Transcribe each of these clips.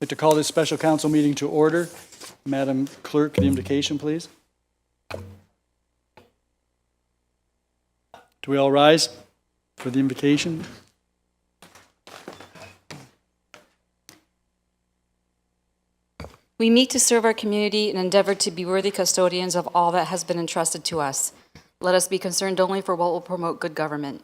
like to call this special council meeting to order. Madam Clerk, the invocation, please. Do we all rise for the invocation? We meet to serve our community and endeavor to be worthy custodians of all that has been entrusted to us. Let us be concerned only for what will promote good government.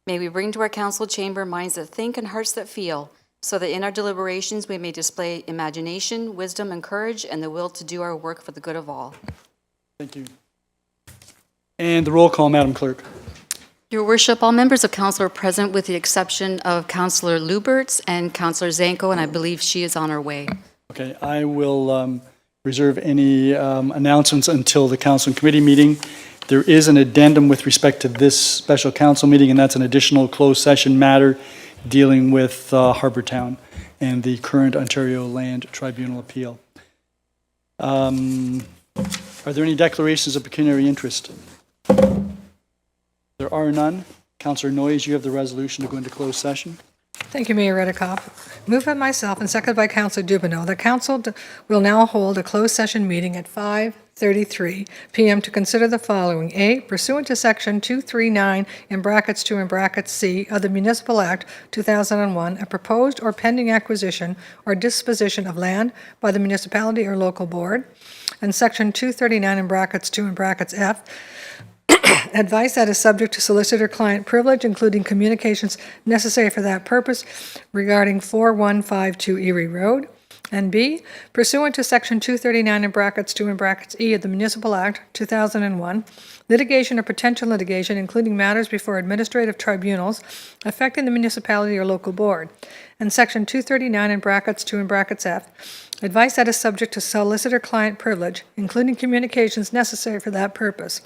May we bring to our council chamber minds that think and hearts that feel, so that in our deliberations we may display imagination, wisdom, and courage, and the will to do our work for the good of all. Thank you. And the roll call, Madam Clerk. Your Worship, all members of council are present with the exception of Councillor Lubberts and Councillor Zanko, and I believe she is on her way. Okay, I will reserve any announcements until the council and committee meeting. There is an addendum with respect to this special council meeting, and that's an additional closed session matter dealing with Harbour Town and the current Ontario Land Tribunal appeal. Are there any declarations of pecuniary interest? There are none. Councillor Noyes, you have the resolution to go into closed session. Thank you, Mayor Redekop. Moved by myself and seconded by Councillor Dubanow. The council will now hold a closed session meeting at 5:33 p.m. to consider the following. A, pursuant to Section 239 in brackets 2 and brackets C of the Municipal Act 2001, a proposed or pending acquisition or disposition of land by the municipality or local board. And Section 239 in brackets 2 and brackets F, advice that is subject to solicitor-client privilege, including communications necessary for that purpose regarding 4152 Erie Road. And B, pursuant to Section 239 in brackets 2 and brackets E of the Municipal Act 2001, litigation or potential litigation, including matters before administrative tribunals affecting the municipality or local board. And Section 239 in brackets 2 and brackets F, advice that is subject to solicitor-client privilege, including communications necessary for that purpose.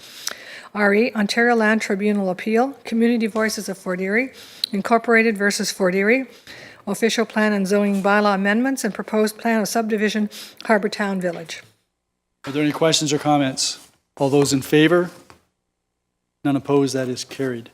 RE, Ontario Land Tribunal Appeal, Community Voices of Fort Erie, Incorporated versus Fort Erie, Official Plan and Zoning Bylaw Amendments, and Proposed Plan of Subdivision, Harbour Town Village. Are there any questions or comments? All those in favor? None opposed, that is carried.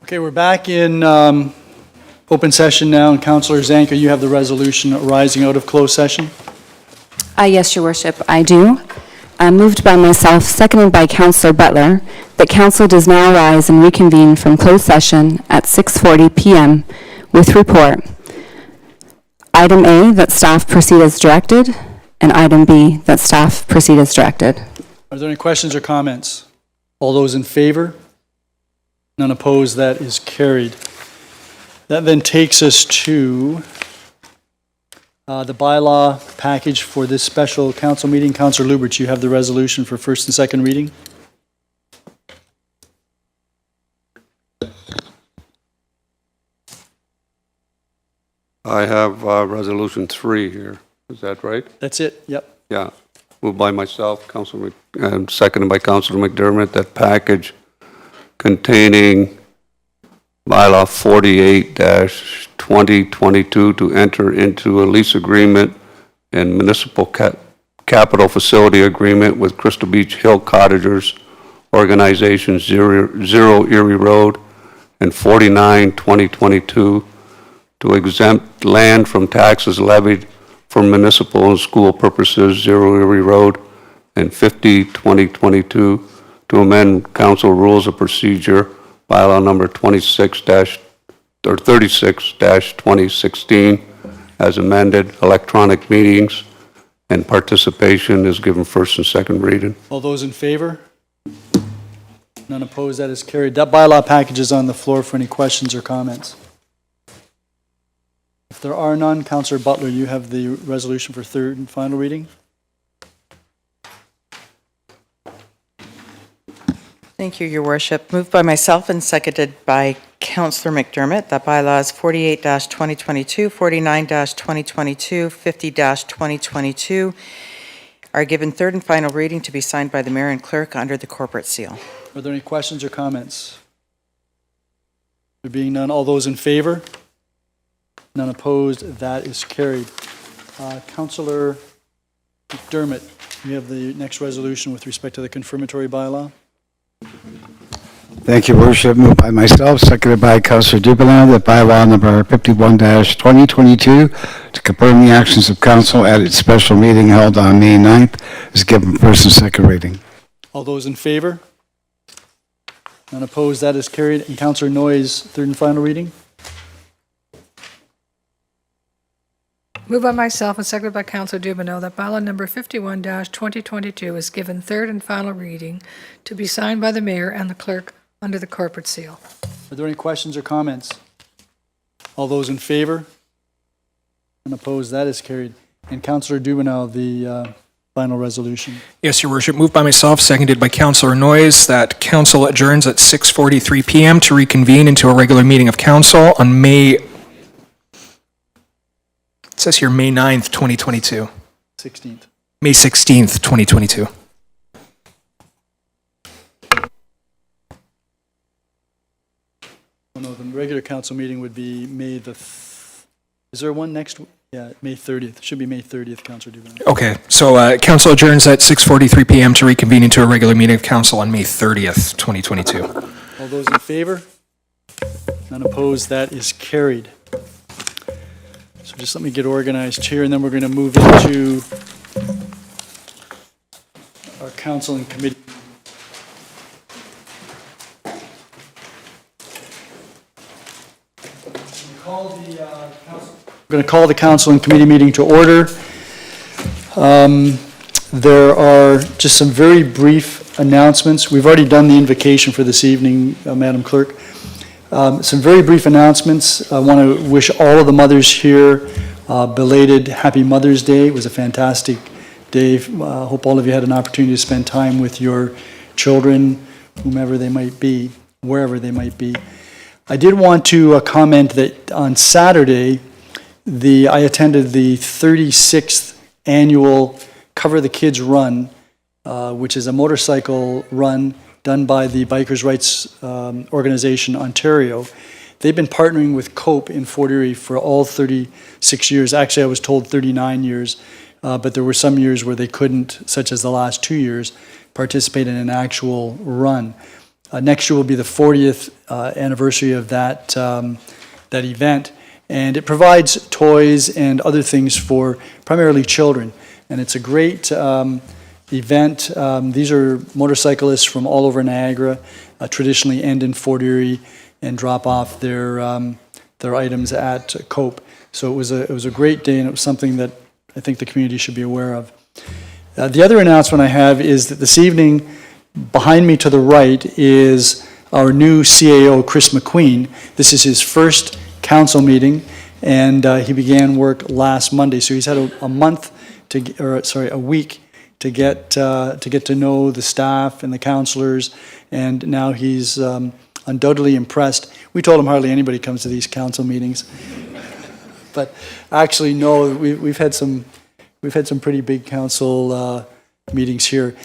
Okay, we're back in open session now, and Councillor Zanko, you have the resolution arising out of closed session. Yes, Your Worship, I do. Moved by myself, seconded by Councillor Butler, that Council does now rise and reconvene from closed session at 6:40 p.m. with report. Item A, that staff proceed as directed, and item B, that staff proceed as directed. Are there any questions or comments? All those in favor? None opposed, that is carried. That then takes us to the bylaw package for this special council meeting. Councillor Lubberts, you have the resolution for first and second reading. I have Resolution 3 here. Is that right? That's it, yep. Yeah. Moved by myself, seconded by Councillor McDermott, that package containing Bylaw 48-2022 to enter into a lease agreement and municipal capital facility agreement with Crystal Beach Hill Cottagers Organization 0 Erie Road and 49-2022 to exempt land from taxes levied for municipal and school purposes, 0 Erie Road, and 50-2022 to amend council rules of procedure, bylaw number 36-2016, as amended. Electronic meetings and participation is given first and second reading. All those in favor? None opposed, that is carried. That bylaw package is on the floor for any questions or comments. If there are none, Councillor Butler, you have the resolution for third and final reading. Thank you, Your Worship. Moved by myself and seconded by Councillor McDermott that bylaws 48-2022, 49-2022, 50-2022 are given third and final reading to be signed by the Mayor and Clerk under the corporate seal. Are there any questions or comments? There being none, all those in favor? None opposed, that is carried. Councillor McDermott, you have the next resolution with respect to the confirmatory bylaw. Thank you, Worship. Moved by myself, seconded by Councillor Dubanow, that bylaw number 51-2022 to confirm the actions of council at its special meeting held on May 9th is given first and second reading. All those in favor? None opposed, that is carried. And Councillor Noyes, third and final reading. Moved by myself and seconded by Councillor Dubanow that bylaw number 51-2022 is given third and final reading to be signed by the Mayor and the Clerk under the corporate seal. Are there any questions or comments? All those in favor? None opposed, that is carried. And Councillor Dubanow, the final resolution. Yes, Your Worship. Moved by myself, seconded by Councillor Noyes, that council adjourns at 6:43 p.m. to reconvene into a regular meeting of council on May 9th, 2022. 16th. May 16th, 2022. Oh, no, the regular council meeting would be May the... Is there one next? Yeah, May 30th. It should be May 30th, Councillor Dubanow. Okay, so council adjourns at 6:43 p.m. to reconvene into a regular meeting of council on May 30th, 2022. All those in favor? None opposed, that is carried. So just let me get organized here, and then we're going to move into our council and committee. We're going to call the council and committee meeting to order. There are just some very brief announcements. We've already done the invocation for this evening, Madam Clerk. Some very brief announcements. I want to wish all of the mothers here belated Happy Mother's Day. It was a fantastic day. I hope all of you had an opportunity to spend time with your children, whomever they might be, wherever they might be. I did want to comment that on Saturday, I attended the 36th annual Cover the Kids Run, which is a motorcycle run done by the Bikers' Rights Organization, Ontario. They've been partnering with COPE in Fort Erie for all 36 years. Actually, I was told 39 years, but there were some years where they couldn't, such as the last 2 years, participate in an actual run. Next year will be the 40th anniversary of that event, and it provides toys and other things for primarily children. And it's a great event. These are motorcyclists from all over Niagara, traditionally end in Fort Erie and drop off their items at Cope. So it was a great day, and it was something that I think the community should be aware of. The other announcement I have is that this evening, behind me to the right, is our new CAO, Chris McQueen. This is his first council meeting, and he began work last Monday. So he's had a week to get to know the staff and the councillors, and now he's undoubtedly impressed. We told him hardly anybody comes to these council meetings, but actually, no, we've had some pretty big council meetings here.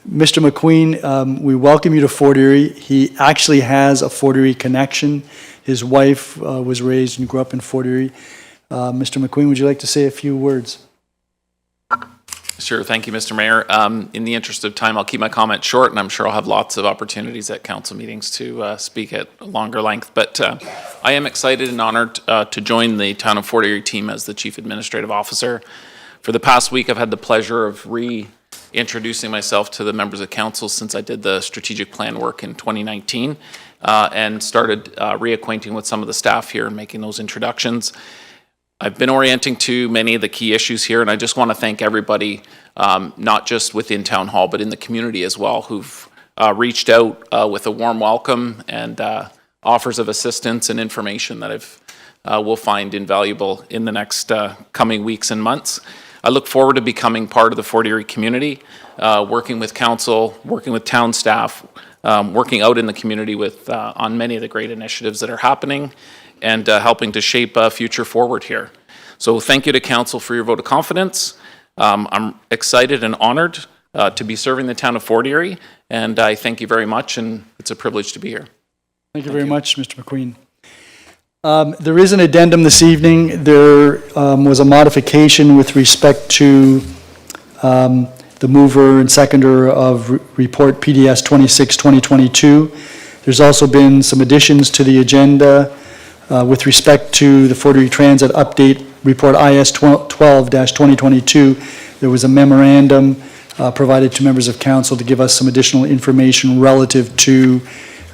Mr. McQueen, we welcome you to Fort Erie. He actually has a Fort Erie connection. His wife was raised and grew up in Fort Erie. Mr. McQueen, would you like to say a few words? Sure. Thank you, Mr. Mayor. In the interest of time, I'll keep my comment short, and I'm sure I'll have lots of opportunities at council meetings to speak at a longer length. But I am excited and honored to join the Town of Fort Erie team as the Chief Administrative Officer. For the past week, I've had the pleasure of reintroducing myself to the members of council since I did the strategic plan work in 2019 and started reacquainting with some of the staff here and making those introductions. I've been orienting to many of the key issues here, and I just want to thank everybody, not just within Town Hall, but in the community as well, who've reached out with a warm welcome and offers of assistance and information that will find invaluable in the next coming weeks and months. I look forward to becoming part of the Fort Erie community, working with council, working with town staff, working out in the community with on many of the great initiatives that are happening, and helping to shape a future forward here. So thank you to council for your vote of confidence. I'm excited and honored to be serving the town of Fort Erie, and I thank you very much, and it's a privilege to be here. Thank you very much, Mr. McQueen. There is an addendum this evening. There was a modification with respect to the mover and seconder of report PDS 26-2022. There's also been some additions to the agenda with respect to the Fort Erie Transit Update Report IS 12-2022. There was a memorandum provided to members of council to give us some additional information relative to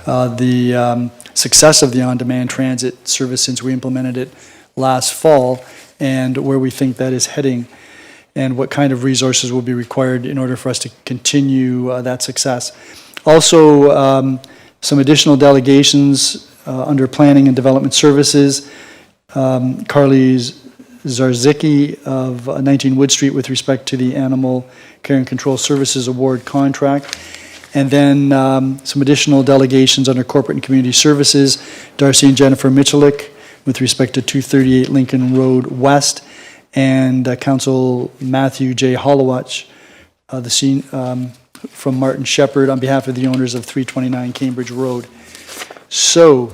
the success of the on-demand transit service since we implemented it last fall, and where we think that is heading, and what kind of resources will be required in order for us to continue that success. Also, some additional delegations under Planning and Development Services. Carly Zarzicki of 19 Wood Street with respect to the Animal Care and Control Services Award contract. And then some additional delegations under Corporate and Community Services, Darcy and Jennifer Michelik with respect to 238 Lincoln Road West, and Council Matthew J. Hollowatch, from Martin Shepherd on behalf of the owners of 329 Cambridge Road. So,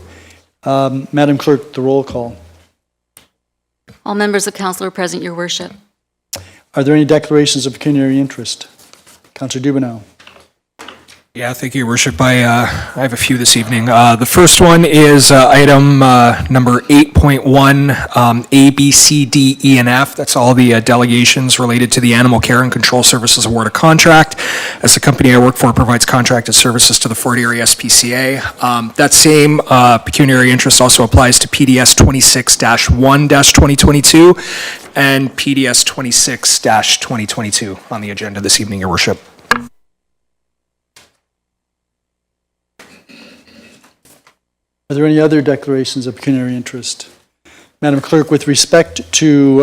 Madam Clerk, the roll call. All members of council are present, your worship. Are there any declarations of pecuniary interest? Councillor Dubanow. Yeah, thank you, Your Worship. I have a few this evening. The first one is item number 8.1, A, B, C, D, E, and F. That's all the delegations related to the Animal Care and Control Services Award of Contract, as the company I work for provides contracted services to the Fort Erie SPCA. That same pecuniary interest also applies to PDS 26-1-2022 and PDS 26-2022 on the agenda this evening, Your Worship. Are there any other declarations of pecuniary interest? Madam Clerk, with respect to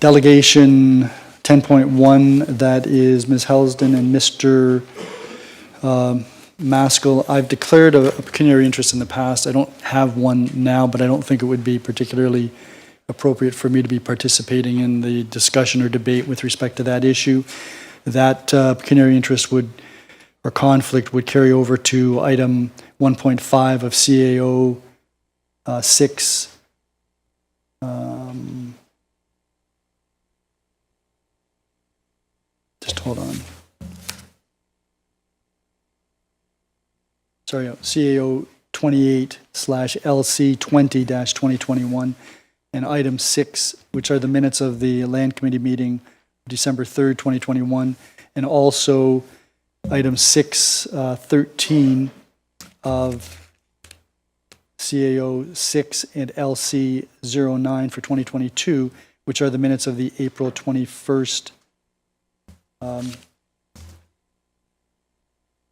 delegation 10.1, that is Ms. Helsden and Mr. Maskell, I've declared a pecuniary interest in the past. I don't have one now, but I don't think it would be particularly appropriate for me to be participating in the discussion or debate with respect to that issue. That pecuniary interest or conflict would carry over to item 1.5 of CAO 6. Just hold on. CAO 28/LC20-2021, and item 6, which are the minutes of the Land Committee meeting December 3rd, 2021, and also item 613 of CAO 6 and LC 09 for 2022, which are the minutes of the April 21st, I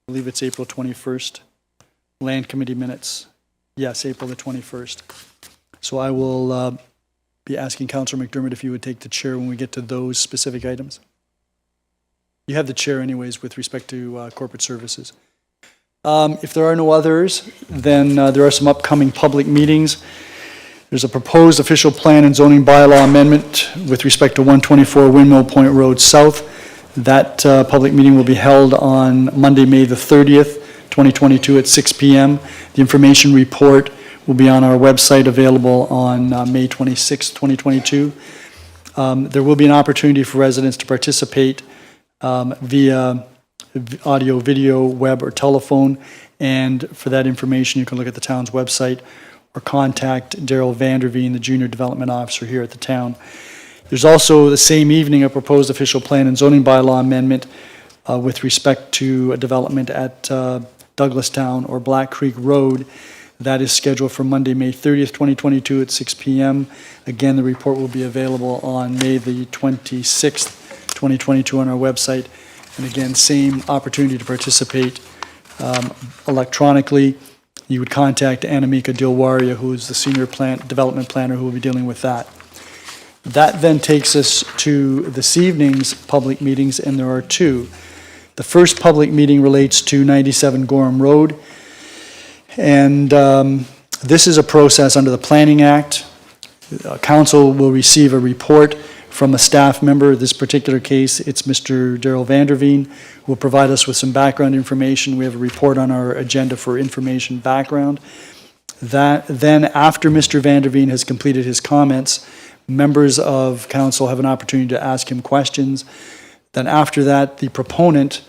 believe it's April 21st, Land Committee minutes. Yes, April the 21st. So I will be asking Councillor McDermott if you would take the chair when we get to those specific items. You have the chair anyways with respect to corporate services. If there are no others, then there are some upcoming public meetings. There's a proposed official plan and zoning bylaw amendment with respect to 124 Windmill Point Road South. That public meeting will be held on Monday, May the 30th, 2022 at 6 p.m. The information report will be on our website, available on May 26th, 2022. There will be an opportunity for residents to participate via audio, video, web, or telephone. And for that information, you can look at the town's website or contact Daryl Vanderveen, the Junior Development Officer here at the town. There's also the same evening a proposed official plan and zoning bylaw amendment with respect to a development at Douglastown or Black Creek Road. That is scheduled for Monday, May 30th, 2022 at 6 p.m. Again, the report will be available on May the 26th, 2022 on our website. And again, same opportunity to participate electronically. You would contact Anamika Dilwaria, who is the Senior Development Planner, who will be dealing with that. That then takes us to this evening's public meetings, and there are two. The first public meeting relates to 97 Gorham Road, and this is a process under the Planning Act. Council will receive a report from a staff member. In this particular case, it's Mr. Daryl Vanderveen, who will provide us with some background information. We have a report on our agenda for information background. Then after Mr. Vanderveen has completed his comments, members of council have an opportunity to ask him questions. Then after that, the proponent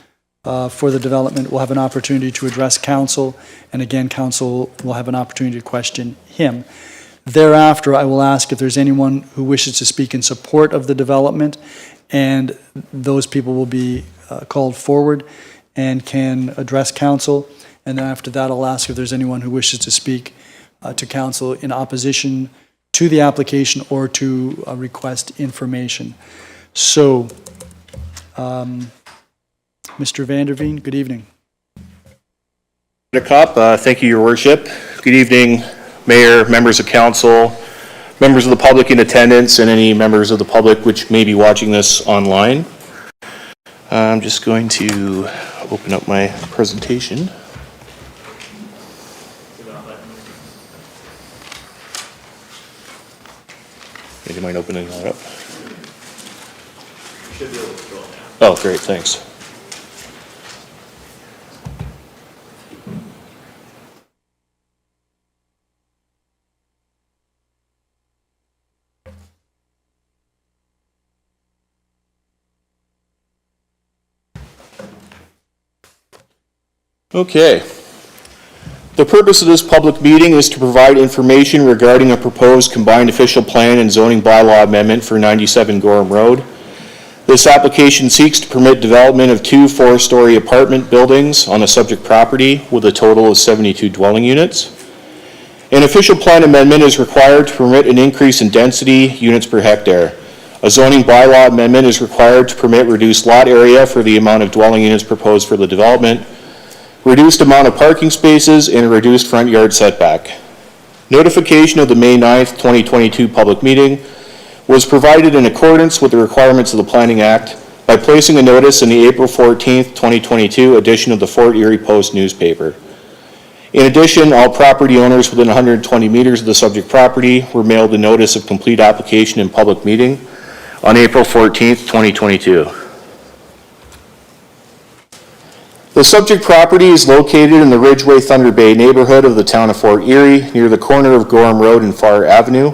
for the development will have an opportunity to address council, and again, council will have an opportunity to question him. Thereafter, I will ask if there's anyone who wishes to speak in support of the development, and those people will be called forward and can address council. And then after that, I'll ask if there's anyone who wishes to speak to council in opposition to the application or to request information. So, Mr. Vanderveen, good evening. Redekop, thank you, Your Worship. Good evening, Mayor, members of council, members of the public in attendance, and any members of the public which may be watching this online. I'm just going to open up my presentation. Do you mind opening that up? You should be able to scroll now. Oh, great, thanks. Okay. The purpose of this public meeting is to provide information regarding a proposed combined official plan and zoning bylaw amendment for 97 Gorham Road. This application seeks to permit development of 2 4-story apartment buildings on the subject property with a total of 72 dwelling units. An official plan amendment is required to permit an increase in density units per hectare. A zoning bylaw amendment is required to permit reduced lot area for the amount of dwelling units proposed for the development, reduced amount of parking spaces, and a reduced front yard setback. Notification of the May 9th, 2022 public meeting was provided in accordance with the requirements of the Planning Act by placing a notice in the April 14th, 2022 edition of the Fort Erie Post newspaper. In addition, all property owners within 120 meters of the subject property were mailed the notice of complete application and public meeting on April 14th, 2022. The subject property is located in the Ridgeway Thunder Bay neighborhood of the town of Fort Erie, near the corner of Gorham Road and Far Avenue.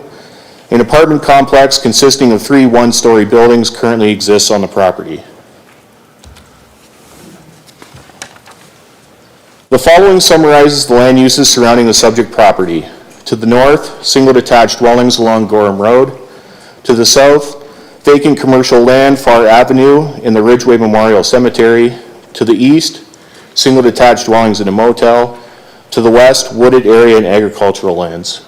An apartment complex consisting of 3 one-story buildings currently exists on the property. The following summarizes the land uses surrounding the subject property. To the north, single detached dwellings along Gorham Road. To the south, vacant commercial land, Far Avenue, in the Ridgeway Memorial Cemetery. To the east, single detached dwellings in a motel. To the west, wooded area and agricultural lands.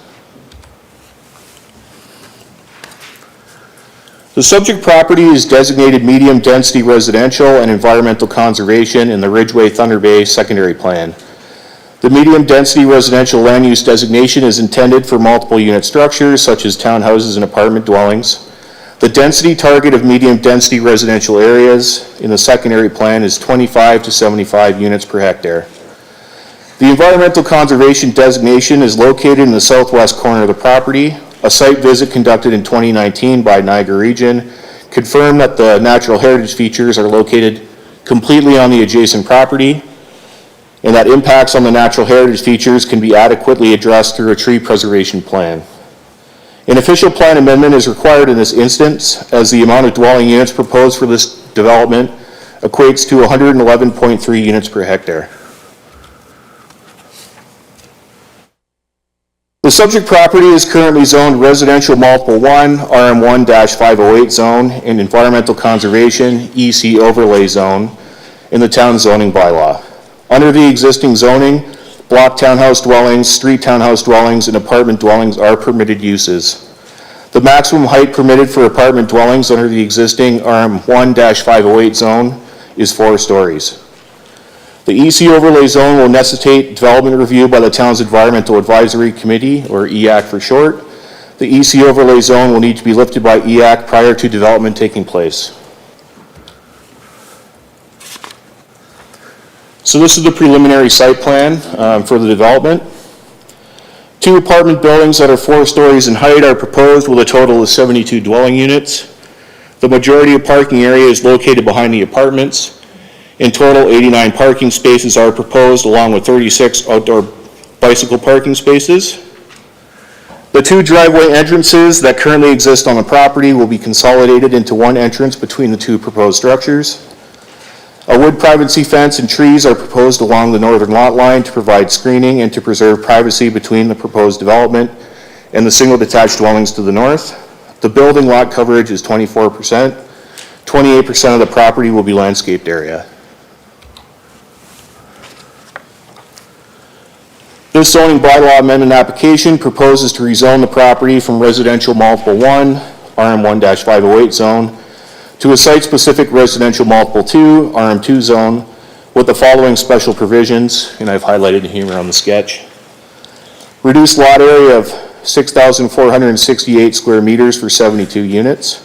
The subject property is designated medium-density residential and environmental conservation in the Ridgeway Thunder Bay Secondary Plan. The medium-density residential land use designation is intended for multiple unit structures such as townhouses and apartment dwellings. The density target of medium-density residential areas in the secondary plan is 25 to 75 units per hectare. The environmental conservation designation is located in the southwest corner of the property. A site visit conducted in 2019 by Niagara Region confirmed that the natural heritage features are located completely on the adjacent property, and that impacts on the natural heritage features can be adequately addressed through a tree preservation plan. An official plan amendment is required in this instance, as the amount of dwelling units proposed for this development equates to 111.3 units per hectare. The subject property is currently zoned residential multiple 1, RM1-508 zone, and environmental conservation, EC overlay zone in the town zoning bylaw. Under the existing zoning, block townhouse dwellings, street townhouse dwellings, and apartment dwellings are permitted uses. The maximum height permitted for apartment dwellings under the existing RM1-508 zone is 4 stories. The EC overlay zone will necessitate development review by the town's Environmental Advisory Committee, or EAC for short. The EC overlay zone will need to be lifted by EAC prior to development taking place. So this is the preliminary site plan for the development. 2 apartment buildings that are 4 stories in height are proposed with a total of 72 dwelling units. The majority of parking area is located behind the apartments. In total, 89 parking spaces are proposed, along with 36 outdoor bicycle parking spaces. The 2 driveway entrances that currently exist on the property will be consolidated into 1 entrance between the 2 proposed structures. A wood privacy fence and trees are proposed along the northern lot line to provide screening and to preserve privacy between the proposed development and the single detached dwellings to the north. The building lot coverage is 24%. 28% of the property will be landscaped area. This zoning bylaw amendment application proposes to rezone the property from residential multiple 1, RM1-508 zone, to a site-specific residential multiple 2, RM2 zone, with the following special provisions, and I've highlighted here on the sketch. Reduced lot area of 6,468 square meters for 72 units.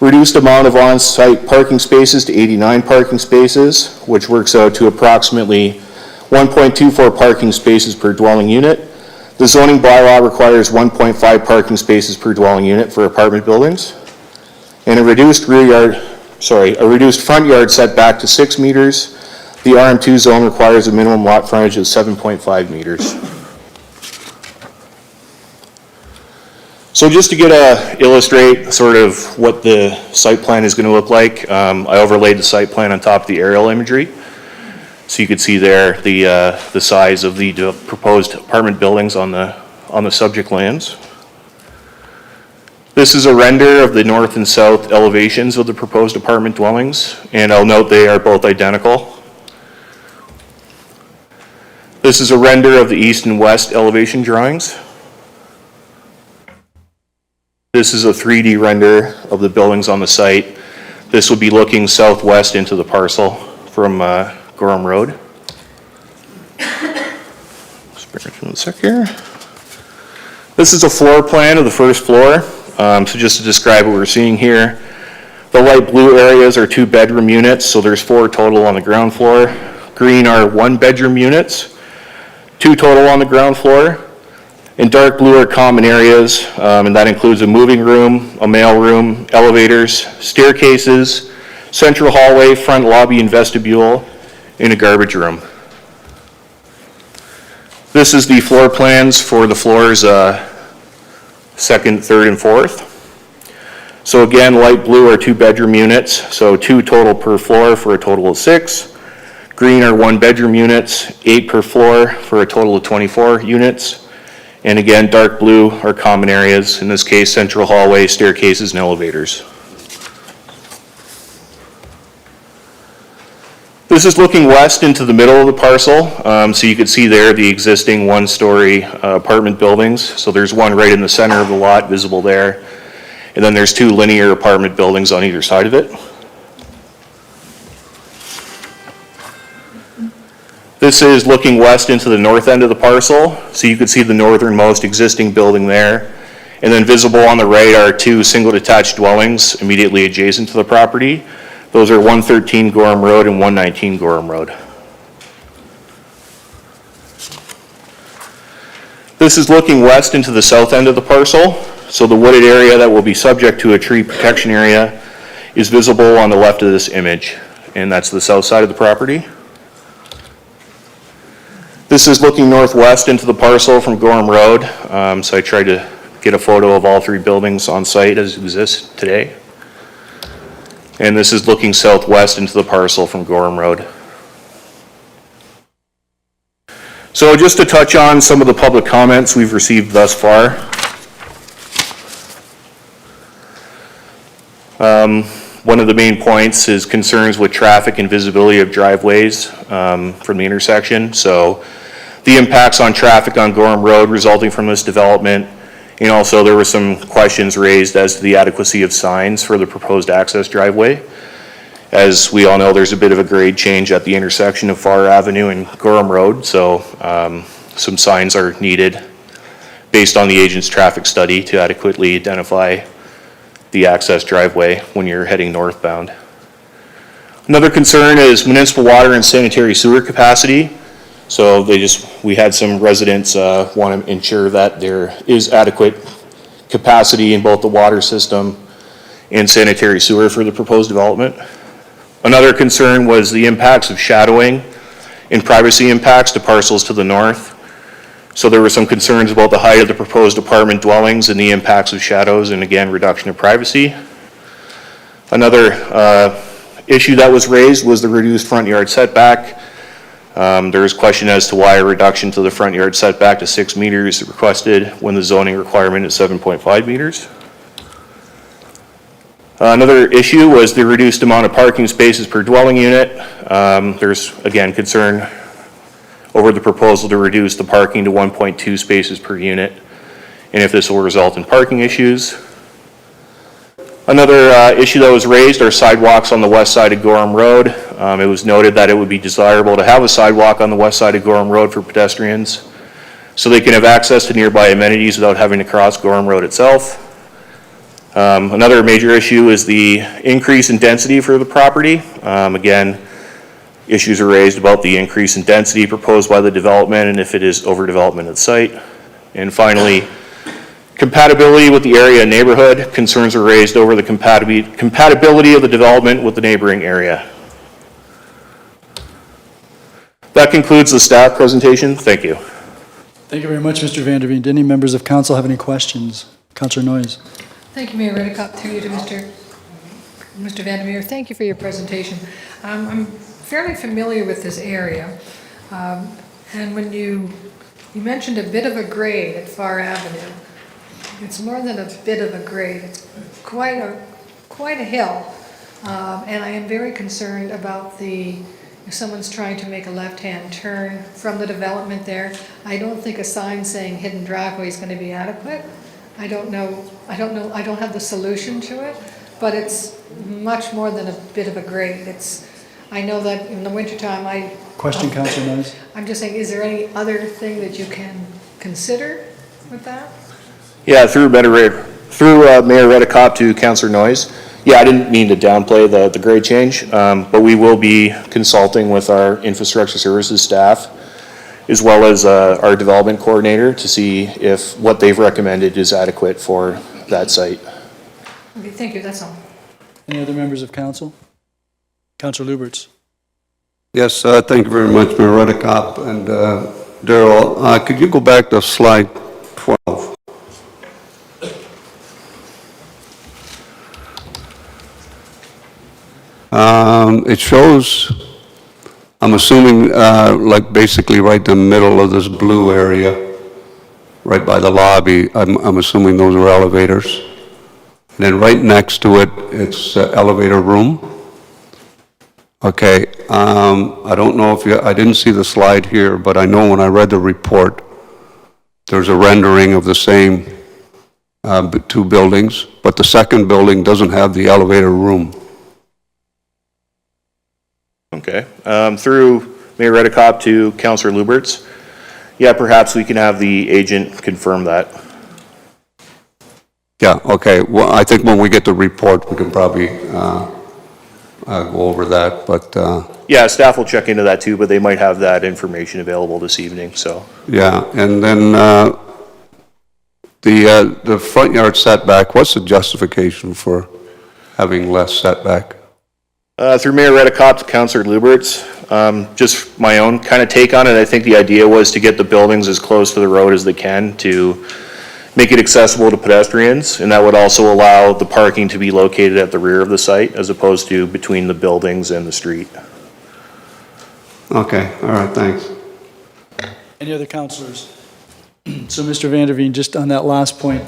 Reduced amount of on-site parking spaces to 89 parking spaces, which works out to approximately 1.24 parking spaces per dwelling unit. The zoning bylaw requires 1.5 parking spaces per dwelling unit for apartment buildings. And a reduced front yard setback to 6 meters. The RM2 zone requires a minimum lot frontage of 7.5 meters. So just to illustrate sort of what the site plan is going to look like, I overlaid the site plan on top of the aerial imagery. So you can see there the size of the proposed apartment buildings on the subject lands. This is a render of the north and south elevations of the proposed apartment dwellings, and I'll note they are both identical. This is a render of the east and west elevation drawings. This is a 3D render of the buildings on the site. This would be looking southwest into the parcel from Gorham Road. Just bear with me a sec here. This is a floor plan of the first floor. So just to describe what we're seeing here, the light blue areas are 2 bedroom units, so there's 4 total on the ground floor. Green are 1 bedroom units, 2 total on the ground floor. And dark blue are common areas, and that includes a moving room, a mail room, elevators, staircases, central hallway, front lobby and vestibule, and a garbage room. This is the floor plans for the floors 2nd, 3rd, and 4th. So again, light blue are 2 bedroom units, so 2 total per floor for a total of 6. Green are one-bedroom units, 8 per floor, for a total of 24 units. And again, dark blue are common areas, in this case, central hallway, staircases, and elevators. This is looking west into the middle of the parcel, so you can see there the existing one-story apartment buildings. So there's one right in the center of the lot visible there, and then there's 2 linear apartment buildings on either side of it. This is looking west into the north end of the parcel, so you can see the northernmost existing building there. And then visible on the right are 2 single detached dwellings immediately adjacent to the property. Those are 113 Gorham Road and 119 Gorham Road. This is looking west into the south end of the parcel, so the wooded area that will be subject to a tree protection area is visible on the left of this image, and that's the south side of the property. This is looking northwest into the parcel from Gorham Road, so I tried to get a photo of all 3 buildings on site as it exists today. And this is looking southwest into the parcel from Gorham Road. So just to touch on some of the public comments we've received thus far. One of the main points is concerns with traffic and visibility of driveways from the intersection. So the impacts on traffic on Gorham Road resulting from this development, and also there were some questions raised as to the adequacy of signs for the proposed access driveway. As we all know, there's a bit of a grade change at the intersection of Far Avenue and Gorham Road, so some signs are needed based on the agent's traffic study to adequately identify the access driveway when you're heading northbound. Another concern is municipal water and sanitary sewer capacity. So we had some residents want to ensure that there is adequate capacity in both the water system and sanitary sewer for the proposed development. Another concern was the impacts of shadowing and privacy impacts to parcels to the north. So there were some concerns about the height of the proposed apartment dwellings and the impacts of shadows, and again, reduction of privacy. Another issue that was raised was the reduced front yard setback. There was question as to why a reduction to the front yard setback to 6 meters requested when the zoning requirement is 7.5 meters. Another issue was the reduced amount of parking spaces per dwelling unit. There's, again, concern over the proposal to reduce the parking to 1.2 spaces per unit, and if this will result in parking issues. Another issue that was raised are sidewalks on the west side of Gorham Road. It was noted that it would be desirable to have a sidewalk on the west side of Gorham Road for pedestrians so they can have access to nearby amenities without having to cross Gorham Road itself. Another major issue is the increase in density for the property. Again, issues are raised about the increase in density proposed by the development and if it is overdevelopment at site. And finally, compatibility with the area and neighborhood. Concerns are raised over the compatibility of the development with the neighboring area. That concludes the staff presentation. Thank you. Thank you very much, Mr. Vanderveen. Do any members of council have any questions? Councillor Noyes. Thank you, Mayor Redekop. Through you to Mr. Vandermeer. Thank you for your presentation. I'm fairly familiar with this area, and when you mentioned a bit of a grade at Far Avenue, it's more than a bit of a grade. It's quite a hill, and I am very concerned about if someone's trying to make a left-hand turn from the development there. I don't think a sign saying hidden driveway is going to be adequate. I don't know, I don't have the solution to it, but it's much more than a bit of a grade. I know that in the wintertime Question, Councillor Noyes. I'm just saying, is there any other thing that you can consider with that? Yeah, through Mayor Redekop to Councillor Noyes. Yeah, I didn't mean to downplay the grade change, but we will be consulting with our infrastructure services staff as well as our development coordinator to see if what they've recommended is adequate for that site. Okay, thank you, that's all. Any other members of council? Councillor Lubberts. Yes, thank you very much, Mayor Redekop. And Daryl, could you go back to slide 12? It shows I'm assuming, like basically right in the middle of this blue area, right by the lobby, I'm assuming those are elevators. And then right next to it, it's elevator room. Okay, I don't know if I didn't see the slide here, but I know when I read the report, there's a rendering of the same two buildings, but the second building doesn't have the elevator room. Okay. Through Mayor Redekop to Councillor Lubberts. Yeah, perhaps we can have the agent confirm that. Yeah, okay, well, I think when we get the report, we can probably go over that, but Yeah, staff will check into that too, but they might have that information available this evening, so. yeah, and then the front yard setback, what's the justification for having less setback? Through Mayor Redekop to Councillor Lubberts, just my own kind of take on it, I think the idea was to get the buildings as close to the road as they can to make it accessible to pedestrians, and that would also allow the parking to be located at the rear of the site as opposed to between the buildings and the street. Okay, all right, thanks. Any other councillors? So, Mr. Vanderveen, just on that last point,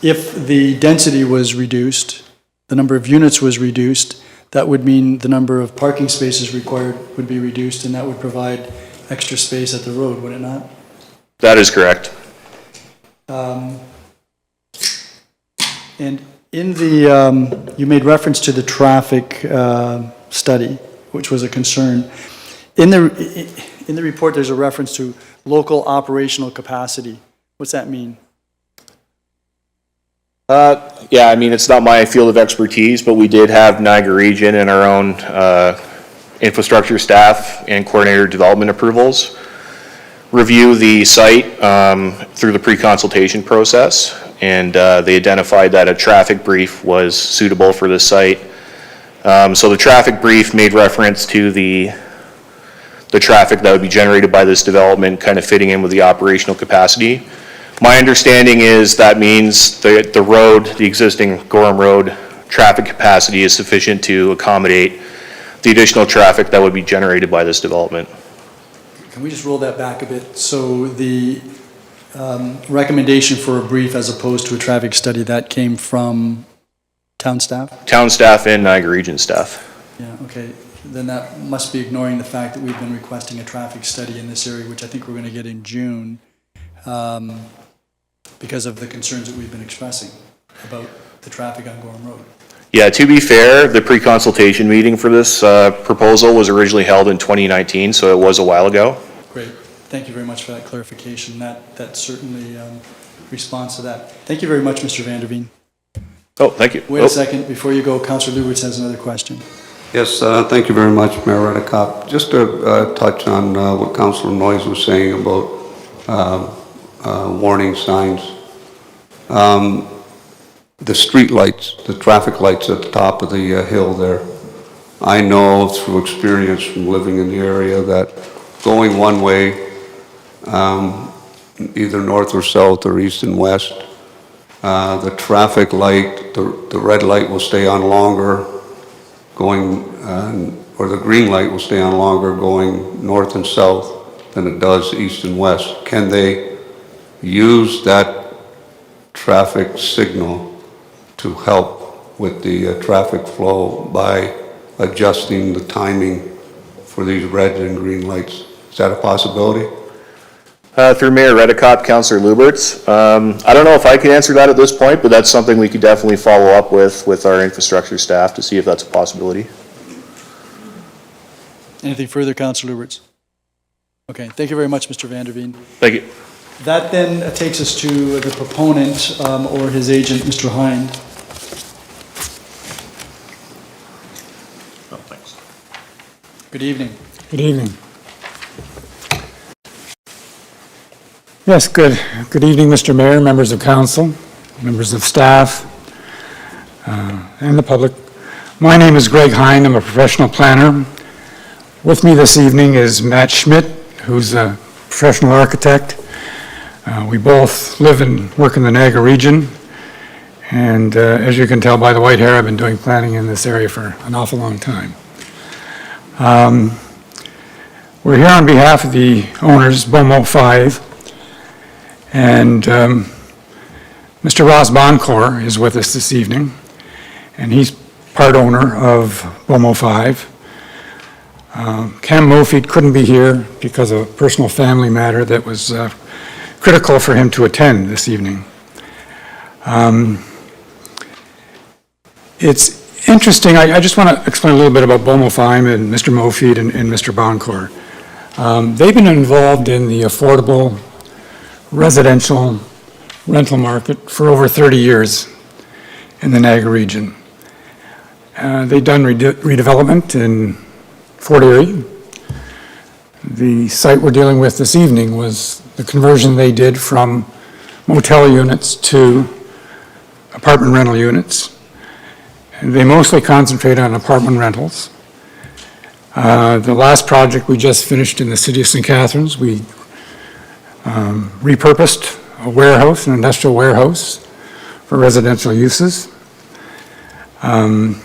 if the density was reduced, the number of units was reduced, that would mean the number of parking spaces required would be reduced, and that would provide extra space at the road, would it not? That is correct. And in the, you made reference to the traffic study, which was a concern. In the report, there's a reference to local operational capacity. What's that mean? Yeah, I mean, it's not my field of expertise, but we did have Niagara Region and our own infrastructure staff and coordinator development approvals review the site through the pre-consultation process, and they identified that a traffic brief was suitable for the site. So the traffic brief made reference to the traffic that would be generated by this development kind of fitting in with the operational capacity. My understanding is that means the road, the existing Gorham Road traffic capacity is sufficient to accommodate the additional traffic that would be generated by this development. Can we just roll that back a bit? So the recommendation for a brief as opposed to a traffic study, that came from town staff? Town staff and Niagara Region staff. Yeah, okay. Then that must be ignoring the fact that we've been requesting a traffic study in this area, which I think we're going to get in June, because of the concerns that we've been expressing about the traffic on Gorham Road. Yeah, to be fair, the pre-consultation meeting for this proposal was originally held in 2019, so it was a while ago. Great. Thank you very much for that clarification. That certainly responds to that. Thank you very much, Mr. Vanderveen. Oh, thank you. Wait a second. Before you go, Councillor Lubberts has another question. Yes, thank you very much, Mayor Redekop. Just to touch on what Councillor Noyes was saying about warning signs. The street lights, the traffic lights at the top of the hill there, I know through experience from living in the area that going one way, either north or south or east and west, the traffic light, the red light will stay on longer going, or the green light will stay on longer going north and south than it does east and west. Can they use that traffic signal to help with the traffic flow by adjusting the timing for these red and green lights? Is that a possibility? Through Mayor Redekop, Councillor Lubberts. I don't know if I can answer that at this point, but that's something we could definitely follow up with our infrastructure staff to see if that's a possibility. Anything further, Councillor Lubberts? Okay, thank you very much, Mr. Vanderveen. Thank you. That then takes us to the proponent or his agent, Mr. Hind. Oh, thanks. Good evening. Good evening. Yes, good evening, Mr. Mayor, members of council, members of staff, and the public. My name is Greg Hind. I'm a professional planner. With me this evening is Matt Schmidt, who's a professional architect. We both live and work in the Niagara region, and as you can tell by the white hair, I've been doing planning in this area for an awful long time. We're here on behalf of the owners, BOMO 5, and Mr. Ross Boncourt is with us this evening, and he's part owner of BOMO 5. Cam Mofeet couldn't be here because of a personal family matter that was critical for him to attend this evening. It's interesting, I just want to explain a little bit about BOMO 5 and Mr. Mofeet and Mr. Boncourt. They've been involved in the affordable residential rental market for over 30 years in the Niagara region. They've done redevelopment in Fort Erie. The site we're dealing with this evening was the conversion they did from motel units to apartment rental units. And they mostly concentrate on apartment rentals. The last project we just finished in the city of St. Catharines, we repurposed a warehouse, an industrial warehouse for residential uses. And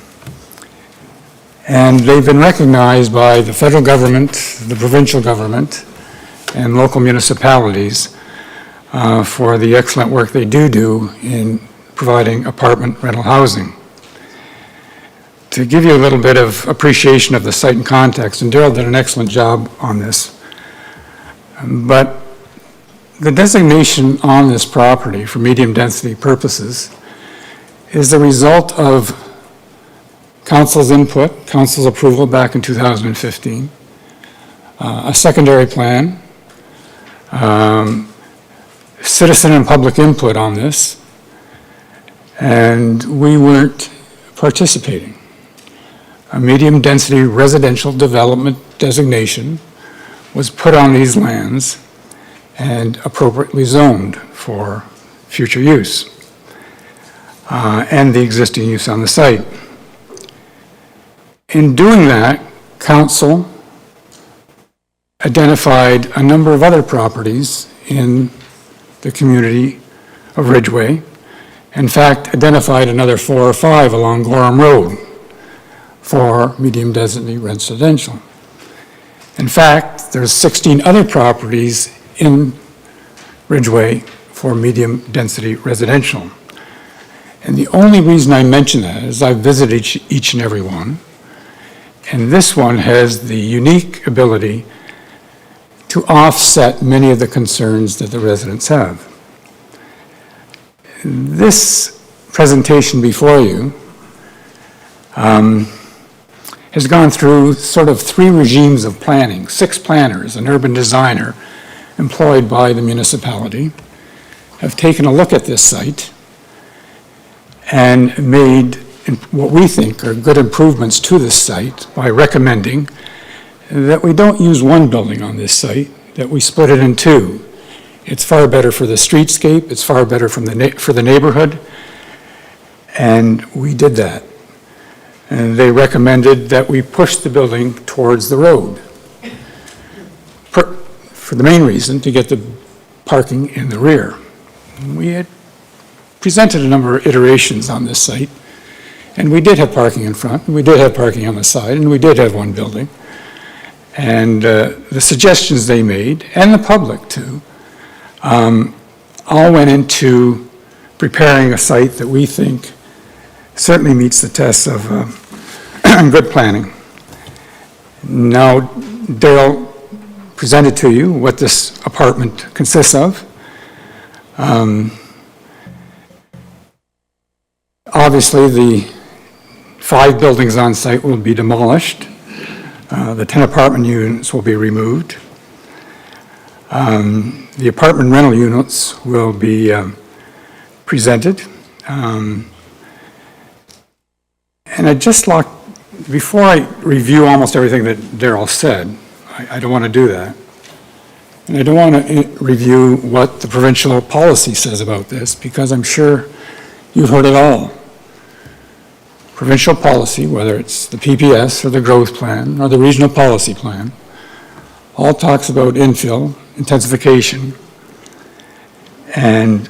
they've been recognized by the federal government, the provincial government, and local municipalities for the excellent work they do in providing apartment rental housing. To give you a little bit of appreciation of the site and context, and Daryl did an excellent job on this, but the designation on this property for medium density purposes is the result of council's input, council's approval back in 2015, a secondary plan, citizen and public input on this, and we weren't participating. A medium density residential development designation was put on these lands and appropriately zoned for future use and the existing use on the site. In doing that, council identified a number of other properties in the community of Ridgeway. In fact, identified another 4 or 5 along Gorham Road for medium density residential. In fact, there's 16 other properties in Ridgeway for medium density residential. And the only reason I mention that is I've visited each and every one. And this one has the unique ability to offset many of the concerns that the residents have. This presentation before you has gone through sort of 3 regimes of planning, 6 planners, an urban designer employed by the municipality, have taken a look at this site and made what we think are good improvements to this site by recommending that we don't use one building on this site, that we split it in 2. It's far better for the streetscape, it's far better for the neighborhood, and we did that. And they recommended that we push the building towards the road for the main reason, to get the parking in the rear. We had presented a number of iterations on this site, and we did have parking in front, and we did have parking on the side, and we did have one building. And the suggestions they made, and the public too, all went into preparing a site that we think certainly meets the tests of good planning. Now, Daryl presented to you what this apartment consists of. Obviously, the 5 buildings on site will be demolished. The 10 apartment units will be removed. The apartment rental units will be presented. And I'd just like, before I review almost everything that Daryl said, I don't want to do that. And I don't want to review what the provincial policy says about this, because I'm sure you've heard it all. Provincial policy, whether it's the PPS or the growth plan or the regional policy plan, all talks about infill, intensification, and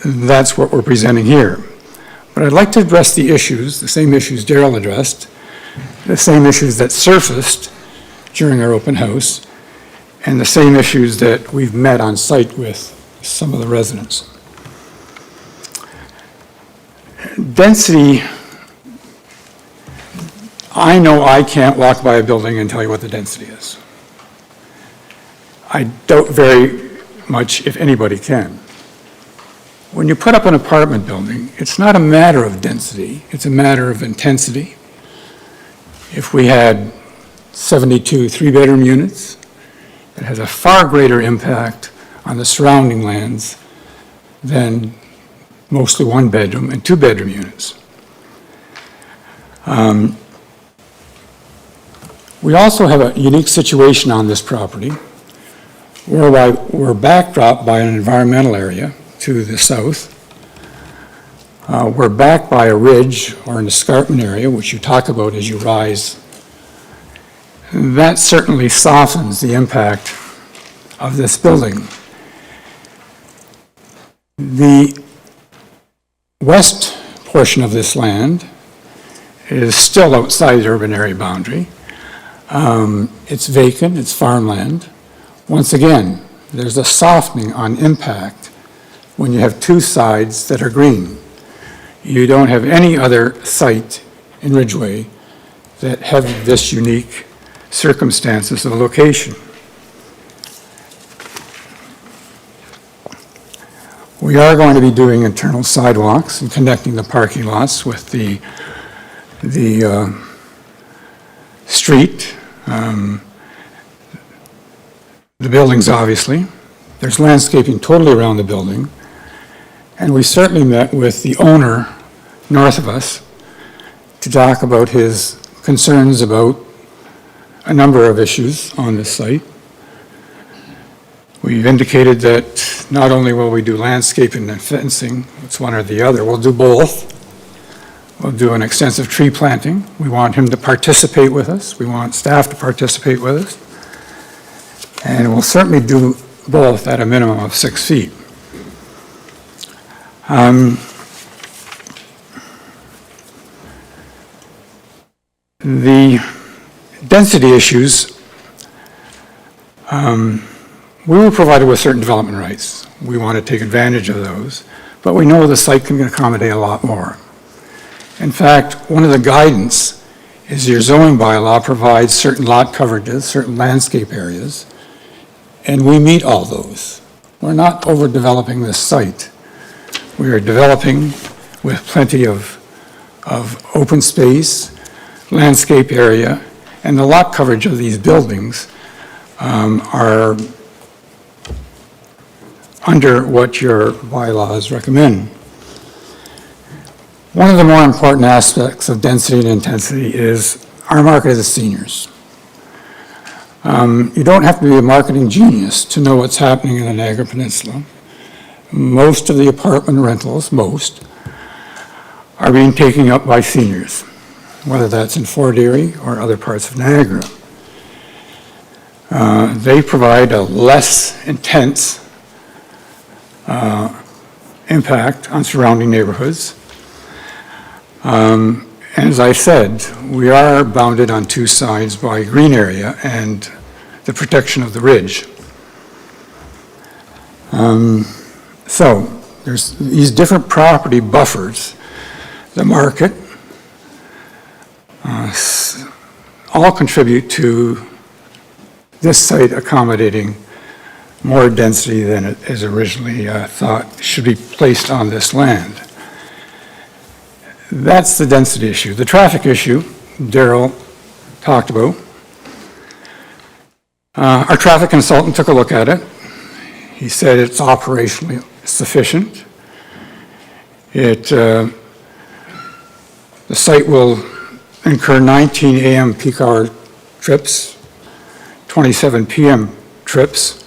that's what we're presenting here. But I'd like to address the issues, the same issues Daryl addressed, the same issues that surfaced during our open house, and the same issues that we've met on site with some of the residents. Density, I know I can't walk by a building and tell you what the density is. I doubt very much if anybody can. When you put up an apartment building, it's not a matter of density, it's a matter of intensity. If we had 72 three-bedroom units, it has a far greater impact on the surrounding lands than mostly one-bedroom and two-bedroom units. We also have a unique situation on this property whereby we're backdropped by an environmental area to the south. We're backed by a ridge or an escarpment area, which you talk about as you rise. That certainly softens the impact of this building. The west portion of this land is still outside the urban area boundary. It's vacant, it's farmland. Once again, there's a softening on impact when you have two sides that are green. You don't have any other site in Ridgeway that have this unique circumstances of location. We are going to be doing internal sidewalks and connecting the parking lots with the street. The buildings, obviously. There's landscaping totally around the building. And we certainly met with the owner north of us to talk about his concerns about a number of issues on this site. We've indicated that not only will we do landscaping and fencing, it's one or the other, we'll do both. We'll do an extensive tree planting. We want him to participate with us. We want staff to participate with us. And we'll certainly do both at a minimum of 6 feet. The density issues, we were provided with certain development rights. We want to take advantage of those, but we know the site can accommodate a lot more. In fact, one of the guidance is your zoning bylaw provides certain lot coverages, certain landscape areas, and we meet all those. We're not overdeveloping this site. We are developing with plenty of open space, landscape area, and the lot coverage of these buildings are under what your bylaws recommend. One of the more important aspects of density and intensity is our market is seniors. You don't have to be a marketing genius to know what's happening in the Niagara Peninsula. Most of the apartment rentals, are being taken up by seniors, whether that's in Fort Erie or other parts of Niagara. They provide a less intense impact on surrounding neighborhoods. And as I said, we are bounded on two sides by green area and the protection of the ridge. So there's these different property buffers, the market, all contribute to this site accommodating more density than it is originally thought should be placed on this land. That's the density issue. The traffic issue, Daryl talked about. Our traffic consultant took a look at it. He said it's operationally sufficient. The site will incur 19 a.m. peak hour trips, 27 p.m. trips,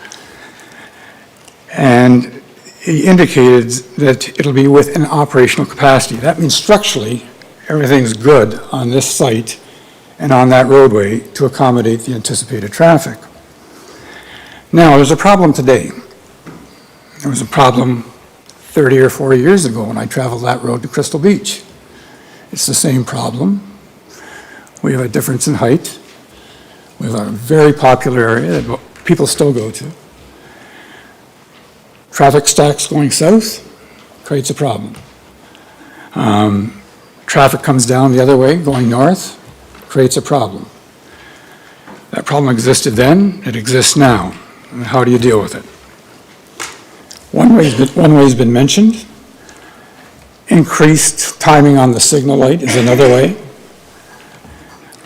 and he indicated that it'll be within operational capacity. That means structurally, everything's good on this site and on that roadway to accommodate the anticipated traffic. Now, there's a problem today. There was a problem 30 or 40 years ago when I traveled that road to Crystal Beach. It's the same problem. We have a difference in height. We have a very popular area that people still go to. Traffic stacks going south creates a problem. Traffic comes down the other way, going north, creates a problem. That problem existed then, it exists now. And how do you deal with it? One way's been mentioned. Increased timing on the signal light is another way.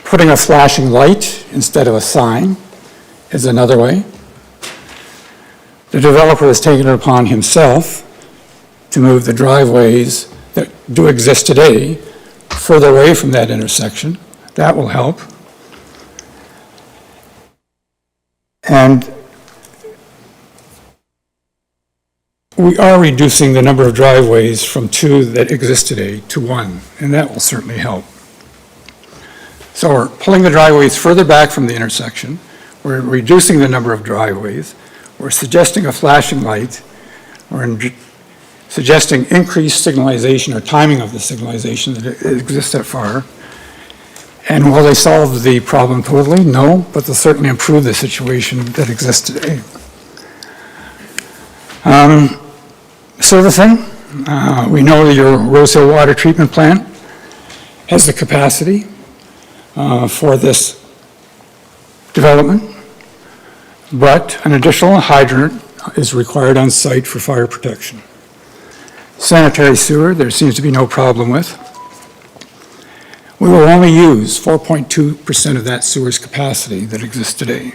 Putting a flashing light instead of a sign is another way. The developer has taken it upon himself to move the driveways that do exist today further away from that intersection. That will help. And we are reducing the number of driveways from 2 that exist today to 1, and that will certainly help. So we're pulling the driveways further back from the intersection. We're reducing the number of driveways. We're suggesting a flashing light. We're suggesting increased signalization or timing of the signalization that exists that far. And will they solve the problem totally? No, but they'll certainly improve the situation that exists today. Servicing, we know that your Rose Hill water treatment plant has the capacity for this development, but an additional hydrant is required on site for fire protection. Sanitary sewer, there seems to be no problem with. We will only use 4.2% of that sewer's capacity that exists today.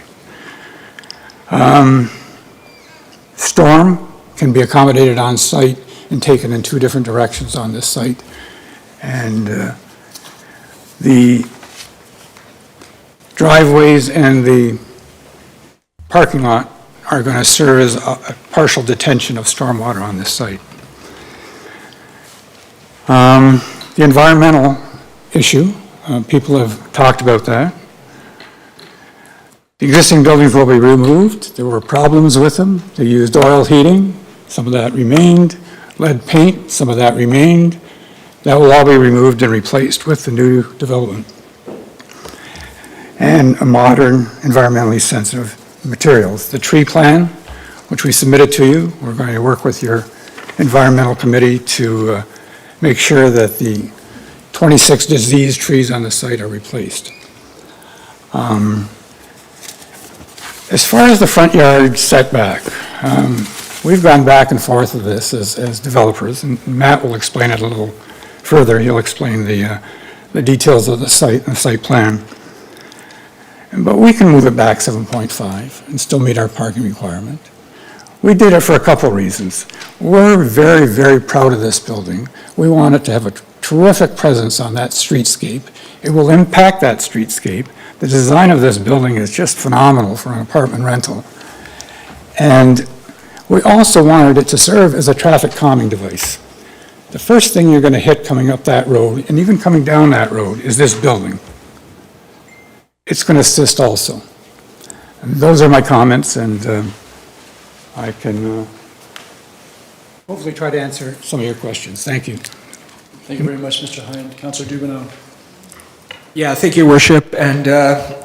Storm can be accommodated on site and taken in 2 different directions on this site. And the driveways and the parking lot are going to serve as a partial detention of stormwater on this site. The environmental issue, people have talked about that. The existing buildings will be removed. There were problems with them. They used oil heating. Some of that remained. Lead paint, some of that remained. That will all be removed and replaced with the new development. And a modern, environmentally sensitive materials. The tree plan, which we submitted to you, we're going to work with your environmental committee to make sure that the 26 diseased trees on the site are replaced. As far as the front yard setback, we've gone back and forth with this as developers, and Matt will explain it a little further. He'll explain the details of the site and the site plan. But we can move it back 7.5 and still meet our parking requirement. We did it for a couple reasons. We're very, very proud of this building. We want it to have a terrific presence on that streetscape. It will impact that streetscape. The design of this building is just phenomenal for an apartment rental. And we also wanted it to serve as a traffic calming device. The first thing you're going to hit coming up that road, and even coming down that road, is this building. It's going to assist also. And those are my comments, and I can hopefully try to answer some of your questions. Thank you. Thank you very much, Mr. Hind. Councillor Dubanow. Yeah, thank you, Worship, and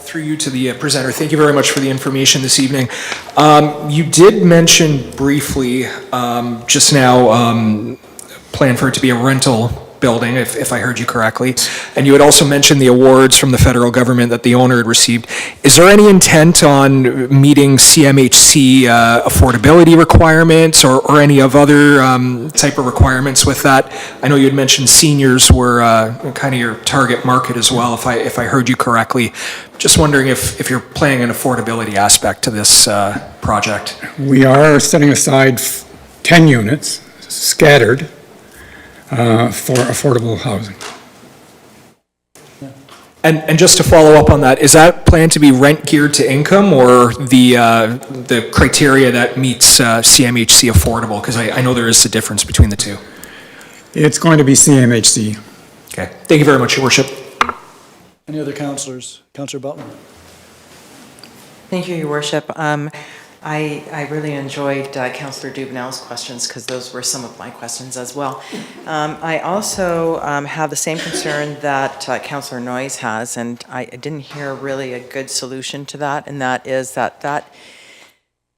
through you to the presenter, thank you very much for the information this evening. You did mention briefly just now plan for it to be a rental building, if I heard you correctly, and you had also mentioned the awards from the federal government that the owner had received. Is there any intent on meeting CMHC affordability requirements or any of other type of requirements with that? I know you had mentioned seniors were kind of your target market as well, if I heard you correctly. Just wondering if you're playing an affordability aspect to this project. We are setting aside 10 units scattered for affordable housing. And just to follow up on that, is that planned to be rent geared to income or the criteria that meets CMHC affordable? Because I know there is a difference between the two. It's going to be CMHC. Okay. Thank you very much, Your Worship. Any other councillors? Councillor Butler. Thank you, Your Worship. I really enjoyed Councillor Dubanow's questions because those were some of my questions as well. I also have the same concern that Councillor Noyes has, and I didn't hear really a good solution to that, and that is that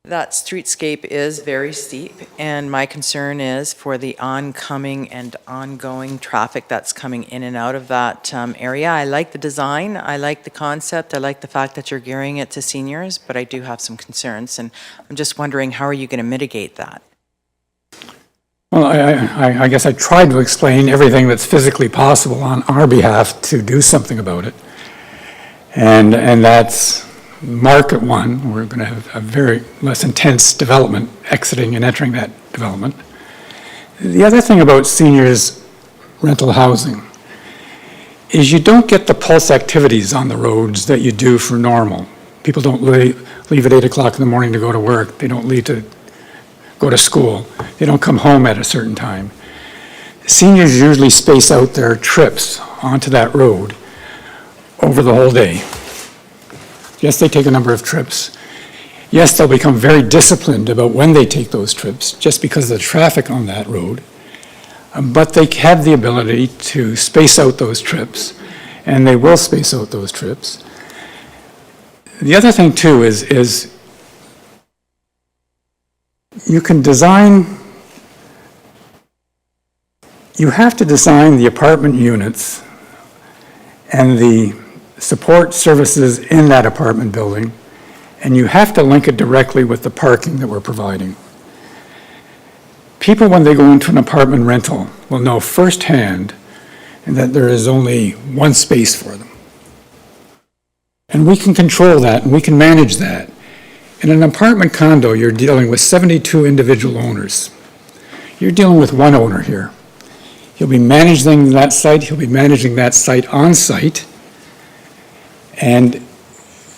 That streetscape is very steep, and my concern is for the oncoming and ongoing traffic that's coming in and out of that area. I like the design, I like the concept, I like the fact that you're gearing it to seniors, but I do have some concerns, and I'm just wondering, how are you going to mitigate that? Well, I guess I tried to explain everything that's physically possible on our behalf to do something about it. And that's market one. We're going to have a very less intense development exiting and entering that development. The other thing about seniors rental housing is you don't get the pulse activities on the roads that you do for normal. People don't leave at 8 o'clock in the morning to go to work. They don't leave to go to school. They don't come home at a certain time. Seniors usually space out their trips onto that road over the whole day. Yes, they take a number of trips. Yes, they'll become very disciplined about when they take those trips, just because of the traffic on that road. But they have the ability to space out those trips, and they will space out those trips. The other thing, too, is you can design, you have to design the apartment units and the support services in that apartment building, and you have to link it directly with the parking that we're providing. People, when they go into an apartment rental, will know firsthand that there is only one space for them. And we can control that, and we can manage that. In an apartment condo, you're dealing with 72 individual owners. You're dealing with one owner here. He'll be managing that site, he'll be managing that site on site, and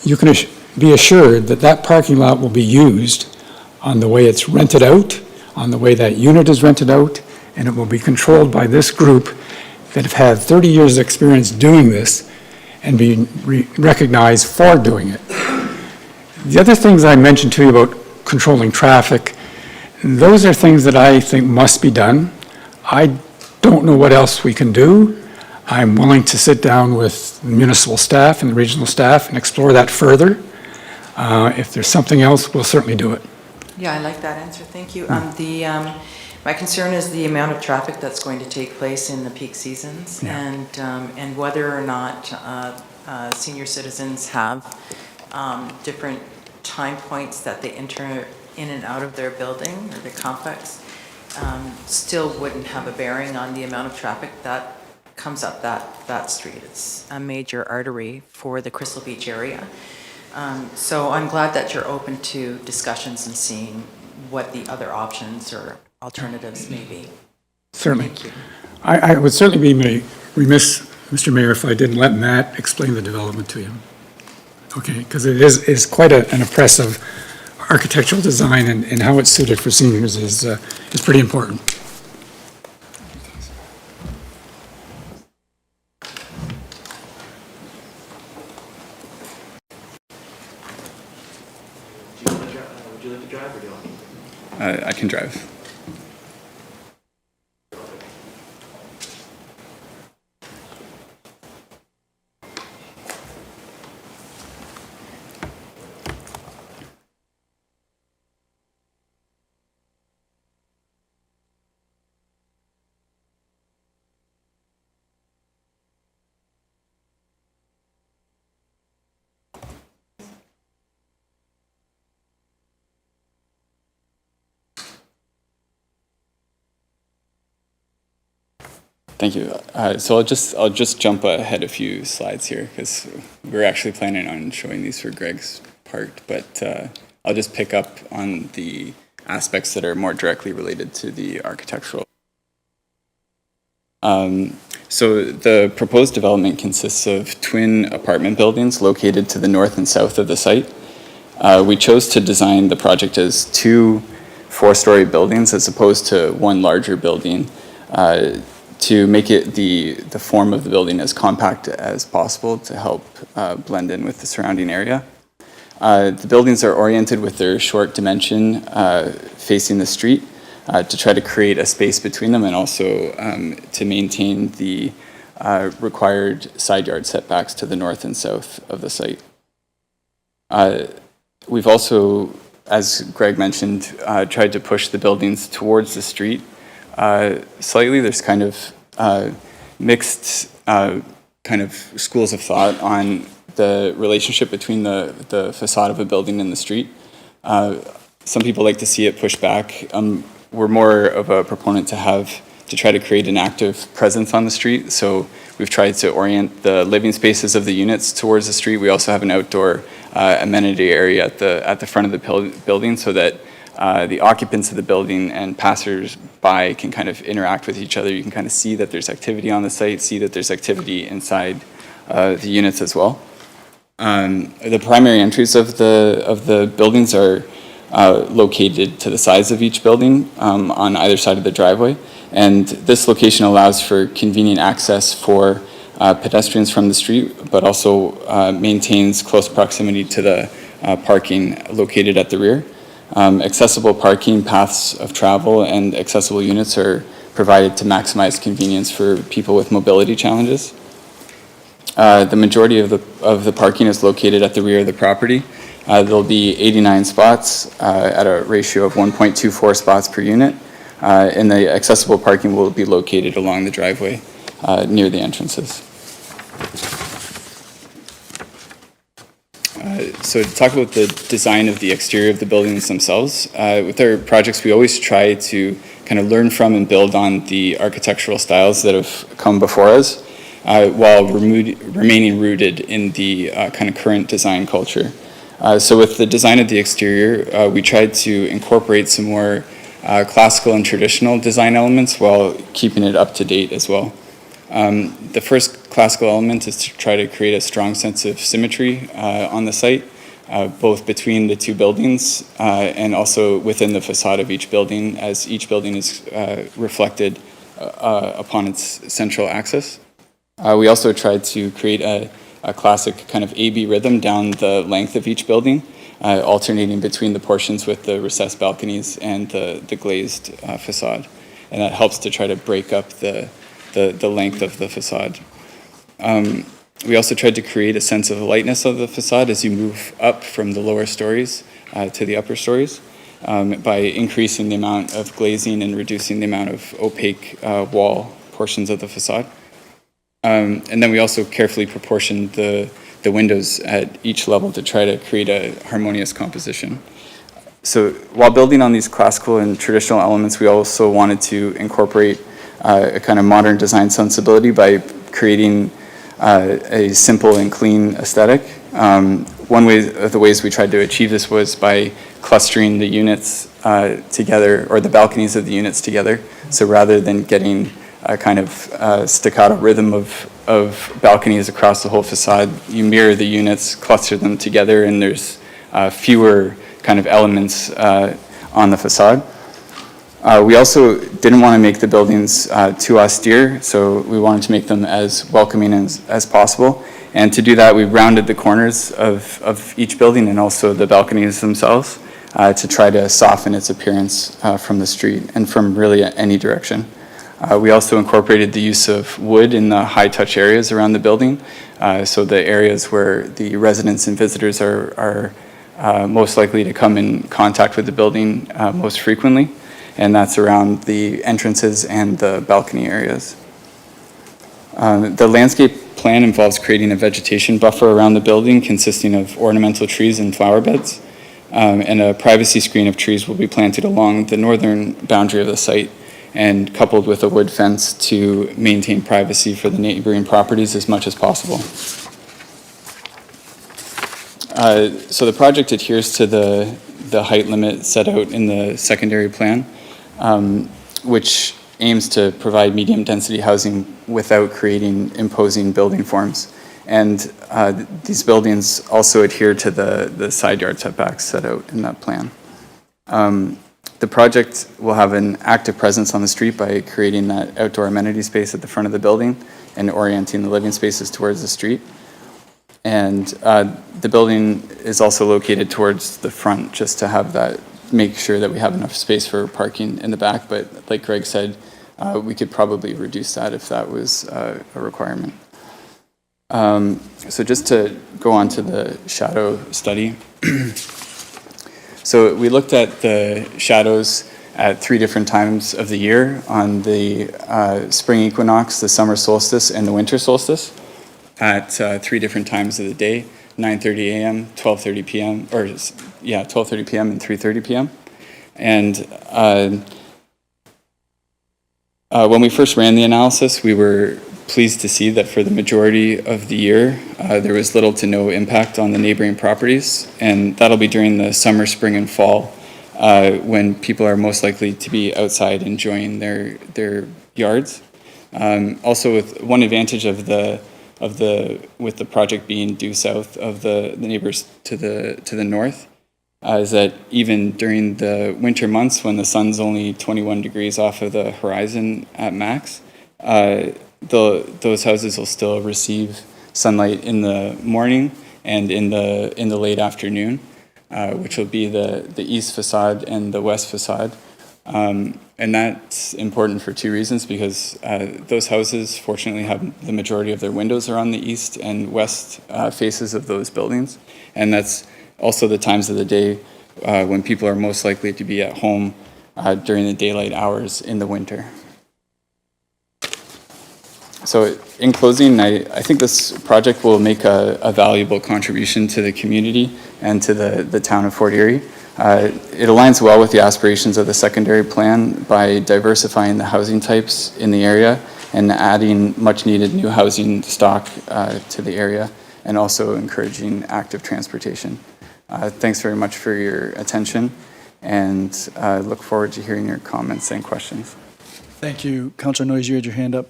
you can be assured that that parking lot will be used on the way it's rented out, on the way that unit is rented out, and it will be controlled by this group that have had 30 years' experience doing this and being recognized for doing it. The other things I mentioned to you about controlling traffic, those are things that I think must be done. I don't know what else we can do. I'm willing to sit down with the municipal staff and the regional staff and explore that further. If there's something else, we'll certainly do it. Yeah, I like that answer, thank you. My concern is the amount of traffic that's going to take place in the peak seasons, and whether or not senior citizens have different time points that they enter in and out of their building or their complex, still wouldn't have a bearing on the amount of traffic that comes up that street. It's a major artery for the Crystal Beach area. So I'm glad that you're open to discussions and seeing what the other options or alternatives may be. Certainly. Thank you. I would certainly be remiss, Mr. Mayor, if I didn't let Matt explain the development to you. Okay, because it is quite an impressive architectural design, and how it's suited for seniors is pretty important. Would you like to drive or do you want me? I can drive. Thank you. So I'll just jump ahead a few slides here because we're actually planning on showing these for Greg's part, but I'll just pick up on the aspects that are more directly related to the architectural. So the proposed development consists of twin apartment buildings located to the north and south of the site. We chose to design the project as two 4-story buildings as opposed to one larger building, to make it the form of the building as compact as possible to help blend in with the surrounding area. The buildings are oriented with their short dimension facing the street to try to create a space between them and also to maintain the required side yard setbacks to the north and south of the site. We've also as Greg mentioned, tried to push the buildings towards the street slightly. There's kind of mixed kind of schools of thought on the relationship between the facade of a building and the street. Some people like to see it pushed back. We're more of a proponent to try to create an active presence on the street. So we've tried to orient the living spaces of the units towards the street. We also have an outdoor amenity area at the front of the building so that the occupants of the building and passers-by can kind of interact with each other. You can kind of see that there's activity on the site, see that there's activity inside the units as well. The primary entries of the buildings are located to the sides of each building on either side of the driveway. And this location allows for convenient access for pedestrians from the street, but also maintains close proximity to the parking located at the rear. Accessible parking, paths of travel, and accessible units are provided to maximize convenience for people with mobility challenges. The majority of the parking is located at the rear of the property. There'll be 89 spots at a ratio of 1.24 spots per unit, and the accessible parking will be located along the driveway near the entrances. So to talk about the design of the exterior of the buildings themselves, with our projects we always try to kind of learn from and build on the architectural styles that have come before us, while remaining rooted in the kind of current design culture. So with the design of the exterior, we tried to incorporate some more classical and traditional design elements while keeping it up to date as well. The first classical element is to try to create a strong sense of symmetry on the site, both between the two buildings and also within the facade of each building, as each building is reflected upon its central axis. We also tried to create a classic kind of A-B rhythm down the length of each building, alternating between the portions with the recessed balconies and the glazed facade. And that helps to try to break up the length of the facade. We also tried to create a sense of lightness of the facade as you move up from the lower stories to the upper stories by increasing the amount of glazing and reducing the amount of opaque wall portions of the facade. And then we also carefully proportioned the windows at each level to try to create a harmonious composition. So while building on these classical and traditional elements, we also wanted to incorporate a kind of modern design sensibility by creating a simple and clean aesthetic. One way of the ways we tried to achieve this was by clustering the units together, or the balconies of the units together. So rather than getting a kind of staccato rhythm of balconies across the whole facade, you mirror the units, cluster them together, and there's fewer kind of elements on the facade. We also didn't want to make the buildings too austere, so we wanted to make them as welcoming as possible. And to do that, we rounded the corners of each building and also the balconies themselves to try to soften its appearance from the street and from really any direction. We also incorporated the use of wood in the high-touch areas around the building, so the areas where the residents and visitors are most likely to come in contact with the building most frequently, and that's around the entrances and the balcony areas. The landscape plan involves creating a vegetation buffer around the building consisting of ornamental trees and flower beds, and a privacy screen of trees will be planted along the northern boundary of the site and coupled with a wood fence to maintain privacy for the neighboring properties as much as possible. So the project adheres to the height limit set out in the secondary plan, which aims to provide medium density housing without creating imposing building forms. And these buildings also adhere to the side yard setbacks set out in that plan. The project will have an active presence on the street by creating that outdoor amenity space at the front of the building and orienting the living spaces towards the street. And the building is also located towards the front just to have that, make sure that we have enough space for parking in the back. But like Greg said, we could probably reduce that if that was a requirement. So just to go on to the shadow study. So we looked at the shadows at 3 different times of the year, on the spring equinox, the summer solstice, and the winter solstice, at 3 different times of the day, 9:30 a.m., 12:30 p.m., or yeah, 12:30 p.m. and 3:30 p.m. And when we first ran the analysis, we were pleased to see that for the majority of the year, there was little to no impact on the neighboring properties, and that'll be during the summer, spring, and fall, when people are most likely to be outside enjoying their yards. Also, with one advantage with the project being due south of the neighbors to the north, is that even during the winter months when the sun's only 21 degrees off of the horizon at max, those houses will still receive sunlight in the morning and in the late afternoon, which will be the east facade and the west facade. And that's important for 2 reasons, because those houses fortunately have the majority of their windows are on the east and west faces of those buildings. And that's also the times of the day when people are most likely to be at home during the daylight hours in the winter. So in closing, I think this project will make a valuable contribution to the community and to the town of Fort Erie. It aligns well with the aspirations of the secondary plan by diversifying the housing types in the area and adding much needed new housing stock to the area, and also encouraging active transportation. Thanks very much for your attention, and look forward to hearing your comments and questions. Thank you. Councillor Noyes, you had your hand up.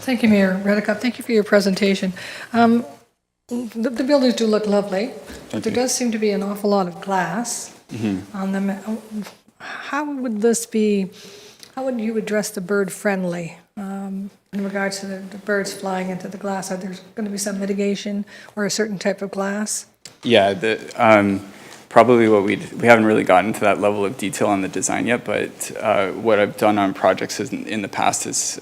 Thank you, Mayor Redekop. Thank you for your presentation. The buildings do look lovely, but there does seem to be an awful lot of glass on them. How would you address the bird friendly in regards to the birds flying into the glass? Are there going to be some mitigation or a certain type of glass? Yeah, probably we haven't really gotten to that level of detail on the design yet, but what I've done on projects in the past is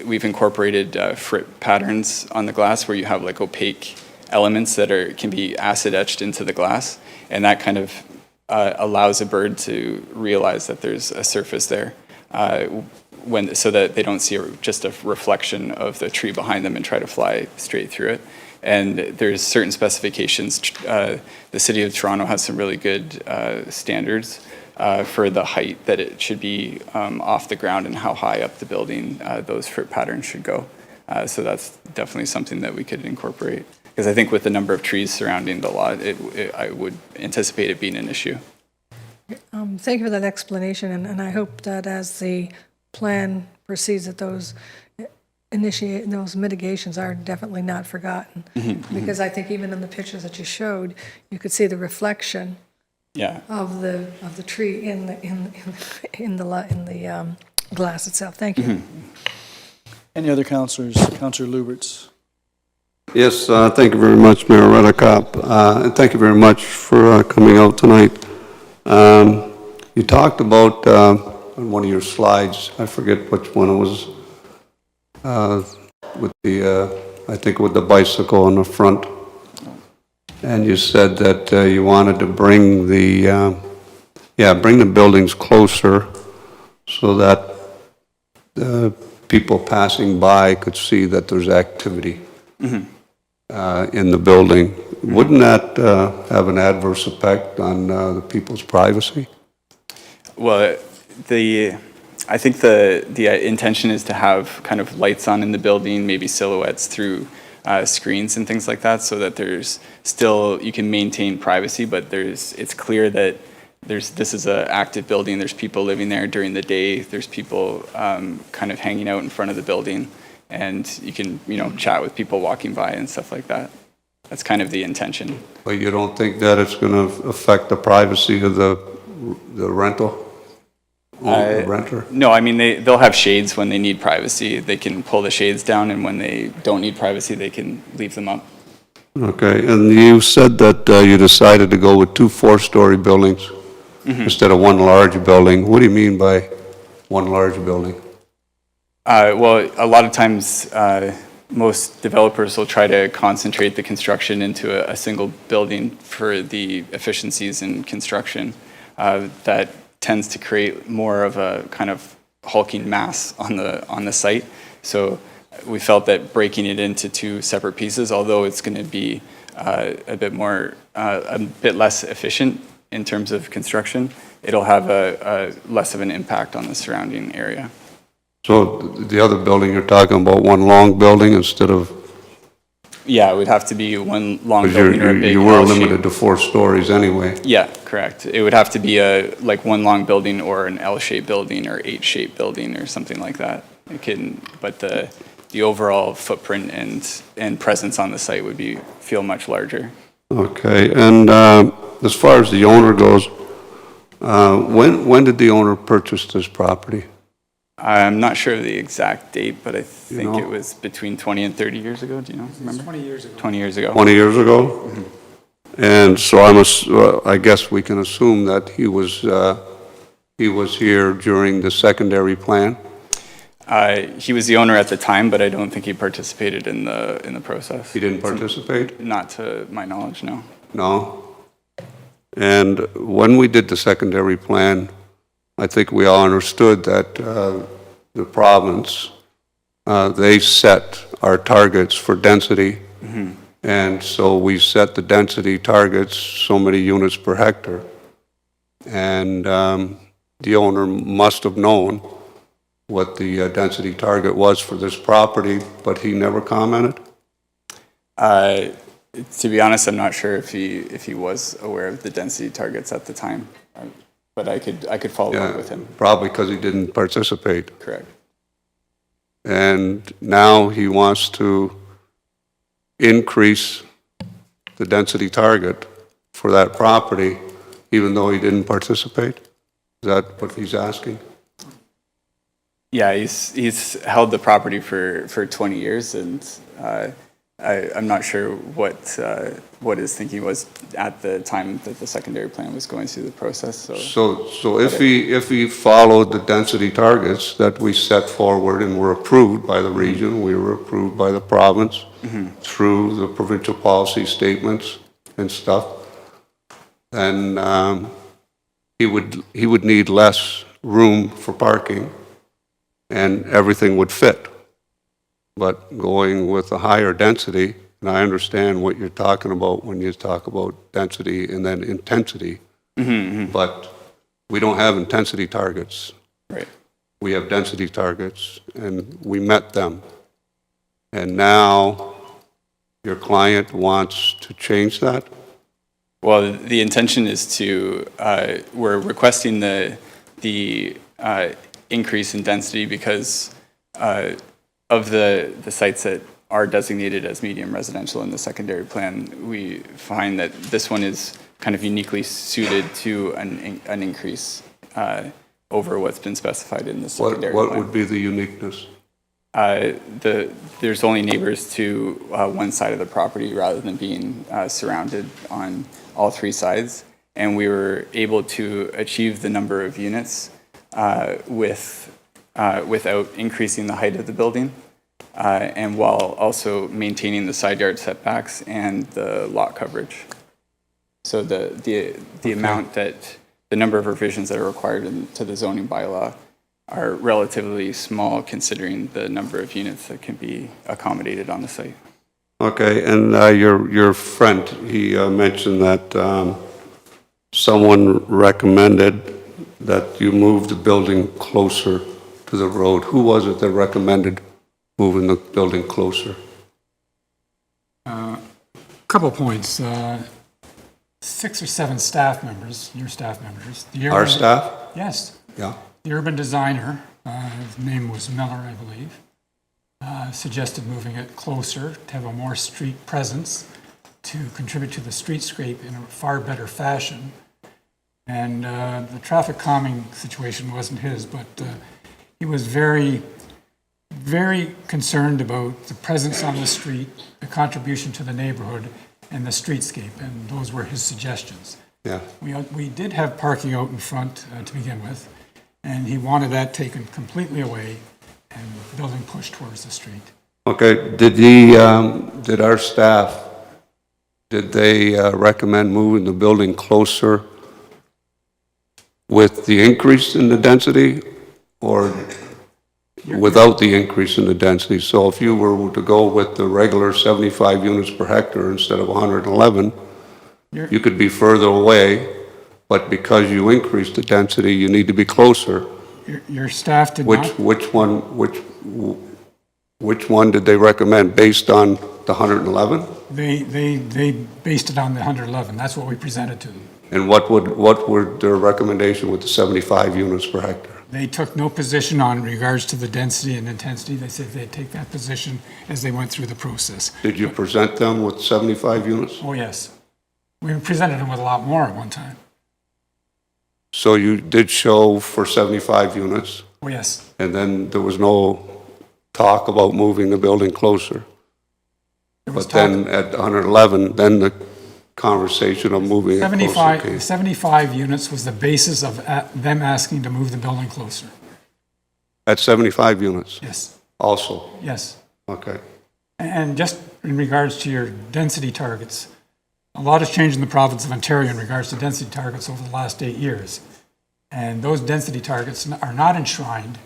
we've incorporated frit patterns on the glass where you have like opaque elements that can be acid etched into the glass, and that kind of allows a bird to realize that there's a surface there, so that they don't see just a reflection of the tree behind them and try to fly straight through it. And there's certain specifications. The City of Toronto has some really good standards for the height that it should be off the ground and how high up the building those frit patterns should go. So that's definitely something that we could incorporate. Because I think with the number of trees surrounding the lot, I would anticipate it being an issue. Thank you for that explanation, and I hope that as the plan proceeds, that those mitigations are definitely not forgotten. Because I think even in the pictures that you showed, you could see the reflection of the tree in the glass itself. Thank you. Any other councillors? Councillor Lubberts. Yes, thank you very much, Mayor Redekop, and thank you very much for coming out tonight. You talked about on one of your slides, I forget which one it was, with I think with the bicycle on the front, and you said that you wanted to bring the buildings closer so that people passing by could see that there's activity in the building. Wouldn't that have an adverse effect on the people's privacy? Well, I think the intention is to have kind of lights on in the building, maybe silhouettes through screens and things like that, so that there's still, you can maintain privacy, but it's clear that this is an active building. There's people living there during the day. There's people kind of hanging out in front of the building, and you can chat with people walking by and stuff like that. That's kind of the intention. But you don't think that it's going to affect the privacy of the rental? The renter? No, I mean, they'll have shades when they need privacy. They can pull the shades down, and when they don't need privacy, they can leave them up. Okay, and you said that you decided to go with 2 4-story buildings instead of one large building. What do you mean by one large building? Well, a lot of times most developers will try to concentrate the construction into a single building for the efficiencies in construction. That tends to create more of a kind of hulking mass on the site. So we felt that breaking it into two separate pieces, although it's going to be a bit less efficient in terms of construction, it'll have a less of an impact on the surrounding area. So the other building, you're talking about one long building instead of, Yeah, it would have to be one long because building or a big you were L-shape. limited to 4 stories anyway. Yeah, correct. It would have to be like one long building or an L-shaped building or H-shaped building or something like that. But the overall footprint and presence on the site would feel much larger. Okay, and as far as the owner goes, when did the owner purchase this property? I'm not sure of the exact date, but I think know? it was between 20 and 30 years ago. Do you know? Remember? 20 years ago. 20 years ago. 20 years ago? And so I guess we can assume that he was here during the secondary plan? He was the owner at the time, but I don't think he participated in the process. He didn't participate? Not to my knowledge, no. No? And when we did the secondary plan, I think we all understood that the province, they set our targets for density. And so we set the density targets, so many units per hectare. And the owner must have known what the density target was for this property, but he never commented? To be honest, I'm not sure if he was aware of the density targets at the time, but I could follow up with him. Probably because he didn't participate. Correct. And now he wants to increase the density target for that property, even though he didn't participate? Is that what he's asking? Yeah, he's held the property for 20 years, and I'm not sure what his thinking was at the time that the secondary plan was going through the process. So if he followed the density targets that we set forward and were approved by the region, we were approved by the province through the provincial policy statements and stuff, then he would need less room for parking and everything would fit. But going with a higher density, and I understand what you're talking about when you talk about density and then intensity, but we don't have intensity targets. Right. We have density targets, and we met them. And now your client wants to change that? Well, the intention is we're requesting the increase in density because of the sites that are designated as medium residential in the secondary plan. We find that this one is kind of uniquely suited to an increase over what's been specified in the secondary plan. What would be the uniqueness? There's only neighbors to one side of the property rather than being surrounded on all three sides. And we were able to achieve the number of units without increasing the height of the building, and while also maintaining the side yard setbacks and the lot coverage. So the amount that the number of revisions that are required to the zoning bylaw are relatively small considering the number of units that can be accommodated on the site. Okay, and your friend, he mentioned that someone recommended that you move the building closer to the road. Who was it that recommended moving the building closer? Couple points. 6 or 7 staff members, your staff members. Our staff? Yes. Yeah. The urban designer, his name was Miller, I believe, suggested moving it closer to have a more street presence, to contribute to the streetscape in a far better fashion. And the traffic calming situation wasn't his, but he was very, very concerned about the presence on the street, the contribution to the neighborhood, and the streetscape, and those were his suggestions. Yeah. We did have parking out in front to begin with, and he wanted that taken completely away and the building pushed towards the street. Okay, did our staff, did they recommend moving the building closer with the increase in the density or without the increase in the density? So if you were to go with the regular 75 units per hectare instead of 111, you could be further away, but because you increased the density, you need to be closer. Your staff did not. Which one did they recommend, based on the 111? They based it on the 111. That's what we presented to them. And what would their recommendation with the 75 units per hectare? They took no position on regards to the density and intensity. They said they'd take that position as they went through the process. Did you present them with 75 units? Oh, yes. We presented them with a lot more at one time. So you did show for 75 units, Oh, yes. and then there was no talk about moving the building closer. There was But then at 111, then the conversation of moving it closer came. 75 units was the basis of them asking to move the building closer. At 75 units Yes, also? yes. Okay. And just in regards to your density targets, a lot has changed in the province of Ontario in regards to density targets over the last 8 years. And those density targets are not enshrined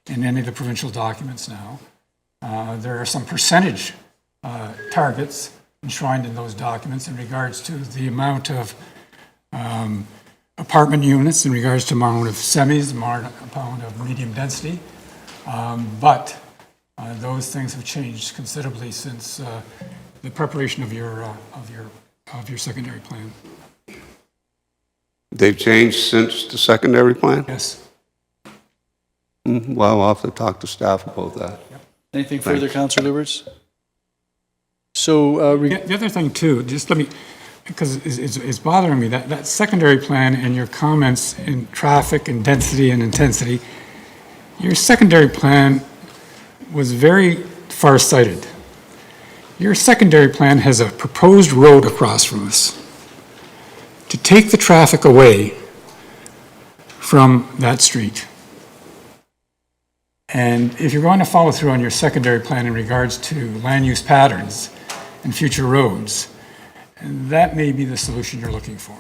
in any of the provincial documents now. There are some percentage targets enshrined in those documents in regards to the amount of apartment units, in regards to amount of semis, amount of medium density. But those things have changed considerably since the preparation of your secondary plan. They've changed since the secondary plan? Yes. Well, I'll have to talk to staff about that. Anything further, Councillor Lubberts? So, The other thing too, just let me, because it's bothering me, that secondary plan and your comments in traffic and density and intensity, your secondary plan was very far-sighted. Your secondary plan has a proposed road across from us to take the traffic away from that street. And if you're going to follow through on your secondary plan in regards to land use patterns and future roads, that may be the solution you're looking for.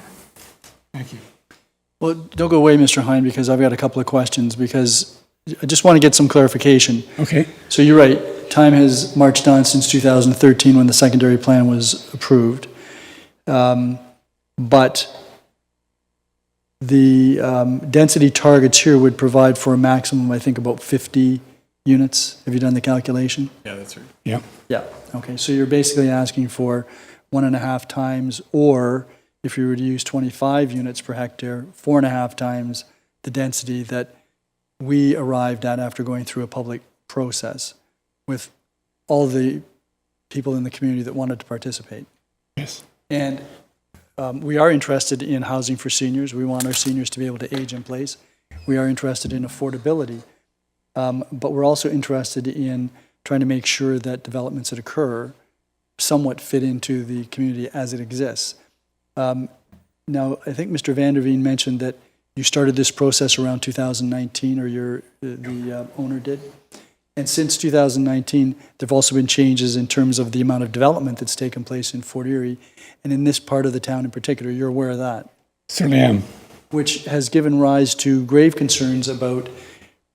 Thank you. well, don't go away, Mr. Hine, because I've got a couple of questions, because I just want to get some clarification. Okay. So you're right, time has marched on since 2013 when the secondary plan was approved. But the density targets here would provide for a maximum, I think, about 50 units. Have you done the calculation? Yeah, that's right. Yeah. Yeah, okay, so you're basically asking for 1.5 times, or if you were to use 25 units per hectare, 4.5 times the density that we arrived at after going through a public process with all the people in the community that wanted to participate. Yes. And we are interested in housing for seniors. We want our seniors to be able to age in place. We are interested in affordability. But we're also interested in trying to make sure that developments that occur somewhat fit into the community as it exists. Now, I think Mr. Vanderveen mentioned that you started this process around 2019, or the owner did. And since 2019, there have also been changes in terms of the amount of development that's taken place in Fort Erie, and in this part of the town in particular. You're aware of that? Certainly am. Which has given rise to grave concerns about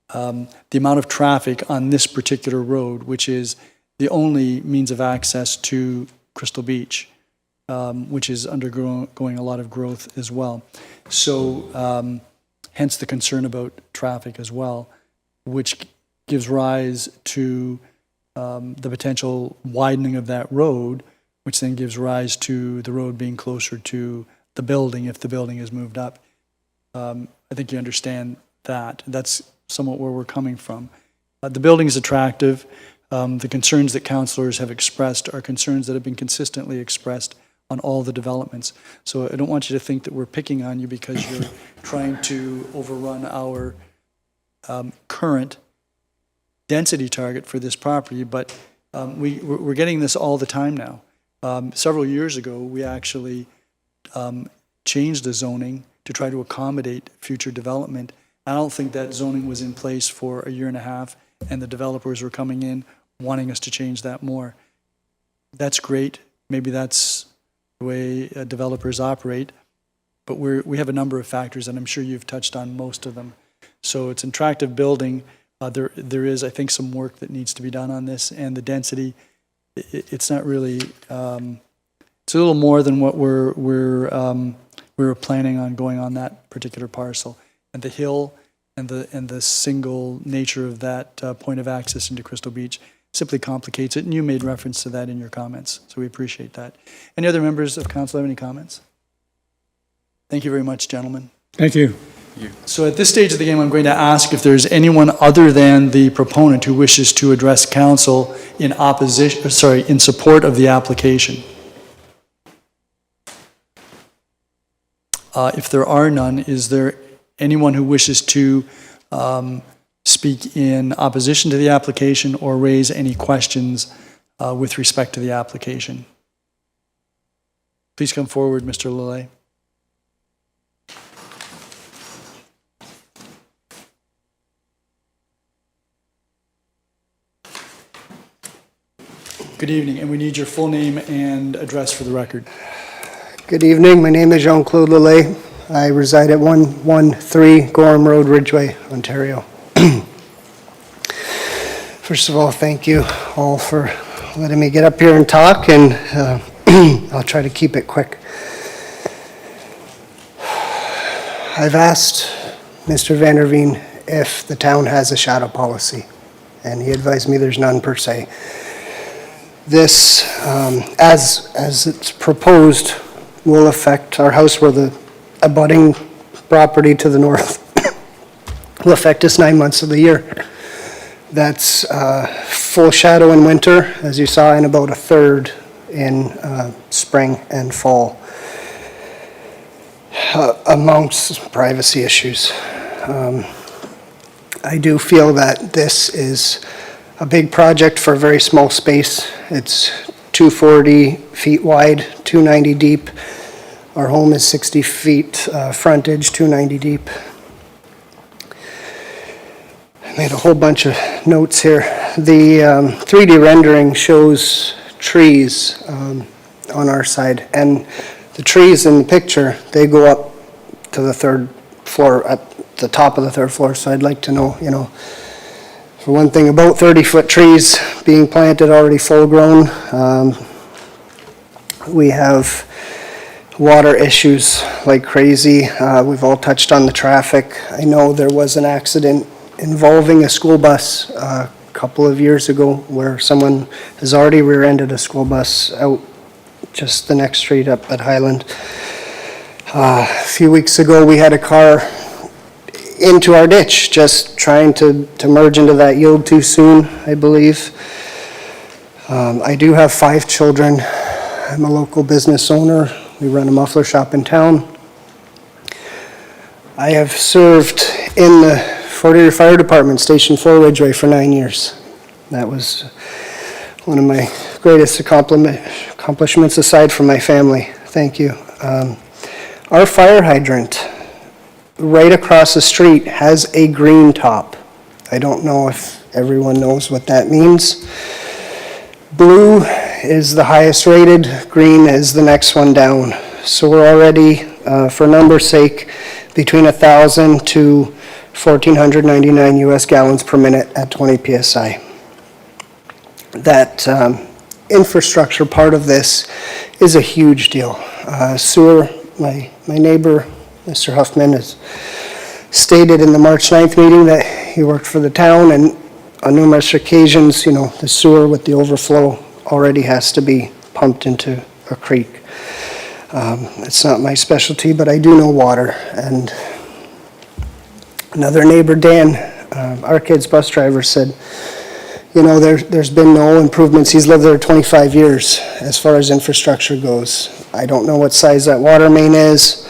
the amount of traffic on this particular road, which is the only means of access to Crystal Beach, which is undergoing a lot of growth as well. So hence the concern about traffic as well, which gives rise to the potential widening of that road, which then gives rise to the road being closer to the building if the building is moved up. I think you understand that. That's somewhat where we're coming from. The building is attractive. The concerns that councillors have expressed are concerns that have been consistently expressed on all the developments. So I don't want you to think that we're picking on you because you're trying to overrun our current density target for this property, but we're getting this all the time now. Several years ago, we actually changed the zoning to try to accommodate future development. I don't think that zoning was in place for 1.5 years, and the developers were coming in wanting us to change that more. That's great. Maybe that's the way developers operate, but we have a number of factors, and I'm sure you've touched on most of them. So it's an attractive building. There is, I think, some work that needs to be done on this, and the density, it's not really, it's a little more than what we were planning on going on that particular parcel. And the hill and the single nature of that point of access into Crystal Beach simply complicates it, and you made reference to that in your comments, so we appreciate that. Any other members of council have any comments? Thank you very much, gentlemen. Thank you. So at this stage of the game, I'm going to ask if there's anyone other than the proponent who wishes to address council in in support of the application. If there are none, is there anyone who wishes to speak in opposition to the application or raise any questions with respect to the application? Please come forward, Mr. Lillay. Good evening, and we need your full name and address for the record. Good evening, my name is Jean-Claude Lillay. I reside at 113 Gorham Road, Ridgeway, Ontario. First of all, thank you all for letting me get up here and talk, and I'll try to keep it quick. I've asked Mr. Vanderveen if the town has a shadow policy, and he advised me there's none per se. This, as it's proposed, will affect our house where the abutting property to the north will affect us 9 months of the year. That's full shadow in winter, as you saw, and about a third in spring and fall, amongst privacy issues. I do feel that this is a big project for a very small space. It's 240 feet wide, 290 deep. Our home is 60 feet frontage, 290 deep. I made a whole bunch of notes here. The 3D rendering shows trees on our side, and the trees in the picture, they go up to the third floor, at the top of the third floor, so I'd like to know, for one thing, about 30-foot trees being planted, already full-grown. We have water issues like crazy. We've all touched on the traffic. I know there was an accident involving a school bus a couple of years ago where someone has already rear-ended a school bus out just the next street up at Highland. A few weeks ago, we had a car into our ditch, just trying to merge into that yield too soon, I believe. I do have 5 children. I'm a local business owner. We run a muffler shop in town. I have served in the Fort Erie Fire Department, Station 4 Ridgeway, for 9 years. That was one of my greatest accomplishments aside from my family. Thank you. Our fire hydrant right across the street has a green top. I don't know if everyone knows what that means. Blue is the highest rated, green is the next one down. So we're already, for number's sake, between 1,000 to 1,499 US gallons per minute at 20 PSI. That infrastructure part of this is a huge deal. Sewer, my neighbor, Mr. Huffman, has stated in the March 9th meeting that he worked for the town, and on numerous occasions, the sewer with the overflow already has to be pumped into a creek. It's not my specialty, but I do know water. And another neighbor, Dan, our kid's bus driver, said, there's been no improvements. He's lived there 25 years as far as infrastructure goes. I don't know what size that water main is.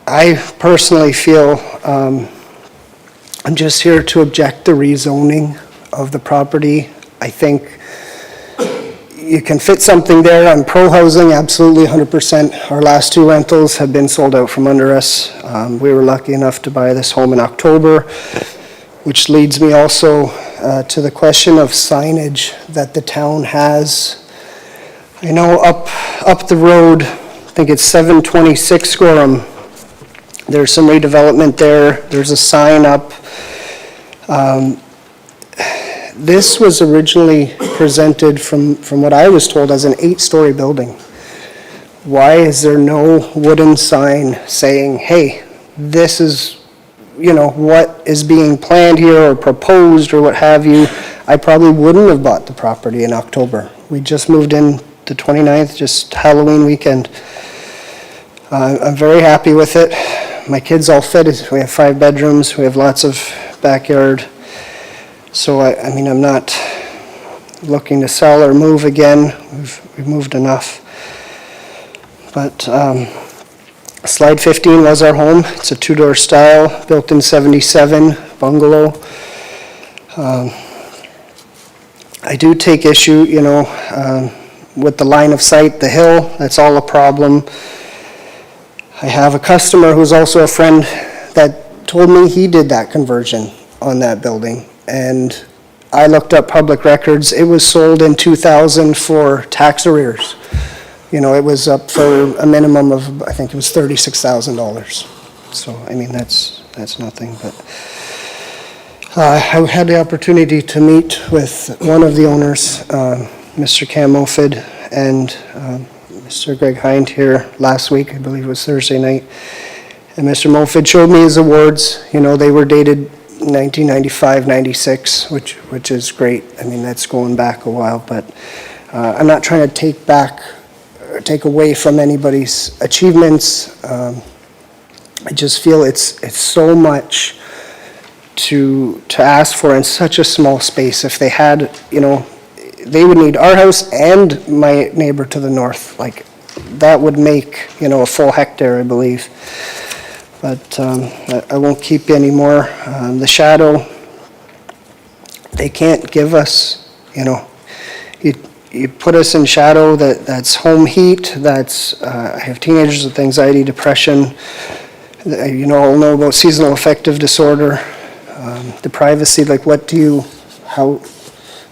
I personally feel I'm just here to object the rezoning of the property. I think you can fit something there. I'm pro-housing, absolutely 100%. Our last 2 rentals have been sold out from under us. We were lucky enough to buy this home in October, which leads me also to the question of signage that the town has. I know up the road, I think it's 726 Gorham, there's some redevelopment there. There's a sign up. This was originally presented from what I was told as an 8-story building. Why is there no wooden sign saying, hey, this is, what is being planned here or proposed or what have you? I probably wouldn't have bought the property in October. We just moved in the 29th, just Halloween weekend. I'm very happy with it. My kids all fit. We have 5 bedrooms. We have lots of backyard. So, I'm not looking to sell or move again. We've moved enough. But Slide 15 was our home. It's a 2-door style, built in 77, bungalow. I do take issue, with the line of sight, the hill. That's all a problem. I have a customer who's also a friend that told me he did that conversion on that building. And I looked up public records. It was sold in 2000 for tax arrears. It was up for a minimum of, I think it was $36,000. So, that's nothing. But I had the opportunity to meet with one of the owners, Mr. Cam Mofid, and Mr. Greg Hind here last week. I believe it was Thursday night. And Mr. Mofid showed me his awards. They were dated 1995, 96, which is great. That's going back a while, but I'm not trying to take away from anybody's achievements. I just feel it's so much to ask for in such a small space. If they had, they would need our house and my neighbor to the north. Like, that would make, a full hectare, I believe. But I won't keep you anymore. The shadow, they can't give us, you put us in shadow, that's home heat, that's, I have teenagers with anxiety, depression, all know about seasonal affective disorder, the privacy, like how do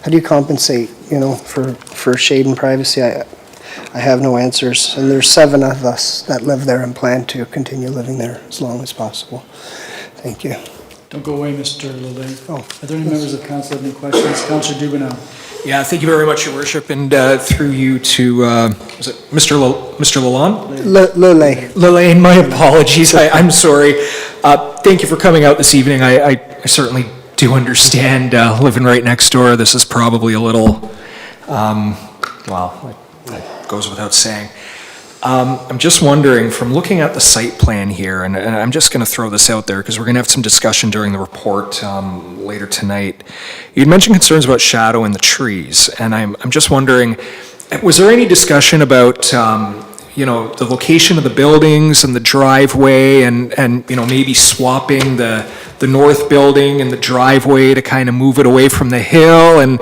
you compensate, for shade and privacy? I have no answers, and there's 7 of us that live there and plan to continue living there as long as possible. Thank you. Don't go away, Mr. Lillet. Are there any members of council have any questions? Councillor Dubanow. Yeah, thank you very much, Your Worship, and through you to, was it Mr. Lalonde? Lillet, my apologies, I'm sorry. Thank you for coming out this evening. I certainly do understand living right next door. This is probably a little, that goes without saying. I'm just wondering, from looking at the site plan here, and I'm just going to throw this out there because we're going to have some discussion during the report later tonight. You'd mentioned concerns about shadow in the trees, and I'm just wondering, was there any discussion about the location of the buildings and the driveway, and maybe swapping the north building and the driveway to kind of move it away from the hill, and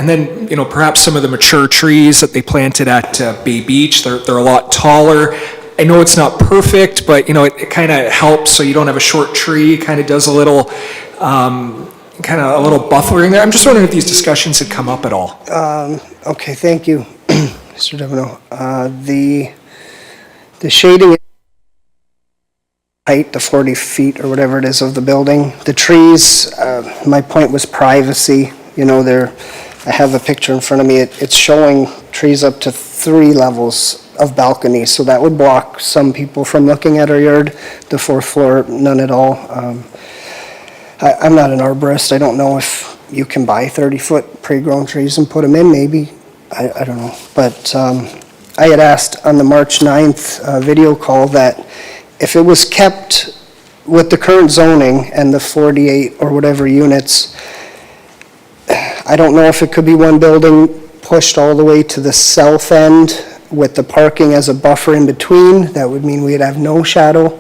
then perhaps some of the mature trees that they planted at Bay Beach, they're a lot taller. I know it's not perfect, but it kind of helps so you don't have a short tree. It kind of does a little buffering there. I'm just wondering if these discussions had come up at all. Okay, thank you, Mr. Dubanow. The shading height, the 40 feet or whatever it is of the building. The trees, my point was privacy. I have a picture in front of me. It's showing trees up to 3 levels of balconies, so that would block some people from looking at our yard. The 4th floor, none at all. I'm not an arborist. I don't know if you can buy 30-foot pre-grown trees and put them in, maybe. I don't know. But I had asked on the March 9th video call that if it was kept with the current zoning and the 48 or whatever units, I don't know if it could be one building pushed all the way to the south end with the parking as a buffer in between. That would mean we'd have no shadow.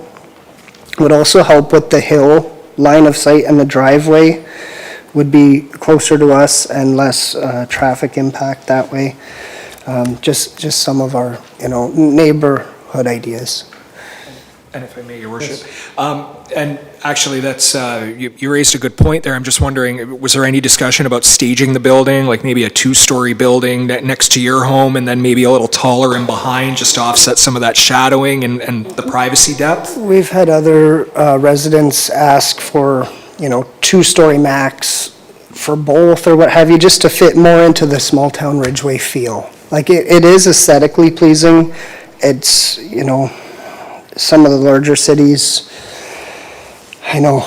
Would also help with the hill line of sight, and the driveway would be closer to us and less traffic impact that way. Just some of our neighborhood ideas. And if I may, Your Worship. And actually, that's, you raised a good point there. I'm just wondering, was there any discussion about staging the building, like maybe a two-story building next to your home and then maybe a little taller in behind just to offset some of that shadowing and the privacy depth? We've had other residents ask for, two-story max for both or what have you, just to fit more into the small-town Ridgeway feel. Like, it is aesthetically pleasing. It's, some of the larger cities, I know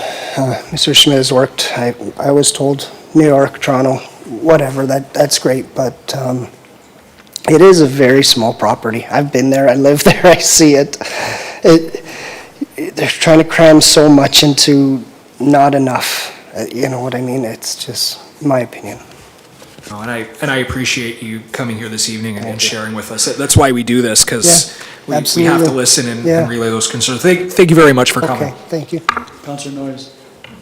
Mr. Schmidt has worked, I was told New York, Toronto, whatever, that's great, but it is a very small property. I've been there, I live there, I see it. They're trying to cram so much into not enough, you know what I mean? It's just my opinion. Oh, and I appreciate you coming here this evening and sharing with us. That's why we do this, because we have to listen and relay those concerns. Thank you very much for coming. Okay, thank you. Councillor Noyes.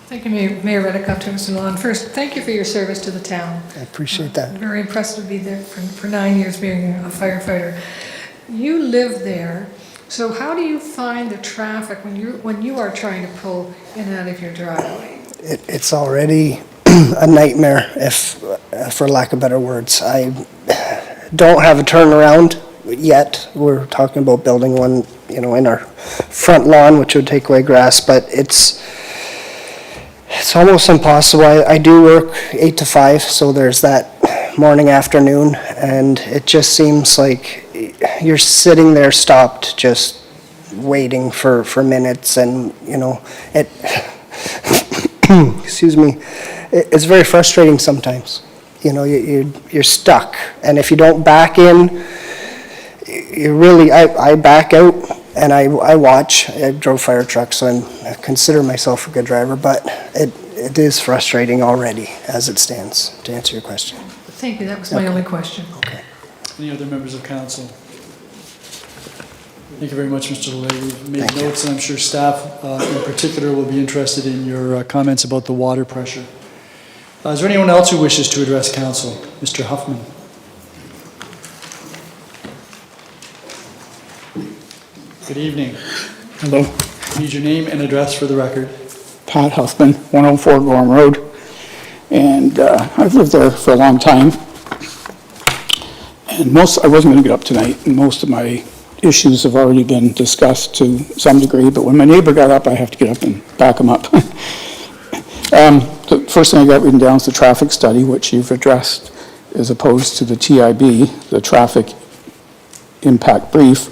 Thank you, Mayor Redekop, to Mr. Lawn. First, thank you for your service to the town. I appreciate that. Very impressed to be there for 9 years being a firefighter. You live there, so how do you find the traffic when you are trying to pull in and out of your driveway? It's already a nightmare, if for lack of better words. I don't have a turnaround yet. We're talking about building one, in our front lawn, which would take away grass, but it's almost impossible. I do work 8 to 5, so there's that morning, afternoon, and it just seems like you're sitting there stopped, just waiting for minutes, and, it, excuse me, it's very frustrating sometimes. You're stuck, and if you don't back in, I back out and I watch. I drove fire trucks, so I consider myself a good driver, but it is frustrating already as it stands, to answer your question. Thank you, that was my only question. Okay. Any other members of council? Thank you very much, Mr. Lalay. We've made notes, and I'm sure staff in particular will be interested in your comments about the water pressure. Is there anyone else who wishes to address council? Mr. Huffman. Good evening. Hello. Need your name and address for the record. Pat Huffman, 104 Gorham Road. And I've lived there for a long time. And I wasn't going to get up tonight, and most of my issues have already been discussed to some degree, but when my neighbor got up, I have to get up and back him up. The first thing I got written down is the traffic study, which you've addressed, as opposed to the TIB, the traffic impact brief,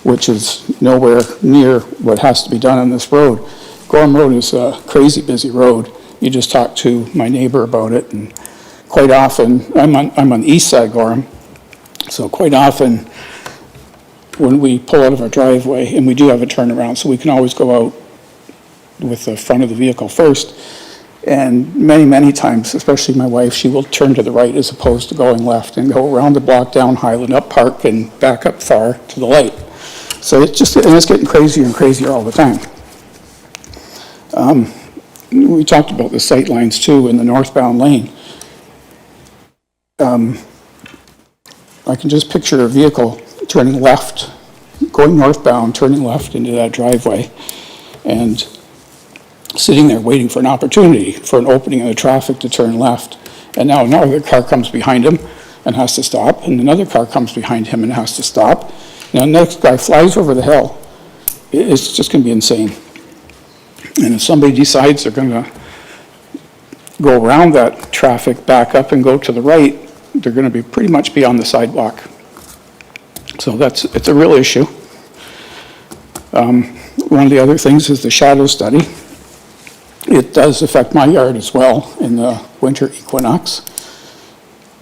which is nowhere near what has to be done on this road. Gorham Road is a crazy busy road. You just talked to my neighbor about it, and quite often, I'm on the east side of Gorham, so quite often when we pull out of our driveway, and we do have a turnaround, so we can always go out with the front of the vehicle first, and many times, especially my wife, she will turn to the right as opposed to going left and go around the block down Highland, up Park, and back up far to the light. So it's getting crazier and crazier all the time. We talked about the sight lines too in the northbound lane. I can just picture a vehicle turning left, going northbound, turning left into that driveway, and sitting there waiting for an opportunity for an opening of the traffic to turn left. And now another car comes behind him and has to stop, and another car comes behind him and has to stop. Now the next guy flies over the hill. It's just going to be insane. And if somebody decides they're going to go around that traffic, back up and go to the right, they're going to be pretty much be on the sidewalk. So it's a real issue. One of the other things is the shadow study. It does affect my yard as well in the winter equinox.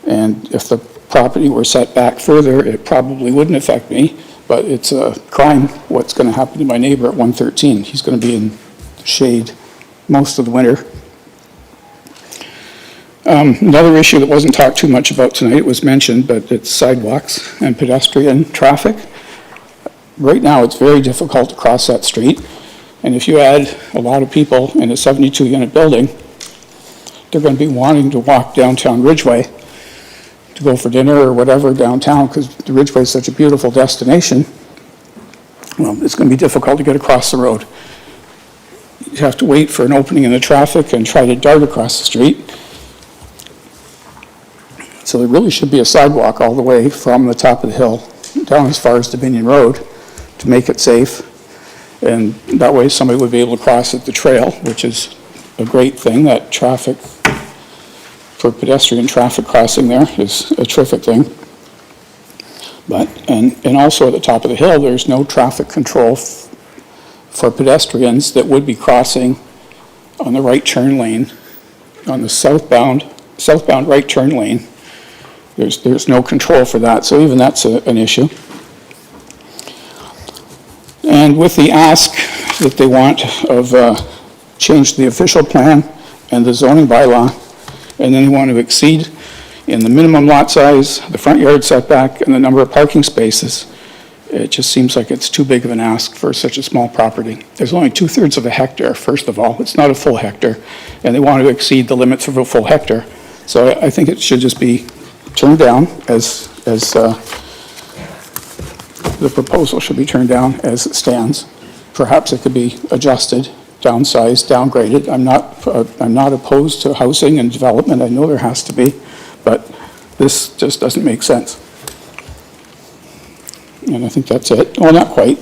And if the property were set back further, it probably wouldn't affect me, but it's a crime what's going to happen to my neighbor at 113. He's going to be in shade most of the winter. Another issue that wasn't talked too much about tonight, it was mentioned, but it's sidewalks and pedestrian traffic. Right now, it's very difficult to cross that street, and if you add a lot of people in a 72-unit building, they're going to be wanting to walk downtown Ridgeway to go for dinner or whatever downtown, because the Ridgeway is such a beautiful destination. well, it's going to be difficult to get across the road. You have to wait for an opening in the traffic and try to dart across the street. So there really should be a sidewalk all the way from the top of the hill down as far as Dominion Road to make it safe. And that way somebody would be able to cross at the trail, which is a great thing. That traffic, for pedestrian traffic crossing there is a terrific thing. But, and also at the top of the hill, there's no traffic control for pedestrians that would be crossing on the right turn lane, on the southbound right turn lane. There's no control for that, so even that's an issue. And with the ask that they want of change the official plan and the zoning bylaw, and then they want to exceed in the minimum lot size, the front yard setback, and the number of parking spaces, it just seems like it's too big of an ask for such a small property. There's only 2/3 of a hectare, first of all. It's not a full hectare, and they want to exceed the limits of a full hectare. So I think it should just be turned down as the proposal should be turned down as it stands. Perhaps it could be adjusted, downsized, downgraded. I'm not opposed to housing and development. I know there has to be, but this just doesn't make sense. And I think that's it. Well, not quite.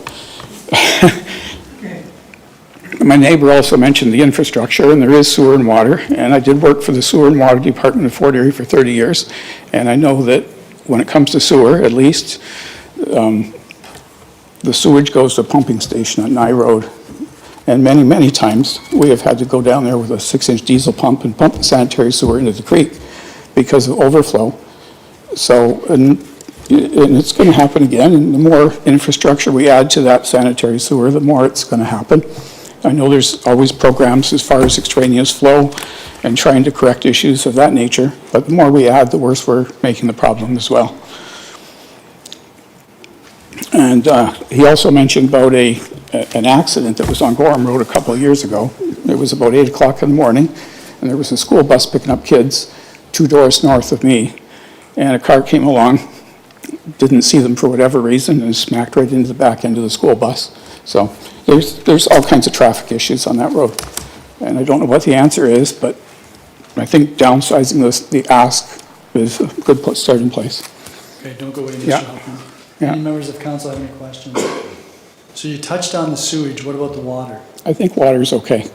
My neighbor also mentioned the infrastructure, and there is sewer and water, and I did work for the Sewer and Water Department of Fort Erie for 30 years, and I know that when it comes to sewer, at least, the sewage goes to a pumping station on Nye Road, and many, many times we have had to go down there with a 6-inch diesel pump and pump the sanitary sewer into the creek because of overflow. So, and it's going to happen again, and the more infrastructure we add to that sanitary sewer, the more it's going to happen. I know there's always programs as far as extraneous flow and trying to correct issues of that nature, but the more we add, the worse we're making the problem as well. And he also mentioned about an accident that was on Gorham Road a couple of years ago. It was about 8 o'clock in the morning, and there was a school bus picking up kids 2 doors north of me, and a car came along, didn't see them for whatever reason, and smacked right into the back end of the school bus. So there's all kinds of traffic issues on that road. And I don't know what the answer is, but I think downsizing the ask is a good starting place. Okay, don't go away, Mr. Yeah. Hoffman. Yeah. Any members of council have any questions? So you touched on the sewage, what about the water? I think water's okay.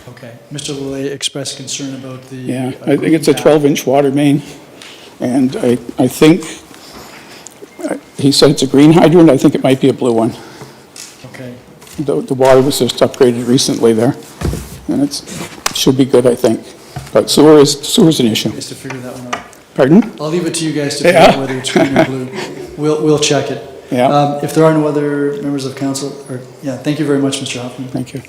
Okay, Mr. Lillet expressed concern about the... Yeah, I think it's a 12-inch water main, and I think, he said it's a green hydrant, I think it might be a blue one. Okay. The water was just upgraded recently there, and it should be good, I think. But sewer's an issue. Just to figure that one out. Pardon? I'll leave it to you guys to figure out whether it's green or blue. We'll check it. Yeah. If there are no other members of council, thank you very much, Mr. Hoffman. Thank you.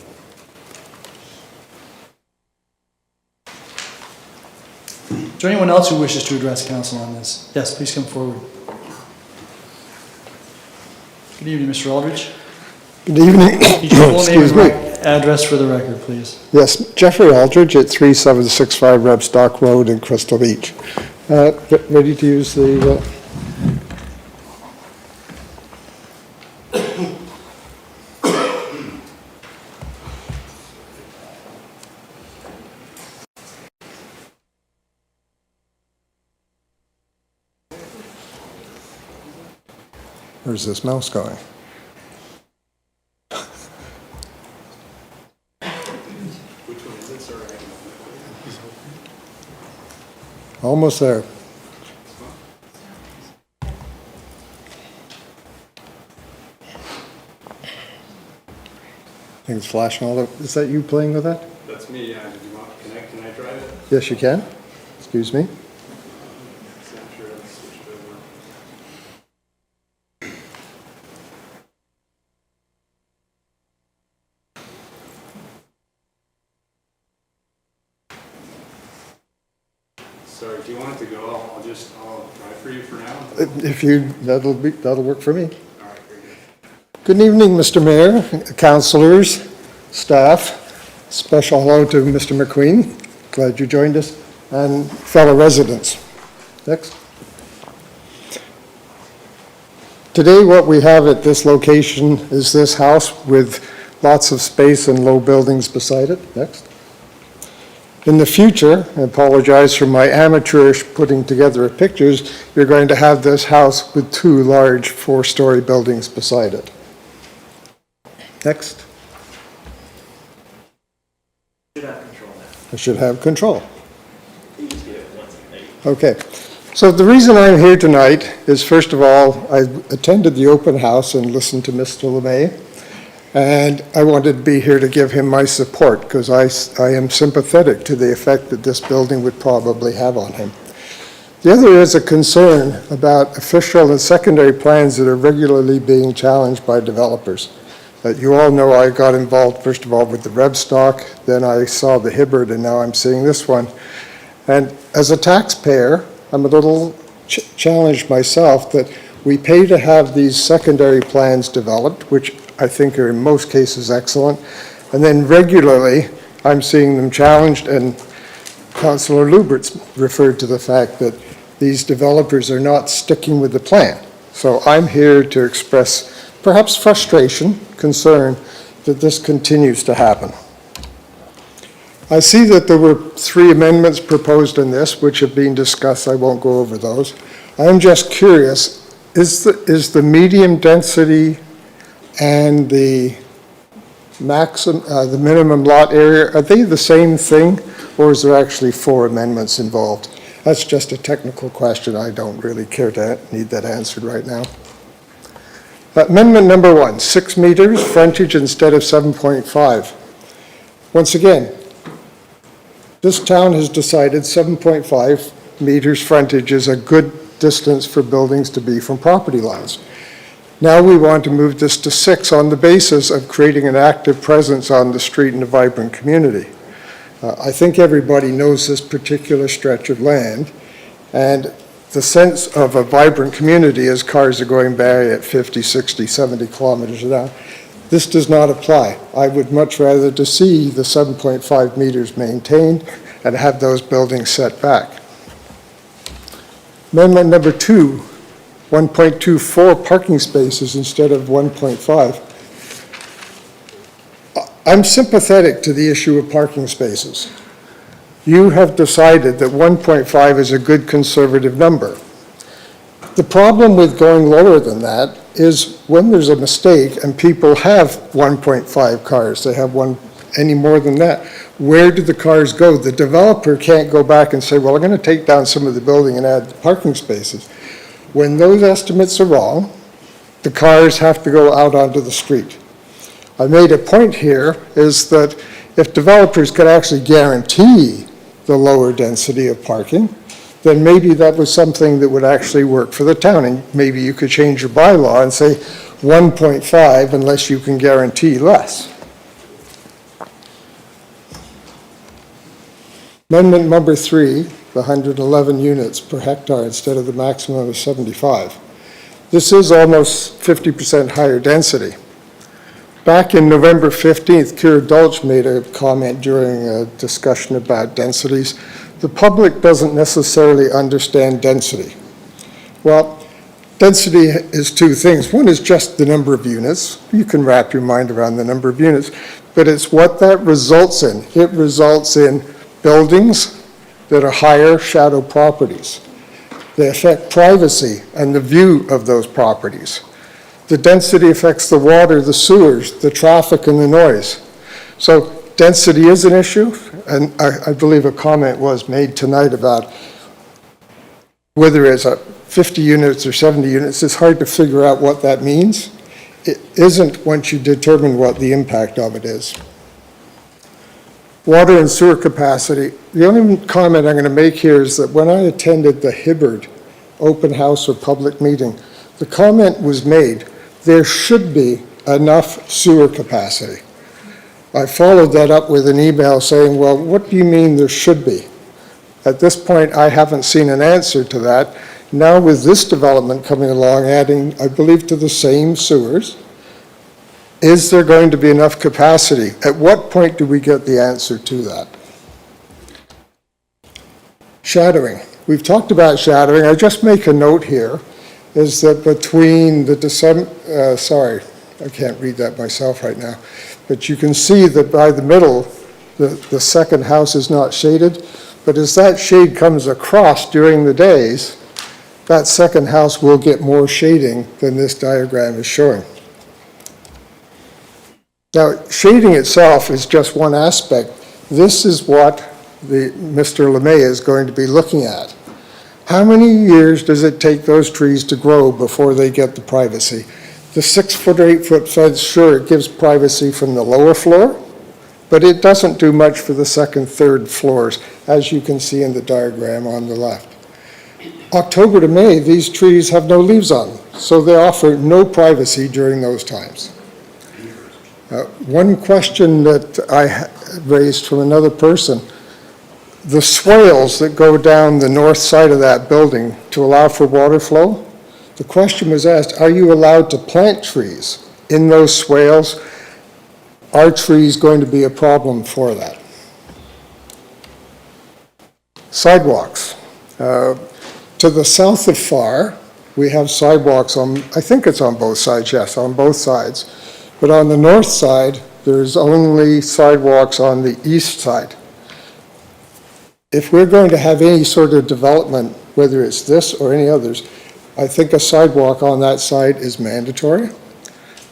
Is there anyone else who wishes to address council on this? Yes, please come forward. Good evening, Mr. Aldridge. Good evening. Your full name Excuse and me. address for the record, please. Yes, Jeffrey Aldridge at 3765 Rebstock Road in Crystal Beach. Ready to use the... Where's this mouse going? Almost there. I think it's flashing all over. Is that you playing with that? That's me, yeah. Can I drive it? Yes, you can. Excuse me. Sorry, do you want it to go? I'll drive for you for now. If you, that'll work for me. Good evening, Mr. Mayor, councillors, staff. Special hello to Mr. McQueen. Glad you joined us, and fellow residents. Next. Today, what we have at this location is this house with lots of space and low buildings beside it. Next. In the future, I apologize for my amateurish putting together of pictures, you're going to have this house with 2 large 4-story buildings beside it. Next. I should have control. Okay. So the reason I'm here tonight is, first of all, I attended the open house and listened to Mr. LeMay. And I wanted to be here to give him my support because I am sympathetic to the effect that this building would probably have on him. The other is a concern about official and secondary plans that are regularly being challenged by developers. You all know I got involved, first of all, with the Rebstock, then I saw the Hibbert, and now I'm seeing this one. And as a taxpayer, I'm a little challenged myself that we pay to have these secondary plans developed, which I think are in most cases excellent. And then regularly, I'm seeing them challenged, and Councillor Lubberts referred to the fact that these developers are not sticking with the plan. So I'm here to express perhaps frustration, concern that this continues to happen. I see that there were 3 amendments proposed in this, which have been discussed. I won't go over those. I'm just curious, is the medium density and the minimum lot area, are they the same thing, or is there actually 4 amendments involved? That's just a technical question. I don't really care to need that answered right now. Amendment number 1, 6 meters frontage instead of 7.5. Once again, this town has decided 7.5 meters frontage is a good distance for buildings to be from property lines. Now we want to move this to 6 on the basis of creating an active presence on the street in a vibrant community. I think everybody knows this particular stretch of land, and the sense of a vibrant community as cars are going by at 50, 60, 70 kilometers an hour. This does not apply. I would much rather to see the 7.5 meters maintained and have those buildings set back. Amendment number 2, 1.24 parking spaces instead of 1.5. I'm sympathetic to the issue of parking spaces. You have decided that 1.5 is a good conservative number. The problem with going lower than that is when there's a mistake and people have 1.5 cars, they have any more than that, where do the cars go? The developer can't go back and say, well, I'm going to take down some of the building and add parking spaces. When those estimates are wrong, the cars have to go out onto the street. I made a point here is that if developers could actually guarantee the lower density of parking, then maybe that was something that would actually work for the town. And maybe you could change your bylaw and say 1.5 unless you can guarantee less. Amendment number 3, the 111 units per hectare instead of the maximum of 75. This is almost 50% higher density. Back in November 15th, Keir Dulch made a comment during a discussion about densities. The public doesn't necessarily understand density. Well, density is 2 things. One is just the number of units. You can wrap your mind around the number of units, but it's what that results in. It results in buildings that are higher shadow properties. They affect privacy and the view of those properties. The density affects the water, the sewers, the traffic, and the noise. So density is an issue, and I believe a comment was made tonight about whether it's 50 units or 70 units. It's hard to figure out what that means. It isn't once you determine what the impact of it is. Water and sewer capacity. The only comment I'm going to make here is that when I attended the Hibbert open house or public meeting, the comment was made, there should be enough sewer capacity. I followed that up with an email saying, well, what do you mean there should be? At this point, I haven't seen an answer to that. Now with this development coming along, adding, I believe, to the same sewers, is there going to be enough capacity? At what point do we get the answer to that? Shadowing. We've talked about shadowing. I just make a note here is that between the sorry, I can't read that myself right now, but you can see that by the middle, the second house is not shaded, but as that shade comes across during the days, that second house will get more shading than this diagram is showing. Now, shading itself is just one aspect. This is what Mr. LeMay is going to be looking at. How many years does it take those trees to grow before they get the privacy? The 6 foot or 8 foot fence, sure, it gives privacy from the lower floor, but it doesn't do much for the second, third floors, as you can see in the diagram on the left. October to May, these trees have no leaves on them, so they offer no privacy during those times. One question that I raised from another person, the swales that go down the north side of that building to allow for water flow, the question was asked, are you allowed to plant trees in those swales? Are trees going to be a problem for that? Sidewalks. To the south of Farr, we have sidewalks on, I think it's on both sides, yes, on both sides. But on the north side, there's only sidewalks on the east side. If we're going to have any sort of development, whether it's this or any others, I think a sidewalk on that side is mandatory.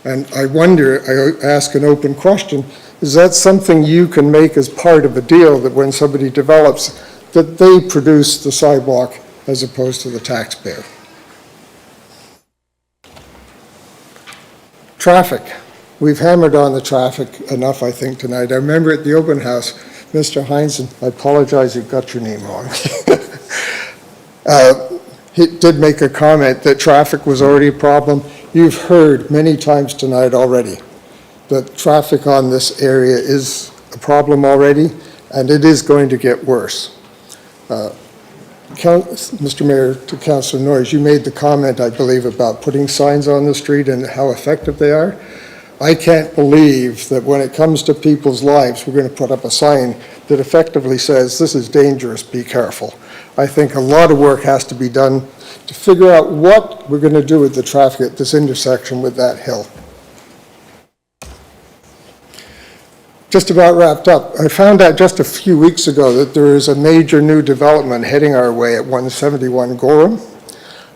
And I wonder, I ask an open question, is that something you can make as part of a deal that when somebody develops, that they produce the sidewalk as opposed to the taxpayer? Traffic. We've hammered on the traffic enough, I think, tonight. I remember at the open house, Mr. Heinzen, I apologize, you got your name wrong. He did make a comment that traffic was already a problem. You've heard many times tonight already that traffic on this area is a problem already, and it is going to get worse. Mr. Mayor, to Councillor Noyes, you made the comment, I believe, about putting signs on the street and how effective they are. I can't believe that when it comes to people's lives, we're going to put up a sign that effectively says, this is dangerous, be careful. I think a lot of work has to be done to figure out what we're going to do with the traffic at this intersection with that hill. Just about wrapped up. I found out just a few weeks ago that there is a major new development heading our way at 171 Gorham.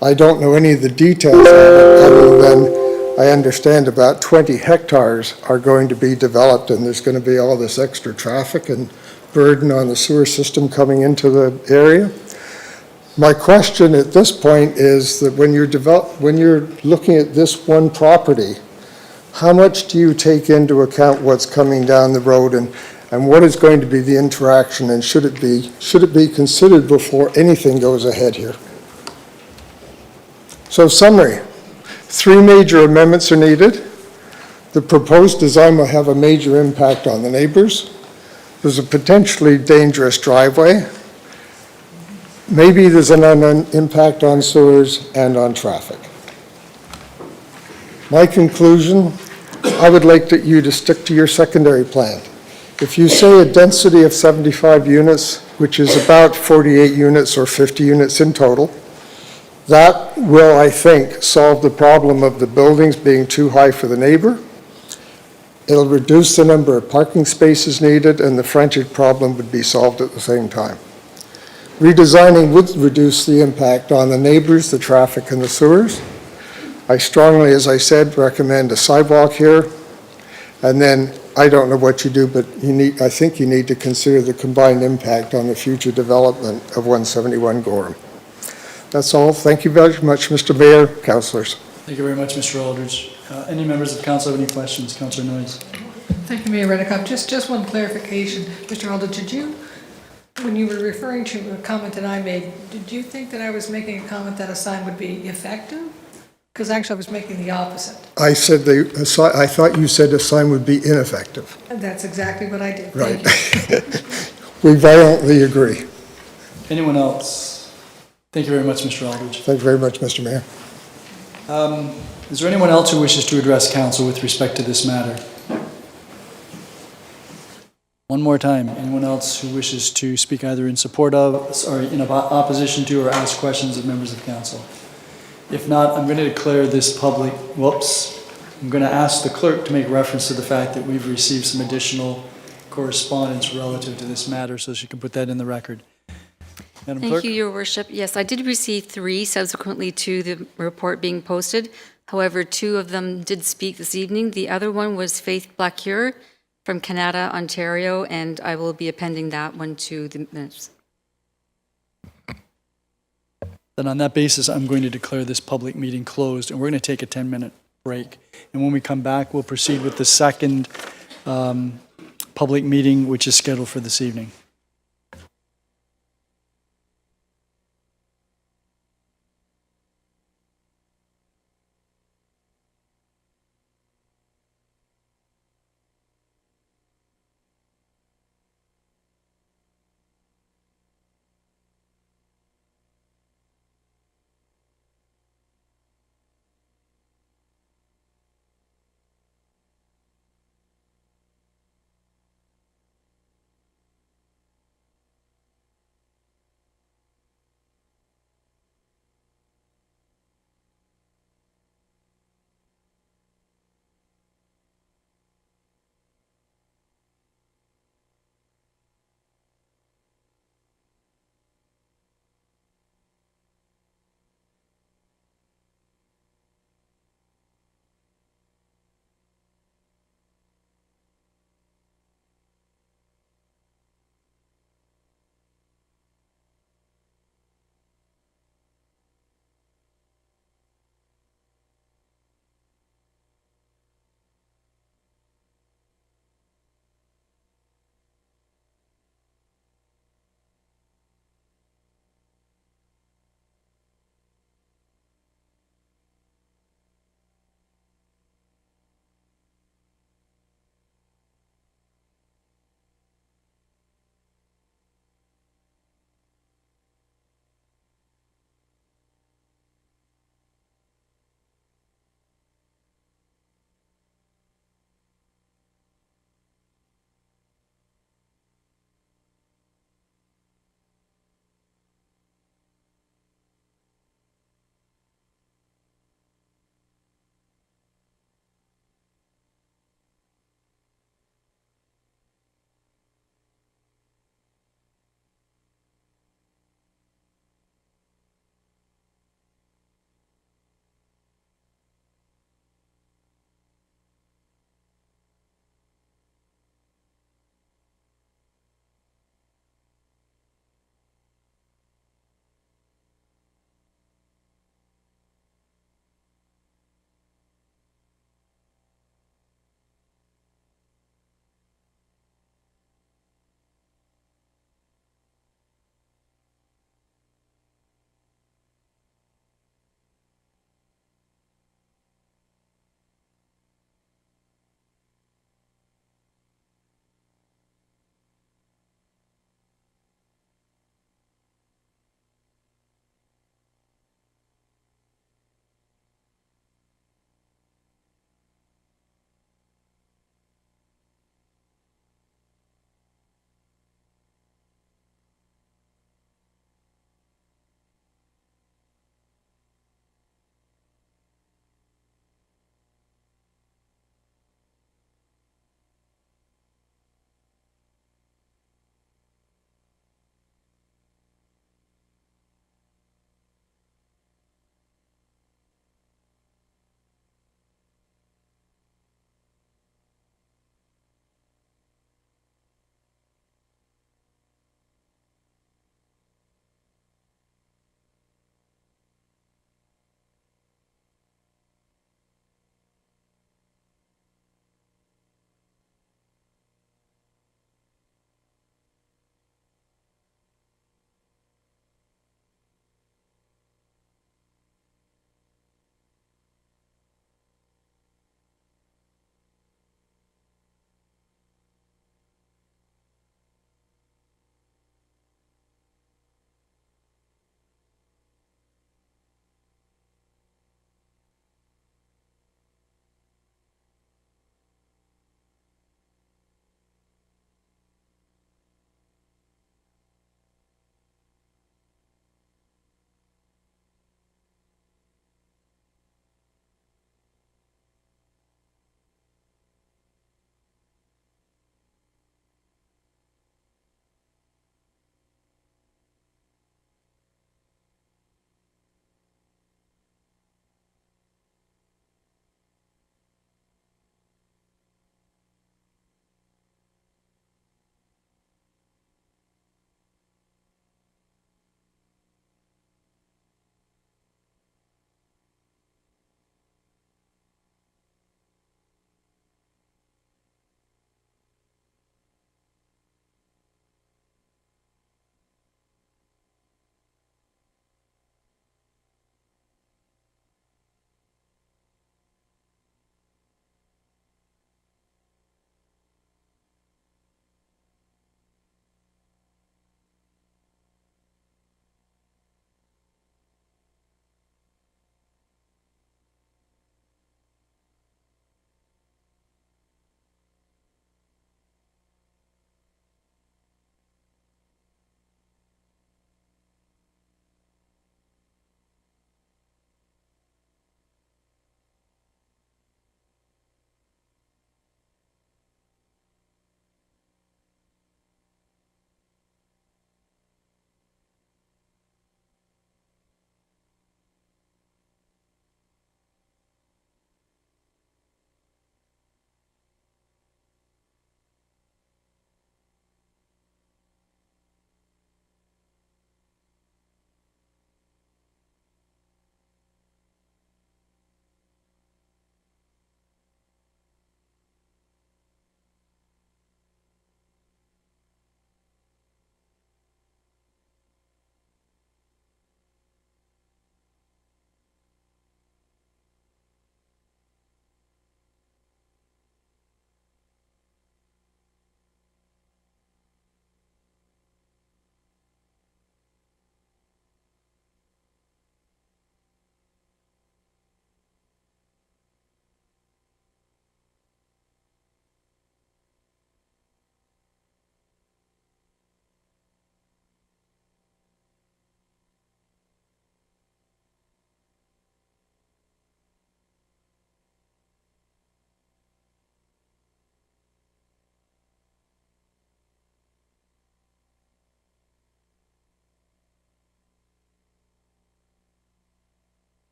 I don't know any of the details of it other than I understand about 20 hectares are going to be developed, and there's going to be all this extra traffic and burden on the sewer system coming into the area. My question at this point is that when you're looking at this one property, how much do you take into account what's coming down the road, and what is going to be the interaction, and should it be considered before anything goes ahead here? So, summary. 3 major amendments are needed. The proposed design will have a major impact on the neighbors. There's a potentially dangerous driveway. Maybe there's an impact on sewers and on traffic. My conclusion, I would like you to stick to your secondary plan. If you say a density of 75 units, which is about 48 units or 50 units in total, that will, I think, solve the problem of the buildings being too high for the neighbor. It'll reduce the number of parking spaces needed, and the frontage problem would be solved at the same time. Redesigning would reduce the impact on the neighbors, the traffic, and the sewers. I strongly, as I said, recommend a sidewalk here. And then, I don't know what you do, but I think you need to consider the combined impact on the future development of 171 Gorham. That's all. Thank you very much, Mr. Mayor, councillors. Thank you very much, Mr. Aldridge. Any members of council have any questions? Councillor Noyes. Thank you, Mayor Redekop. Just one clarification. Mr. Aldridge, did you, when you were referring to a comment that I made, did you think that I was making a comment that a sign would be effective? Because actually I was making the opposite. I I thought you said a sign would be ineffective. And that's exactly what I did. Right. Thank you. We violently agree. Anyone else? Thank you very much, Mr. Aldridge. Thank you very much, Mr. Mayor. Is there anyone else who wishes to address council with respect to this matter? One more time. Anyone else who wishes to speak either in support of, or in opposition to, or ask questions of members of council? If not, I'm going to declare this public, I'm going to ask the clerk to make reference to the fact that we've received some additional correspondence relative to this matter, so she can put that in the record. Madam Clerk? Thank you, Your Worship. Yes, I did receive 3 subsequently to the report being posted. However, 2 of them did speak this evening. The other one was Faith Blacure from Canada, Ontario, and I will be appending that one to the minutes. Then on that basis, I'm going to declare this public meeting closed, and we're going to take a 10-minute break. And when we come back, we'll proceed with the second public meeting, which is scheduled for this evening.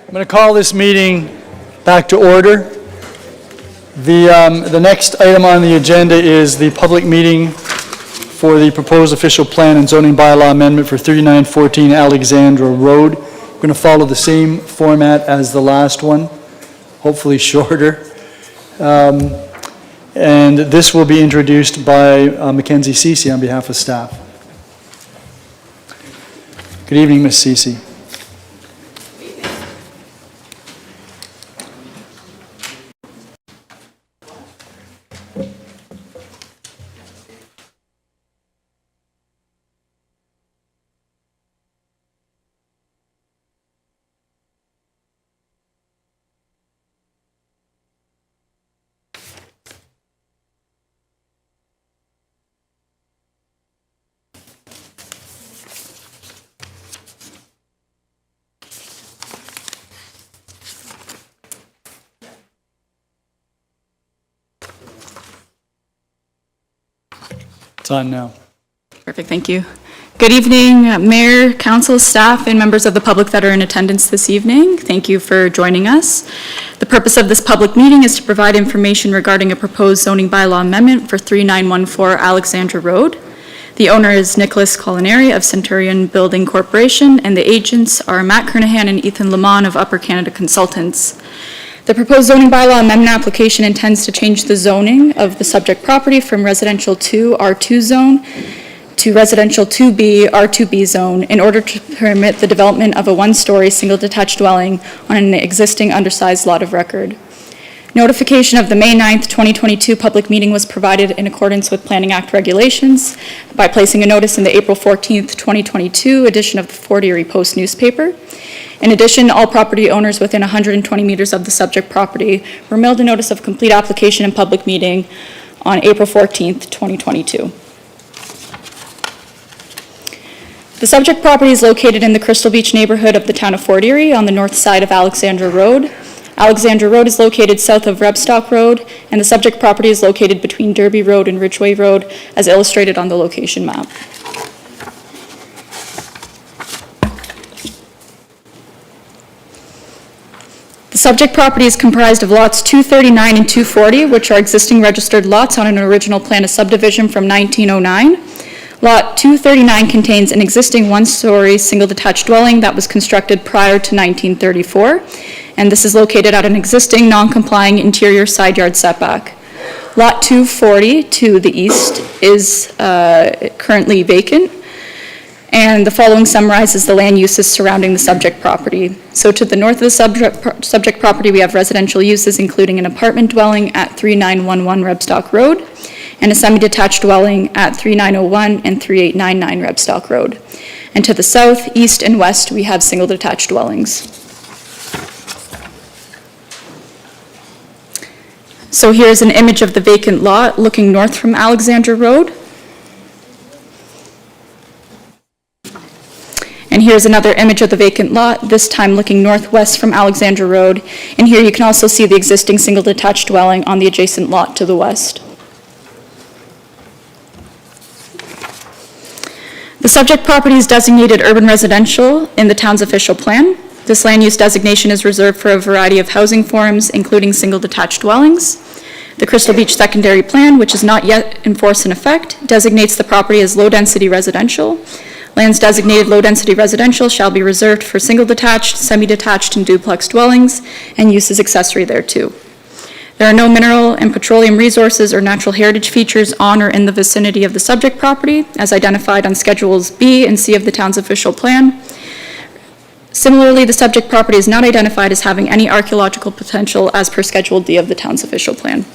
I'm going to call this meeting back to order. The next item on the agenda is the public meeting for the proposed official plan and zoning bylaw amendment for 3914 Alexandra Road. We're going to follow the same format as the last one, hopefully shorter. And this will be introduced by Mackenzie Cece on behalf of staff. Good evening, Ms. Cece. It's on now. Perfect, thank you. Good evening, Mayor, Council, staff, and members of the public that are in attendance this evening. Thank you for joining us. The purpose of this public meeting is to provide information regarding a proposed zoning bylaw amendment for 3914 Alexandra Road. The owner is Nicholas Culinary of Centurion Building Corporation, and the agents are Matt Kernahan and Ethan Lamont of Upper Canada Consultants. The proposed zoning bylaw amendment application intends to change the zoning of the subject property from residential 2 R2 zone to residential 2B R2B zone in order to permit the development of a one-story single detached dwelling on an existing undersized lot of record. Notification of the May 9th, 2022 public meeting was provided in accordance with Planning Act regulations by placing a notice in the April 14th, 2022 edition of the Fort Erie Post newspaper. In addition, all property owners within 120 meters of the subject property were mailed a notice of complete application and public meeting on April 14th, 2022. The subject property is located in the Crystal Beach neighborhood of the town of Fort Erie on the north side of Alexandra Road. Alexandra Road is located south of Rebstock Road, and the subject property is located between Derby Road and Ridgeway Road, as illustrated on the location map. The subject property is comprised of lots 239 and 240, which are existing registered lots on an original plan of subdivision from 1909. Lot 239 contains an existing one-story single detached dwelling that was constructed prior to 1934, and this is located at an existing non-complying interior side yard setback. Lot 240 to the east is currently vacant, and the following summarizes the land uses surrounding the subject property. So to the north of the subject property, we have residential uses including an apartment dwelling at 3911 Rebstock Road, and a semi-detached dwelling at 3901 and 3899 Rebstock Road. And to the south, east, and west, we have single detached dwellings. So here's an image of the vacant lot looking north from Alexandra Road. And here's another image of the vacant lot, this time looking northwest from Alexandra Road. And here you can also see the existing single detached dwelling on the adjacent lot to the west. The subject property is designated urban residential in the town's official plan. This land use designation is reserved for a variety of housing forms, including single detached dwellings. The Crystal Beach Secondary Plan, which is not yet in force in effect, designates the property as low-density residential. Lands designated low-density residential shall be reserved for single detached, semi-detached, and duplex dwellings, and uses accessory thereto. There are no mineral and petroleum resources or natural heritage features on or in the vicinity of the subject property, as identified on Schedules B and C of the town's official plan. Similarly, the subject property is not identified as having any archaeological potential as per Schedule D of the town's official plan.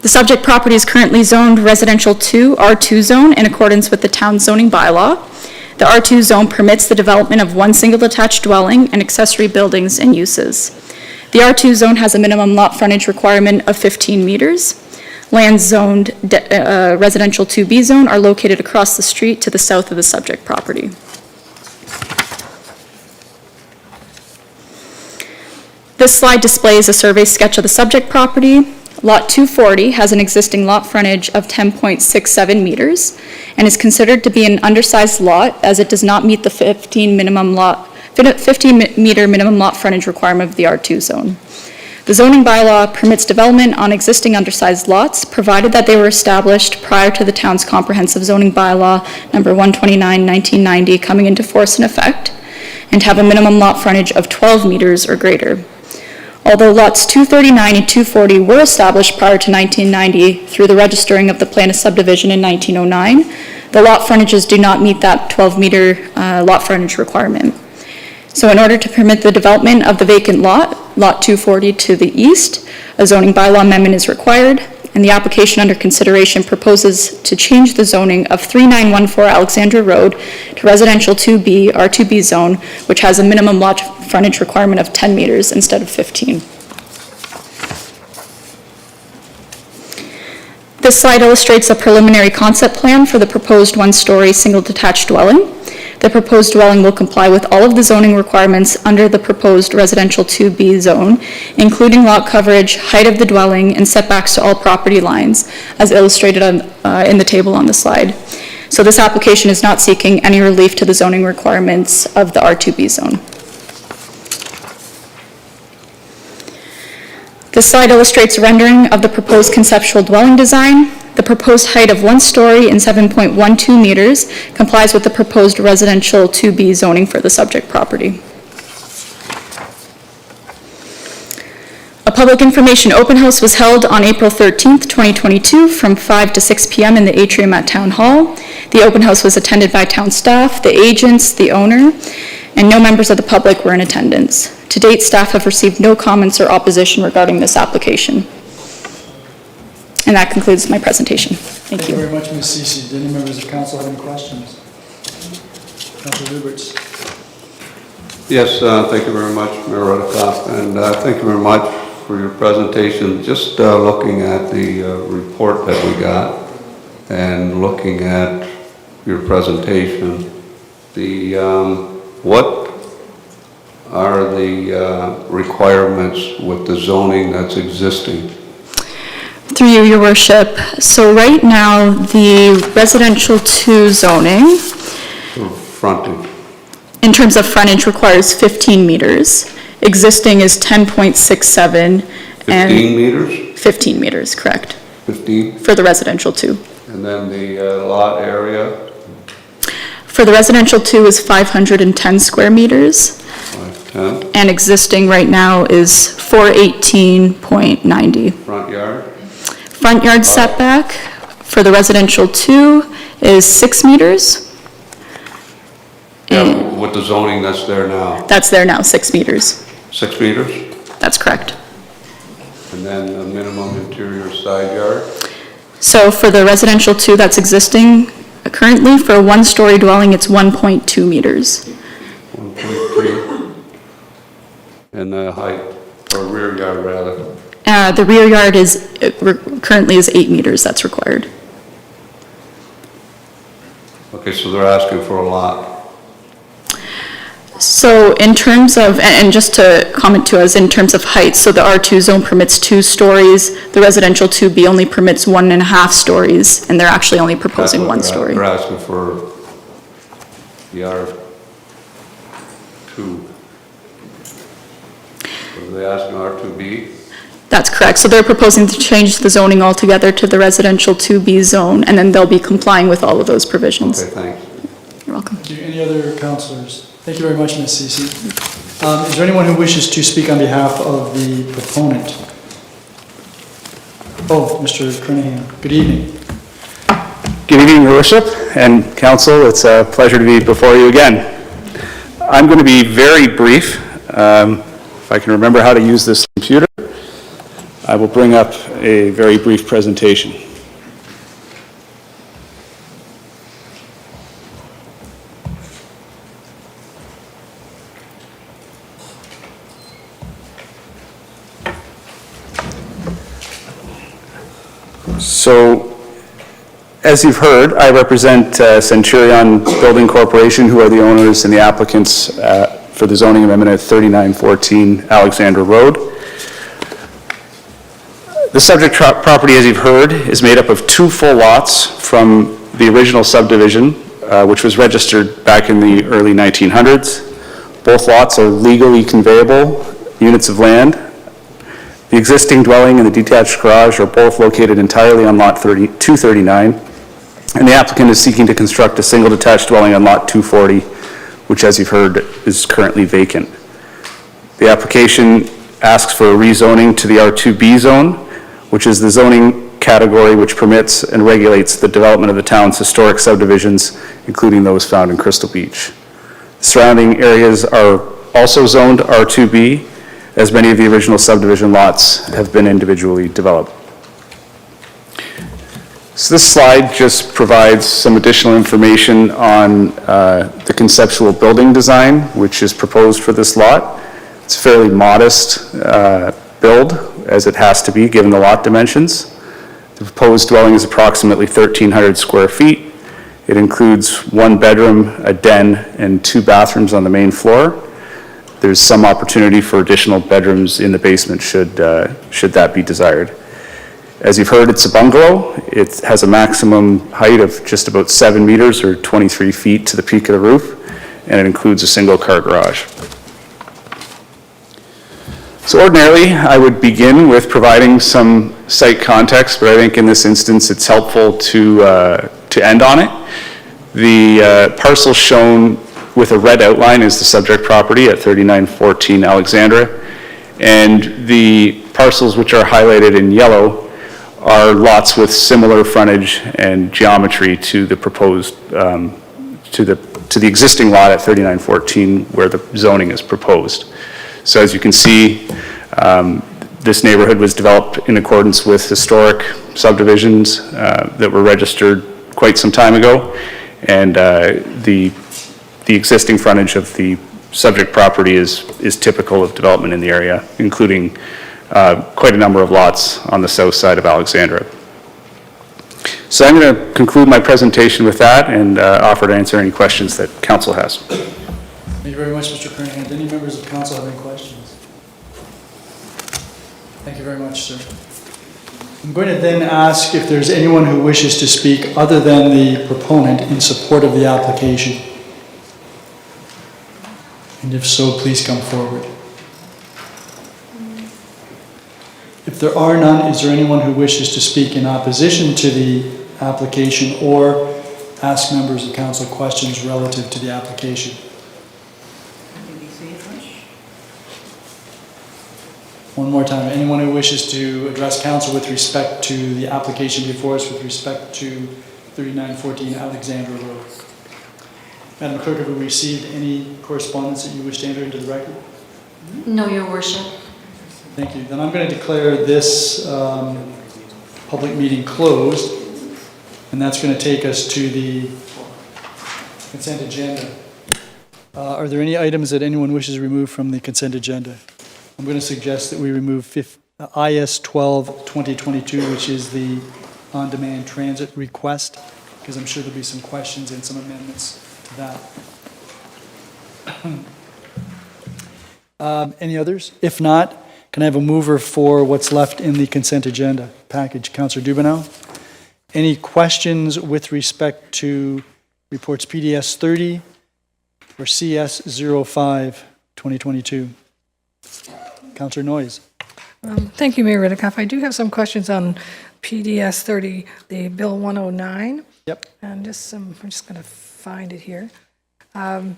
The subject property is currently zoned residential 2 R2 zone in accordance with the town's zoning bylaw. The R2 zone permits the development of one single detached dwelling and accessory buildings and uses. The R2 zone has a minimum lot frontage requirement of 15 meters. Lands zoned residential 2B zone are located across the street to the south of the subject property. This slide displays a survey sketch of the subject property. Lot 240 has an existing lot frontage of 10.67 meters and is considered to be an undersized lot as it does not meet the 15-meter minimum lot frontage requirement of the R2 zone. The zoning bylaw permits development on existing undersized lots, provided that they were established prior to the town's comprehensive zoning bylaw number 129, 1990 coming into force and effect, and have a minimum lot frontage of 12 meters or greater. Although lots 239 and 240 were established prior to 1990 through the registering of the plan of subdivision in 1909, the lot frontages do not meet that 12-meter lot frontage requirement. So in order to permit the development of the vacant lot, Lot 240 to the east, a zoning bylaw amendment is required, and the application under consideration proposes to change the zoning of 3914 Alexandra Road to residential 2B, R2B zone, which has a minimum lot frontage requirement of 10 meters instead of 15. This slide illustrates a preliminary concept plan for the proposed one-story single detached dwelling. The proposed dwelling will comply with all of the zoning requirements under the proposed residential 2B zone, including lot coverage, height of the dwelling, and setbacks to all property lines, as illustrated in the table on the slide. So this application is not seeking any relief to the zoning requirements of the R2B zone. This slide illustrates a rendering of the proposed conceptual dwelling design. The proposed height of 1 story and 7.12 meters complies with the proposed residential 2B zoning for the subject property. A public information open house was held on April 13th, 2022 from 5 to 6 p.m. in the atrium at Town Hall. The open house was attended by town staff, the agents, the owner, and no members of the public were in attendance. To date, staff have received no comments or opposition regarding this application. And that concludes my presentation. Thank you. Thank you very much, Ms. Ceci. Do any members of council have any questions? Councillor Lubberts. Yes, thank you very much, Mayor Redekop, and thank you very much for your presentation. Just looking at the report that we got and looking at your presentation, the what are the requirements with the zoning that's existing? Through you, Your Worship. So right now, the residential 2 zoning, Frontage. in terms of frontage, requires 15 meters. Existing is 10.67. 15 meters? 15 meters, correct. 15? For the residential 2. And then the lot area? For the residential 2 is 510 square meters. 510. And existing right now is 418.90. Front yard? Front yard setback for the residential 2 is 6 meters. Yeah, with the zoning that's there now? That's there now, 6 meters. 6 meters? That's correct. And then the minimum interior side yard? So for the residential 2 that's existing currently, for a 1-story dwelling, it's 1.2 meters. 1.3. And the height, or rear yard rather? The rear yard is, currently is 8 meters, that's required. Okay, so they're asking for a lot. So in terms of, and just to comment to us, in terms of height, so the R2 zone permits 2 stories, the residential 2B only permits 1.5 stories, and they're actually only proposing 1 story. They're asking for the R2. Are they asking R2B? That's correct. So they're proposing to change the zoning altogether to the residential 2B zone, and then they'll be complying with all of those provisions. Okay, thanks. You're welcome. Do any other councillors? Thank you very much, Ms. Ceci. Is there anyone who wishes to speak on behalf of the proponent? Oh, Mr. Kernahan. Good evening. Good evening, Your Worship and Council. It's a pleasure to be before you again. I'm going to be very brief. If I can remember how to use this computer, I will bring up a very brief presentation. So, as you've heard, I represent Centurion Building Corporation, who are the owners and the applicants for the zoning amendment at 3914 Alexandra Road. The subject property, as you've heard, is made up of 2 full lots from the original subdivision, which was registered back in the early 1900s. Both lots are legally conveyable units of land. The existing dwelling and the detached garage are both located entirely on lot 239, and the applicant is seeking to construct a single detached dwelling on lot 240, which, as you've heard, is currently vacant. The application asks for a rezoning to the R2B zone, which is the zoning category which permits and regulates the development of the town's historic subdivisions, including those found in Crystal Beach. Surrounding areas are also zoned R2B, as many of the original subdivision lots have been individually developed. So this slide just provides some additional information on the conceptual building design, which is proposed for this lot. It's a fairly modest build, as it has to be given the lot dimensions. The proposed dwelling is approximately 1,300 square feet. It includes 1 bedroom, a den, and 2 bathrooms on the main floor. There's some opportunity for additional bedrooms in the basement should that be desired. As you've heard, it's a bungalow. It has a maximum height of just about 7 meters or 23 feet to the peak of the roof, and it includes a single-car garage. So ordinarily, I would begin with providing some site context, but I think in this instance it's helpful to end on it. The parcel shown with a red outline is the subject property at 3914 Alexandra, and the parcels which are highlighted in yellow are lots with similar frontage and geometry to the proposed, to the existing lot at 3914 where the zoning is proposed. So as you can see, this neighborhood was developed in accordance with historic subdivisions that were registered quite some time ago, and the existing frontage of the subject property is typical of development in the area, including quite a number of lots on the south side of Alexandra. So I'm going to conclude my presentation with that and offer to answer any questions that council has. Thank you very much, Mr. Kernahan. Do any members of council have any questions? Thank you very much, sir. I'm going to then ask if there's anyone who wishes to speak other than the proponent in support of the application. And if so, please come forward. If there are none, is there anyone who wishes to speak in opposition to the application or ask members of council questions relative to the application? One more time, anyone who wishes to address council with respect to the application before us with respect to 3914 Alexandra Road. Madam Clerk, have we received any correspondence that you wish to enter into the record? No, Your Worship. Thank you. Then I'm going to declare this public meeting closed, and that's going to take us to the consent agenda. Are there any items that anyone wishes removed from the consent agenda? I'm going to suggest that we remove IS 12-2022, which is the on-demand transit request, because I'm sure there'll be some questions and some amendments to that. Any others? If not, can I have a mover for what's left in the consent agenda package? Councillor Dubanow. Any questions with respect to reports PDS 30 or CS 05 2022? Councillor Noyes. Thank you, Mayor Redekop. I do have some questions on PDS 30, the Bill 109. Yep. And I'm just going to find it here. One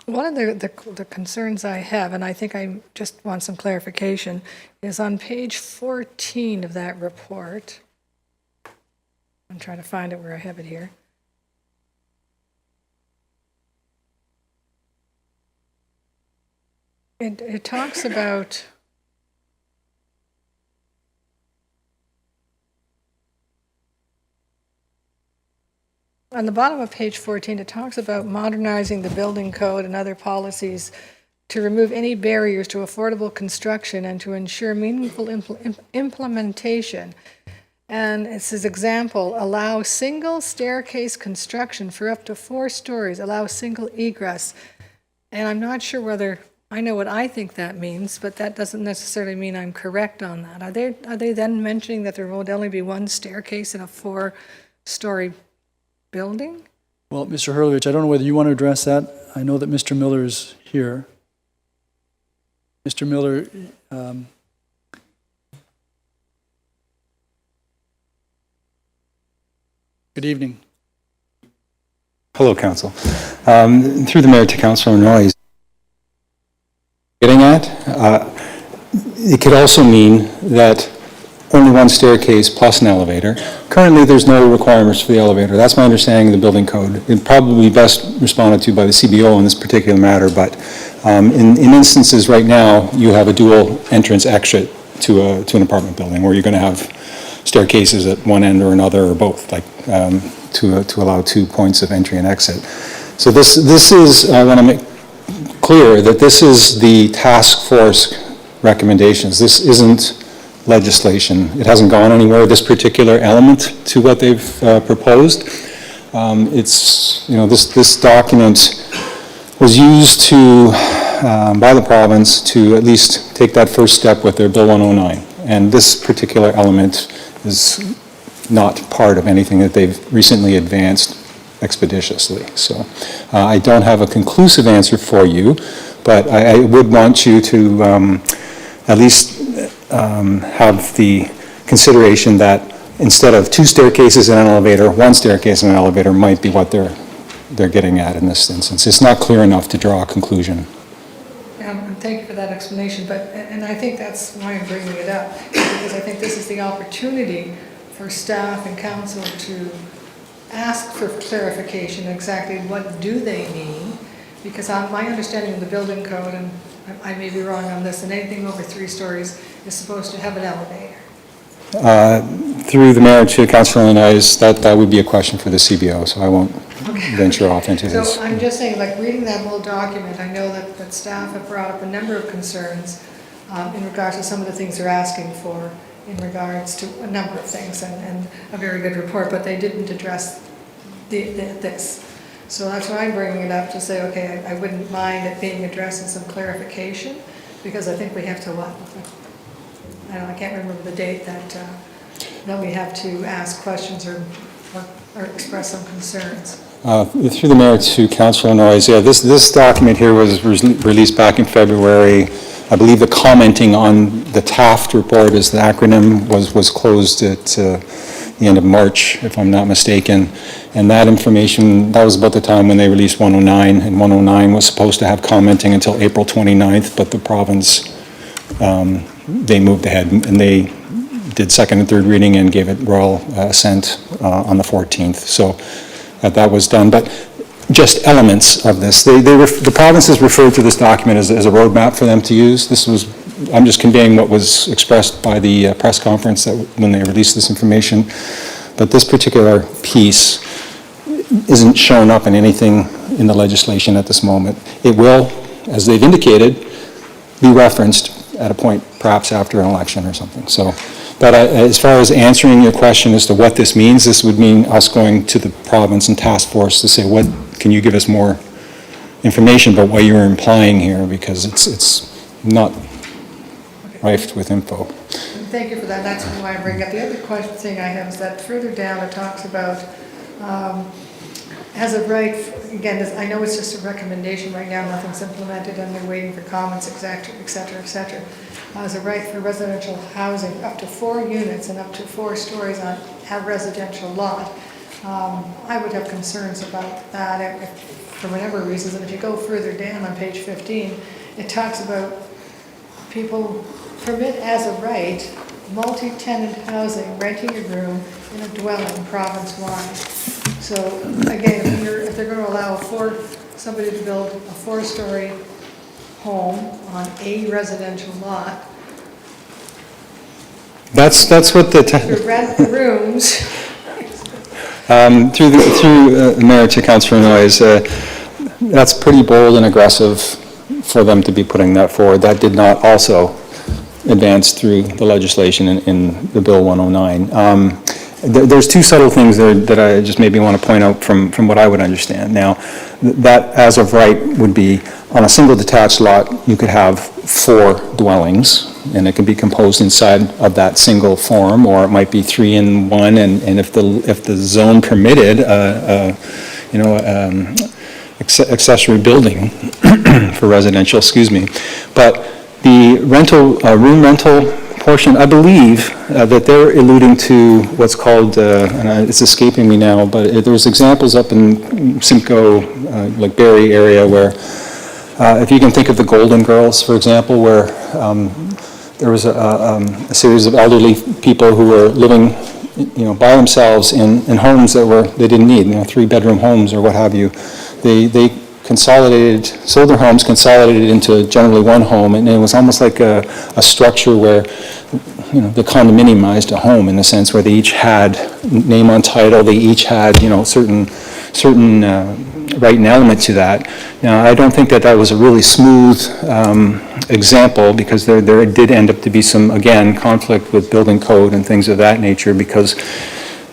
of the concerns I have, and I think I just want some clarification, is on page 14 of that report. I'm trying to find it where I have it here. It talks about on the bottom of page 14, it talks about modernizing the building code and other policies to remove any barriers to affordable construction and to ensure meaningful implementation. And it says, example, allow single staircase construction for up to 4 stories, allow single egress. And I'm not sure whether I know what I think that means, but that doesn't necessarily mean I'm correct on that. Are they then mentioning that there would only be one staircase in a 4-story building? Well, Mr. Hurlovich, I don't know whether you want to address that. I know that Mr. Miller is here. Mr. Miller, good evening. Hello, Council. Through the Mayor to Councillor Noyes. Getting at, it could also mean that only one staircase plus an elevator. Currently, there's no requirements for the elevator. That's my understanding of the building code. It probably be best responded to by the CBO on this particular matter, but in instances right now, you have a dual entrance exit to an apartment building where you're going to have staircases at one end or another, or both, like to allow 2 points of entry and exit. So this is, I want to make clear that this is the task force recommendations. This isn't legislation. It hasn't gone anywhere, this particular element to what they've proposed. It's, this document was used by the province to at least take that first step with their Bill 109. And this particular element is not part of anything that they've recently advanced expeditiously. So I don't have a conclusive answer for you, but I would want you to at least have the consideration that instead of 2 staircases and an elevator, 1 staircase and an elevator might be what they're getting at in this instance. It's not clear enough to draw a conclusion. Thank you for that explanation, and I think that's why I'm bringing it up, because I think this is the opportunity for staff and council to ask for clarification exactly what do they mean, because my understanding of the building code, and I may be wrong on this, and anything over 3 stories is supposed to have an elevator. Through the Mayor to Councillor Noyes, that would be a question for the CBO, so I won't venture off into this. So I'm just saying, like reading that whole document, I know that staff have brought up a number of concerns in regards to some of the things they're asking for in regards to a number of things, and a very good report, but they didn't address this. So that's why I'm bringing it up, to say, okay, I wouldn't mind it being addressed in some clarification, because I think we have to, I can't remember the date that we have to ask questions or express some concerns. Through the Mayor to Councillor Noyes, yeah, this document here was released back in February. I believe the commenting on the Taft report, as the acronym, was closed at the end of March, if I'm not mistaken. And that information, that was about the time when they released 109, and 109 was supposed to have commenting until April 29th, but the province, they moved ahead and they did second and third reading and gave it royal assent on the 14th. So that was done, but just elements of this. The provinces referred to this document as a roadmap for them to use. I'm just conveying what was expressed by the press conference when they released this information. But this particular piece isn't shown up in anything in the legislation at this moment. It will, as they've indicated, be referenced at a point perhaps after an election or something. So, but as far as answering your question as to what this means, this would mean us going to the province and task force to say, what can you give us more information about what you're implying here, because it's not rife with info. Thank you for that. That's why I bring up. The other thing I have is that further down it talks about has a right, again, I know it's just a recommendation right now, nothing's implemented and they're waiting for comments, et cetera, et cetera, et cetera. Has a right for residential housing up to 4 units and up to 4 stories on a residential lot. I would have concerns about that for whatever reasons. And if you go further down on page 15, it talks about people permit as a right multi-tenant housing, renting a room in a dwelling province-wide. So again, if they're going to allow somebody to build a 4-story home on a residential lot, that's what to rent the rooms. Through the Mayor to Councillor Noyes, that's pretty bold and aggressive for them to be putting that forward. That did not also advance through the legislation in the Bill 109. there's two subtle things there that I just maybe want to point out from what I would understand. Now, that as of right would be, on a single detached lot, you could have 4 dwellings, and it can be composed inside of that single form, or it might be 3 in 1, and if the zone permitted, accessory building for residential, but the room rental portion, I believe that they're alluding to what's called, and it's escaping me now, but there's examples up in Simcoe, like Barrie area, where if you can think of the Golden Girls, for example, where there was a series of elderly people who were living, by themselves in homes that they didn't need, 3-bedroom homes or what have you. They sold their homes, consolidated into generally one home, and it was almost like a structure where, they condominiumized a home in a sense where they each had name on title, they each had, certain right and element to that. Now, I don't think that was a really smooth example, because there did end up to be some, again, conflict with building code and things of that nature, because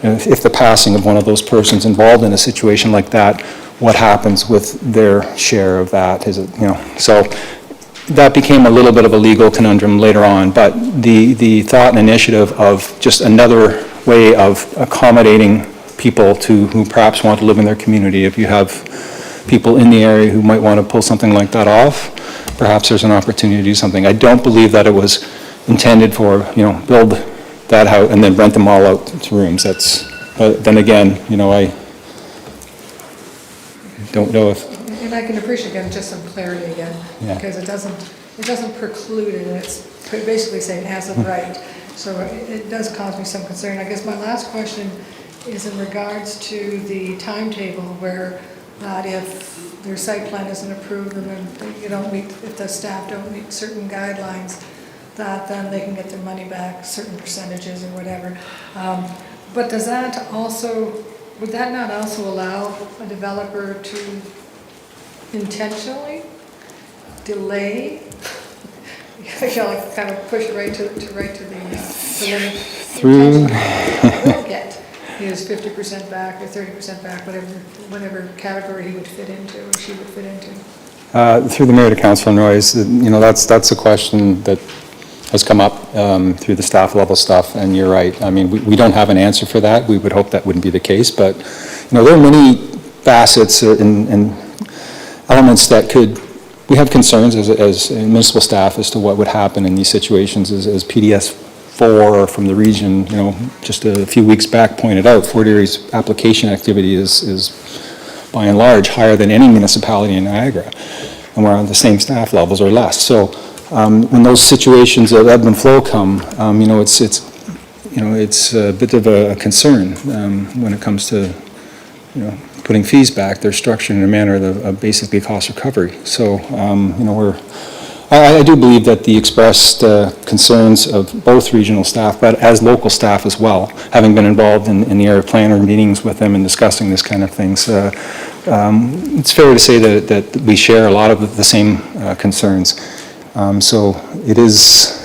if the passing of one of those persons involved in a situation like that, what happens with their share of that? Is it, so that became a little bit of a legal conundrum later on, but the thought and initiative of just another way of accommodating people who perhaps want to live in their community. If you have people in the area who might want to pull something like that off, perhaps there's an opportunity to do something. I don't believe that it was intended for, build that house and then rent them all out to rooms. But then again, I don't know if. And I can appreciate, again, just some clarity again, because it doesn't preclude it, and it's basically saying as of right. So it does cause me some concern. I guess my last question is in regards to the timetable, where if their site plan isn't approved and then if the staff don't meet certain guidelines, that then they can get their money back, certain percentages or whatever. But does that also, would that not also allow a developer to intentionally delay, kind of push it right to the limit? Through. Will get his 50% back or 30% back, whatever category he would fit into or she would fit into. Through the mayor to Councillor Noyes, that's a question that has come up through the staff level stuff, and you're right. I mean, we don't have an answer for that. We would hope that wouldn't be the case, but there are many facets and elements that we have concerns as municipal staff as to what would happen in these situations. As PDS 4 from the region, just a few weeks back pointed out, Fort Erie's application activity is by and large higher than any municipality in Niagara, and we're on the same staff levels or less. So when those situations of ebb and flow come, it's a bit of a concern when it comes to putting fees back. They're structured in a manner of basically cost recovery. So I do believe that the expressed concerns of both regional staff, but as local staff as well, having been involved in the area planner meetings with them and discussing this kind of things, it's fair to say that we share a lot of the same concerns. So it is,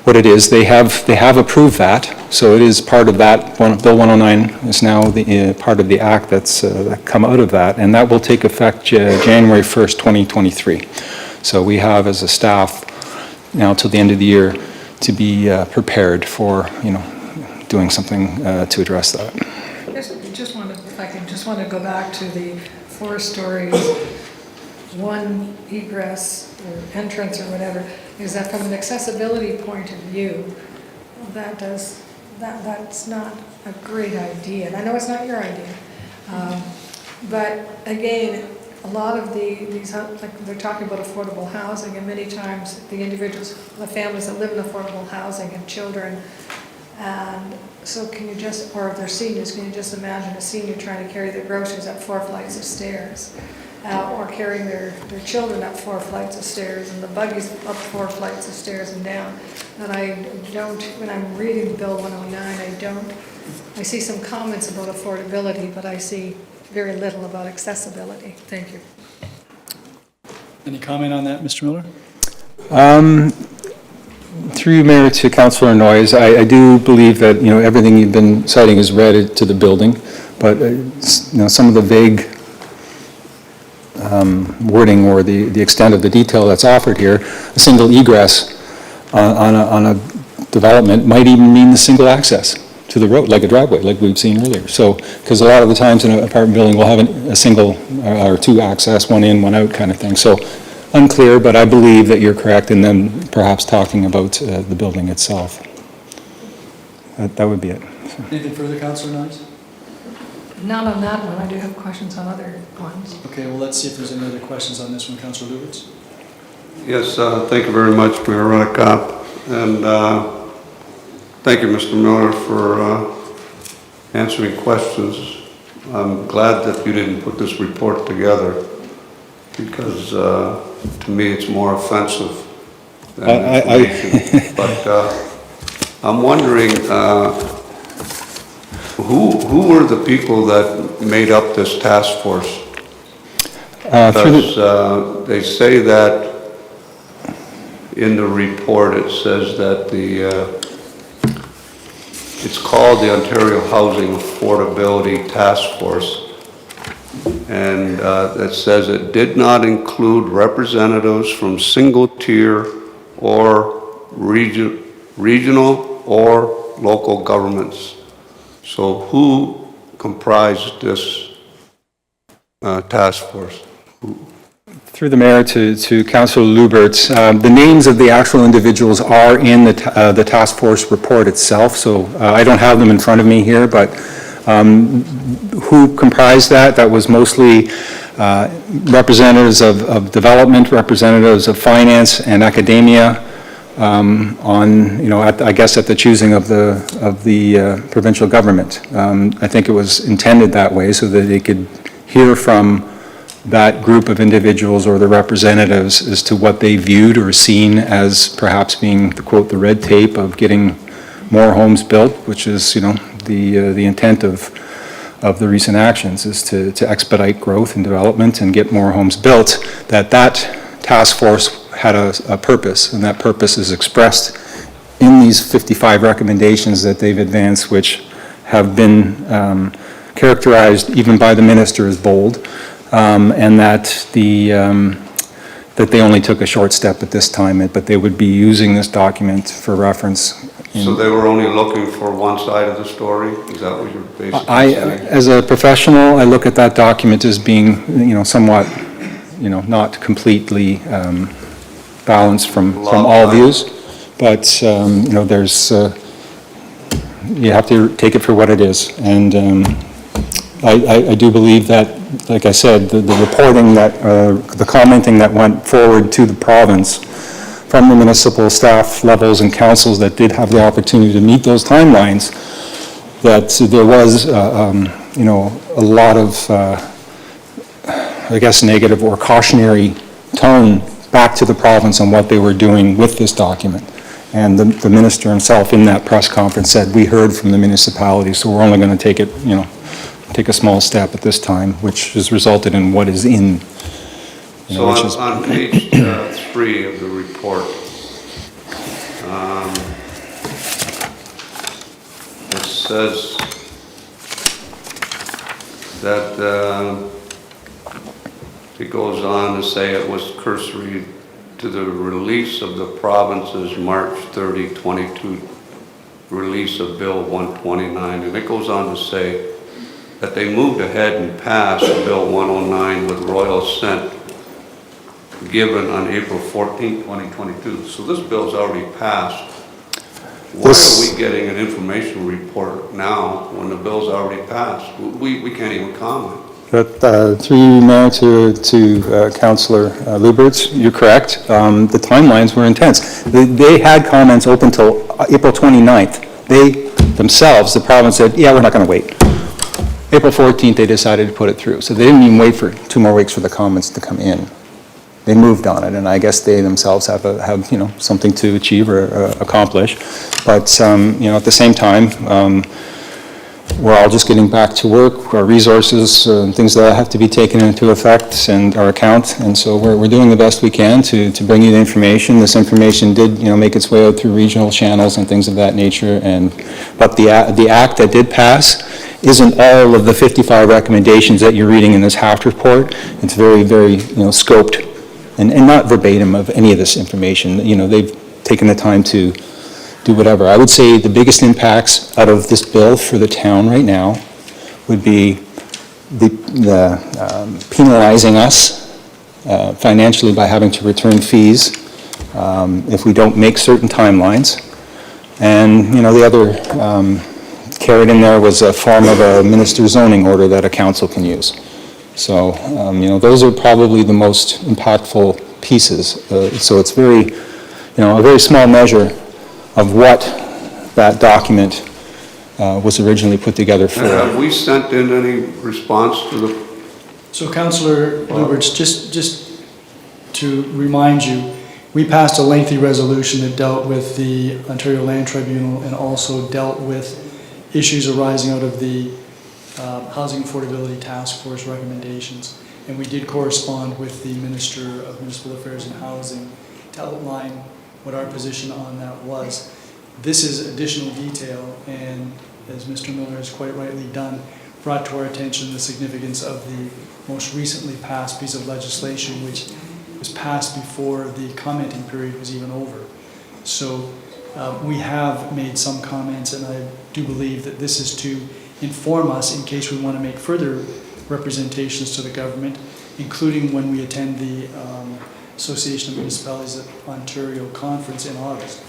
what it is. They have approved that, so it is part of that. Bill 109 is now the part of the act that's come out of that, and that will take effect January 1st, 2023. So we have, as a staff, now till the end of the year to be prepared for, doing something to address that. Just want to go back to the 4 stories, 1 egress or entrance or whatever. Is that from an accessibility point of view, that's not a great idea. And I know it's not your idea, but again, a lot of these, like they're talking about affordable housing, and many times the individuals, the families that live in affordable housing have children, and so can you just, or if they're seniors, can you just imagine a senior trying to carry their groceries up 4 flights of stairs, or carrying their children up 4 flights of stairs, and the buggies up 4 flights of stairs and down. And I don't, when I'm reading Bill 109, I see some comments about affordability, but I see very little about accessibility. Thank you. Any comment on that, Mr. Miller? Through you, Mayor, to Councillor Noyes, I do believe that, everything you've been citing is read to the building, but, some of the vague wording or the extent of the detail that's offered here, a single egress on a development might even mean the single access to the road, like a driveway, like we've seen earlier. So, because a lot of the times in an apartment building, we'll have a single or two access, one in, one out kind of thing. So, unclear, but I believe that you're correct in them perhaps talking about the building itself. That would be it. Anything further, Councillor Noyes? Not on that one, I do have questions on other ones. Okay, well, let's see if there's any other questions on this one. Councillor Lubberts? Yes, thank you very much, Mayor Redekop, and thank you, Mr. Miller, for answering questions. I'm glad that you didn't put this report together, because to me it's more offensive than information. But I'm wondering, who were the people that made up this task force? Because they say that in the report it says that it's called the Ontario Housing Affordability Task Force, and it says it did not include representatives from single-tier or regional or local governments. So who comprised this task force? Through the Mayor to Councillor Lubberts, the names of the actual individuals are in the task force report itself, so I don't have them in front of me here, but who comprised that? That was mostly representatives of development, representatives of finance and academia, I guess at the choosing of the provincial government. I think it was intended that way so that they could hear from that group of individuals or the representatives as to what they viewed or seen as perhaps being, to quote, the red tape of getting more homes built, which is, the intent of the recent actions is to expedite growth and development and get more homes built, that task force had a purpose, and that purpose is expressed in these 55 recommendations that they've advanced, which have been characterized even by the minister as bold, and that that they only took a short step at this time, but they would be using this document for reference. So they were only looking for one side of the story? Is that what you're basically saying? As a professional, I look at that document as being, somewhat, not completely balanced from all views, but there's you have to take it for what it is, and I do believe that, like I said, the reporting that the commenting that went forward to the province from the municipal staff levels and councils that did have the opportunity to meet those timelines, that there was a lot of I guess negative or cautionary tone back to the province on what they were doing with this document. And the minister himself in that press conference said, we heard from the municipality, so we're only going to take it, take a small step at this time, which has resulted in what is in. So on page 3 of the report, it says that it goes on to say it was cursory to the release of the province's March 30, 22 release of Bill 129, and it goes on to say that they moved ahead and passed Bill 109 with royal assent given on April 14, 2022. So this bill's already passed. Why are we getting an information report now when the bill's already passed? We can't even comment. But through Mayor to Councillor Lubberts, you're correct. The timelines were intense. They had comments open till April 29th. They themselves, the province said, yeah, we're not going to wait. April 14th, they decided to put it through. So they didn't even wait for 2 more weeks for the comments to come in. They moved on it, and I guess they themselves have something to achieve or accomplish. But at the same time, we're all just getting back to work, our resources, things that have to be taken into effect and our account, and so we're doing the best we can to bring you the information. This information did, make its way out through regional channels and things of that nature, but the act that did pass isn't all of the 55 recommendations that you're reading in this HAFT report. It's very, very, scoped and not verbatim of any of this information. They've taken the time to do whatever. I would say the biggest impacts out of this bill for the town right now would be the penalizing us financially by having to return fees if we don't make certain timelines. And, the other carried in there was a form of a minister's zoning order that a council can use. So, those are probably the most impactful pieces. So it's very, a very small measure of what that document was originally put together for. Have we sent in any response to the... So Councillor Lubberts, just to remind you, we passed a lengthy resolution that dealt with the Ontario Land Tribunal and also dealt with issues arising out of the Housing Affordability Task Force recommendations. And we did correspond with the Minister of Municipal Affairs and Housing to outline what our position on that was. This is additional detail, and as Mr. Miller has quite rightly done, brought to our attention the significance of the most recently passed piece of legislation, which was passed before the commenting period was even over. So we have made some comments, and I do believe that this is to inform us in case we want to make further representations to the government, including when we attend the Association of Municipalities of Ontario Conference in August.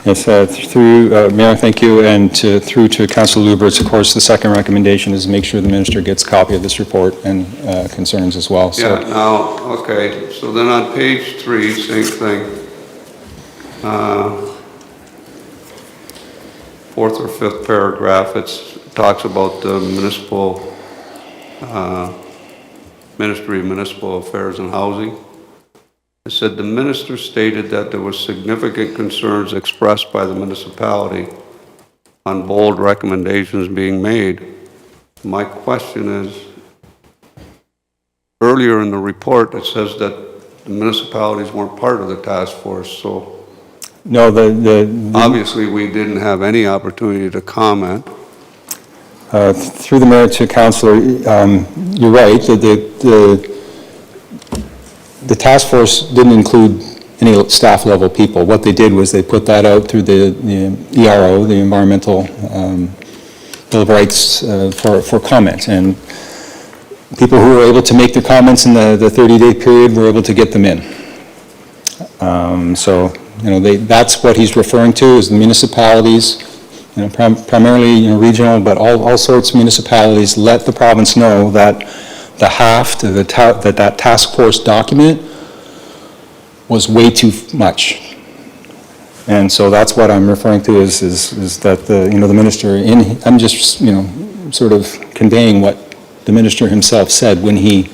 Yes, through, Mayor, thank you, and through to Councillor Lubberts, of course, the second recommendation is make sure the minister gets a copy of this report and concerns as well. So. Yeah, now, okay, so then on page 3, same thing. Fourth or fifth paragraph, it talks about the municipal, Ministry of Municipal Affairs and Housing. It said the minister stated that there were significant concerns expressed by the municipality on bold recommendations being made. My question is, earlier in the report it says that the municipalities weren't part of the task force, so no, obviously we didn't have any opportunity to comment. Through the mayor to Councillor, you're right. The task force didn't include any staff level people. What they did was they put that out through the ERO, the Environmental Bill of Rights, for comment. And people who were able to make their comments in the 30-day period were able to get them in. So, that's what he's referring to is the municipalities, primarily regional, but all sorts of municipalities let the province know that the HAFT, that task force document was way too much. And so that's what I'm referring to is that the minister I'm just sort of conveying what the minister himself said when he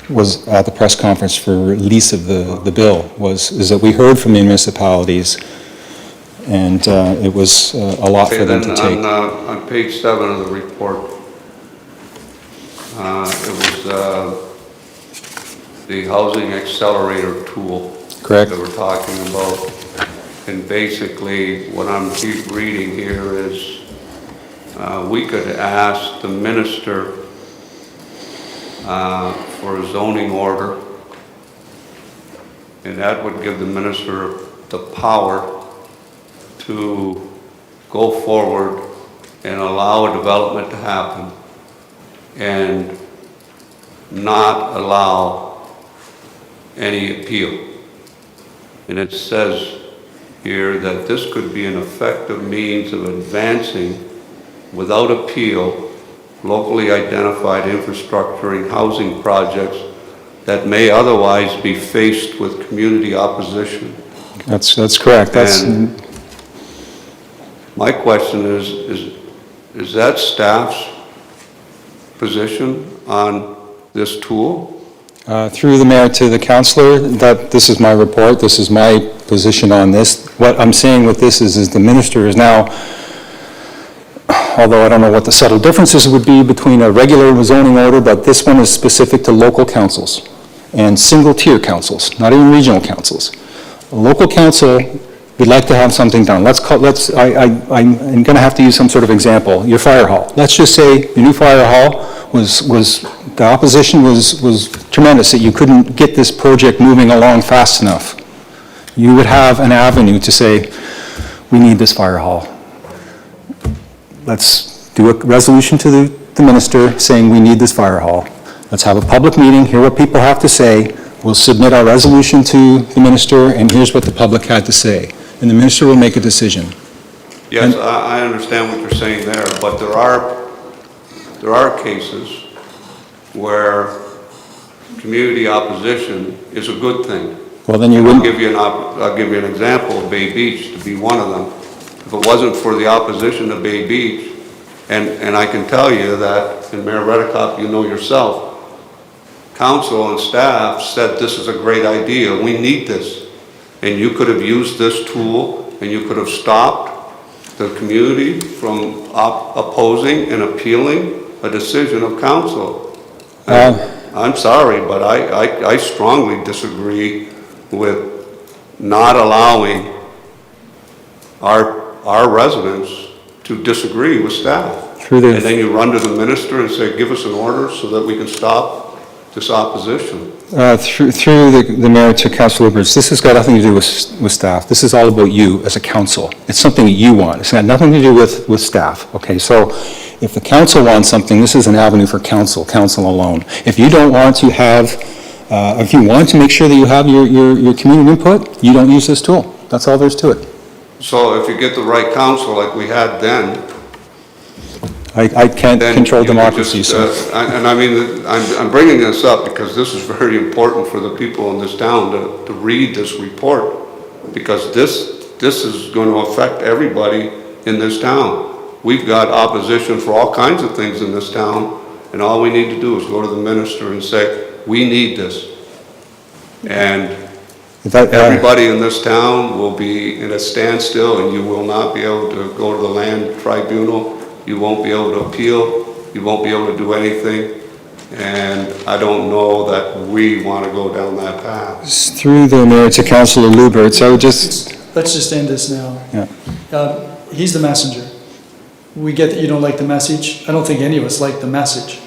was at the press conference for release of the bill is that we heard from the municipalities and it was a lot for them to take. On page 7 of the report, it was the Housing Accelerator tool. Correct. That we're talking about. And basically, what I'm keep reading here is we could ask the minister for a zoning order, and that would give the minister the power to go forward and allow a development to happen and not allow any appeal. And it says here that this could be an effective means of advancing without appeal locally identified infrastructure and housing projects that may otherwise be faced with community opposition. That's correct. And my question is that staff's position on this tool? Through the mayor to the councillor, this is my report, this is my position on this. What I'm saying with this is the minister is now although I don't know what the subtle differences would be between a regular zoning order, but this one is specific to local councils and single-tier councils, not even regional councils. A local council would like to have something done. I'm going to have to use some sort of example. Your fire hall. Let's just say your new fire hall the opposition was tremendous, that you couldn't get this project moving along fast enough. You would have an avenue to say, we need this fire hall. Let's do a resolution to the minister saying we need this fire hall. Let's have a public meeting, hear what people have to say. We'll submit our resolution to the minister, and here's what the public had to say. And the minister will make a decision. Yes, I understand what you're saying there, but there are cases where community opposition is a good thing. Well, then you wouldn't. I'll give you an example of Bay Beach to be one of them. If it wasn't for the opposition to Bay Beach, and I can tell you that, and Mayor Redekop, you know yourself, council and staff said this is a great idea, we need this. And you could have used this tool and you could have stopped the community from opposing and appealing a decision of council. I'm sorry, but I strongly disagree with not allowing our residents to disagree with staff. And then you run to the minister and say, give us an order so that we can stop this opposition. Through the mayor to Councillor Lubberts, this has got nothing to do with staff. This is all about you as a council. It's something that you want. It's got nothing to do with staff. Okay, so if the council wants something, this is an avenue for council alone. If you don't want to have, if you want to make sure that you have your community input, you don't use this tool. That's all there's to it. So if you get the right council like we had then, I can't control democracy, so. And I mean, I'm bringing this up because this is very important for the people in this town to read this report, because this is going to affect everybody in this town. We've got opposition for all kinds of things in this town, and all we need to do is go to the minister and say, we need this. And everybody in this town will be in a standstill, and you will not be able to go to the land tribunal. You won't be able to appeal, you won't be able to do anything, and I don't know that we want to go down that path. Through the mayor to Councillor Lubberts, I would just... Let's just end this now. Yeah. He's the messenger. We get that you don't like the message. I don't think any of us like the message,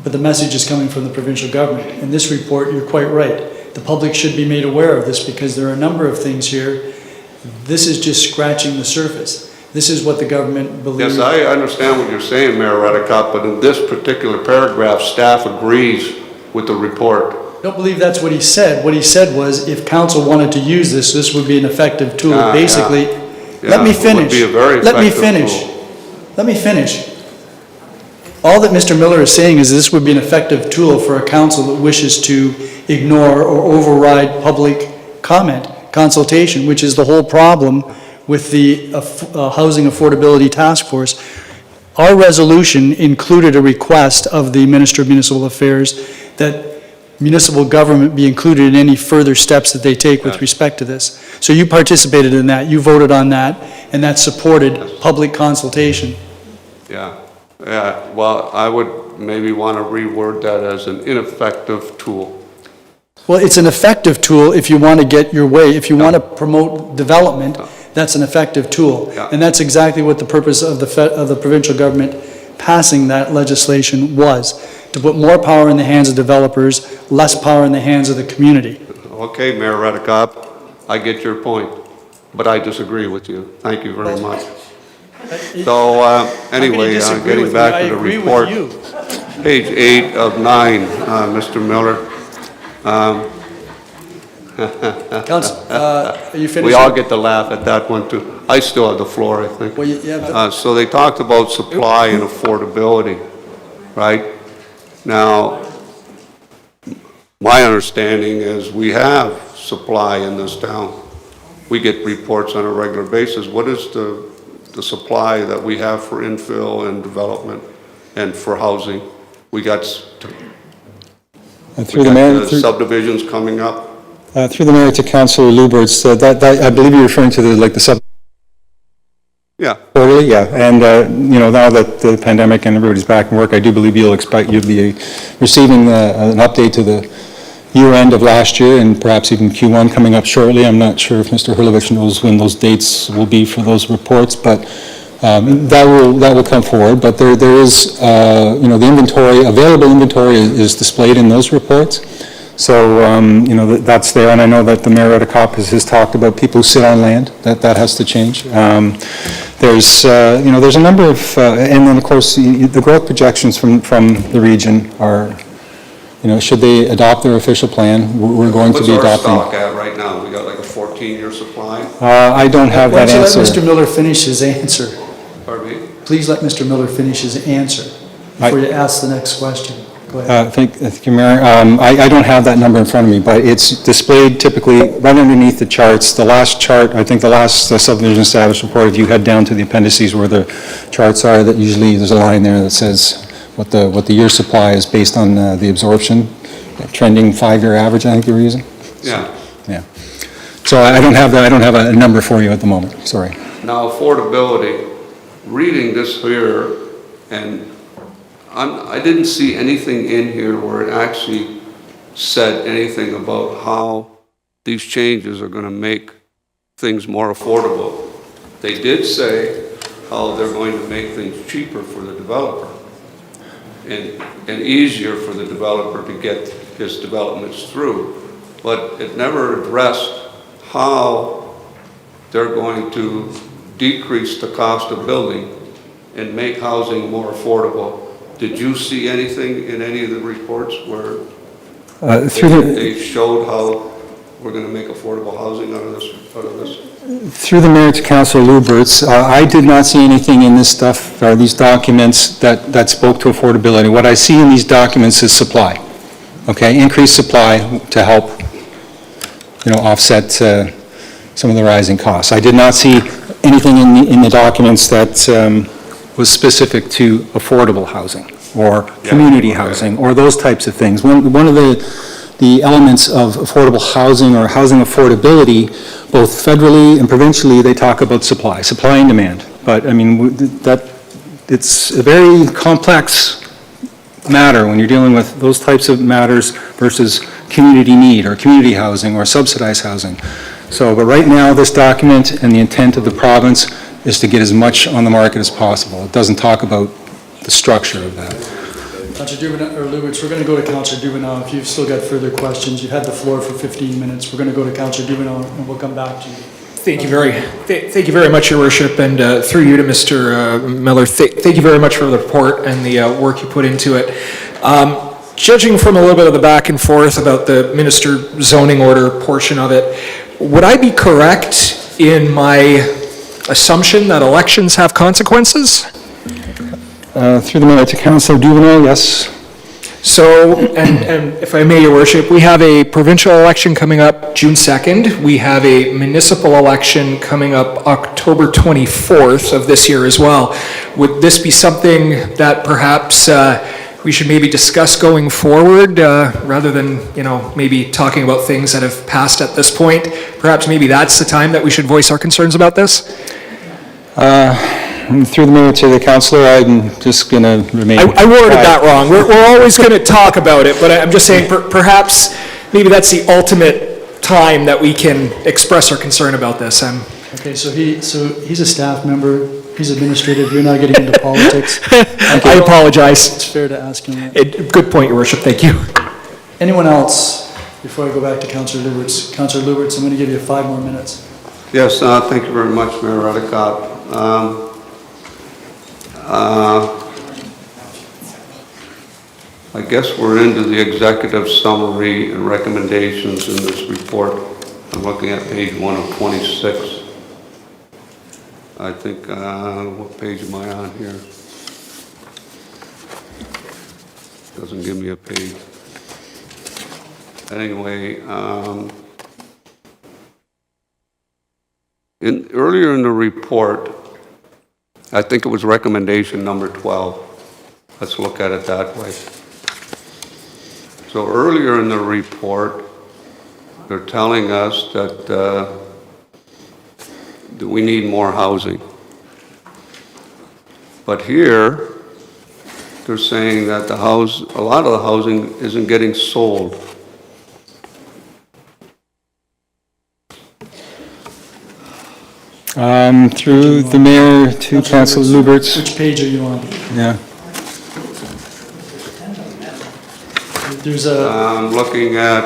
but the message is coming from the provincial government. In this report, you're quite right. The public should be made aware of this because there are a number of things here. This is just scratching the surface. This is what the government believes. Yes, I understand what you're saying, Mayor Redekop, but in this particular paragraph, staff agrees with the report. I don't believe that's what he said. What he said was if council wanted to use this would be an effective tool. Basically, let me finish. It would be a very effective tool. Let me finish. All that Mr. Miller is saying is this would be an effective tool for a council that wishes to ignore or override public comment, consultation, which is the whole problem with the Housing Affordability Task Force. Our resolution included a request of the Minister of Municipal Affairs that municipal government be included in any further steps that they take with respect to this. So you participated in that, you voted on that, and that supported public consultation. Yeah, well, I would maybe want to reword that as an ineffective tool. Well, it's an effective tool if you want to get your way, if you want to promote development. That's an effective tool. And that's exactly what the purpose of the provincial government passing that legislation was, to put more power in the hands of developers, less power in the hands of the community. Okay, Mayor Redekop, I get your point, but I disagree with you. Thank you very much. So anyway, getting back to the report, page 8 of 9, Mr. Miller. Council, are you finished? We all get to laugh at that one too. I still have the floor, I think. Well, yeah, so they talked about supply and affordability, right? Now, my understanding is we have supply in this town. We get reports on a regular basis. What is the supply that we have for infill and development and for housing? We got subdivisions coming up. Through the mayor to Councillor Lubberts, that I believe you're referring to the sub. Yeah. Quarterly, yeah. And, now that the pandemic and everybody's back in work, I do believe you'll be receiving an update to the year end of last year and perhaps even Q1 coming up shortly. I'm not sure if Mr. Hurlovich knows when those dates will be for those reports, but that will come forward. But there is, the inventory, available inventory is displayed in those reports. So, that's there, and I know that the Mayor Redekop has talked about people who sit on land, that has to change. There's a number of, and then of course, the growth projections from the region are, should they adopt their official plan, we're going to be adopting. What's our stock at right now? We got like a 14-year supply? I don't have that answer. Let Mr. Miller finish his answer. Pardon me? Please let Mr. Miller finish his answer before you ask the next question. Go ahead. Thank you, Mayor. I don't have that number in front of me, but it's displayed typically right underneath the charts. The last chart, I think the last subdivision status report, if you head down to the appendices where the charts are, that usually there's a line there that says what the year supply is based on the absorption, trending 5-year average, I think you were using. Yeah. Yeah. So I don't have that. I don't have a number for you at the moment. Sorry. Now, affordability, reading this here, and I didn't see anything in here where it actually said anything about how these changes are going to make things more affordable. They did say how they're going to make things cheaper for the developer and easier for the developer to get his developments through, but it never addressed how they're going to decrease the cost of building and make housing more affordable. Did you see anything in any of the reports where they showed how we're going to make affordable housing out of this? Through the mayor to Councillor Lubberts, I did not see anything in this stuff or these documents that spoke to affordability. What I see in these documents is supply. Okay, increased supply to help, offset some of the rising costs. I did not see anything in the documents that was specific to affordable housing or community housing or those types of things. One of the elements of affordable housing or housing affordability, both federally and provincially, they talk about supply and demand. But I mean, it's a very complex matter when you're dealing with those types of matters versus community need or community housing or subsidized housing. So, but right now, this document and the intent of the province is to get as much on the market as possible. It doesn't talk about the structure of that. Councillor Dubanow, or Lubberts, we're going to go to Councillor Dubanow. If you've still got further questions, you've had the floor for 15 minutes. We're going to go to Councillor Dubanow and we'll come back to you. Thank you very much, Your Worship, and through you to Mr. Miller, thank you very much for the report and the work you put into it. Judging from a little bit of the back and forth about the minister zoning order portion of it, would I be correct in my assumption that elections have consequences? Through the mayor to Councillor Dubanow, yes. So, and if I may, Your Worship, we have a provincial election coming up June 2nd. We have a municipal election coming up October 24th of this year as well. Would this be something that perhaps we should maybe discuss going forward rather than, maybe talking about things that have passed at this point? Perhaps maybe that's the time that we should voice our concerns about this? Through the mayor to the councillor, I'm just going to remain. I worded that wrong. We're always going to talk about it, but I'm just saying perhaps maybe that's the ultimate time that we can express our concern about this. Okay, so he's a staff member. He's administrative. You're not getting into politics. I apologize. It's fair to ask him that. Good point, Your Worship. Thank you. Anyone else before I go back to Councillor Lubberts? Councillor Lubberts, I'm going to give you 5 more minutes. Yes, thank you very much, Mayor Redekop. I guess we're into the executive summary and recommendations in this report. I'm looking at page 1 of 26. I think, what page am I on here? Doesn't give me a page. Anyway, earlier in the report, I think it was recommendation number 12. Let's look at it that way. So earlier in the report, they're telling us that we need more housing. But here, they're saying that a lot of the housing isn't getting sold. Through the mayor to Councillor Lubberts. Which page are you on? Yeah. There's a, I'm looking at,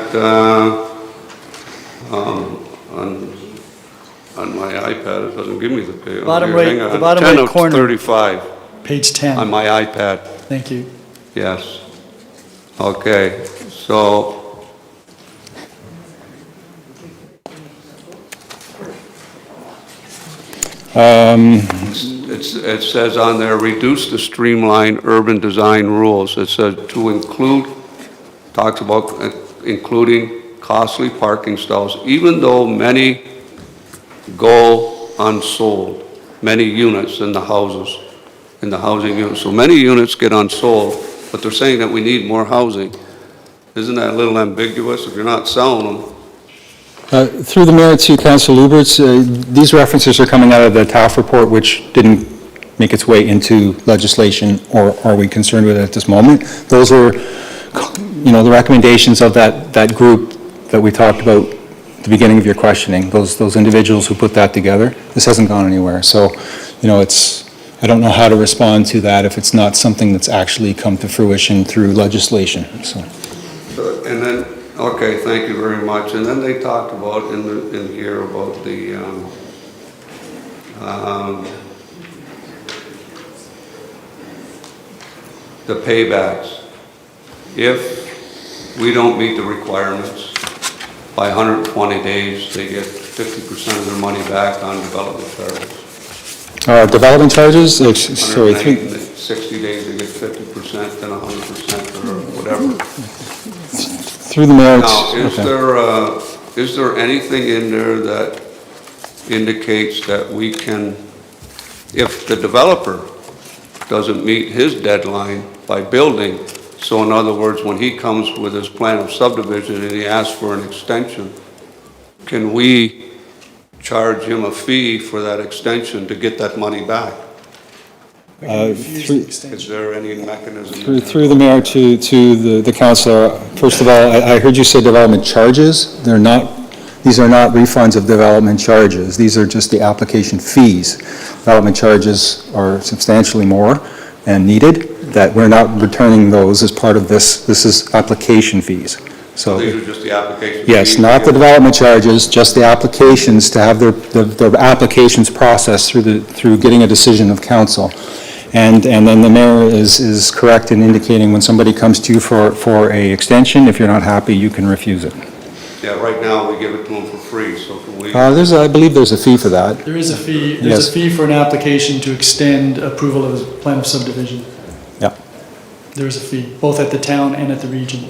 on my iPad, it doesn't give me the page. Bottom Here, right- hang on. the bottom 10 right of corner. 35 page 10. on my iPad, Thank you. yes. Okay, so it says on there, reduce the streamline urban design rules. It says to include, talks about including costly parking stalls, even though many go unsold, many units in the houses, in the housing units. So many units get unsold, but they're saying that we need more housing. Isn't that a little ambiguous if you're not selling them? Through the mayor to Councillor Lubberts, these references are coming out of the TAF report, which didn't make its way into legislation, or are we concerned with it at this moment? Those are, the recommendations of that group that we talked about at the beginning of your questioning, those individuals who put that together. This hasn't gone anywhere. So, I don't know how to respond to that if it's not something that's actually come to fruition through legislation. So. And then, okay, thank you very much. And then they talked about in here about the paybacks. If we don't meet the requirements by 120 days, they get 50% of their money back on development charges. Development charges? Sorry, 60 days, they get 50%, then 100% or whatever. Through the mayor. Now, is there anything in there that indicates that we can, if the developer doesn't meet his deadline by building, so in other words, when he comes with his plan of subdivision and he asks for an extension, can we charge him a fee for that extension to get that money back? Is there any mechanism? Through the mayor to the councillor, first of all, I heard you say development charges. These are not refunds of development charges. These are just the application fees. Development charges are substantially more and needed, that we're not returning those as part of this. This is application fees. So These are just the application fees? yes, not the development charges, just the applications to have their applications processed through getting a decision of council. And then the mayor is correct in indicating when somebody comes to you for a extension, if you're not happy, you can refuse it. Yeah, right now we give it to them for free, so can we? I believe there's a fee for that. There is a fee. Yes. There's a fee for an application to extend approval of a plan of subdivision. Yeah. There is a fee, both at the town and at the region.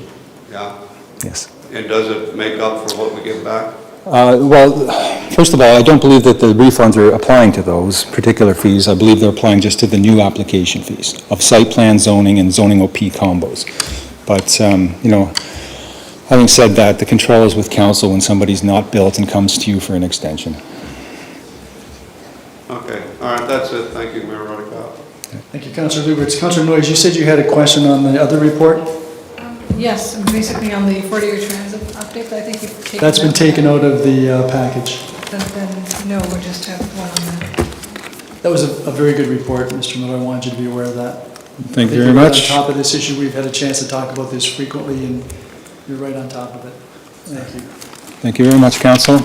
Yeah. Yes. And does it make up for what we get back? Well, first of all, I don't believe that the refunds are applying to those particular fees. I believe they're applying just to the new application fees of site plan zoning and zoning OP combos. But, having said that, the control is with council when somebody's not built and comes to you for an extension. Okay, all right, that's it. Thank you, Mayor Redekop. Thank you, Councillor Lubberts. Councillor Noyes, you said you had a question on the other report? Yes, basically on the 40-year transit update, I think you've taken. That's been taken out of the package. Then, no, we'll just have one on that. That was a very good report, Mr. Miller. I wanted you to be aware of that. Thank you I very think you're much. right on top of this issue. We've had a chance to talk about this frequently, and you're right on top of it. Thank you. Thank you very much, council.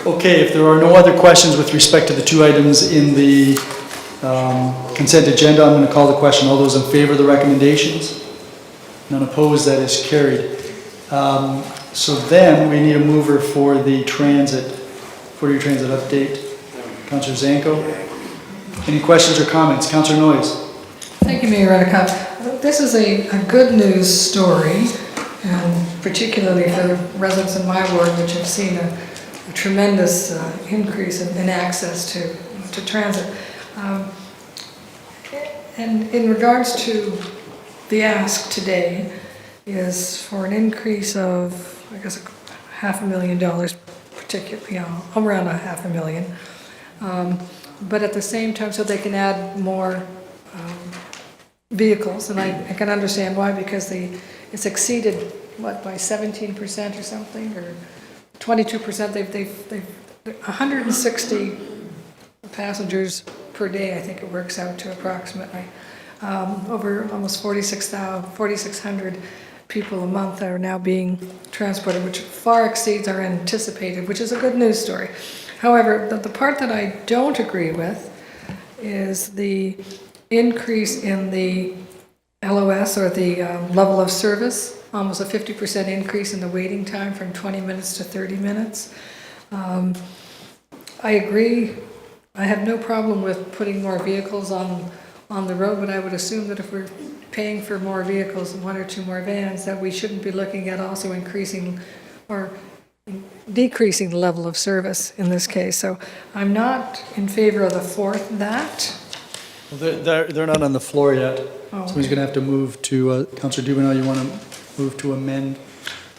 Okay, if there are no other questions with respect to the two items in the consent agenda, I'm going to call the question. All those in favor of the recommendations? None opposed, that is carried. So then we need a mover for the transit, 40-year transit update. Councillor Zanko. Any questions or comments? Councillor Noyes. Thank you, Mayor Redekop. This is a good news story, and particularly for the residents in my ward, which have seen a tremendous increase in access to transit. And in regards to the ask today is for an increase of, I guess, $500,000, particularly around $500,000. but at the same time, so they can add more vehicles, and I can understand why, because it's exceeded, what, by 17% or something, or 22%, they've 160 passengers per day, I think it works out to approximately. Over almost 4,600 people a month are now being transported, which far exceeds our anticipated, which is a good news story. However, the part that I don't agree with is the increase in the LOS, or the level of service, almost a 50% increase in the waiting time from 20 minutes to 30 minutes. I agree. I have no problem with putting more vehicles on the road, but I would assume that if we're paying for more vehicles, one or two more vans, that we shouldn't be looking at also increasing or decreasing the level of service in this case. So I'm not in favor of the fourth that. Well, they're not on the floor yet. Oh, Somebody's going to have to move to, Councillor Dubanow, you want to move to amend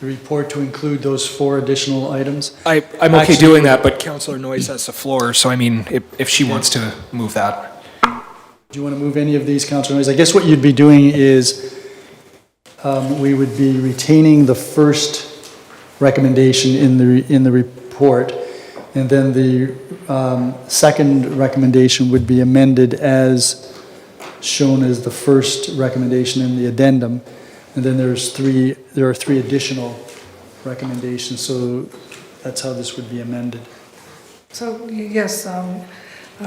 the report to include those 4 additional items? I'm okay Actually, doing that, but Councillor Noyes has the floor, so I mean, if she wants to move that. Do you want to move any of these, Councillor Noyes? I guess what you'd be doing is we would be retaining the first recommendation in the report, and then the second recommendation would be amended as shown as the first recommendation in the addendum, and then there are 3 additional recommendations, so that's how this would be amended. So, yes,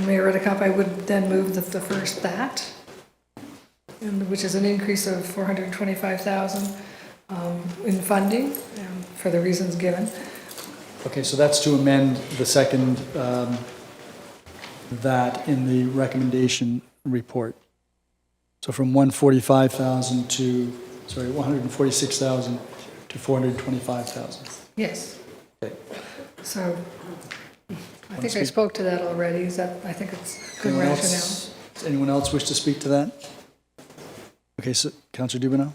Mayor Redekop, I would then move the first that, which is an increase of $425,000 in funding for the reasons given. Okay, so that's to amend the second that in the recommendation report. So from 146,000 to 425,000. Yes. Okay. So, I think I spoke to that already. I think it's good rationale. Does anyone else wish to speak to that? Okay, so Councillor Dubanow?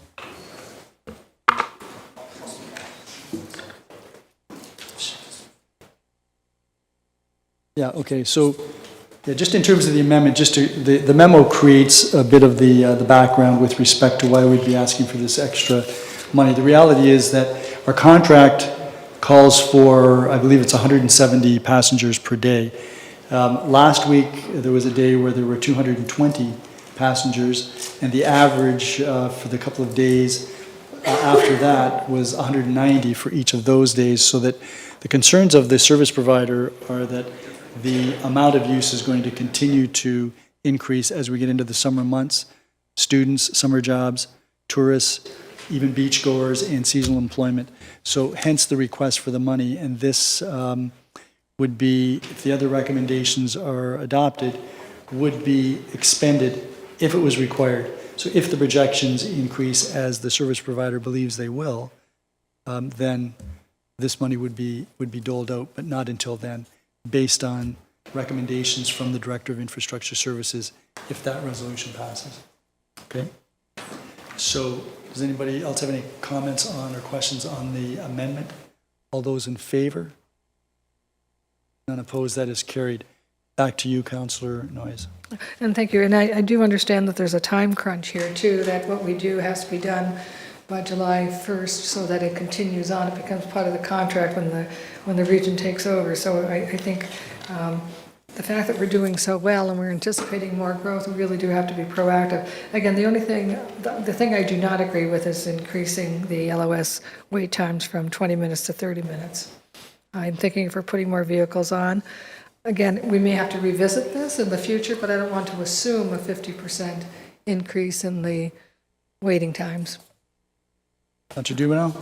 Yeah, okay, so, yeah, just in terms of the amendment, the memo creates a bit of the background with respect to why we'd be asking for this extra money. The reality is that our contract calls for, I believe it's 170 passengers per day. Last week, there was a day where there were 220 passengers, and the average for the couple of days after that was 190 for each of those days, so that the concerns of the service provider are that the amount of use is going to continue to increase as we get into the summer months. Students, summer jobs, tourists, even beachgoers, and seasonal employment. So hence the request for the money, and this would be, if the other recommendations are adopted, would be expended if it was required. So if the projections increase as the service provider believes they will, then this money would be doled out, but not until then, based on recommendations from the Director of Infrastructure Services, if that resolution passes. Okay? So, does anybody else have any comments on or questions on the amendment? All those in favor? None opposed, that is carried. Back to you, Councillor Noyes. And thank you. And I do understand that there's a time crunch here too, that what we do has to be done by July 1st so that it continues on. It becomes part of the contract when the region takes over. So I think the fact that we're doing so well and we're anticipating more growth, we really do have to be proactive. Again, the thing I do not agree with is increasing the LOS wait times from 20 minutes to 30 minutes. I'm thinking if we're putting more vehicles on, again, we may have to revisit this in the future, but I don't want to assume a 50% increase in the waiting times. Councillor Dubanow?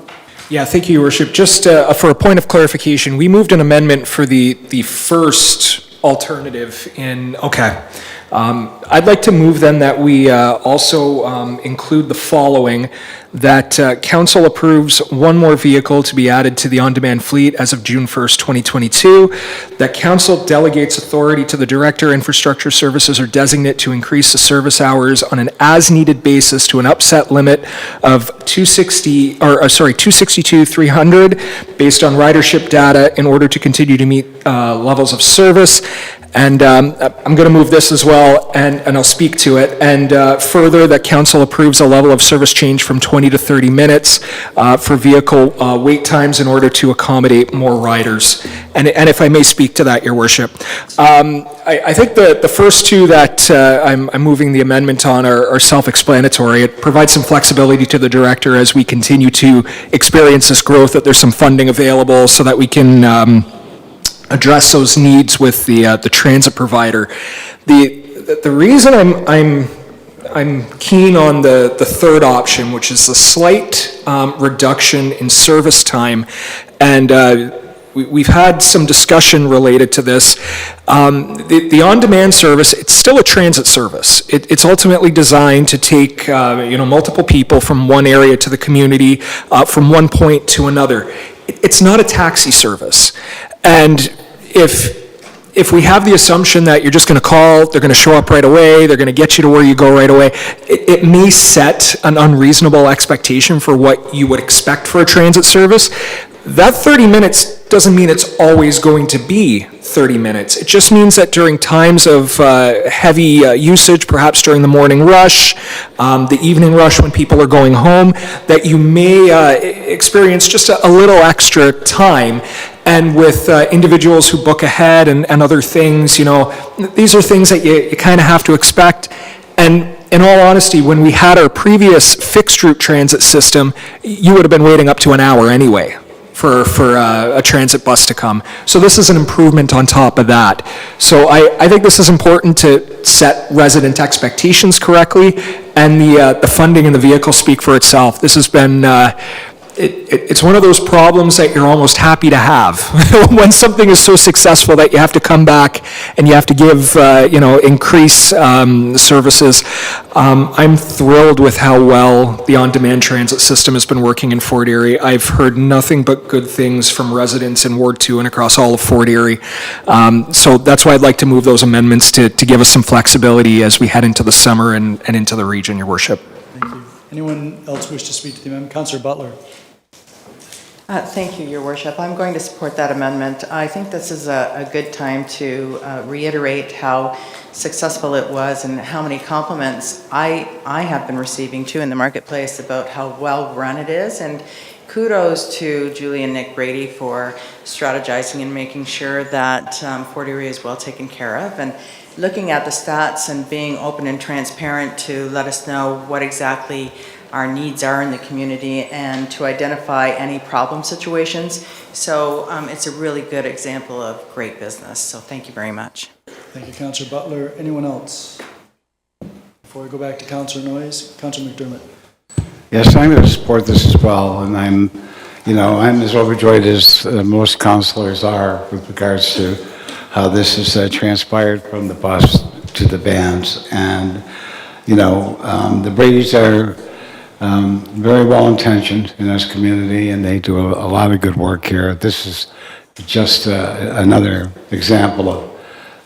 Yeah, thank you, Your Worship. Just for a point of clarification, we moved an amendment for the first alternative in, okay. I'd like to move then that we also include the following, that Council approves one more vehicle to be added to the on-demand fleet as of June 1st, 2022, that Council delegates authority to the Director, Infrastructure Services or designate to increase the service hours on an as-needed basis to an upset limit of 262,300 based on ridership data in order to continue to meet levels of service, And I'm going to move this as well, and I'll speak to it. And further, that council approves a level of service change from 20 to 30 minutes for vehicle wait times in order to accommodate more riders. And if I may speak to that, Your Worship. I think the first two that I'm moving the amendment on are self-explanatory. It provides some flexibility to the director as we continue to experience this growth, that there's some funding available so that we can address those needs with the transit provider. The reason I'm keen on the third option, which is the slight reduction in service time, and we've had some discussion related to this. The on-demand service, it's still a transit service. It's ultimately designed to take multiple people from one area to the community, from one point to another. It's not a taxi service. And if we have the assumption that you're just going to call, they're going to show up right away, they're going to get you to where you go right away, it may set an unreasonable expectation for what you would expect for a transit service. That 30 minutes doesn't mean it's always going to be 30 minutes. It just means that during times of heavy usage, perhaps during the morning rush, the evening rush when people are going home, that you may experience just a little extra time. And with individuals who book ahead and other things, these are things that you kind of have to expect. And in all honesty, when we had our previous fixed route transit system, you would have been waiting up to an hour anyway for a transit bus to come. So this is an improvement on top of that. So I think this is important to set resident expectations correctly, and the funding and the vehicle speak for itself. This has been it's one of those problems that you're almost happy to have when something is so successful that you have to come back and you have to give increase services. I'm thrilled with how well the on-demand transit system has been working in Fort Erie. I've heard nothing but good things from residents in Ward 2 and across all of Fort Erie. So that's why I'd like to move those amendments to give us some flexibility as we head into the summer and into the region, Your Worship. Thank you. Anyone else wish to speak to the amendment? Councillor Butler. Thank you, Your Worship. I'm going to support that amendment. I think this is a good time to reiterate how successful it was and how many compliments I have been receiving too in the marketplace about how well run it is. And kudos to Julie and Nick Brady for strategizing and making sure that Fort Erie is well taken care of, and looking at the stats and being open and transparent to let us know what exactly our needs are in the community and to identify any problem situations. So it's a really good example of great business. So thank you very much. Thank you, Councillor Butler. Anyone else? Before I go back to Councillor Noyes, Councillor McDermott. Yes, I'm going to support this as well, and I'm as overjoyed as most councillors are with regards to how this has transpired from the bus to the vans. And, the Bradys are very well intentioned in this community, and they do a lot of good work here. This is just another example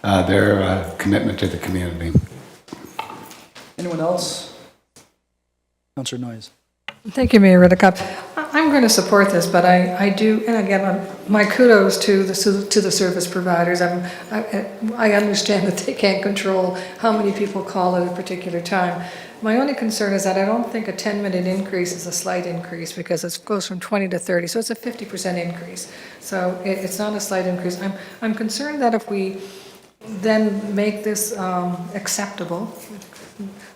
of their commitment to the community. Anyone else? Councillor Noyes. Thank you, Mayor Redekop. I'm going to support this, but I do, and again, my kudos to the service providers. I understand that they can't control how many people call at a particular time. My only concern is that I don't think a 10-minute increase is a slight increase, because it goes from 20 to 30, so it's a 50% increase. So it's not a slight increase. I'm concerned that if we then make this acceptable,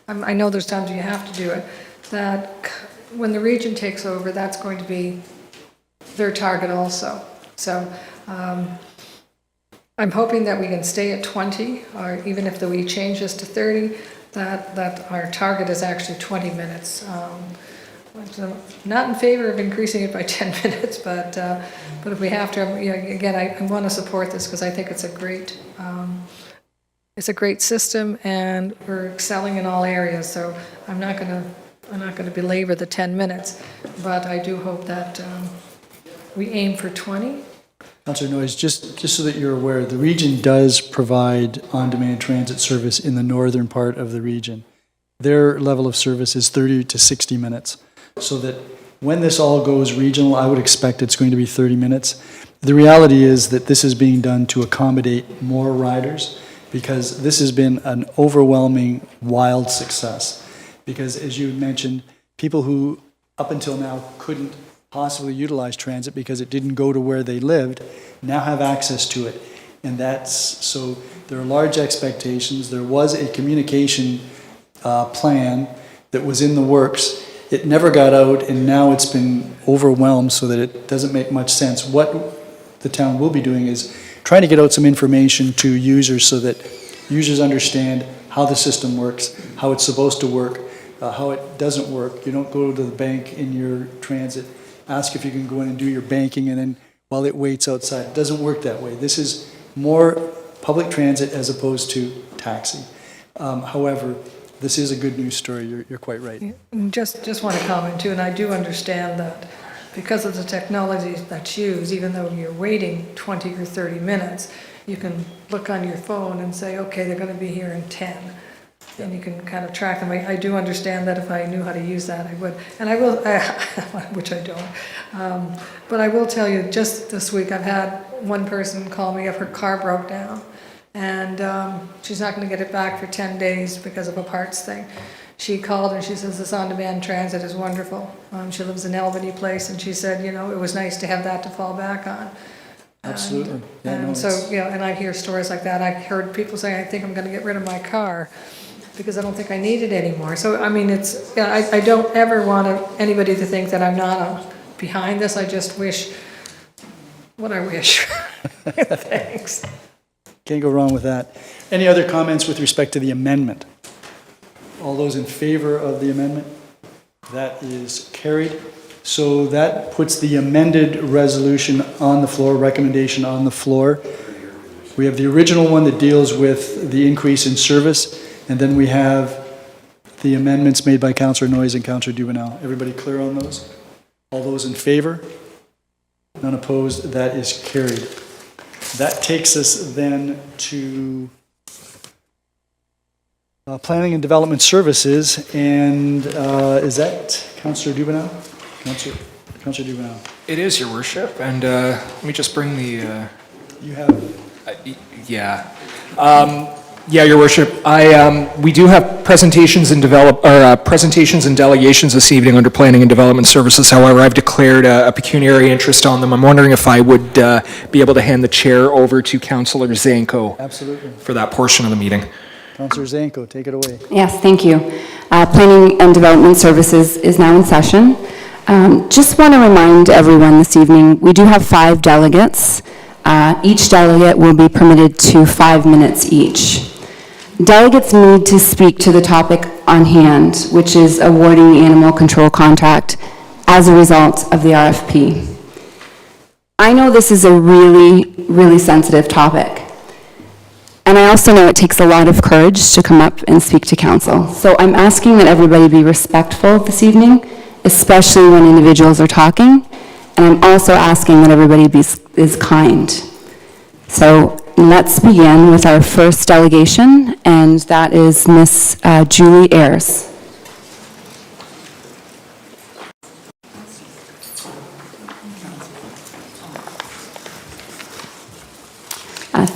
I know there's times you have to do it, that when the region takes over, that's going to be their target also. So I'm hoping that we can stay at 20, or even if we change this to 30, that our target is actually 20 minutes. So not in favor of increasing it by 10 minutes, but if we have to, again, I want to support this because I think it's a great system, and we're excelling in all areas. So I'm not going to belabor the 10 minutes, but I do hope that we aim for 20. Councillor Noyes, just so that you're aware, the region does provide on-demand transit service in the northern part of the region. Their level of service is 30 to 60 minutes. So that when this all goes regional, I would expect it's going to be 30 minutes. the reality is that this is being done to accommodate more riders, because this has been an overwhelming, wild success. Because as you mentioned, people who up until now couldn't possibly utilize transit because it didn't go to where they lived, now have access to it. And so there are large expectations. There was a communication plan that was in the works. It never got out, and now it's been overwhelmed so that it doesn't make much sense. What the town will be doing is trying to get out some information to users so that users understand how the system works, how it's supposed to work, how it doesn't work. You don't go to the bank in your transit, ask if you can go in and do your banking, and then while it waits outside. It doesn't work that way. This is more public transit as opposed to taxi. However, this is a good news story. You're quite right. Just want to comment too, and I do understand that because of the technology that's used, even though you're waiting 20 or 30 minutes, you can look on your phone and say, okay, they're going to be here in 10. And you can kind of track them. I do understand that if I knew how to use that, I would. And I will, which I don't. But I will tell you, just this week, I've had one person call me if her car broke down. And she's not going to get it back for 10 days because of a parts thing. She called and she says, this on-demand transit is wonderful. She lives in Albany Place, and she said, you know, it was nice to have that to fall back on. Absolutely. And so, you know, and I hear stories like that. I heard people say, I think I'm going to get rid of my car because I don't think I need it anymore. So, I mean, it's, I don't ever want anybody to think that I'm not behind this. I just wish what I wish. Thanks. Can't go wrong with that. Any other comments with respect to the amendment? All those in favor of the amendment? That is carried. So that puts the amended resolution on the floor, recommendation on the floor. We have the original one that deals with the increase in service, and then we have the amendments made by Councillor Noyes and Councillor Dubanow. Everybody clear on those? All those in favor? None opposed? That is carried. That takes us then to Planning and Development Services, and is that Councillor Dubanow? Councillor Dubanow. It is, Your Worship, and let me just bring the... You have... yeah. Yeah, Your Worship. We do have presentations and presentations and delegations this evening under Planning and Development Services. However, I've declared a pecuniary interest on them. I'm wondering if I would be able to hand the chair over to Councillor Zanko. Absolutely. For that portion of the meeting. Councillor Zanko, take it away. Yes, thank you. Planning and Development Services is now in session. Just want to remind everyone this evening, we do have 5 delegates. Each delegate will be permitted to 5 minutes each. Delegates need to speak to the topic on hand, which is awarding the animal control contract as a result of the RFP. I know this is a really, really sensitive topic. And I also know it takes a lot of courage to come up and speak to council. So I'm asking that everybody be respectful this evening, especially when individuals are talking. And I'm also asking that everybody is kind. So let's begin with our first delegation, and that is Miss Julie Ayres.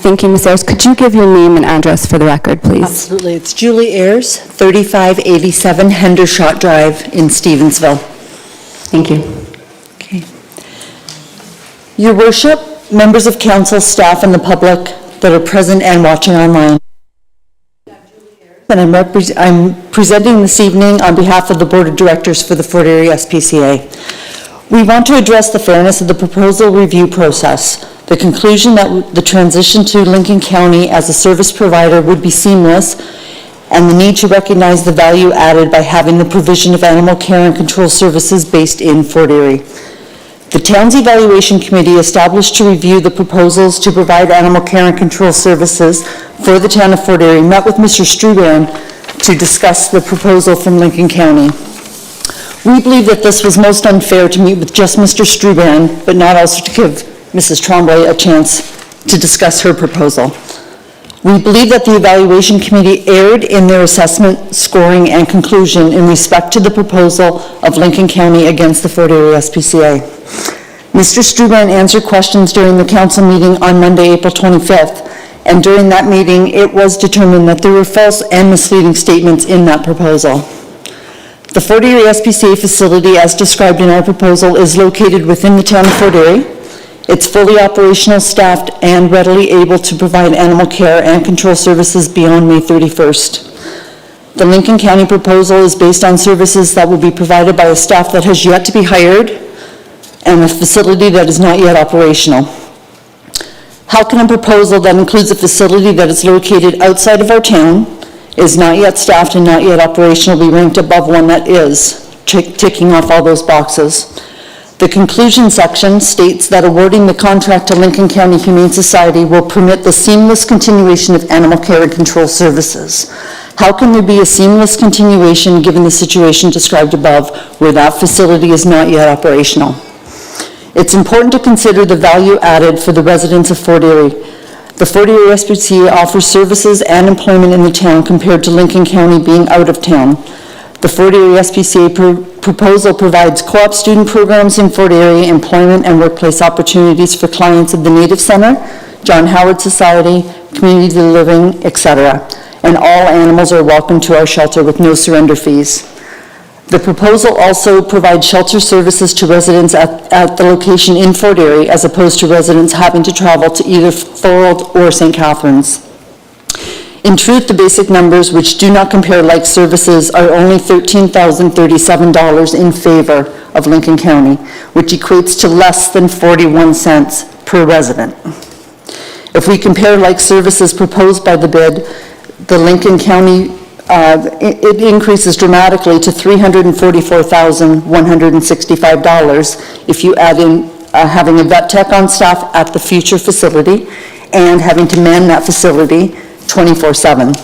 Thank you, Ms. Ayres. Could you give your name and address for the record, please? Absolutely. It's Julie Ayres, 3587 Hendershot Drive in Stevensville. Thank you. Okay. Your Worship, members of council, staff, and the public that are present and watching online. And I'm presenting this evening on behalf of the Board of Directors for the Fort Erie SPCA. We want to address the fairness of the proposal review process, the conclusion that the transition to Lincoln County as a service provider would be seamless, and the need to recognize the value added by having the provision of animal care and control services based in Fort Erie. The town's evaluation committee established to review the proposals to provide animal care and control services for the town of Fort Erie met with Mr. Struban to discuss the proposal from Lincoln County. We believe that this was most unfair to meet with just Mr. Struban, but not also to give Mrs. Tremblay a chance to discuss her proposal. We believe that the evaluation committee erred in their assessment, scoring, and conclusion in respect to the proposal of Lincoln County against the Fort Erie SPCA. Mr. Struban answered questions during the council meeting on Monday, April 25th, and during that meeting, it was determined that there were false and misleading statements in that proposal. The Fort Erie SPCA facility, as described in our proposal, is located within the town of Fort Erie. It's fully operational, staffed, and readily able to provide animal care and control services beyond May 31st. The Lincoln County proposal is based on services that will be provided by a staff that has yet to be hired and a facility that is not yet operational. How can a proposal that includes a facility that is located outside of our town, is not yet staffed and not yet operational, be ranked above one that is, ticking off all those boxes? The conclusion section states that awarding the contract to Lincoln County Humane Society will permit the seamless continuation of animal care and control services. How can there be a seamless continuation given the situation described above where that facility is not yet operational? It's important to consider the value added for the residents of Fort Erie. The Fort Erie SPCA offers services and employment in the town compared to Lincoln County being out of town. The Fort Erie SPCA proposal provides co-op student programs in Fort Erie, employment and workplace opportunities for clients of the Native Center, John Howard Society, Community Living, etc. And all animals are welcome to our shelter with no surrender fees. The proposal also provides shelter services to residents at the location in Fort Erie, as opposed to residents having to travel to either Thorold or St. Catharines. In truth, the basic numbers, which do not compare like services, are only $13,037 in favor of Lincoln County, which equates to less than 41 cents per resident. If we compare like services proposed by the bid, the Lincoln County, it increases dramatically to $344,165 if you add in having a vet tech on staff at the future facility and having to man that facility 24/7.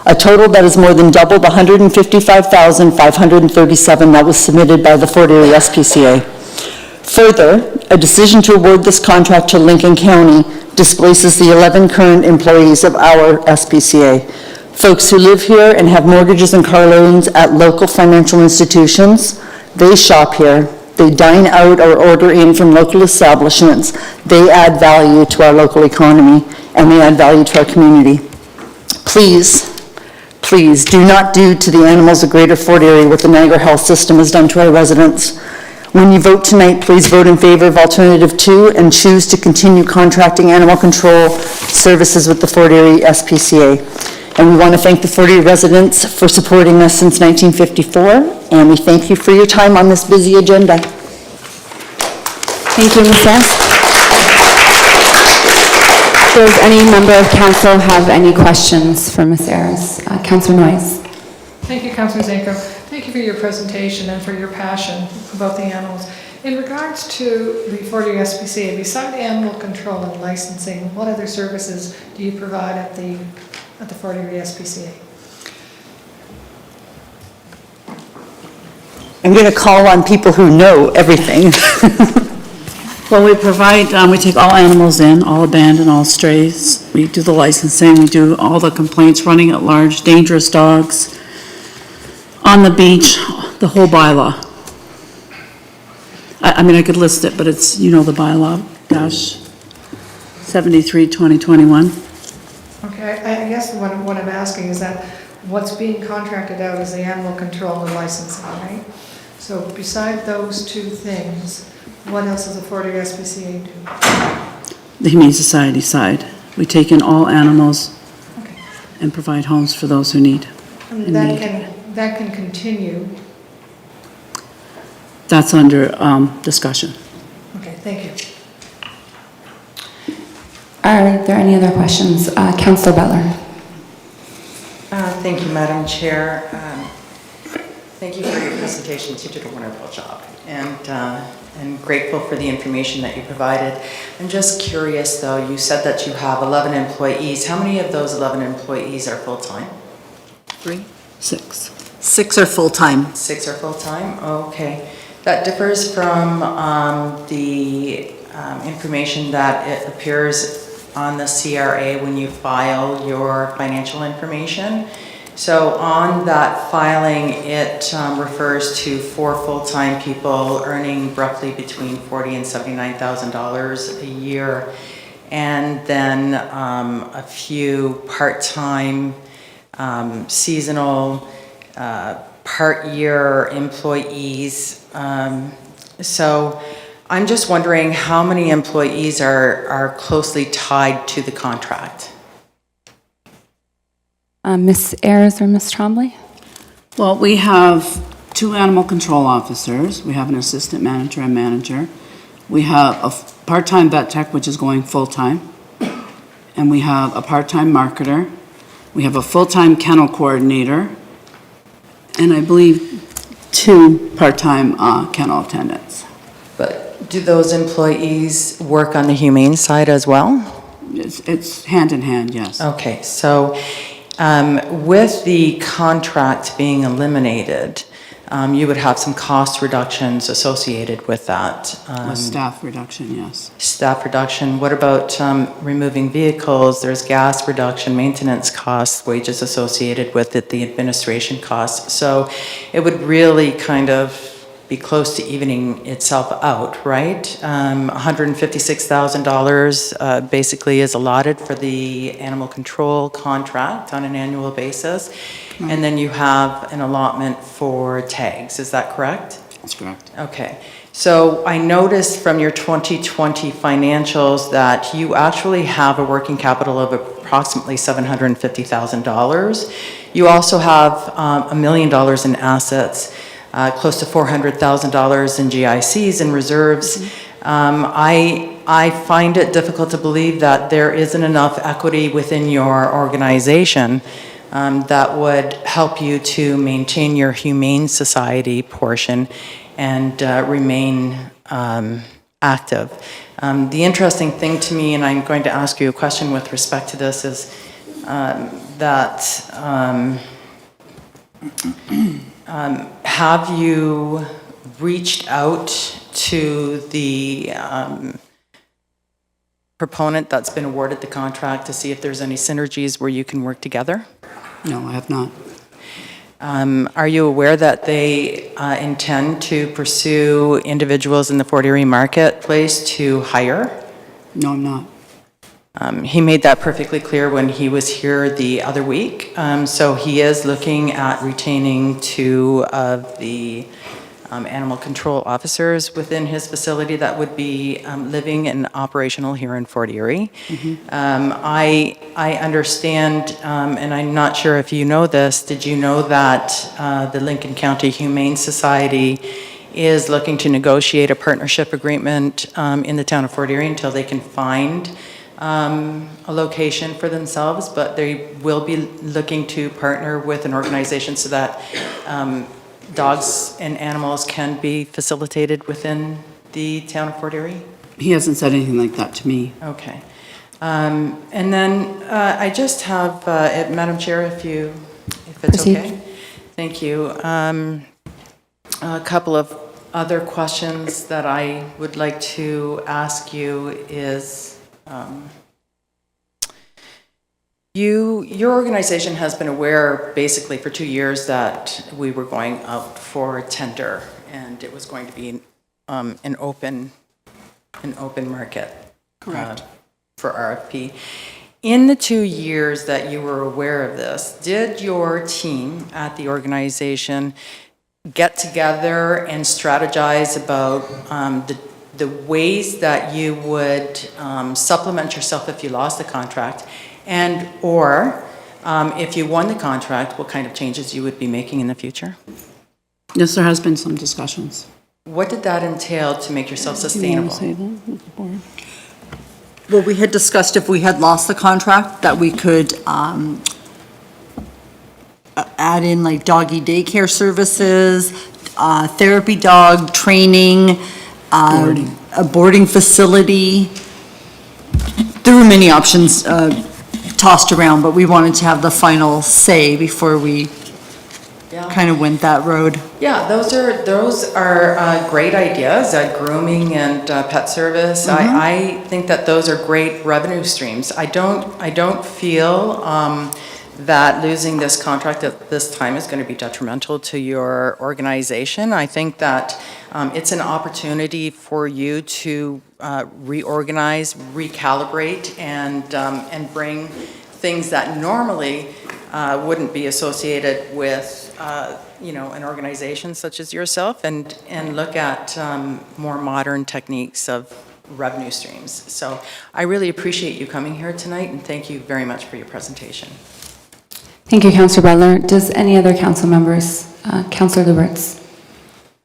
A total that is more than double the $155,537 that was submitted by the Fort Erie SPCA. Further, a decision to award this contract to Lincoln County displaces the 11 current employees of our SPCA. Folks who live here and have mortgages and car loans at local financial institutions, they shop here, they dine out or order in from local establishments, they add value to our local economy, and they add value to our community. Please, please do not do to the animals of Greater Fort Erie what the Niagara Health System has done to our residents. When you vote tonight, please vote in favor of Alternative 2 and choose to continue contracting animal control services with the Fort Erie SPCA. And we want to thank the Fort Erie residents for supporting us since 1954, and we thank you for your time on this busy agenda. Thank you, Ms. Ayres. Does any member of council have any questions for Ms. Ayres? Councillor Noyes. Thank you, Councillor Zanko. Thank you for your presentation and for your passion about the animals. In regards to the Fort Erie SPCA, beside animal control and licensing, what other services do you provide at the Fort Erie SPCA? I'm going to call on people who know everything. Well, we provide, we take all animals in, all abandoned, all strays. We do the licensing, we do all the complaints, running at large, dangerous dogs, on the beach, the whole bylaw. I mean, I could list it, but it's, you know, the bylaw, -73/2021. Okay, I guess what I'm asking is that what's being contracted out is the animal control and licensing, right? So beside those two things, what else does the Fort Erie SPCA do? The Humane Society side. We take in all animals and provide homes for those who need. And that can continue. That's under discussion. Okay, thank you. Are there any other questions? Councillor Butler. Thank you, Madam Chair. Thank you for your presentation. You did a wonderful job, and grateful for the information that you provided. I'm just curious, though, you said that you have 11 employees. How many of those 11 employees are full-time? 3? 6. 6 are full-time. 6 are full-time? Okay. That differs from the information that it appears on the CRA when you file your financial information. So on that filing, it refers to 4 full-time people earning roughly between $40,000 and $79,000 a year, and then a few part-time, seasonal, part-year employees. So I'm just wondering how many employees are closely tied to the contract? Ms. Ayers or Ms. Trombley? Well, we have 2 animal control officers. We have an assistant manager and manager. We have a part-time vet tech, which is going full-time. And we have a part-time marketer. We have a full-time kennel coordinator. And I believe 2 part-time kennel attendants. But do those employees work on the humane side as well? It's hand in hand, yes. Okay, so with the contract being eliminated, you would have some cost reductions associated with that. A staff reduction, yes. Staff reduction. What about removing vehicles? There's gas reduction, maintenance costs, wages associated with it, the administration costs. So it would really kind of be close to evening itself out, right? $156,000 basically is allotted for the animal control contract on an annual basis. And then you have an allotment for tags, is that correct? That's correct. Okay. So I noticed from your 2020 financials that you actually have a working capital of approximately $750,000. You also have $1 million in assets, close to $400,000 in GICs and reserves. I find it difficult to believe that there isn't enough equity within your organization that would help you to maintain your Humane Society portion and remain active. The interesting thing to me, and I'm going to ask you a question with respect to this, is that have you reached out to the proponent that's been awarded the contract to see if there's any synergies where you can work together? No, I have not. Are you aware that they intend to pursue individuals in the Fort Erie marketplace to hire? No, I'm not. He made that perfectly clear when he was here the other week. So he is looking at retaining 2 of the animal control officers within his facility that would be living and operational here in Fort Erie. I understand, and I'm not sure if you know this, did you know that the Lincoln County Humane Society is looking to negotiate a partnership agreement in the town of Fort Erie until they can find a location for themselves, but they will be looking to partner with an organization so that dogs and animals can be facilitated within the town of Fort Erie? He hasn't said anything like that to me. Okay. And then I just have, Madam Chair, if it's Proceed. okay. Thank you. A couple of other questions that I would like to ask you is, your organization has been aware basically for 2 years that we were going out for tender and it was going to be an open market. Correct. For RFP. In the 2 years that you were aware of this, did your team at the organization get together and strategize about the ways that you would supplement yourself if you lost the contract, and or if you won the contract, what kind of changes you would be making in the future? Yes, there has been some discussions. What did that entail to make yourself sustainable? Well, we had discussed if we had lost the contract, that we could add in like doggy daycare services, therapy dog training, a boarding facility. There were many options tossed around, but we wanted to have the final say before we kind of went that road. Yeah, those are great ideas, grooming and pet service. I think that those are great revenue streams. I don't feel that losing this contract at this time is going to be detrimental to your organization. I think that it's an opportunity for you to reorganize, recalibrate, and bring things that normally wouldn't be associated with, an organization such as yourself, and look at more modern techniques of revenue streams. So I really appreciate you coming here tonight, and thank you very much for your presentation. Thank you, Councillor Butler. Does any other council members, Councillor Lubberts?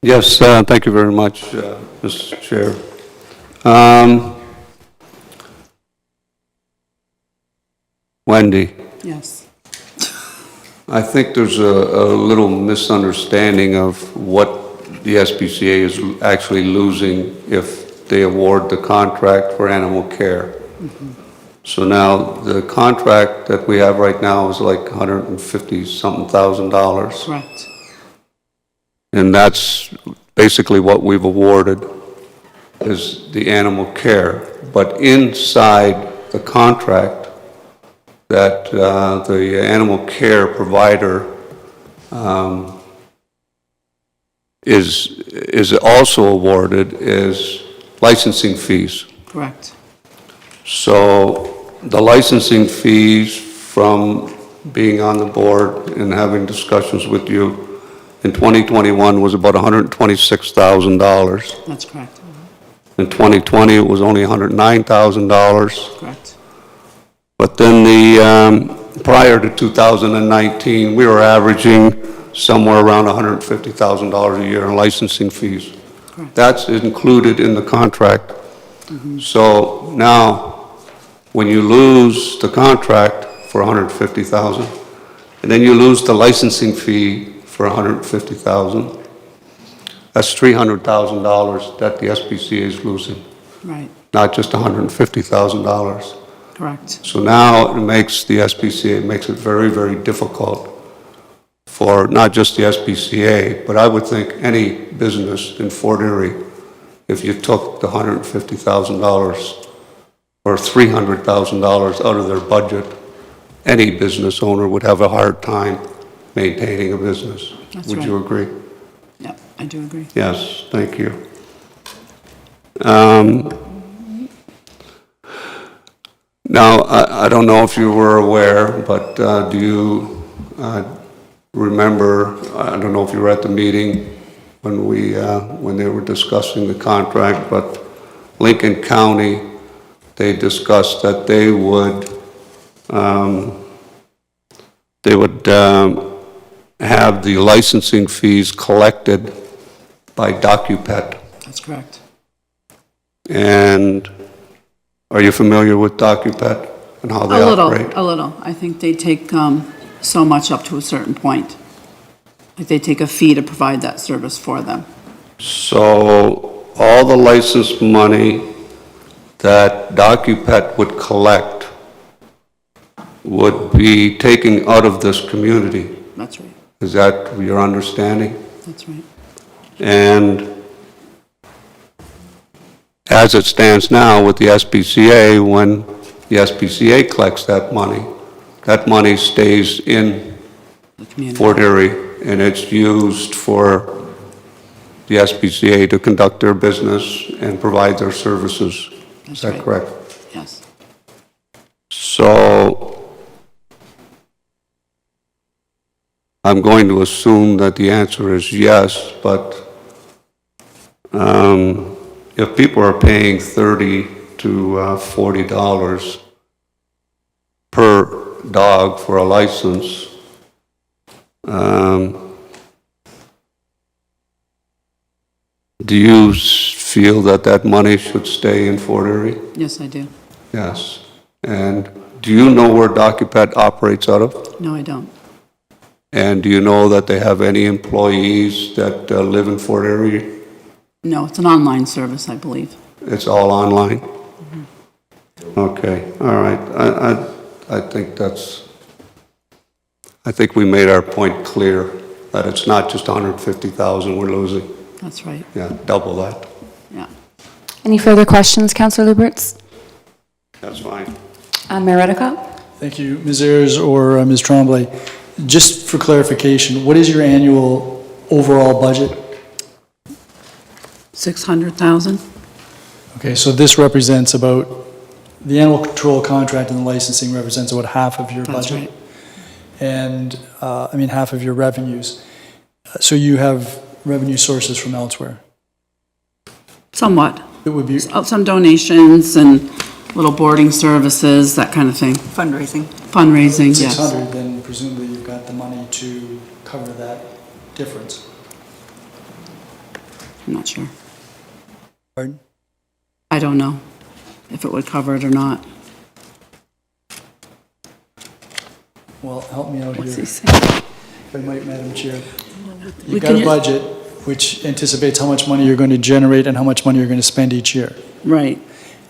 Yes, thank you very much, Mr. Chair. Wendy, Yes. I think there's a little misunderstanding of what the SPCA is actually losing if they award the contract for animal care. So now, the contract that we have right now is like $150-something thousand. Correct. And that's basically what we've awarded, is the animal care. But inside the contract, that the animal care provider is also awarded is licensing fees. Correct. So the licensing fees from being on the board and having discussions with you in 2021 was about $126,000. That's correct. In 2020, it was only $109,000. Correct. But then prior to 2019, we were averaging somewhere around $150,000 a year in licensing fees. Correct. That's included in the contract. So now, when you lose the contract for $150,000, and then you lose the licensing fee for $150,000, that's $300,000 that the SPCA is losing, Right. not just $150,000. Correct. So now it makes the SPCA, it makes it very, very difficult for not just the SPCA, but I would think any business in Fort Erie, if you took the $150,000 or $300,000 out of their budget, any business owner would have a hard time maintaining a business. That's Would right. you agree? Yep, I do agree. Yes, thank you. Now, I don't know if you were aware, but do you remember, I don't know if you were at the meeting when they were discussing the contract, but Lincoln County, they discussed that they would have the licensing fees collected by DocuPet. That's correct. And are you familiar with DocuPet and how they operate? A little. I think they take so much up to a certain point. Like they take a fee to provide that service for them. So all the license money that DocuPet would collect would be taken out of this community. That's right. Is that your understanding? That's right. And as it stands now with the SPCA, when the SPCA collects that money stays in Fort Erie, and it's used for the SPCA to conduct their business and provide their services. Is that correct? Yes. So I'm going to assume that the answer is yes, but if people are paying $30 to $40 per dog for a license, do you feel that that money should stay in Fort Erie? Yes, I do. Yes. And do you know where DocuPet operates out of? No, I don't. And do you know that they have any employees that live in Fort Erie? No, it's an online service, I believe. It's all online? Okay, all right. I think we made our point clear that it's not just 150,000 we're losing. That's right. Yeah, double that. Yeah. Any further questions, Councillor Lubberts? That's fine. Mayor Redekop? Thank you, Ms. Ayers or Ms. Tremblay. Just for clarification, what is your annual overall budget? 600,000? Okay, so this represents about, the animal control contract and the licensing represents about half of your That's budget. right. And, half of your revenues. So you have revenue sources from elsewhere? Somewhat. It would be... Some donations and little boarding services, that kind of thing. Fundraising. Fundraising, yes. 600, then presumably you've got the money to cover that difference. I'm not sure. Pardon? I don't know if it would cover it or not. Well, help me out What's here. he saying? If I might, Madam Chair. We You've got can a budget which anticipates how much money you're going to generate and how much money you're going to spend each year. Right.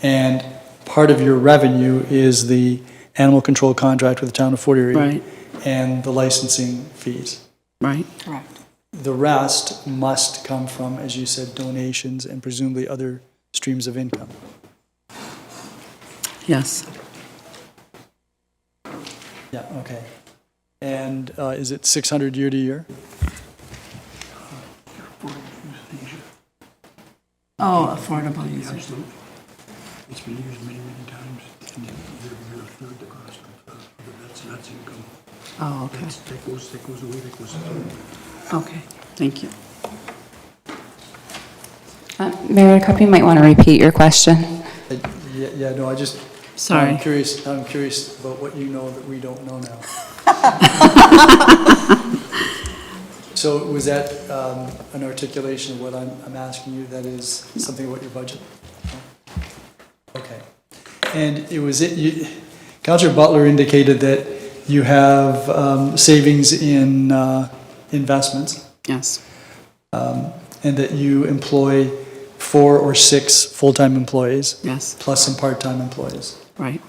And part of your revenue is the animal control contract with the town of Fort Erie. Right. And the licensing fees. Right. Correct. The rest must come from, as you said, donations and presumably other streams of income. Yes. Yeah, okay. And is it 600 year to year? Oh, affordable user. It's been used many, many times, and they're a third the cost of that's income. Oh, okay. That goes away, that goes Okay, thank you. Mayor Redekop, you might want to repeat your question. Yeah, no, I just... Sorry. I'm curious about what you know that we don't know now. So was that an articulation of what I'm asking you? That is something about your budget? Okay. And Councillor Butler indicated that you have savings in investments. Yes. And that you employ 4 or 6 full-time employees. Yes. Plus some part-time employees. Right.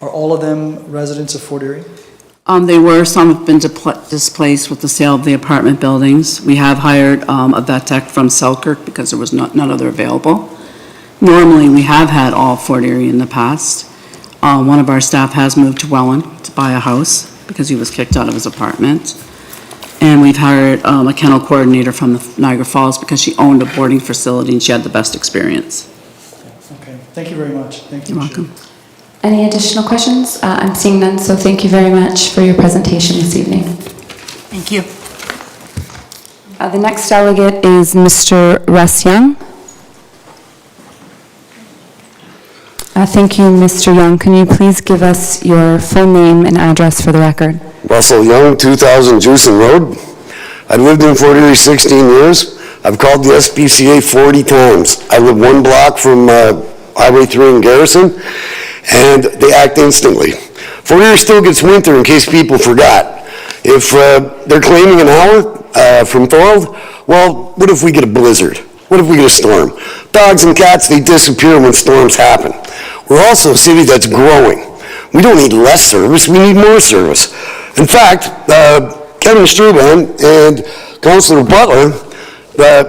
Are all of them residents of Fort Erie? They were, some have been displaced with the sale of the apartment buildings. We have hired a vet tech from Selkirk because there was none other available. Normally, we have had all Fort Erie in the past. One of our staff has moved to Welland to buy a house because he was kicked out of his apartment. And we've hired a kennel coordinator from the Niagara Falls because she owned a boarding facility and she had the best experience. Okay, thank you very much. Thank you. You're welcome. Any additional questions? I'm seeing none, so thank you very much for your presentation this evening. Thank you. The next delegate is Mr. Russ Young. Thank you, Mr. Young. Can you please give us your full name and address for the record? Russell Young, 2000 Jewson Road. I've lived in Fort Erie 16 years. I've called the SPCA 40 times. I live 1 block from Highway 3 in Garrison, and they act instantly. Fort Erie still gets winter, in case people forgot. If they're claiming an hour from Thorold, well, what if we get a blizzard? What if we get a storm? Dogs and cats, they disappear when storms happen. We're also a city that's growing. We don't need less service, we need more service. In fact, Kevin Struban and Councillor Butler,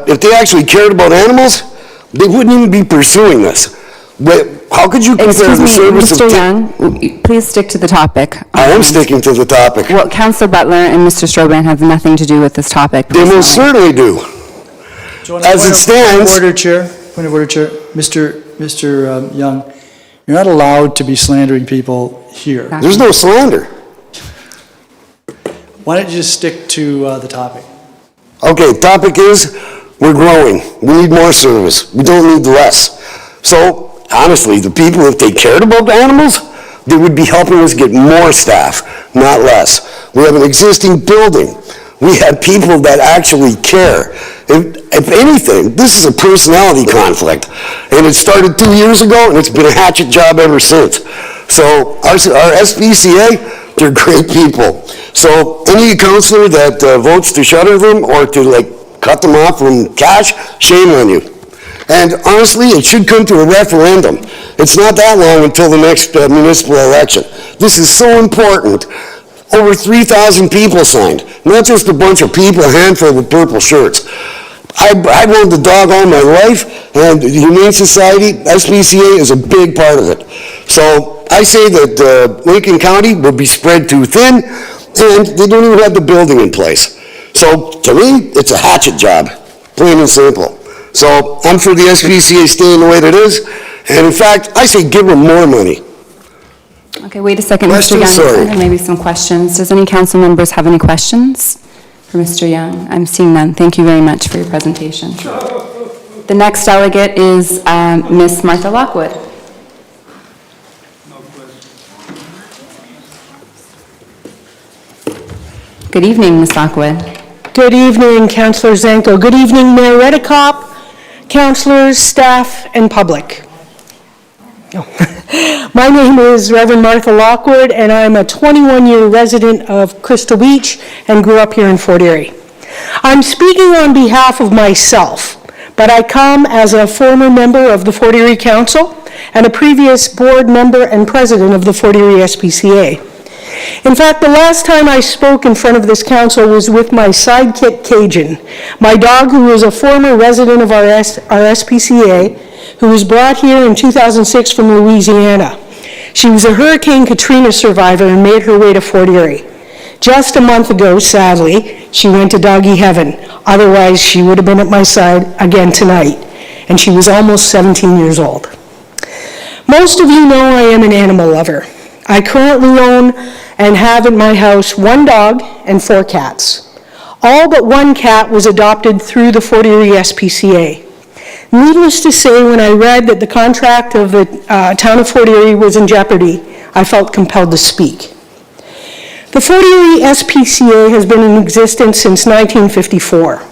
if they actually cared about animals, they wouldn't even be pursuing this. But how could you compare the service of... Mr. Young, please stick to the topic. I am sticking to the topic. Well, Councillor Butler and Mr. Stroban have nothing to do with this topic. They most certainly do. As it stands... Point of order, Chair. Mr. Young, you're not allowed to be slandering people here. There's no slander. Why don't you just stick to the topic? Okay, topic is, we're growing. We need more service. We don't need less. So, honestly, the people, if they cared about the animals, they would be helping us get more staff, not less. We have an existing building. We have people that actually care. If anything, this is a personality conflict. And it started 2 years ago, and it's been a hatchet job ever since. So, our SPCA, they're great people. So any councillor that votes to shutter them or to cut them off from cash, shame on you. And honestly, it should come to a referendum. It's not that long until the next municipal election. This is so important. Over 3,000 people signed. Not just a bunch of people, a handful with purple shirts. I've owned the dog all my life, and the Humane Society, SPCA, is a big part of it. So I say that Lincoln County will be spread too thin, and they don't even have the building in place. So, to me, it's a hatchet job, plain and simple. So, I'm for the SPCA staying the way it is, and in fact, I say give them more money. Okay, wait a second, Mr. Questions? Young. Sorry. There may be some questions. Does any council members have any questions for Mr. Young? I'm seeing none. Thank you very much for your presentation. The next delegate is Ms. Martha Lockwood. Good evening, Ms. Lockwood. Good evening, Councillor Zanko. Good evening, Mayor Redekop, councillors, staff, and public. My name is Reverend Martha Lockwood, and I'm a 21-year resident of Crystal Beach and grew up here in Fort Erie. I'm speaking on behalf of myself, but I come as a former member of the Fort Erie Council and a previous board member and president of the Fort Erie SPCA. In fact, the last time I spoke in front of this council was with my sidekick Cajun, my dog who was a former resident of our SPCA, who was brought here in 2006 from Louisiana. She was a Hurricane Katrina survivor and made her way to Fort Erie. Just a month ago, sadly, she went to doggy heaven. Otherwise, she would have been at my side again tonight, and she was almost 17 years old. Most of you know I am an animal lover. I currently own and have in my house 1 dog and 4 cats. All but 1 cat was adopted through the Fort Erie SPCA. Needless to say, when I read that the contract of the town of Fort Erie was in jeopardy, I felt compelled to speak. The Fort Erie SPCA has been in existence since 1954.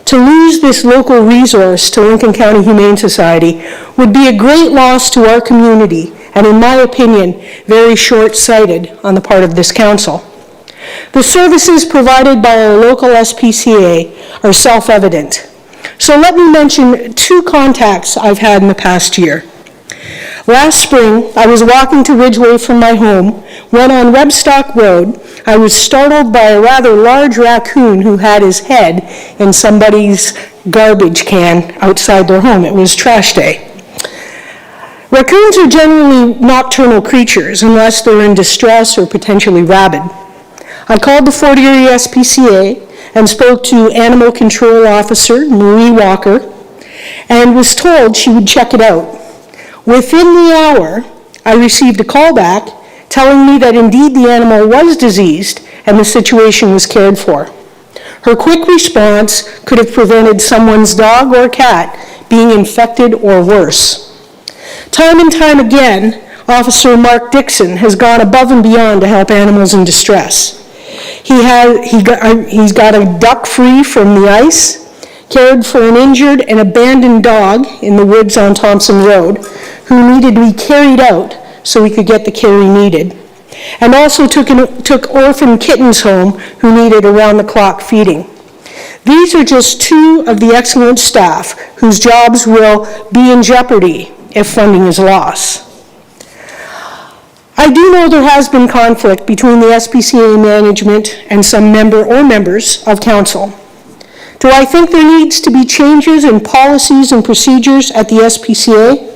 To lose this local resource to Lincoln County Humane Society would be a great loss to our community, and in my opinion, very short-sighted on the part of this council. The services provided by our local SPCA are self-evident. So let me mention 2 contacts I've had in the past year. Last spring, I was walking to Ridgeway from my home when on Webstock Road, I was startled by a rather large raccoon who had his head in somebody's garbage can outside their home. It was trash day. Raccoons are generally nocturnal creatures unless they're in distress or potentially rabid. I called the Fort Erie SPCA and spoke to Animal Control Officer Marie Walker and was told she would check it out. Within the hour, I received a call back telling me that indeed the animal was diseased and the situation was cared for. Her quick response could have prevented someone's dog or cat being infected or worse. Time and time again, Officer Mark Dixon has gone above and beyond to help animals in distress. He's got a duck free from the ice, cared for an injured and abandoned dog in the woods on Thompson Road who needed to be carried out so he could get the care he needed, and also took orphan kittens home who needed around-the-clock feeding. These are just 2 of the excellent staff whose jobs will be in jeopardy if funding is lost. I do know there has been conflict between the SPCA management and some member or members of council. Do I think there needs to be changes in policies and procedures at the SPCA?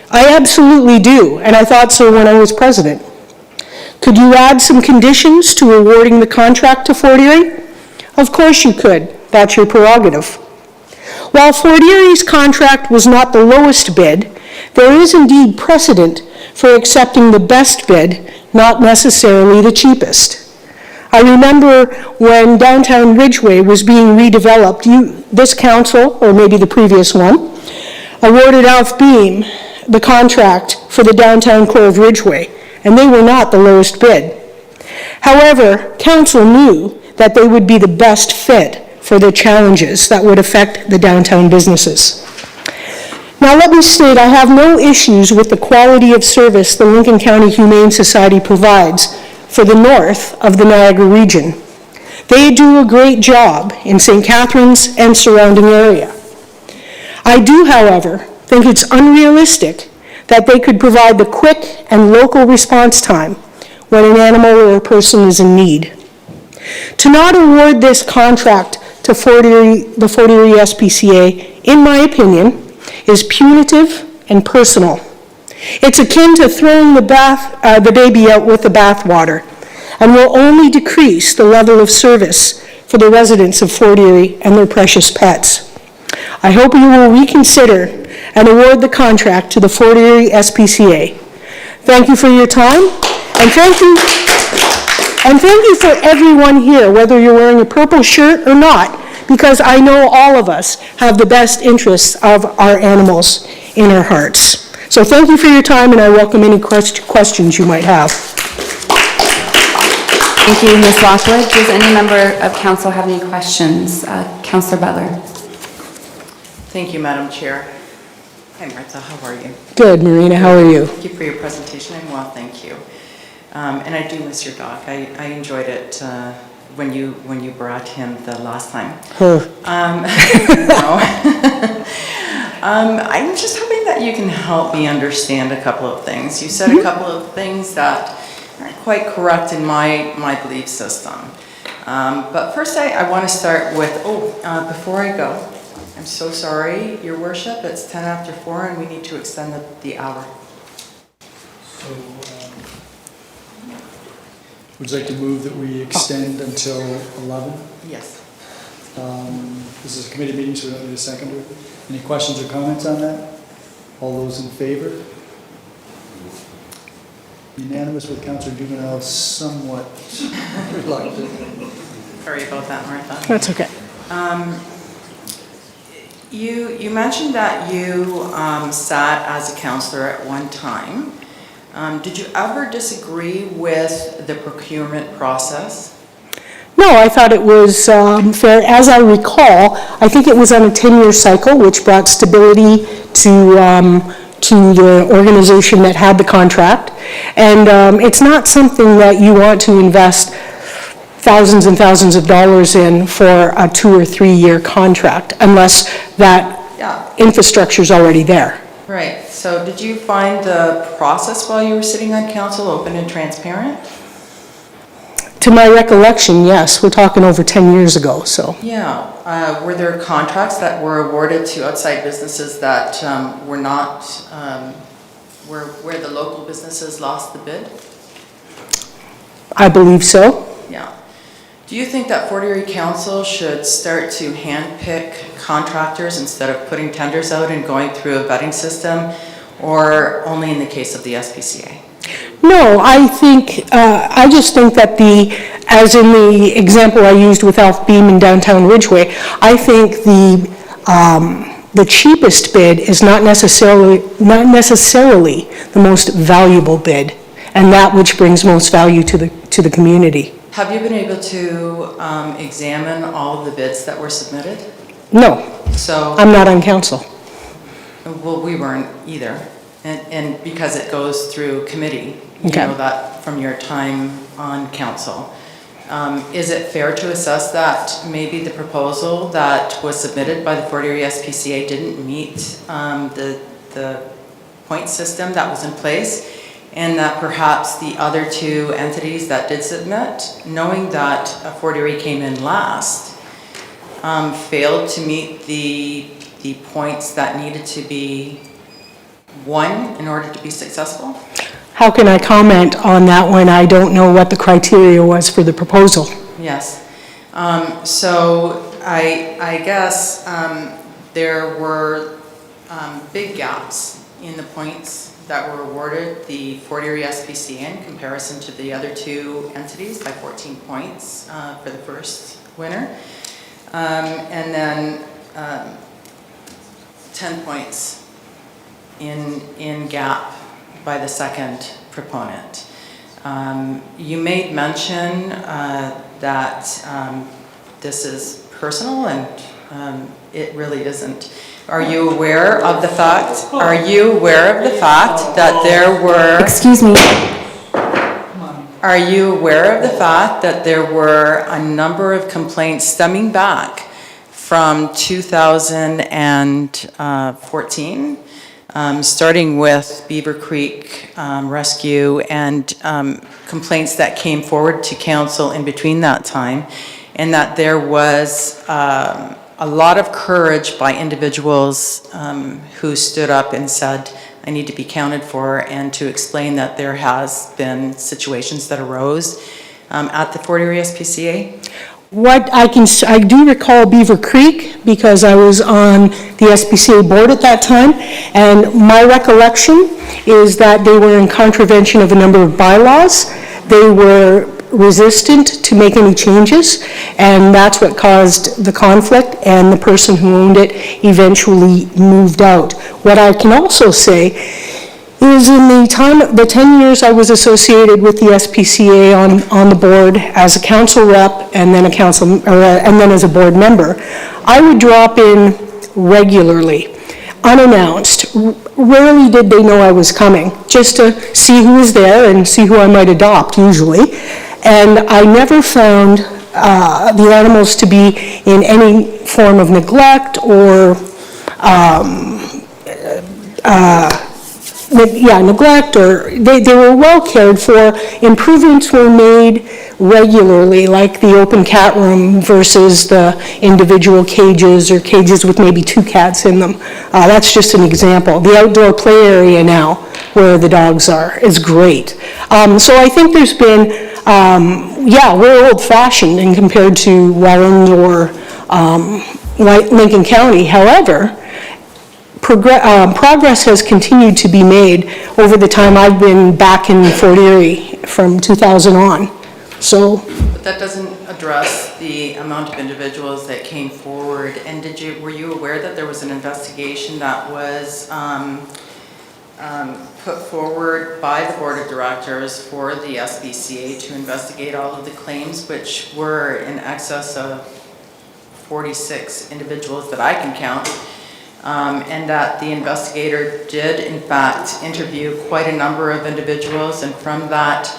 I absolutely do, and I thought so when I was president. Could you add some conditions to awarding the contract to Fort Erie? Of course you could. That's your prerogative. While Fort Erie's contract was not the lowest bid, there is indeed precedent for accepting the best bid, not necessarily the cheapest. I remember when downtown Ridgeway was being redeveloped, this council, or maybe the previous one, awarded Alf Beam the contract for the downtown core of Ridgeway, and they were not the lowest bid. However, council knew that they would be the best fit for the challenges that would affect the downtown businesses. Now let me state, I have no issues with the quality of service the Lincoln County Humane Society provides for the north of the Niagara Region. They do a great job in St. Catharines and surrounding area. I do, however, think it's unrealistic that they could provide the quick and local response time when an animal or a person is in need. To not award this contract to the Fort Erie SPCA, in my opinion, is punitive and personal. It's akin to throwing the baby out with the bathwater, and will only decrease the level of service for the residents of Fort Erie and their precious pets. I hope you will reconsider and award the contract to the Fort Erie SPCA. Thank you for your time, and thank you for everyone here, whether you're wearing a purple shirt or not, because I know all of us have the best interests of our animals in our hearts. So thank you for your time, and I welcome any questions you might have. Thank you, Ms. Lockwood. Does any member of council have any questions? Councillor Butler. Thank you, Madam Chair. Hi, Martha, how are you? Good, Marina, how are you? Thank you for your presentation. I'm well, thank you. And I do miss your dog. I enjoyed it when you brought him the last time. Her. No. I'm just hoping that you can help me understand a couple of things. You said a couple of things that aren't quite correct in my belief system. But first I want to start with, before I go, I'm so sorry, Your Worship, it's 10 after 4 and we need to extend the hour. So, would you like to move that we extend until 11? Yes. This is a committee meeting, so we don't need a seconder. Any questions or comments on that? All those in favor? Unanimous with Councillor Dubanow, somewhat reluctant. Sorry about that, Martha. That's okay. You mentioned that you sat as a councillor at one time. Did you ever disagree with the procurement process? No, I thought it was fair. As I recall, I think it was on a 10-year cycle, which brought stability to the organization that had the contract. And it's not something that you want to invest thousands and thousands of dollars in for a 2 or 3 year contract, unless that infrastructure is already there. Right. So did you find the process while you were sitting on council open and transparent? To my recollection, yes. We're talking over 10 years ago, so. Yeah. Were there contracts that were awarded to outside businesses that were not, where the local businesses lost the bid? I believe so. Yeah. Do you think that Fort Erie Council should start to handpick contractors instead of putting tenders out and going through a vetting system, or only in the case of the SPCA? No, I just think that as in the example I used with Alf Beam in downtown Ridgeway, I think the cheapest bid is not necessarily the most valuable bid, and that which brings most value to the community. Have you been able to examine all of the bids that were submitted? No. So I'm not on council. Well, we weren't either. And because it goes through committee, you Okay. know that from your time on council. Is it fair to assess that maybe the proposal that was submitted by the Fort Erie SPCA didn't meet the point system that was in place, and that perhaps the other two entities that did submit, knowing that Fort Erie came in last, failed to meet the points that needed to be won in order to be successful? How can I comment on that when I don't know what the criteria was for the proposal? Yes. So I guess there were big gaps in the points that were awarded the Fort Erie SPCA in comparison to the other two entities by 14 points for the first winner. And then 10 points in gap by the second proponent. You made mention that this is personal, and it really isn't. Are you aware of the fact? Are you aware of the fact that there were? Excuse me. Are you aware of the fact that there were a number of complaints stemming back from 2014? Starting with Beaver Creek Rescue and complaints that came forward to council in between that time, and that there was a lot of courage by individuals who stood up and said, I need to be counted for, and to explain that there has been situations that arose at the Fort Erie SPCA. I do recall Beaver Creek because I was on the SPCA board at that time, and my recollection is that they were in contravention of a number of bylaws. They were resistant to make any changes, and that's what caused the conflict, and the person who owned it eventually moved out. What I can also say is in the 10 years I was associated with the SPCA on the board as a council rep and then and then as a board member, I would drop in regularly, unannounced. Rarely did they know I was coming, just to see who was there and see who I might adopt, usually. And I never found the animals to be in any form of neglect or neglect, or they were well cared for. Improvements were made regularly, like the open cat room versus the individual cages or cages with maybe 2 cats in them. That's just an example. The outdoor play area now, where the dogs are, is great. So I think there's been, we're old-fashioned in compared to Welland or Lincoln County. However, progress has continued to be made over the time I've been back in Fort Erie from 2000 on. So, but that doesn't address the amount of individuals that came forward. And were you aware that there was an investigation that was put forward by the board of directors for the SPCA to investigate all of the claims, which were in excess of 46 individuals that I can count? And that the investigator did, in fact, interview quite a number of individuals, and from that,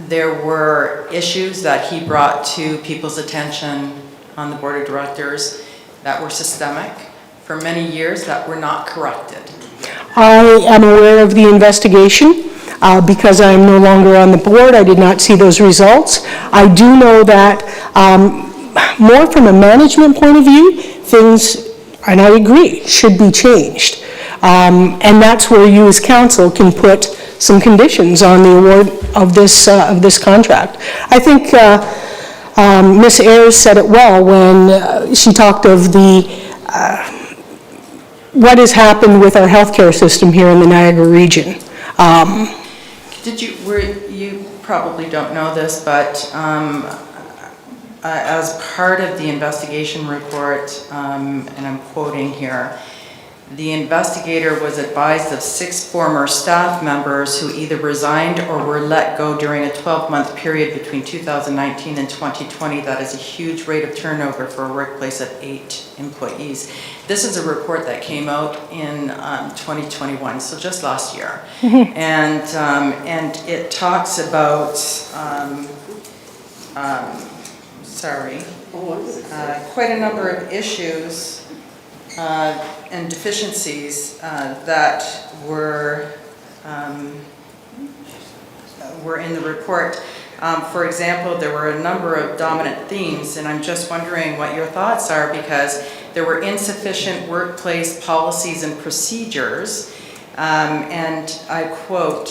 there were issues that he brought to people's attention on the board of directors that were systemic for many years that were not corrected. I am aware of the investigation. Because I am no longer on the board, I did not see those results. I do know that more from a management point of view, things, and I agree, should be changed. And that's where you as council can put some conditions on the award of this contract. I think Ms. Ayers said it well when she talked of what has happened with our healthcare system here in the Niagara region. You probably don't know this, but as part of the investigation report, and I'm quoting here, the investigator was advised of 6 former staff members who either resigned or were let go during a 12-month period between 2019 and 2020. That is a huge rate of turnover for a workplace of 8 employees. This is a report that came out in 2021, so just last year. And it talks about, quite a number of issues and deficiencies that were in the report. For example, there were a number of dominant themes, and I'm just wondering what your thoughts are, because there were insufficient workplace policies and procedures, and I quote,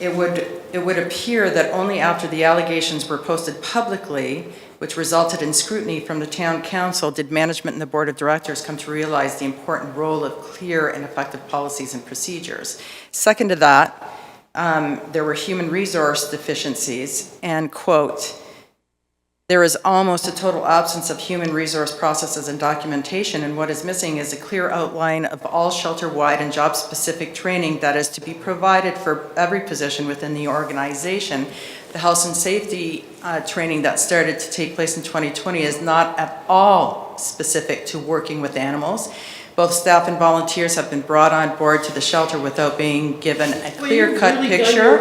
it would appear that only after the allegations were posted publicly, which resulted in scrutiny from the town council, did management and the board of directors come to realize the important role of clear and effective policies and procedures. Second to that, there were human resource deficiencies, and quote, there is almost a total absence of human resource processes and documentation, and what is missing is a clear outline of all shelter-wide and job-specific training that is to be provided for every position within the organization. The health and safety training that started to take place in 2020 is not at all specific to working with animals. Both staff and volunteers have been brought on board to the shelter without being given a clear-cut picture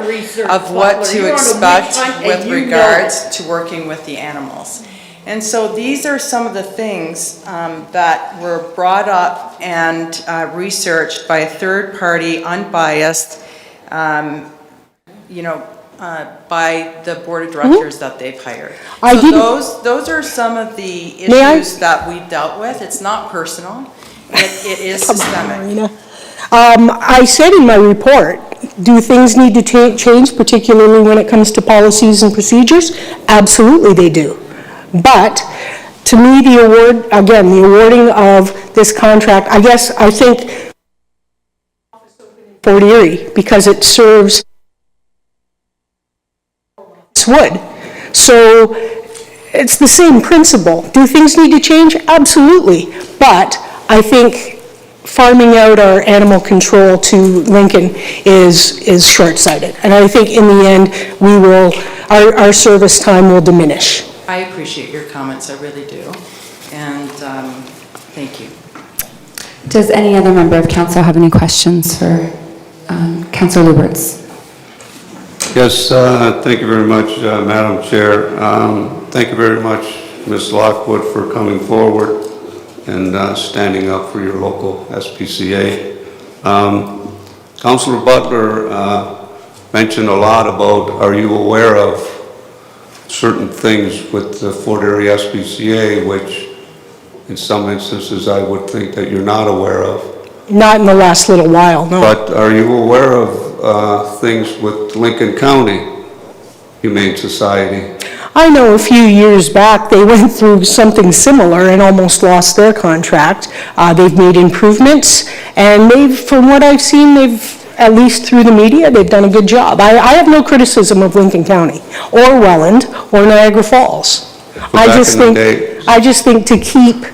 of what to expect with regards to working with the animals. And so these are some of the things that were brought up and researched by a third-party, unbiased, by the board of directors that they've hired. So those are some of the issues that we've dealt with. It's not personal. It is systemic. Marina. I said in my report, do things need to change, particularly when it comes to policies and procedures? Absolutely they do. But to me, the awarding of this contract, I think Fort Erie, because it serves wood. So it's the same principle. Do things need to change? Absolutely. But I think farming out our animal control to Lincoln is short-sighted. And I think in the end, our service time will diminish. I appreciate your comments, I really do. And thank you. Does any other member of council have any questions for Councillor Lubberts? Yes, thank you very much, Madam Chair. Thank you very much, Ms. Lockwood, for coming forward and standing up for your local SPCA. Councillor Butler mentioned a lot about, are you aware of certain things with the Fort Erie SPCA, which in some instances I would think that you're not aware of. Not in the last little while, no. But are you aware of things with Lincoln County Humane Society? I know a few years back they went through something similar and almost lost their contract. They've made improvements, and from what I've seen, at least through the media, they've done a good job. I have no criticism of Lincoln County or Welland or Niagara Falls. I just think to keep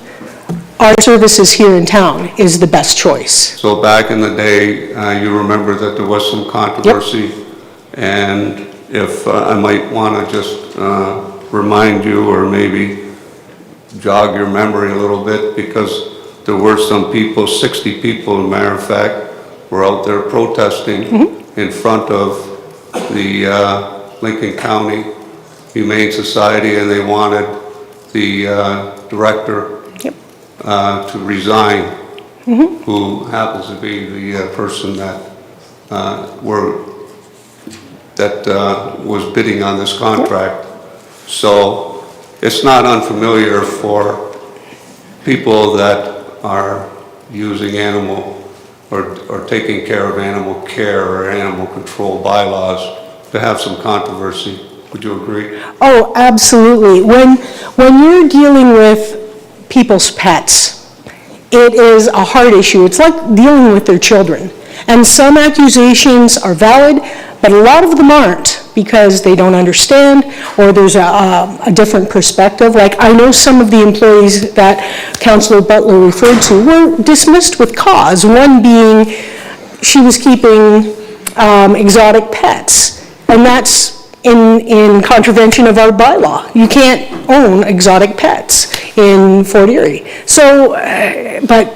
our services here in town is the best choice. So back in the day, you remember that there was some controversy. Yep. And if I might want to just remind you or maybe jog your memory a little bit, because there were some people, 60 people, as a matter of fact, were out there protesting in front of the Lincoln County Humane Society, and they wanted the director to resign, who happens to be the person that was bidding on this contract. So it's not unfamiliar for people that are using animal or taking care of animal care or animal control bylaws to have some controversy. Would you agree? Oh, absolutely. When you're dealing with people's pets, it is a hard issue. It's like dealing with their children. And some accusations are valid, but a lot of them aren't, because they don't understand or there's a different perspective. Like, I know some of the employees that Councillor Butler referred to were dismissed with cause, one being she was keeping exotic pets, and that's in contravention of our bylaw. You can't own exotic pets in Fort Erie. So, but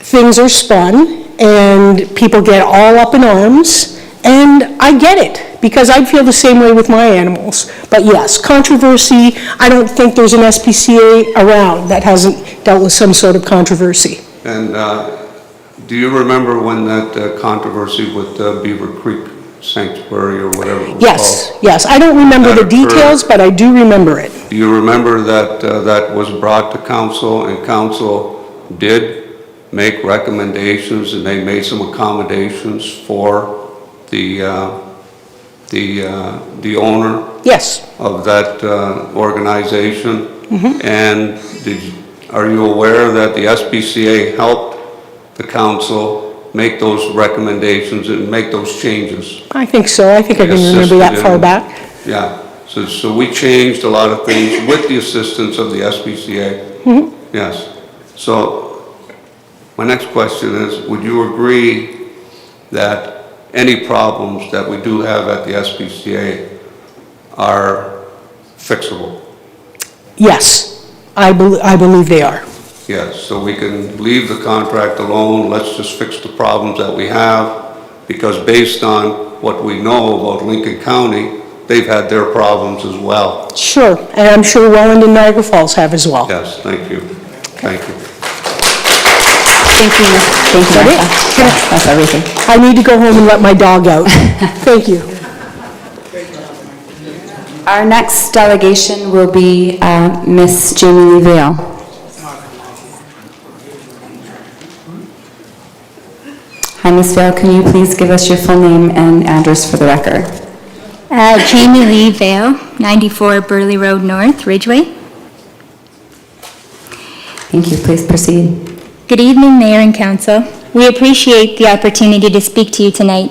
things are spun and people get all up in arms, and I get it, because I'd feel the same way with my animals. But yes, controversy, I don't think there's an SPCA around that hasn't dealt with some sort of controversy. And do you remember when that controversy with Beaver Creek Sanctuary or whatever it was called? Yes. I don't remember the details, but I do remember it. Do you remember that that was brought to council, and council did make recommendations, and they made some accommodations for the owner of that organization? And are you aware that the SPCA helped the council make those recommendations and make those changes? I think so. I think I can remember that far back. Yeah. So we changed a lot of things with the assistance of the SPCA. Yes. So my next question is, would you agree that any problems that we do have at the SPCA are fixable? Yes, I believe they are. Yes, so we can leave the contract alone, let's just fix the problems that we have, because based on what we know about Lincoln County, they've had their problems as well. Sure, and I'm sure Welland and Niagara Falls have as well. Yes, thank you. Thank you. Thank you. Thank you, Martha. That's everything. I need to go home and let my dog out. Thank you. Our next delegation will be Miss Jamie Lee Vale. Hi, Ms. Vale, can you please give us your full name and address for the record? Jamie Lee Vale, 94 Burley Road North, Ridgeway. Thank you. Please proceed. Good evening, Mayor and Council. We appreciate the opportunity to speak to you tonight.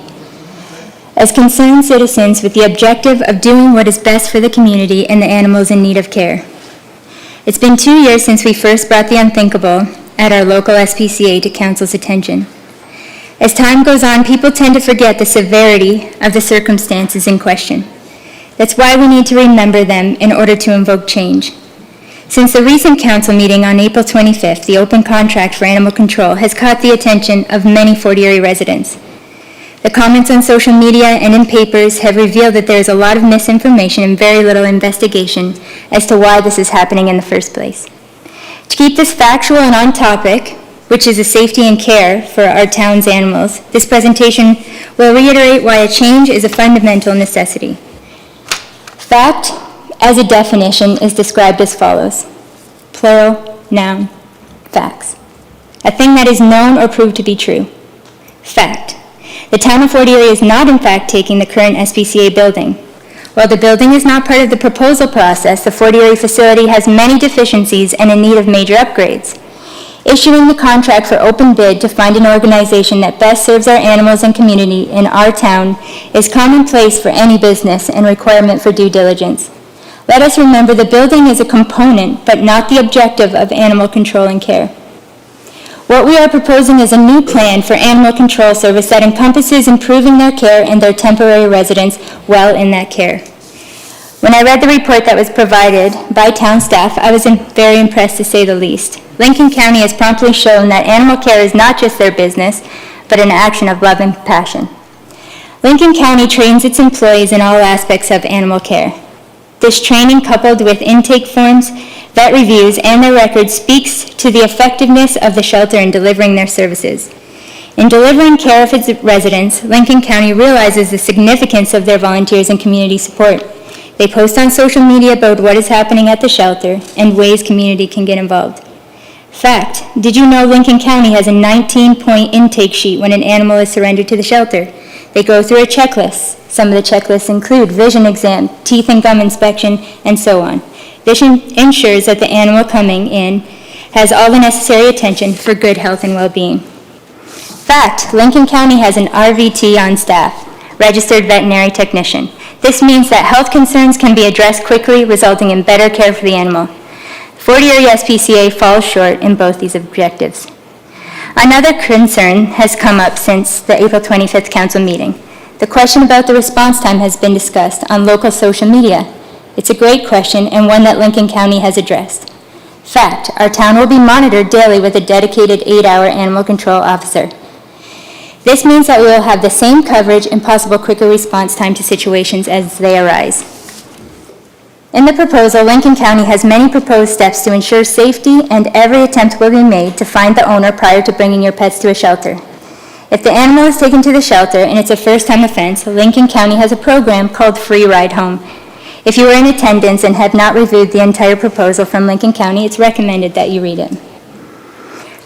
As concerned citizens with the objective of doing what is best for the community and the animals in need of care. It's been 2 years since we first brought the unthinkable at our local SPCA to Council's attention. As time goes on, people tend to forget the severity of the circumstances in question. That's why we need to remember them in order to invoke change. Since the recent council meeting on April 25th, the open contract for animal control has caught the attention of many Fort Erie residents. The comments on social media and in papers have revealed that there is a lot of misinformation and very little investigation as to why this is happening in the first place. To keep this factual and on topic, which is the safety and care for our town's animals, this presentation will reiterate why a change is a fundamental necessity. Fact, as a definition, is described as follows. Plural, noun, facts. A thing that is known or proved to be true. Fact. The town of Fort Erie is not in fact taking the current SPCA building. While the building is not part of the proposal process, the Fort Erie facility has many deficiencies and in need of major upgrades. Issuing the contract for open bid to find an organization that best serves our animals and community in our town is commonplace for any business and requirement for due diligence. Let us remember the building is a component, but not the objective of animal control and care. What we are proposing is a new plan for animal control service that encompasses improving their care and their temporary residents while in that care. When I read the report that was provided by town staff, I was very impressed to say the least. Lincoln County has promptly shown that animal care is not just their business, but an action of love and compassion. Lincoln County trains its employees in all aspects of animal care. This training, coupled with intake forms, vet reviews, and their records, speaks to the effectiveness of the shelter in delivering their services. In delivering care of its residents, Lincoln County realizes the significance of their volunteers and community support. They post on social media about what is happening at the shelter and ways community can get involved. Fact, did you know Lincoln County has a 19-point intake sheet when an animal is surrendered to the shelter? They go through a checklist. Some of the checklists include vision exam, teeth and gum inspection, and so on. This ensures that the animal coming in has all the necessary attention for good health and well-being. Fact, Lincoln County has an RVT on staff, registered veterinary technician. This means that health concerns can be addressed quickly, resulting in better care for the animal. Fort Erie SPCA falls short in both these objectives. Another concern has come up since the April 25th council meeting. The question about the response time has been discussed on local social media. It's a great question and one that Lincoln County has addressed. Fact, our town will be monitored daily with a dedicated 8-hour animal control officer. This means that we will have the same coverage and possible quicker response time to situations as they arise. In the proposal, Lincoln County has many proposed steps to ensure safety, and every attempt will be made to find the owner prior to bringing your pets to a shelter. If the animal is taken to the shelter and it's a first-time offense, Lincoln County has a program called Free Ride Home. If you are in attendance and have not reviewed the entire proposal from Lincoln County, it's recommended that you read it.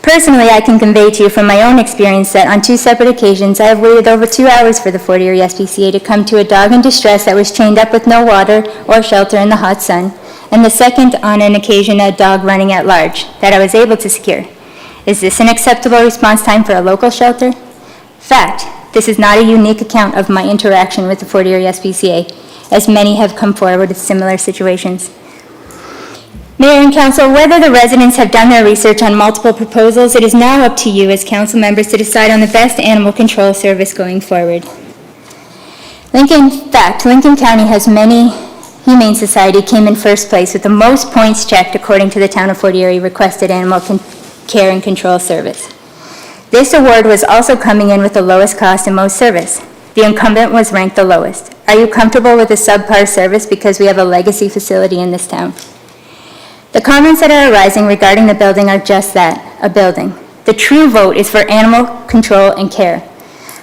Personally, I can convey to you from my own experience that on 2 separate occasions, I have waited over 2 hours for the Fort Erie SPCA to come to a dog in distress that was chained up with no water or shelter in the hot sun, and the second on an occasion a dog running at large that I was able to secure. Is this an acceptable response time for a local shelter? Fact, this is not a unique account of my interaction with the Fort Erie SPCA, as many have come forward with similar situations. Mayor and Council, whether the residents have done their research on multiple proposals, it is now up to you as council members to decide on the best animal control service going forward. Lincoln County has many. Humane Society came in first place with the most points checked according to the town of Fort Erie requested animal care and control service. This award was also coming in with the lowest cost and most service. The incumbent was ranked the lowest. Are you comfortable with a subpar service because we have a legacy facility in this town? The comments that are arising regarding the building are just that, a building. The true vote is for animal control and care.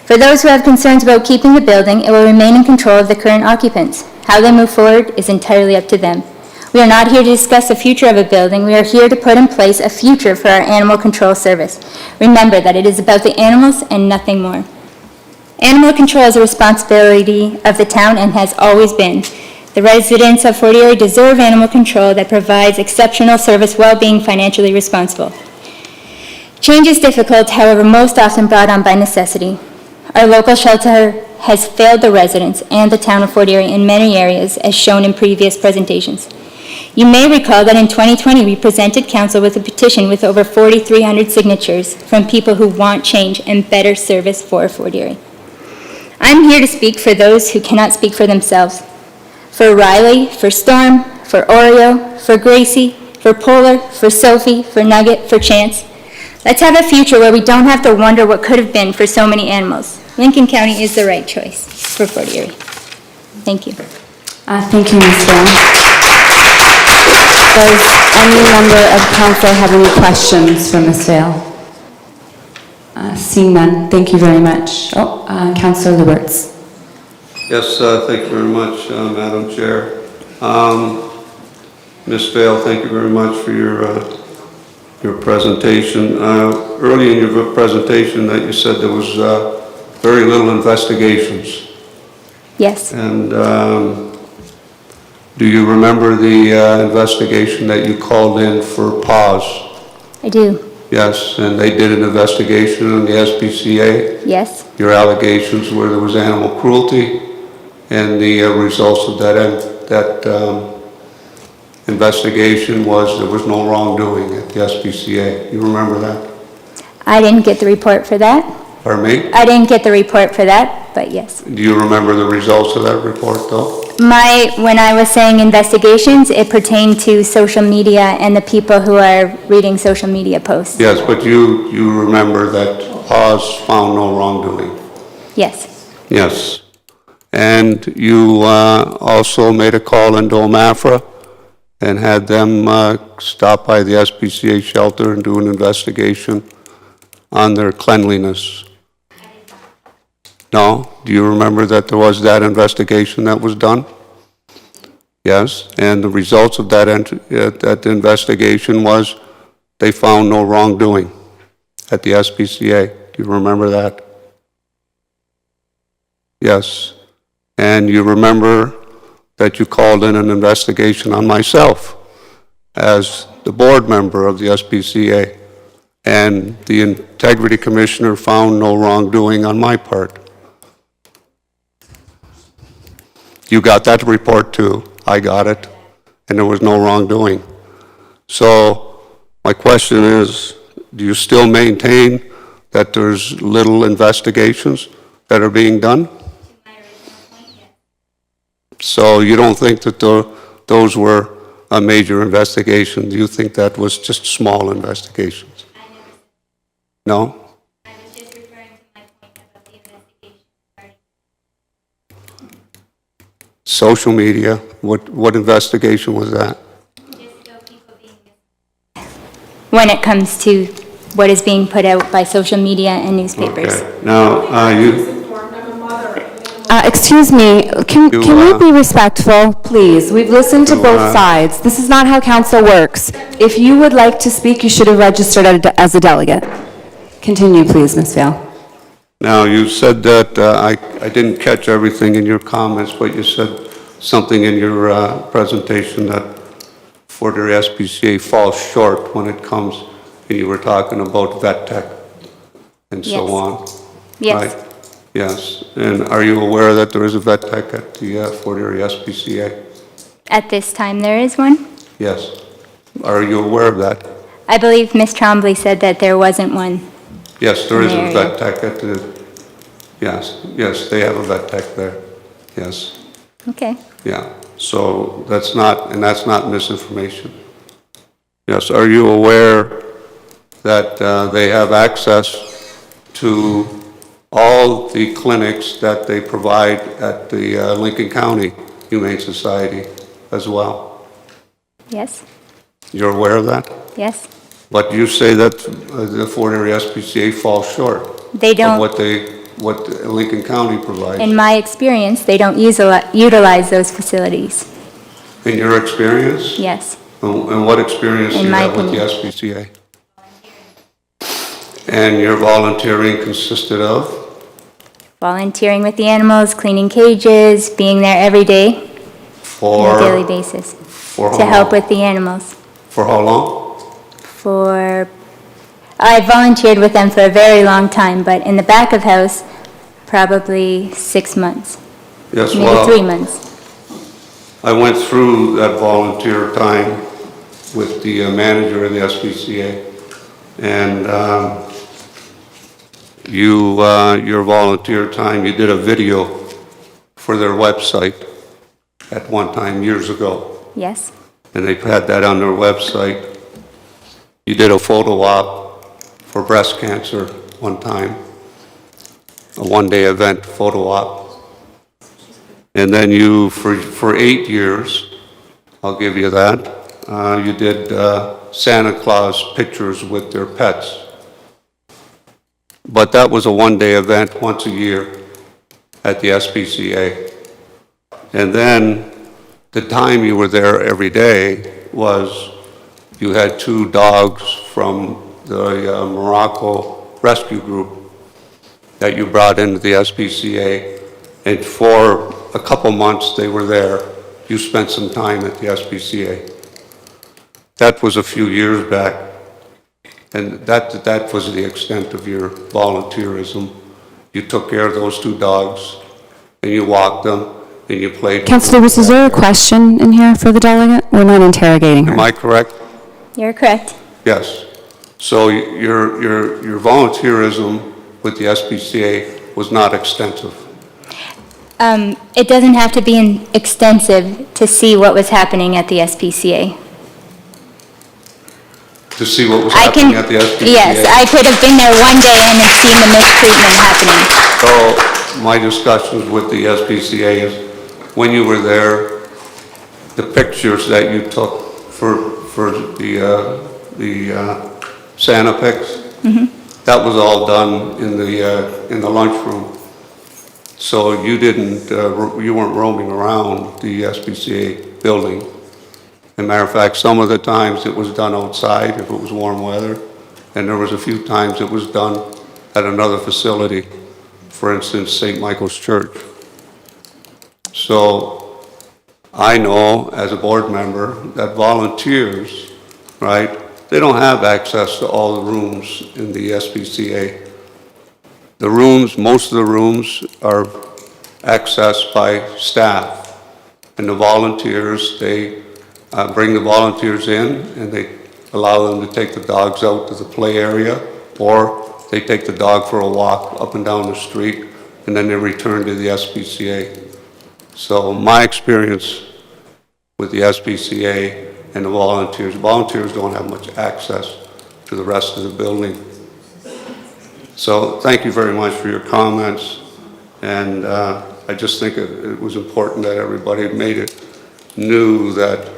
For those who have concerns about keeping the building, it will remain in control of the current occupants. How they move forward is entirely up to them. We are not here to discuss the future of a building. We are here to put in place a future for our animal control service. Remember that it is about the animals and nothing more. Animal control is a responsibility of the town and has always been. The residents of Fort Erie deserve animal control that provides exceptional service while being financially responsible. Change is difficult, however, most often brought on by necessity. Our local shelter has failed the residents and the town of Fort Erie in many areas, as shown in previous presentations. You may recall that in 2020, we presented council with a petition with over 4,300 signatures from people who want change and better service for Fort Erie. I'm here to speak for those who cannot speak for themselves. For Riley, for Storm, for Oreo, for Gracie, for Polar, for Sophie, for Nugget, for Chance. Let's have a future where we don't have to wonder what could have been for so many animals. Lincoln County is the right choice for Fort Erie. Thank you. Thank you, Ms. Vale. Does any member of council have any questions for Ms. Vale? Seeing none, thank you very much. Councillor Lubberts. Yes, thank you very much, Madam Chair. Ms. Vale, thank you very much for your presentation. Early in your presentation that you said there was very little investigations. Yes. And do you remember the investigation that you called in for pause? I do. Yes, and they did an investigation on the SPCA. Yes. Your allegations were there was animal cruelty, and the results of that investigation was there was no wrongdoing at the SPCA. You remember that? I didn't get the report for that. Pardon me? I didn't get the report for that, but yes. Do you remember the results of that report, though? When I was saying investigations, it pertained to social media and the people who are reading social media posts. Yes, but you remember that PAWS found no wrongdoing? Yes. Yes. And you also made a call into OMAFRA and had them stop by the SPCA shelter and do an investigation on their cleanliness. No? Do you remember that there was that investigation that was done? Yes. And the results of that investigation was they found no wrongdoing at the SPCA. Do you remember that? Yes. And you remember that you called in an investigation on myself as the board member of the SPCA, and the Integrity Commissioner found no wrongdoing on my part. You got that report too. I got it, and there was no wrongdoing. So my question is, do you still maintain that there's little investigations that are being done? So you don't think that those were a major investigation? Do you think that was just small investigations? No? I was just referring to my point about the investigation. Social media, what investigation was that? When it comes to what is being put out by social media and newspapers. Okay. Now, Excuse me, can you be respectful, please? We've listened to both sides. This is not how council works. If you would like to speak, you should have registered as a delegate. Continue, please, Ms. Vale. Now, you said that, I didn't catch everything in your comments, but you said something in your presentation that Fort Erie SPCA falls short when it comes, and you were talking about vet tech and so on. Yes. Right? Yes. And are you aware that there is a vet tech at the Fort Erie SPCA? At this time, there is one. Yes. Are you aware of that? I believe Ms. Trombley said that there wasn't one. Yes, there is a Area. vet tech at the, yes, they have a vet tech there. Yes. Okay. Yeah. So that's not misinformation. Yes. Are you aware that they have access to all the clinics that they provide at the Lincoln County Humane Society as well? Yes. You're aware of that? Yes. But you say that the Fort Erie SPCA falls short They don't. of what Lincoln County provides. In my experience, they don't utilize those facilities. In your experience? Yes. And what experience do In you my have with the opinion. SPCA? And your volunteering consisted of? Volunteering with the animals, cleaning cages, being there every day on a daily basis For how to help long? with the animals. For how long? I volunteered with them for a very long time, but in the back of house, probably 6 months, Yes, maybe well, 3 months. I went through that volunteer time with the manager of the SPCA, and your volunteer time, you did a video for their website at one time years ago, Yes. and they've had that on their website. You did a photo op for breast cancer one time, a one-day event photo op. And then you, for 8 years, I'll give you that, you did Santa Claus pictures with their pets. But that was a one-day event once a year at the SPCA. And then the time you were there every day was you had 2 dogs from the Morocco rescue group that you brought into the SPCA, and for a couple months they were there. You spent some time at the SPCA. That was a few years back, and that was the extent of your volunteerism. You took care of those 2 dogs, and you walked them, and you played with Councillor, them. is there a question in here for the delegate? We're not interrogating her. Am I correct? You're correct. Yes. So your volunteerism with the SPCA was not extensive. It doesn't have to be extensive to see what was happening at the SPCA. To see what was happening at the SPCA? Yes, I could have been there one day and have seen the mistreatment happening. So my discussions with the SPCA is, when you were there, the pictures that you took for the Santa pics, that was all done in the lunchroom. So you didn't, you weren't roaming around the SPCA building. As a matter of fact, some of the times it was done outside if it was warm weather, and there was a few times it was done at another facility, for instance, St. Michael's Church. So I know as a board member that volunteers, right, they don't have access to all the rooms in the SPCA. The rooms, most of the rooms are accessed by staff, and the volunteers, they bring the volunteers in and they allow them to take the dogs out to the play area, or they take the dog for a walk up and down the street, and then they return to the SPCA. So my experience with the SPCA and the volunteers don't have much access to the rest of the building. So thank you very much for your comments, and I just think it was important that everybody knew that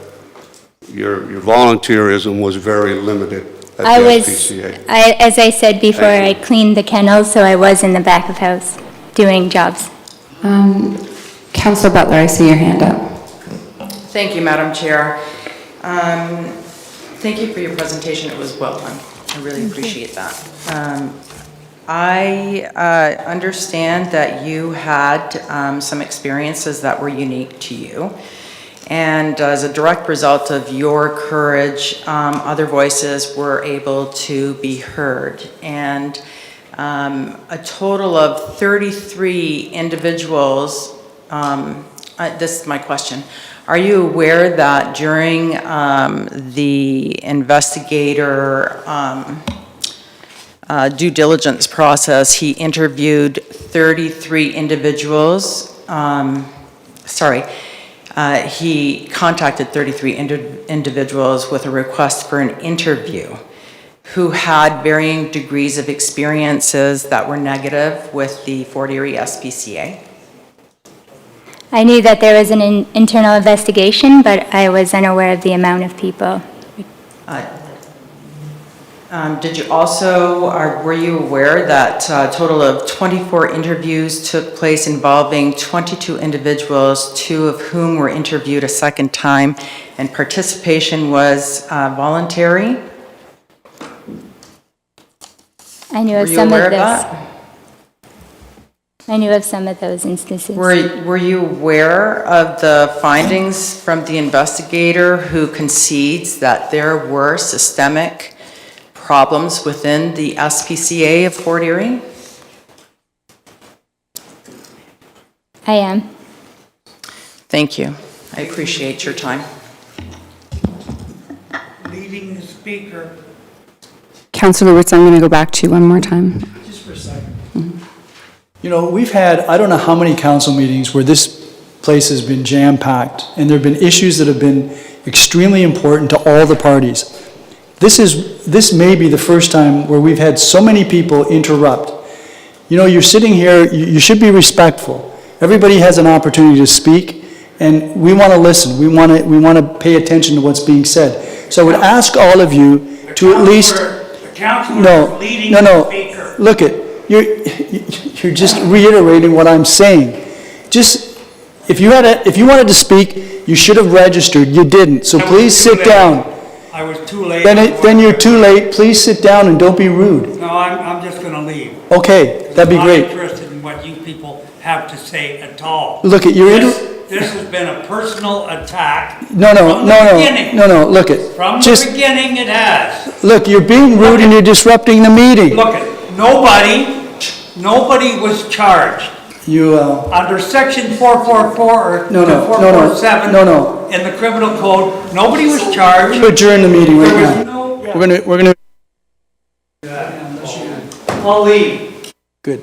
your volunteerism was very limited at the SPCA. As I said before, I cleaned the kennels, so I was in the back of house doing jobs. Councillor Butler, I see your hand up. Thank you, Madam Chair. Thank you for your presentation. It was well done. I really appreciate that. I understand that you had some experiences that were unique to you. And as a direct result of your courage, other voices were able to be heard. And a total of 33 individuals, this is my question. Are you aware that during the investigator due diligence process, he interviewed 33 individuals, he contacted 33 individuals with a request for an interview who had varying degrees of experiences that were negative with the Fort Erie SPCA? I knew that there was an internal investigation, but I was unaware of the amount of people. Did you also, or were you aware that a total of 24 interviews took place involving 22 individuals, 2 of whom were interviewed a second time, and participation was voluntary? I knew of Were you some aware of of those. that? I knew of some of those instances. Were you aware of the findings from the investigator who concedes that there were systemic problems within the SPCA of Fort Erie? I am. Thank you. I appreciate your time. Leading the speaker. Councillor Lubberts, I'm going to go back to you one more time. Just for a second. You know, we've had, I don't know how many council meetings where this place has been jam-packed, and there have been issues that have been extremely important to all the parties. This may be the first time where we've had so many people interrupt. You know, you're sitting here, you should be respectful. Everybody has an opportunity to speak, and we want to listen. We want to pay attention to what's being said. So I would ask all of you to at least... The councillor is leading the speaker. Look you're just reiterating what I'm saying. Just, if you wanted to speak, you should have registered. You didn't. So please sit down. I was too late. Then you're too late. Please sit down and don't be rude. No, I'm just going to leave. Okay, that'd be great. I'm not interested in what you people have to say at all. Look at This has been a personal attack. No, look it. From the beginning it has. Look, you're being rude and you're disrupting the meeting. Look it. Nobody was charged. You, Under section 444 or 447 in the criminal code, nobody was charged. Adjourn the meeting right There was now. We're gonna. I'll leave. Good.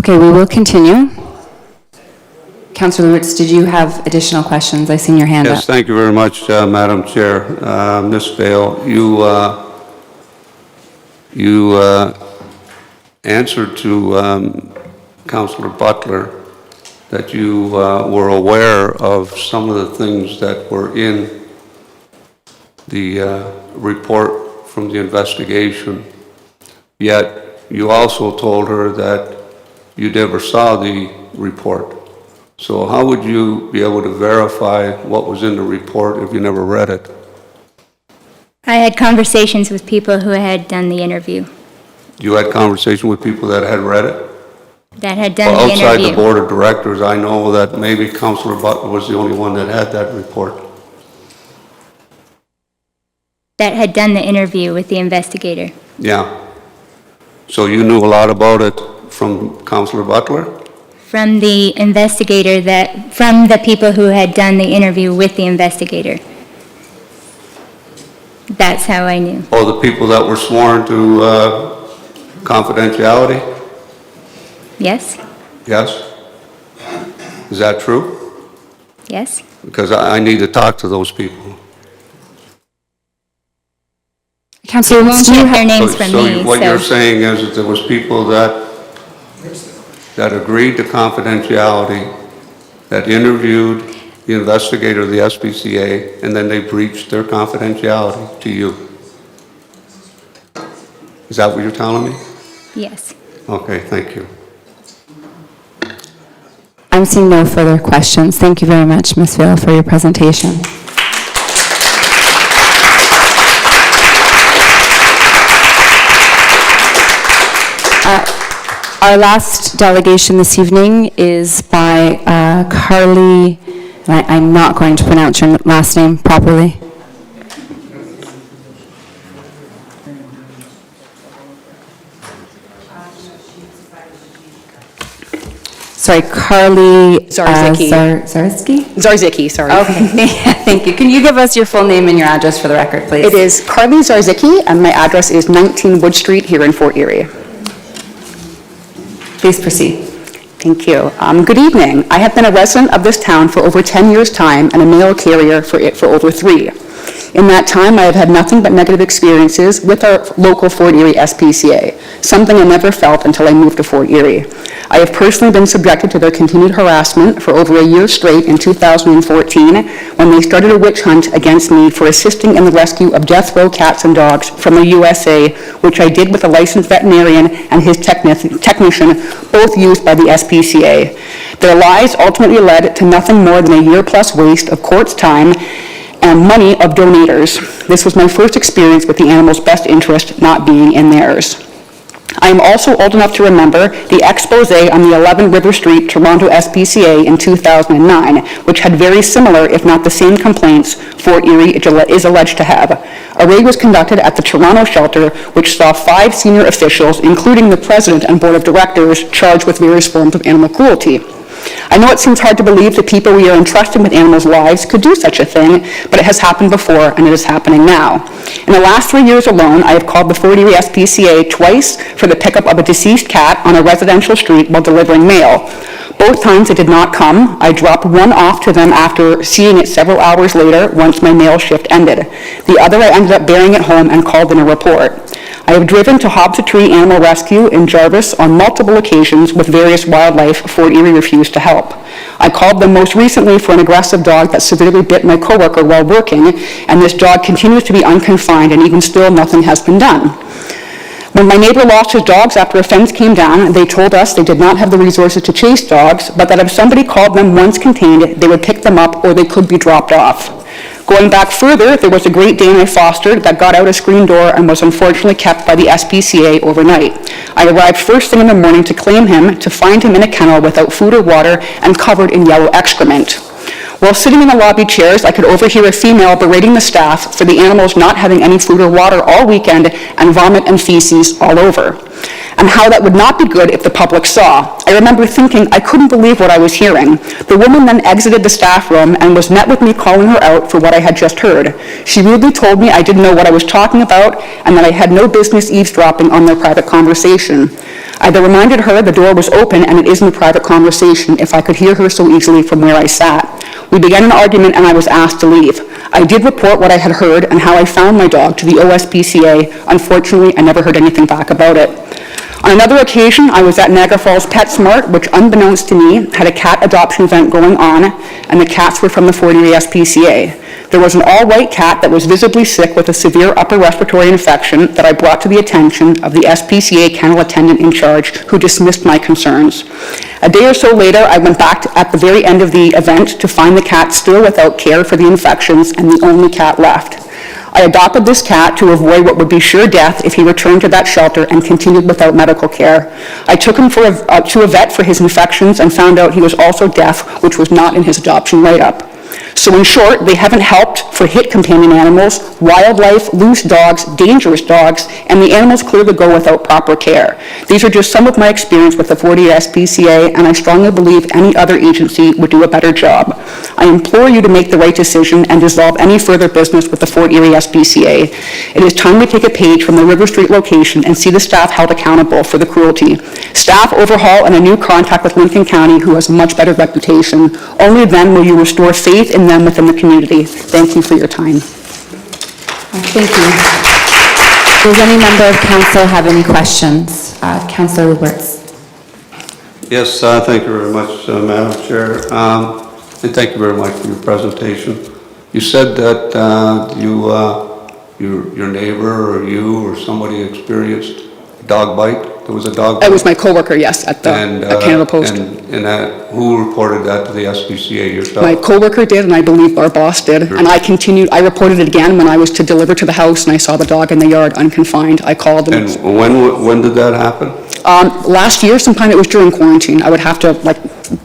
Okay, we will continue. Councillor Lubberts, did you have additional questions? I seen your hand up. Yes, thank you very much, Madam Chair. Ms. Vale, you answered to Councillor Butler that you were aware of some of the things that were in the report from the investigation, yet you also told her that you never saw the report. So how would you be able to verify what was in the report if you never read it? I had conversations with people who had done the interview. You had conversation with people that had read it? That had done Well, the outside interview. the board of directors, I know that maybe Councillor Butler was the only one that had that report. That had done the interview with the investigator. Yeah. So you knew a lot about it from Councillor Butler? From the investigator from the people who had done the interview with the investigator. That's how I knew. Oh, the people that were sworn to confidentiality? Yes? Yes? Is that true? Yes? Because I need to talk to those people. Councillor, you won't get their names from me. So what you're saying is that there was people that agreed to confidentiality, that interviewed the investigator of the SPCA, and then they breached their confidentiality to you. Is that what you're telling me? Yes. Okay, thank you. I'm seeing no further questions. Thank you very much, Ms. Vale, for your presentation. Our last delegation this evening is by Carly, and I'm not going to pronounce your last name properly. Sorry, Carly Zarzicki, sorry. Okay, thank you. Can you give us your full name and your address for the record, please? It is Carly Zarzicki, and my address is 19 Wood Street here in Fort Erie. Please proceed. Thank you. Good evening. I have been a resident of this town for over 10 years' time and a mail carrier for over 3. In that time, I have had nothing but negative experiences with our local Fort Erie SPCA, something I never felt until I moved to Fort Erie. I have personally been subjected to their continued harassment for over a year straight in 2014 when they started a witch hunt against me for assisting in the rescue of death row cats and dogs from the USA, which I did with a licensed veterinarian and his technician, both used by the SPCA. Their lies ultimately led to nothing more than a year-plus waste of court's time and money of donators. This was my first experience with the animal's best interest not being in theirs. I am also old enough to remember the expose on the 11 River Street, Toronto SPCA in 2009, which had very similar, if not the same complaints, Fort Erie is alleged to have. A raid was conducted at the Toronto shelter, which saw 5 senior officials, including the president and board of directors, charged with various forms of animal cruelty. I know it seems hard to believe that people we are entrusted with animals' lives could do such a thing, but it has happened before and it is happening now. In the last 3 years alone, I have called the Fort Erie SPCA twice for the pickup of a deceased cat on a residential street while delivering mail. Both times it did not come. I dropped one off to them after seeing it several hours later once my mail shift ended. The other I ended up bearing at home and called in a report. I have driven to Hobbs-a-Tree Animal Rescue in Jarvis on multiple occasions with various wildlife. Fort Erie refused to help. I called them most recently for an aggressive dog that severely bit my coworker while working, and this dog continues to be unconfined, and even still nothing has been done. When my neighbor lost his dogs after a fence came down, they told us they did not have the resources to chase dogs, but that if somebody called them once contained, they would pick them up or they could be dropped off. Going back further, there was a Great Dane I fostered that got out a screen door and was unfortunately kept by the SPCA overnight. I arrived first thing in the morning to claim him, to find him in a kennel without food or water and covered in yellow excrement. While sitting in the lobby chairs, I could overhear a female berating the staff for the animals not having any food or water all weekend and vomit and feces all over, and how that would not be good if the public saw. I remember thinking I couldn't believe what I was hearing. The woman then exited the staff room and was met with me calling her out for what I had just heard. She rudely told me I didn't know what I was talking about and that I had no business eavesdropping on their private conversation. I then reminded her the door was open and it isn't a private conversation if I could hear her so easily from where I sat. We began an argument and I was asked to leave. I did report what I had heard and how I found my dog to the OSPCA. Unfortunately, I never heard anything back about it. On another occasion, I was at Niagara Falls PetSmart, which unbeknownst to me had a cat adoption event going on, and the cats were from the Fort Erie SPCA. There was an all-white cat that was visibly sick with a severe upper respiratory infection that I brought to the attention of the SPCA kennel attendant in charge, who dismissed my concerns. A day or so later, I went back at the very end of the event to find the cat still without care for the infections and the only cat left. I adopted this cat to avoid what would be sure death if he returned to that shelter and continued without medical care. I took him to a vet for his infections and found out he was also deaf, which was not in his adoption write-up. So in short, they haven't helped for hit companion animals, wildlife, loose dogs, dangerous dogs, and the animals clearly go without proper care. These are just some of my experience with the Fort Erie SPCA, and I strongly believe any other agency would do a better job. I implore you to make the right decision and dissolve any further business with the Fort Erie SPCA. It is time to take a page from the River Street location and see the staff held accountable for the cruelty. Staff overhaul and a new contact with Lincoln County, who has a much better reputation. Only then will you restore faith in them within the community. Thank you for your time. Thank you. Does any member of council have any questions? Councillor Lubberts. Yes, thank you very much, Madam Chair, and thank you very much for your presentation. You said that your neighbor or you or somebody experienced a dog bite. There was a dog bite? It was my coworker, yes, at Canada Post. And who reported that to the SPCA, yourself? My coworker did, and I believe our boss did. Sure. And I reported it again when I was to deliver to the house and I saw the dog in the yard unconfined. I called them. And when did that happen? Last year, sometime. It was during quarantine. I would have to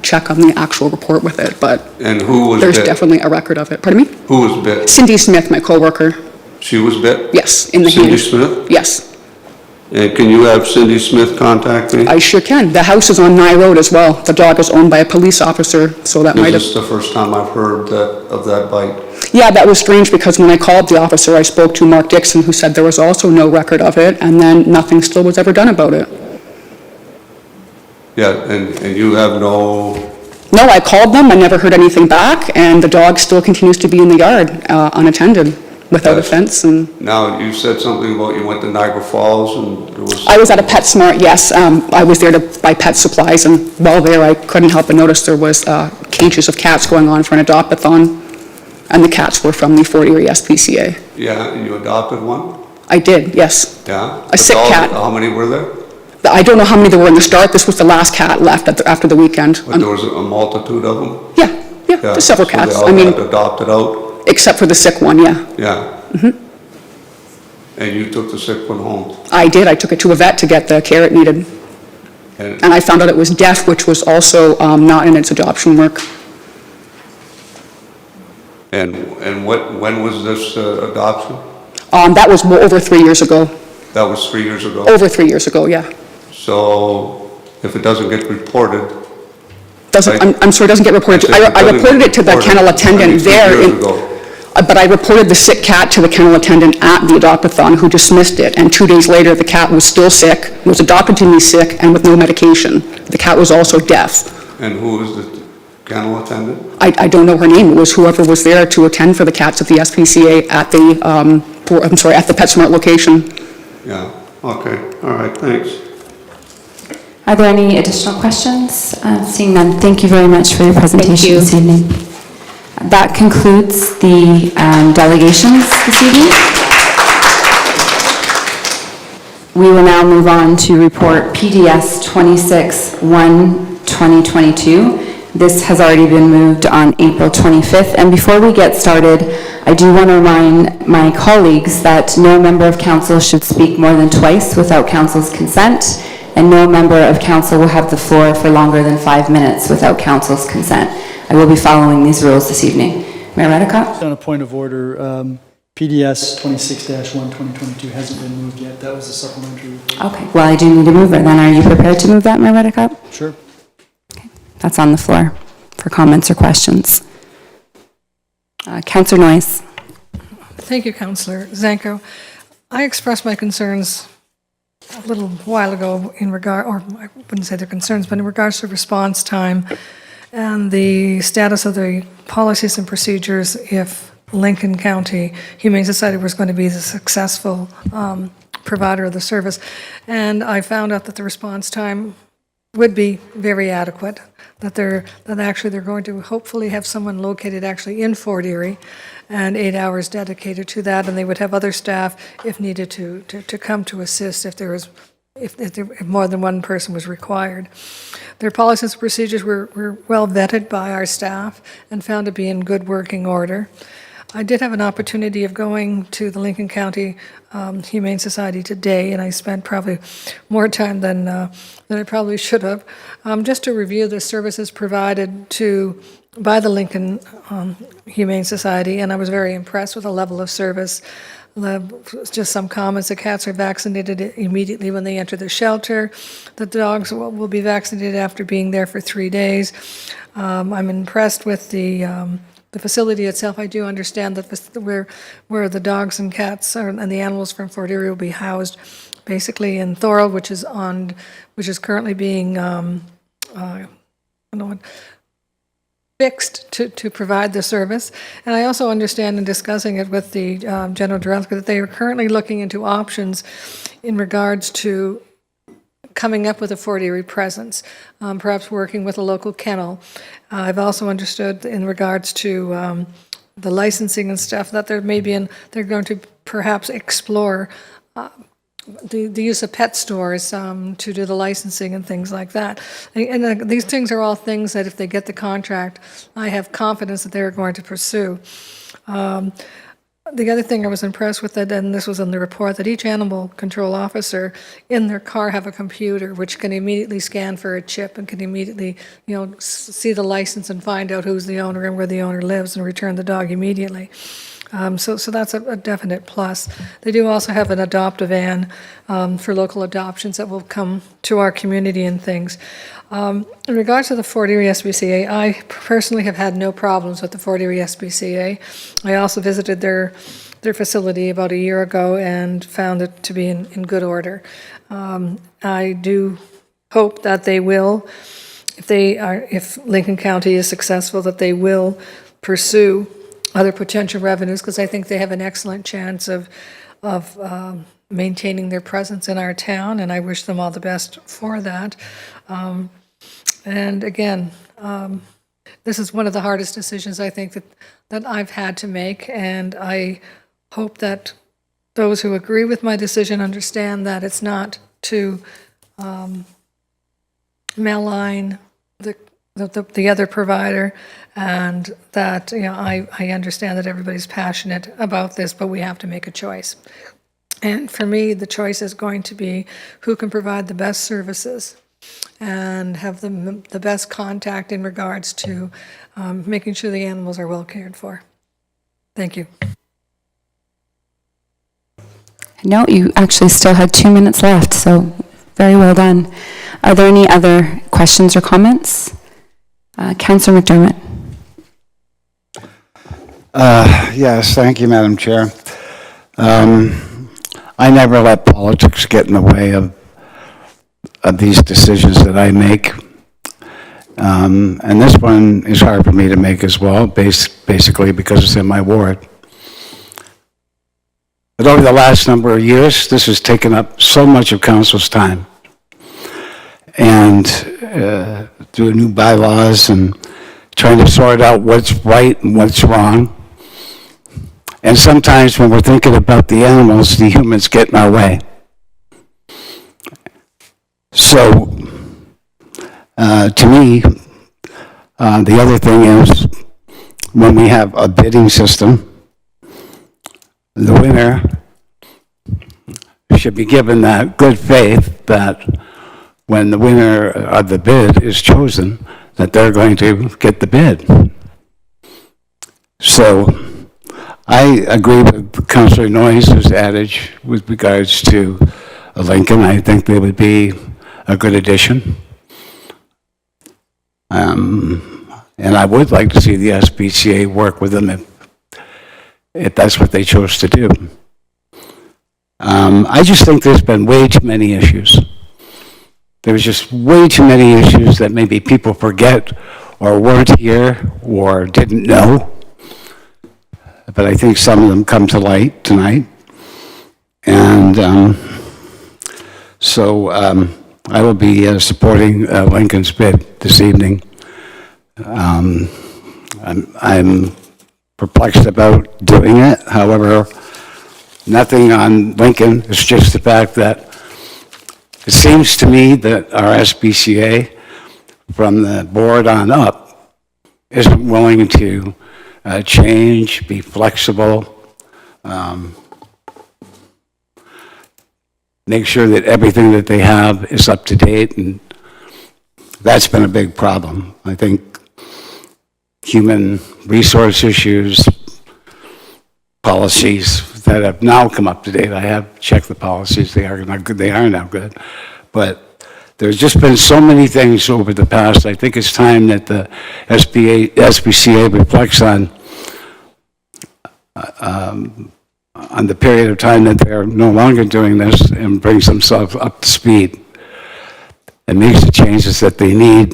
check on the actual report with it, but and who was there's bit? Definitely a record of it. Pardon me? Who was bit? Cindy Smith, my coworker. She was bit? Yes, in the Cindy hand. Smith? Yes. And can you have Cindy Smith contact me? I sure can. The house is on Nye Road as well. The dog is owned by a police officer, so that might have... This is the first time I've heard of that bite. Yeah, that was strange because when I called the officer, I spoke to Mark Dixon, who said there was also no record of it, and then nothing still was ever done about it. Yeah, and you have no, No, I called them, I never heard anything back, and the dog still continues to be in the yard, unattended, without a fence, and now you said something about you went to Niagara Falls and there was... I was at a PetSmart, yes. I was there to buy pet supplies, and while there, I couldn't help but notice there was cages of cats going on for an adopt-a-thon, and the cats were from the Fort Erie SPCA. Yeah, and you adopted one? I did, yes. Yeah? A sick cat. How many were there? I don't know how many there were in the start. This was the last cat left after the weekend. But there was a multitude of them? Yeah, there's several cats. So they all got adopted out? Except for the sick one, yeah. Yeah. And you took the sick one home? I did. I took it to a vet to get the care it needed. And I found out it was deaf, which was also not in its adoption work. And when was this adoption? That was over 3 years ago. That was 3 years ago? Over 3 years ago, yeah. So if it doesn't get reported... I'm sorry, it doesn't get reported. I reported it to the kennel attendant there. But I reported the sick cat to the kennel attendant at the adopt-a-thon, who dismissed it. And 2 days later, the cat was still sick, was adopted to me sick, and with no medication. The cat was also deaf. And who was the kennel attendant? I don't know her name. It was whoever was there to attend for the cats at the SPCA at the, at the PetSmart location. Yeah, okay, all right, thanks. Are there any additional questions? Seeing none, thank you very much for your presentation this evening. That concludes the delegations this evening. We will now move on to report PDS 26-1-2022. This has already been moved on April 25th. And before we get started, I do want to remind my colleagues that no member of council should speak more than twice without council's consent, and no member of council will have the floor for longer than 5 minutes without council's consent. I will be following these rules this evening. Mayor Redekop? On a point of order, PDS 26-1-2022 hasn't been moved yet. That was a supplementary report. Okay, well, I do need a mover then. Are you prepared to move that, Mayor Redekop? Sure. Okay, that's on the floor for comments or questions. Councillor Noyes. Thank you, Councillor Zanko. I expressed my concerns a little while ago in regard, or I wouldn't say they're concerns, but in regards to response time and the status of the policies and procedures if Lincoln County Humane Society was going to be the successful provider of the service. And I found out that the response time would be very adequate, that actually they're going to hopefully have someone located actually in Fort Erie and 8 hours dedicated to that, and they would have other staff if needed to come to assist if more than one person was required. Their policies and procedures were well vetted by our staff and found to be in good working order. I did have an opportunity of going to the Lincoln County Humane Society today, and I spent probably more time than I probably should have, just to review the services provided by the Lincoln Humane Society, and I was very impressed with the level of service. Just some comments: the cats are vaccinated immediately when they enter the shelter. The dogs will be vaccinated after being there for 3 days. I'm impressed with the facility itself. I do understand that where the dogs and cats and the animals from Fort Erie will be housed, basically in Thorold, which is currently being fixed to provide the service. And I also understand in discussing it with the General Director that they are currently looking into options in regards to coming up with a Fort Erie presence, perhaps working with a local kennel. I've also understood in regards to the licensing and stuff that they're going to perhaps explore the use of pet stores to do the licensing and things like that. And these things are all things that if they get the contract, I have confidence that they're going to pursue. The other thing I was impressed with, and this was in the report, that each animal control officer in their car have a computer which can immediately scan for a chip and can immediately, see the license and find out who's the owner and where the owner lives and return the dog immediately. So that's a definite plus. They do also have an adopt-a van for local adoptions that will come to our community and things. In regards to the Fort Erie SPCA, I personally have had no problems with the Fort Erie SPCA. I also visited their facility about a year ago and found it to be in good order. I do hope that they will, if Lincoln County is successful, that they will pursue other potential revenues, because I think they have an excellent chance of maintaining their presence in our town, and I wish them all the best for that. And again, this is one of the hardest decisions I think that I've had to make, and I hope that those who agree with my decision understand that it's not to malign the other provider, and that, you know, I understand that everybody's passionate about this, but we have to make a choice. And for me, the choice is going to be who can provide the best services and have the best contact in regards to making sure the animals are well cared for. Thank you. No, you actually still had 2 minutes left, so very well done. Are there any other questions or comments? Councillor McDermott. Yes, thank you, Madam Chair. I never let politics get in the way of these decisions that I make. And this one is hard for me to make as well, basically because it's in my ward. But over the last number of years, this has taken up so much of council's time. And through new bylaws and trying to sort out what's right and what's wrong. And sometimes when we're thinking about the animals, the humans get in our way. So, to me, the other thing is when we have a bidding system, the winner should be given that good faith that when the winner of the bid is chosen, that they're going to get the bid. So I agree with Councillor Noyes' adage with regards to Lincoln. I think they would be a good addition. And I would like to see the SPCA work with them if that's what they chose to do. I just think there's been way too many issues. There's just way too many issues that maybe people forget or weren't here or didn't know. But I think some of them come to light tonight. And so I will be supporting Lincoln's bid this evening. I'm perplexed about doing it. However, nothing on Lincoln. It's just the fact that it seems to me that our SPCA, from the board on up, isn't willing to change, be flexible, make sure that everything that they have is up to date, and that's been a big problem. I think human resource issues, policies that have now come up to date. I have checked the policies. They are not good. They are now good. But there's just been so many things over the past. I think it's time that the SPCA reflects on the period of time that they're no longer doing this and brings themselves up to speed and makes the changes that they need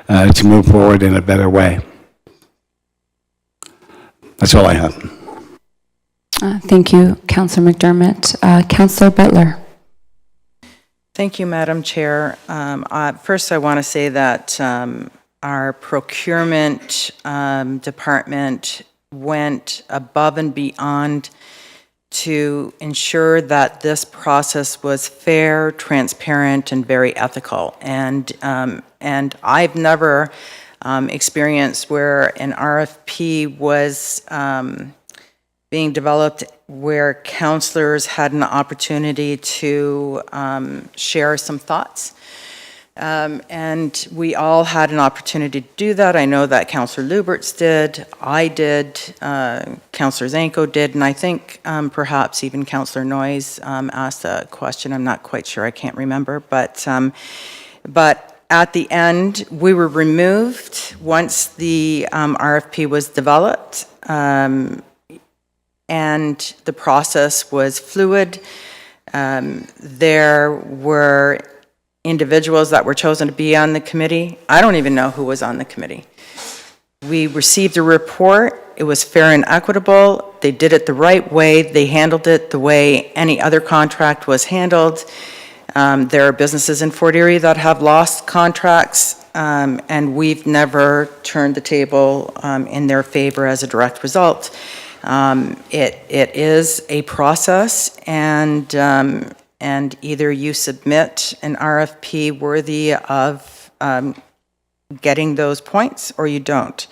to move forward in a better way. That's all I have. Thank you, Councillor McDermott. Councillor Butler. Thank you, Madam Chair. First, I want to say that our procurement department went above and beyond to ensure that this process was fair, transparent, and very ethical. And I've never experienced where an RFP was being developed where councillors had an opportunity to share some thoughts. And we all had an opportunity to do that. I know that Councillor Lubberts did, I did, Councillor Zanko did, and I think perhaps even Councillor Noyes asked a question. I'm not quite sure, I can't remember. But at the end, we were removed once the RFP was developed. And the process was fluid. There were individuals that were chosen to be on the committee. I don't even know who was on the committee. We received a report. It was fair and equitable. They did it the right way. They handled it the way any other contract was handled. There are businesses in Fort Erie that have lost contracts, and we've never turned the table in their favor as a direct result. It is a process, and either you submit an RFP worthy of getting those points or you don't.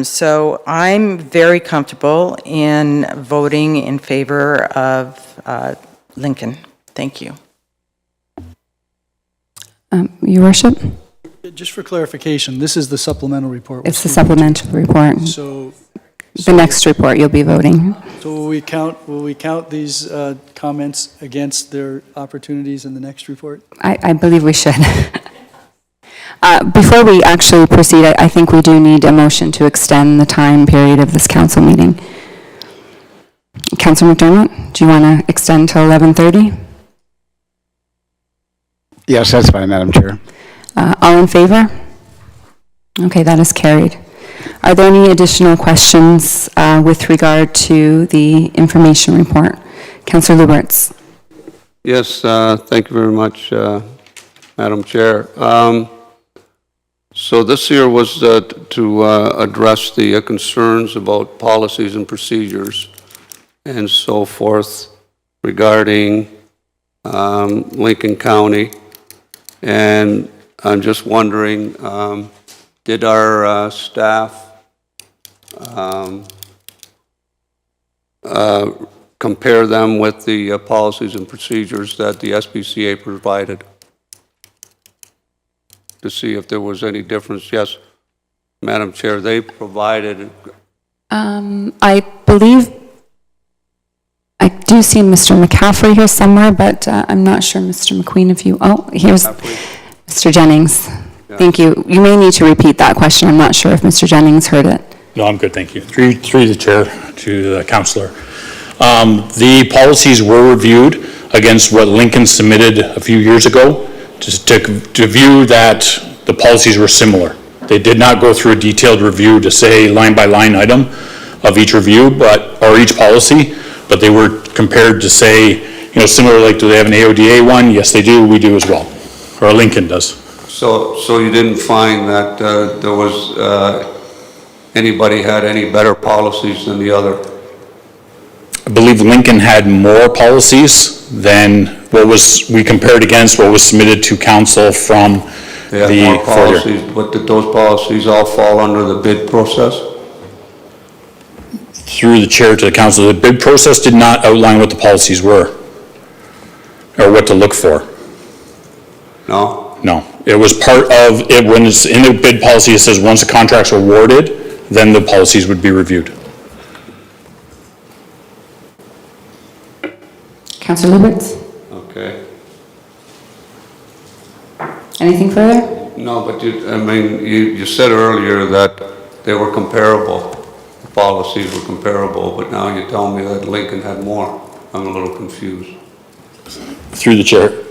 So I'm very comfortable in voting in favor of Lincoln. Thank you. Your worship? Just for clarification, this is the supplemental report. It's the supplemental report. So The next report you'll be voting. So will we count these comments against their opportunities in the next report? I believe we should. Before we actually proceed, I think we do need a motion to extend the time period of this council meeting. Councillor McDermott, do you want to extend till 11:30? Yes, that's fine, Madam Chair. All in favor? Okay, that is carried. Are there any additional questions with regard to the information report? Councillor Lubberts. Yes, thank you very much, Madam Chair. So this here was to address the concerns about policies and procedures and so forth regarding Lincoln County. And I'm just wondering, did our staff compare them with the policies and procedures that the SPCA provided to see if there was any difference? Yes, Madam Chair, they provided. I believe I do see Mr. McCaffrey here somewhere, but I'm not sure, Mr. McQueen, if you, here's Mr. Jennings. Yeah. Thank you. You may need to repeat that question. I'm not sure if Mr. Jennings heard it. No, I'm good, thank you. Through the chair to the councillor. The policies were reviewed against what Lincoln submitted a few years ago to view that the policies were similar. They did not go through a detailed review to say line by line item of each review, or each policy, but they were compared to say, similar, like, do they have an AODA one? Yes, they do. We do as well, or Lincoln does. So you didn't find that there was anybody had any better policies than the other? I believe Lincoln had more policies than we compared against what was submitted to council from They had more policies, but did those policies all fall under the bid process? Through the chair to the council, the bid process did not outline what the policies were or what to look for. No? No. It was part of it. When it's in the bid policy, it says once the contract's awarded, then the policies would be reviewed. Councillor Lubberts? Okay. Anything further? No, but you said earlier that they were comparable. The policies were comparable, but now you tell me that Lincoln had more. I'm a little confused. Through the chair.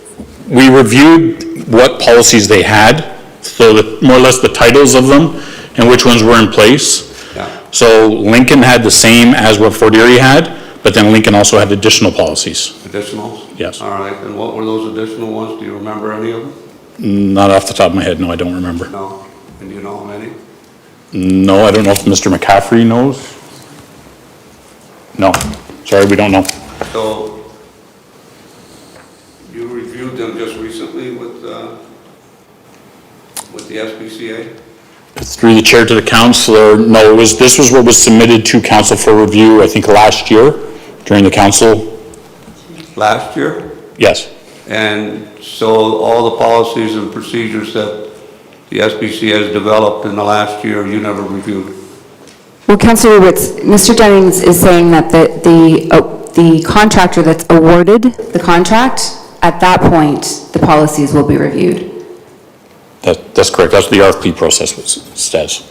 We reviewed what policies they had, so that more or less the titles of them and which ones were in place. Yeah. So Lincoln had the same as what Fort Erie had, but then Lincoln also had additional policies. Additionals? Yes. All right, and what were those additional ones? Do you remember any of them? Not off the top of my head, no, I don't remember. No. And do you know any? No, I don't know if Mr. McCaffrey knows. No, sorry, we don't know. So you reviewed them just recently with the SPCA? Through the chair to the councillor, no, this was what was submitted to council for review, I think last year, during the council. Last year? Yes. And so all the policies and procedures that the SPCA has developed in the last year, you never reviewed? Well, Councillor Lubberts, Mr. Jennings is saying that the contractor that's awarded the contract, at that point, the policies will be reviewed. That's correct, that's what the RFP process says.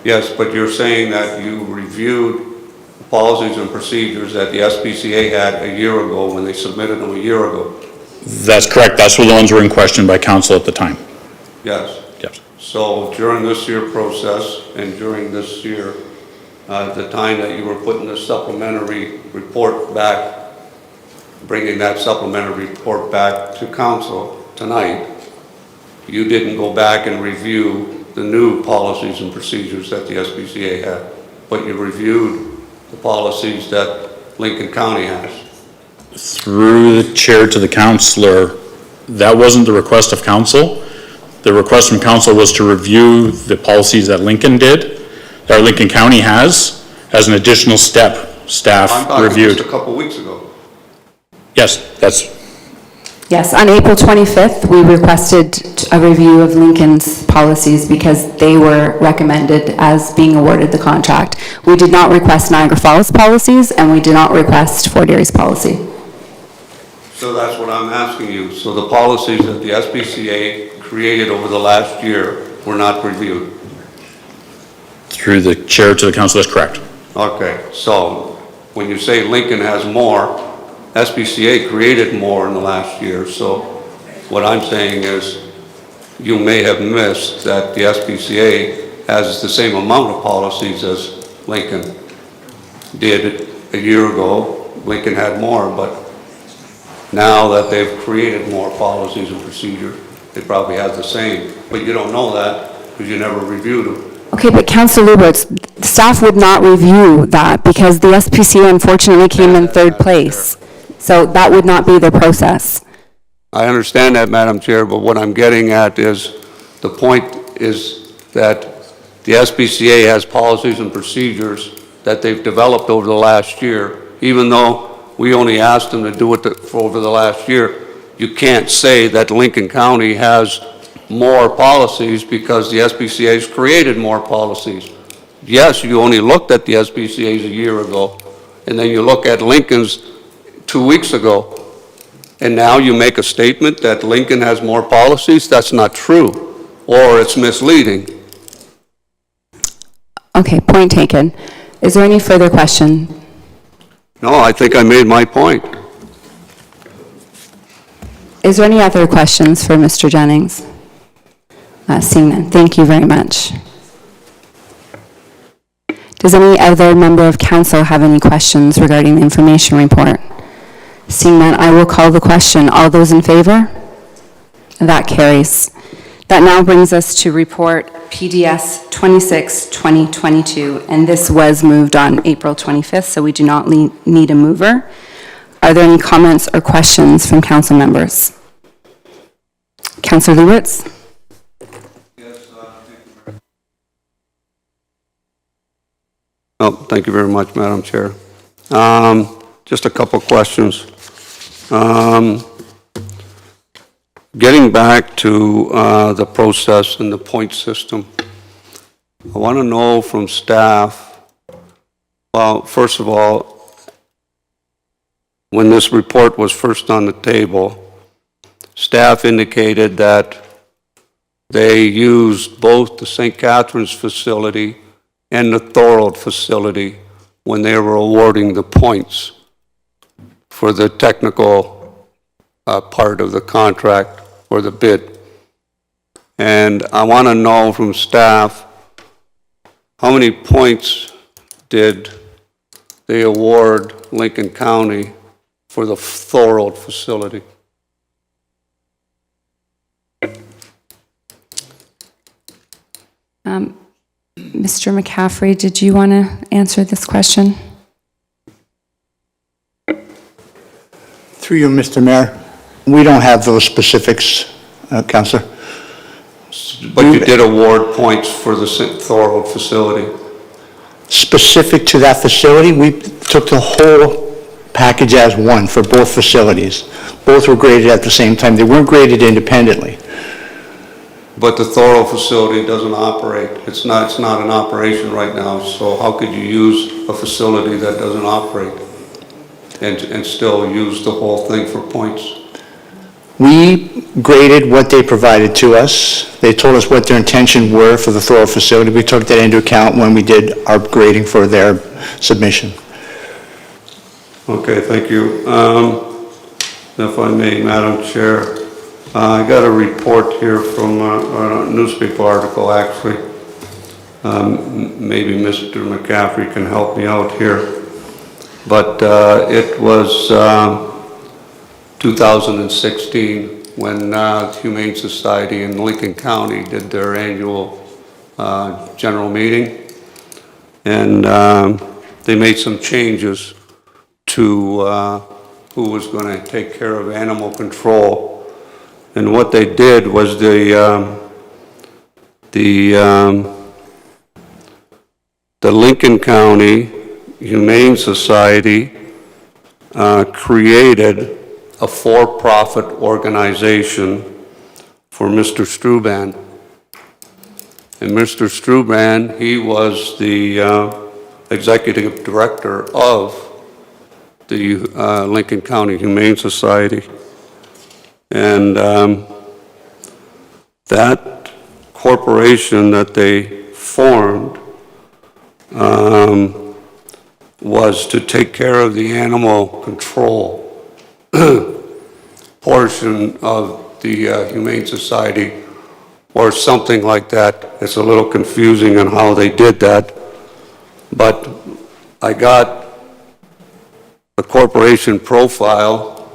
Yes, but you're saying that you reviewed the policies and procedures that the SPCA had a year ago when they submitted them a year ago. That's correct. That's what the ones were in question by council at the time. Yes. Yes. So during this year process and during this year, the time that you were putting the supplementary report back, bringing that supplementary report back to council tonight, you didn't go back and review the new policies and procedures that the SPCA had, but you reviewed the policies that Lincoln County has. Through the chair to the councillor, that wasn't the request of council. The request from council was to review the policies that Lincoln did, that Lincoln County has, as an additional step, staff I'm talking reviewed. just a couple weeks ago. Yes, that's, Yes, on April 25th, we requested a review of Lincoln's policies because they were recommended as being awarded the contract. We did not request Niagara Falls policies, and we did not request Fort Erie's policy. So that's what I'm asking you. So the policies that the SPCA created over the last year were not reviewed? through the chair to the council, that's correct. Okay, so when you say Lincoln has more, SPCA created more in the last year, so what I'm saying is you may have missed that the SPCA has the same amount of policies as Lincoln did a year ago. Lincoln had more, but now that they've created more policies and procedures, they probably have the same. But you don't know that because you never reviewed them. Okay, but Councillor Lubberts, staff would not review that because the SPCA unfortunately came in third place. So that would not be their process. I understand that, Madam Chair, but what I'm getting at is, the point is that the SPCA has policies and procedures that they've developed over the last year. Even though we only asked them to do it for over the last year, you can't say that Lincoln County has more policies because the SPCA has created more policies. Yes, you only looked at the SPCA's a year ago, and then you look at Lincoln's 2 weeks ago, and now you make a statement that Lincoln has more policies. That's not true, or it's misleading. Okay, point taken. Is there any further question? No, I think I made my point. Is there any other questions for Mr. Jennings? Seeing none, thank you very much. Does any other member of council have any questions regarding the information report? Seeing none, I will call the question. All those in favor? That carries. That now brings us to report PDS 26-2022, and this was moved on April 25th, so we do not need a mover. Are there any comments or questions from council members? Councillor Lubberts? Oh, thank you very much, Madam Chair. Just a couple questions. Getting back to the process and the point system, I want to know from staff, well, first of all, when this report was first on the table, staff indicated that they used both the St. Catharines facility and the Thorold facility when they were awarding the points for the technical part of the contract or the bid. And I want to know from staff, how many points did they award Lincoln County for the Thorold facility? Mr. McCaffrey, did you want to answer this question? Through you, Mr. Mayor, we don't have those specifics, Councillor. But you did award points for the Thorold facility. Specific to that facility, we took the whole package as one for both facilities. Both were graded at the same time. They weren't graded independently. But the Thorold facility doesn't operate. It's not in operation right now, so how could you use a facility that doesn't operate and still use the whole thing for points? We graded what they provided to us. They told us what their intention were for the Thorold facility. We took that into account when we did our grading for their submission. Okay, thank you. If I may, Madam Chair, I got a report here from a newspaper article, actually. Maybe Mr. McCaffrey can help me out here. But it was 2016 when Humane Society in Lincoln County did their annual general meeting. And they made some changes to who was going to take care of animal control. And what they did was the Lincoln County Humane Society created a for-profit organization for Mr. Struban. And Mr. Struban, he was the executive director of the Lincoln County Humane Society. And that corporation that they formed was to take care of the animal control portion of the Humane Society, or something like that. It's a little confusing on how they did that, but I got the corporation profile,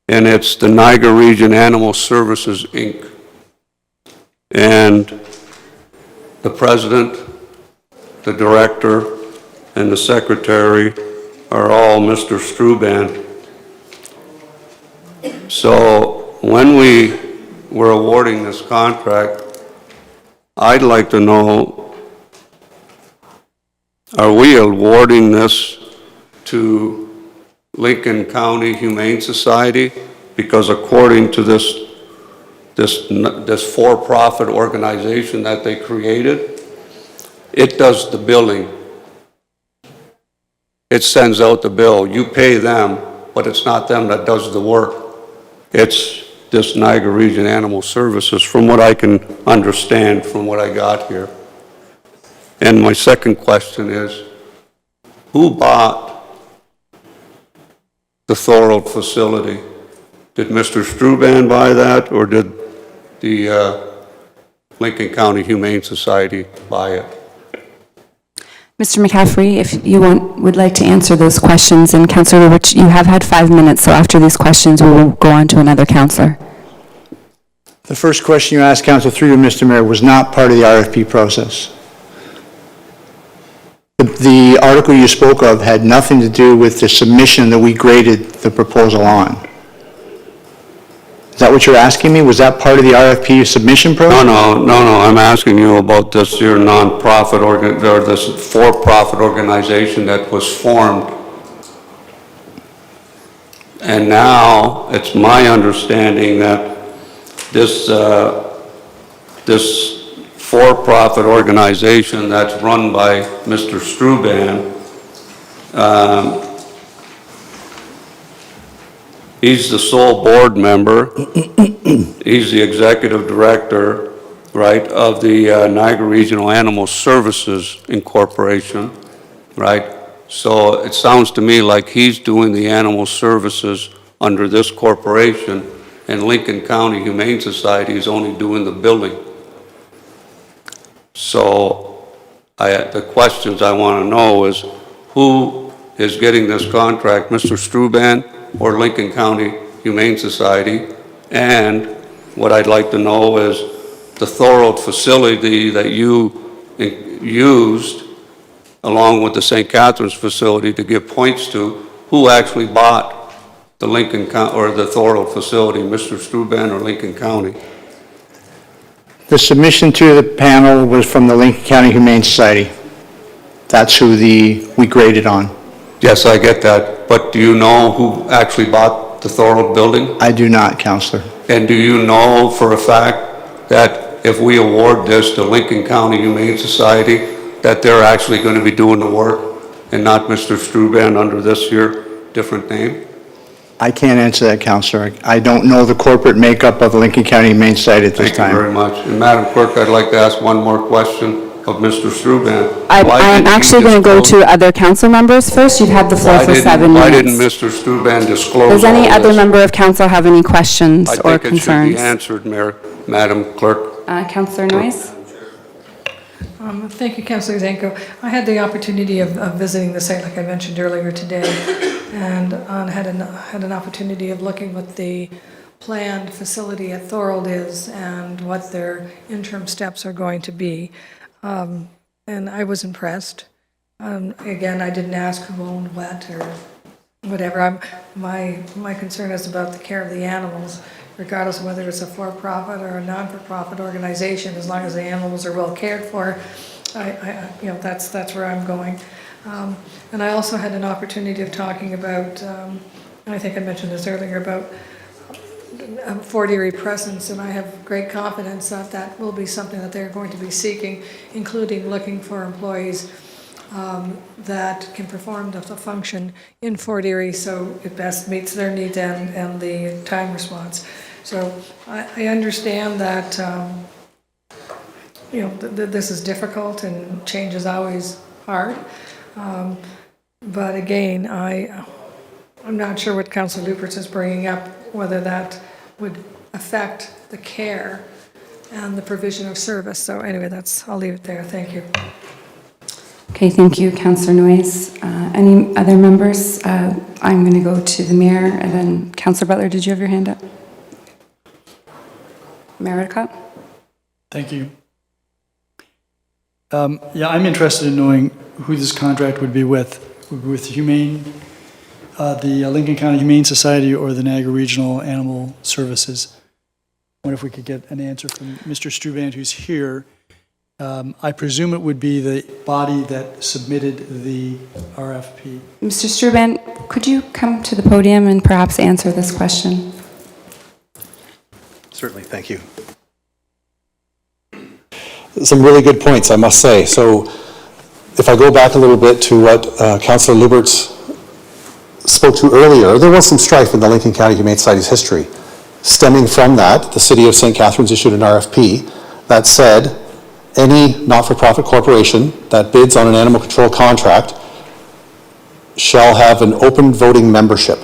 and it's the Niagara Region Animal Services, Inc. And the president, the director, and the secretary are all Mr. Struban. So when we were awarding this contract, I'd like to know, are we awarding this to Lincoln County Humane Society? Because according to this for-profit organization that they created, it does the billing. It sends out the bill. You pay them, but it's not them that does the work. It's this Niagara Region Animal Services, from what I can understand from what I got here. And my second question is, who bought the Thorold facility? Did Mr. Struban buy that, or did the Lincoln County Humane Society buy it? Mr. McCaffrey, if you would like to answer those questions, and Councillor Lubberts, you have had 5 minutes, so after these questions, we will go on to another councillor. The first question you asked, Council, through you, Mr. Mayor, was not part of the RFP process. The article you spoke of had nothing to do with the submission that we graded the proposal on. Is that what you're asking me? Was that part of the RFP submission process? No. I'm asking you about this your non-profit or this for-profit organization that was formed. And now it's my understanding that this for-profit organization that's run by Mr. Struban, he's the sole board member. He's the executive director, right, of the Niagara Regional Animal Services Incorporation, right? So it sounds to me like he's doing the animal services under this corporation, and Lincoln County Humane Society is only doing the billing. So the questions I want to know is, who is getting this contract, Mr. Struban or Lincoln County Humane Society? And what I'd like to know is the Thorold facility that you used along with the St. Catharines facility to give points to, who actually bought the Lincoln or the Thorold facility, Mr. Struban or Lincoln County? The submission to the panel was from the Lincoln County Humane Society. That's who we graded on. Yes, I get that. But do you know who actually bought the Thorold building? I do not, Councillor. And do you know for a fact that if we award this to Lincoln County Humane Society, that they're actually going to be doing the work and not Mr. Struban under this here different name? I can't answer that, Councillor. I don't know the corporate makeup of the Lincoln County Humane Society at this time. Thank you very much. And Madam Clerk, I'd like to ask one more question. of Mr. Struban. I'm Why didn't he actually going to go disclose- to other council members first. You've had the floor for 7 Why minutes. didn't Mr. Struban disclose Does any all other this? member of council have any questions I or think it should be concerns? answered, Madam Clerk. Councillor Noyes? Thank you, Councillor Zanko. I had the opportunity of visiting the site, like I mentioned earlier today, and had an opportunity of looking what the planned facility at Thorold is and what their interim steps are going to be. And I was impressed. Again, I didn't ask who owned what or whatever. My concern is about the care of the animals, regardless of whether it's a for-profit or a non-for-profit organization. As long as the animals are well cared for, that's where I'm going. And I also had an opportunity of talking about, and I think I mentioned this earlier, about Fort Erie presence, and I have great confidence that that will be something that they're going to be seeking, including looking for employees that can perform the function in Fort Erie so it best meets their needs and the time response. So I understand that this is difficult and change is always hard. But again, I'm not sure what Councillor Lubberts is bringing up, whether that would affect the care and the provision of service. So anyway, I'll leave it there. Thank you. Okay, thank you, Councillor Noyes. Any other members? I'm going to go to the mayor, and then Councillor Butler, did you have your hand up? Mayor Redekop? Thank you. Yeah, I'm interested in knowing who this contract would be with Humane, the Lincoln County Humane Society or the Niagara Regional Animal Services. I wonder if we could get an answer from Mr. Struban, who's here. I presume it would be the body that submitted the RFP. Mr. Struban, could you come to the podium and perhaps answer this question? Certainly, thank you. Some really good points, I must say. So if I go back a little bit to what Councillor Lubberts spoke to earlier, there was some strife in the Lincoln County Humane Society's history. Stemming from that, the City of St. Catharines issued an RFP that said any not-for-profit corporation that bids on an animal control contract shall have an open voting membership.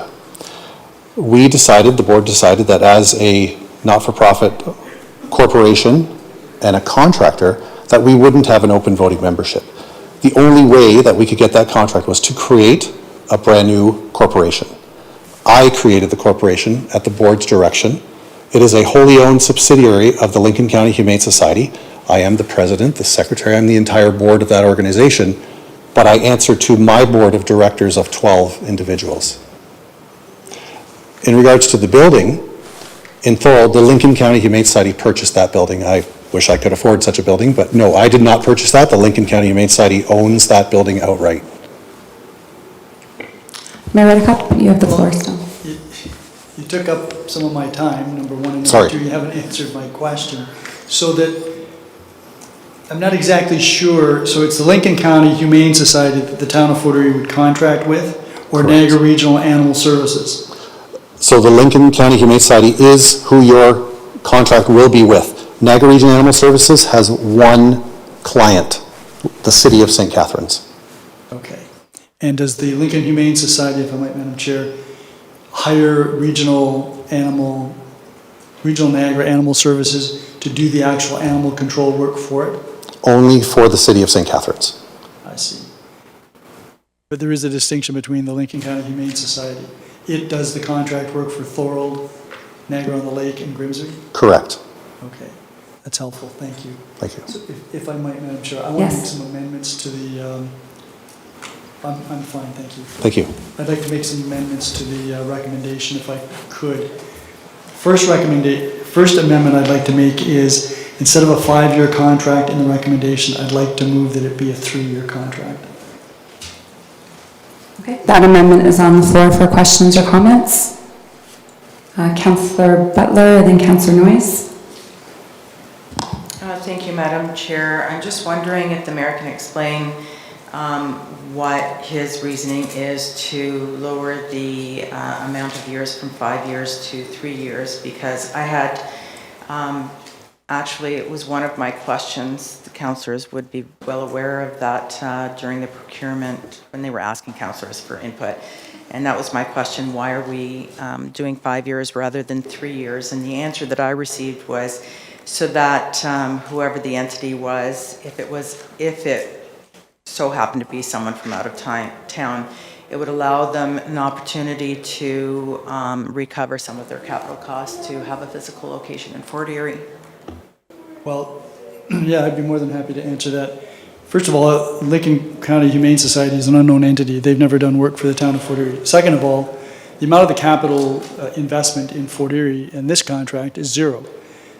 The board decided that as a not-for-profit corporation and a contractor, that we wouldn't have an open voting membership. The only way that we could get that contract was to create a brand new corporation. I created the corporation at the board's direction. It is a wholly owned subsidiary of the Lincoln County Humane Society. I am the president, the secretary, I'm the entire board of that organization, but I answer to my board of directors of 12 individuals. In regards to the building, in Thorold, the Lincoln County Humane Society purchased that building. I wish I could afford such a building, but no, I did not purchase that. The Lincoln County Humane Society owns that building outright. Mayor Redekop, you have the floor still. You took up some of my time, number one, and number Sorry. two, you haven't answered my question. So that, I'm not exactly sure, so it's the Lincoln County Humane Society that the town of Fort Erie would contract with, or Correct. Niagara Regional Animal Services? So the Lincoln County Humane Society is who your contract will be with. Niagara Region Animal Services has one client, the City of St. Catharines. Okay. And does the Lincoln Humane Society, if I might, Madam Chair, hire regional Niagara Animal Services to do the actual animal control work for it? Only for the City of St. Catharines. I see. But there is a distinction between the Lincoln County Humane Society. It does the contract work for Thorold, Niagara-on-the-Lake, and Grimsby? Correct. Okay. That's helpful. Thank you. Thank you. So if I might, Madam Chair, I want to make some amendments to the, I'm fine, thank you. Thank you. I'd like to make some amendments to the recommendation if I could. First amendment I'd like to make is, instead of a 5-year contract in the recommendation, I'd like to move that it be a 3-year contract. Okay, that amendment is on the floor for questions or comments. Councillor Butler and then Councillor Noyes. Thank you, Madam Chair. I'm just wondering if the mayor can explain what his reasoning is to lower the amount of years from 5 years to 3 years, because I had Actually, it was one of my questions. The councillors would be well aware of that during the procurement when they were asking councillors for input. And that was my question, why are we doing 5 years rather than 3 years? And the answer that I received was so that whoever the entity was, if it so happened to be someone from out of town, it would allow them an opportunity to recover some of their capital costs to have a physical location in Fort Erie. Well, yeah, I'd be more than happy to answer that. First of all, Lincoln County Humane Society is an unknown entity. They've never done work for the town of Fort Erie. Second of all, the amount of the capital investment in Fort Erie in this contract is zero.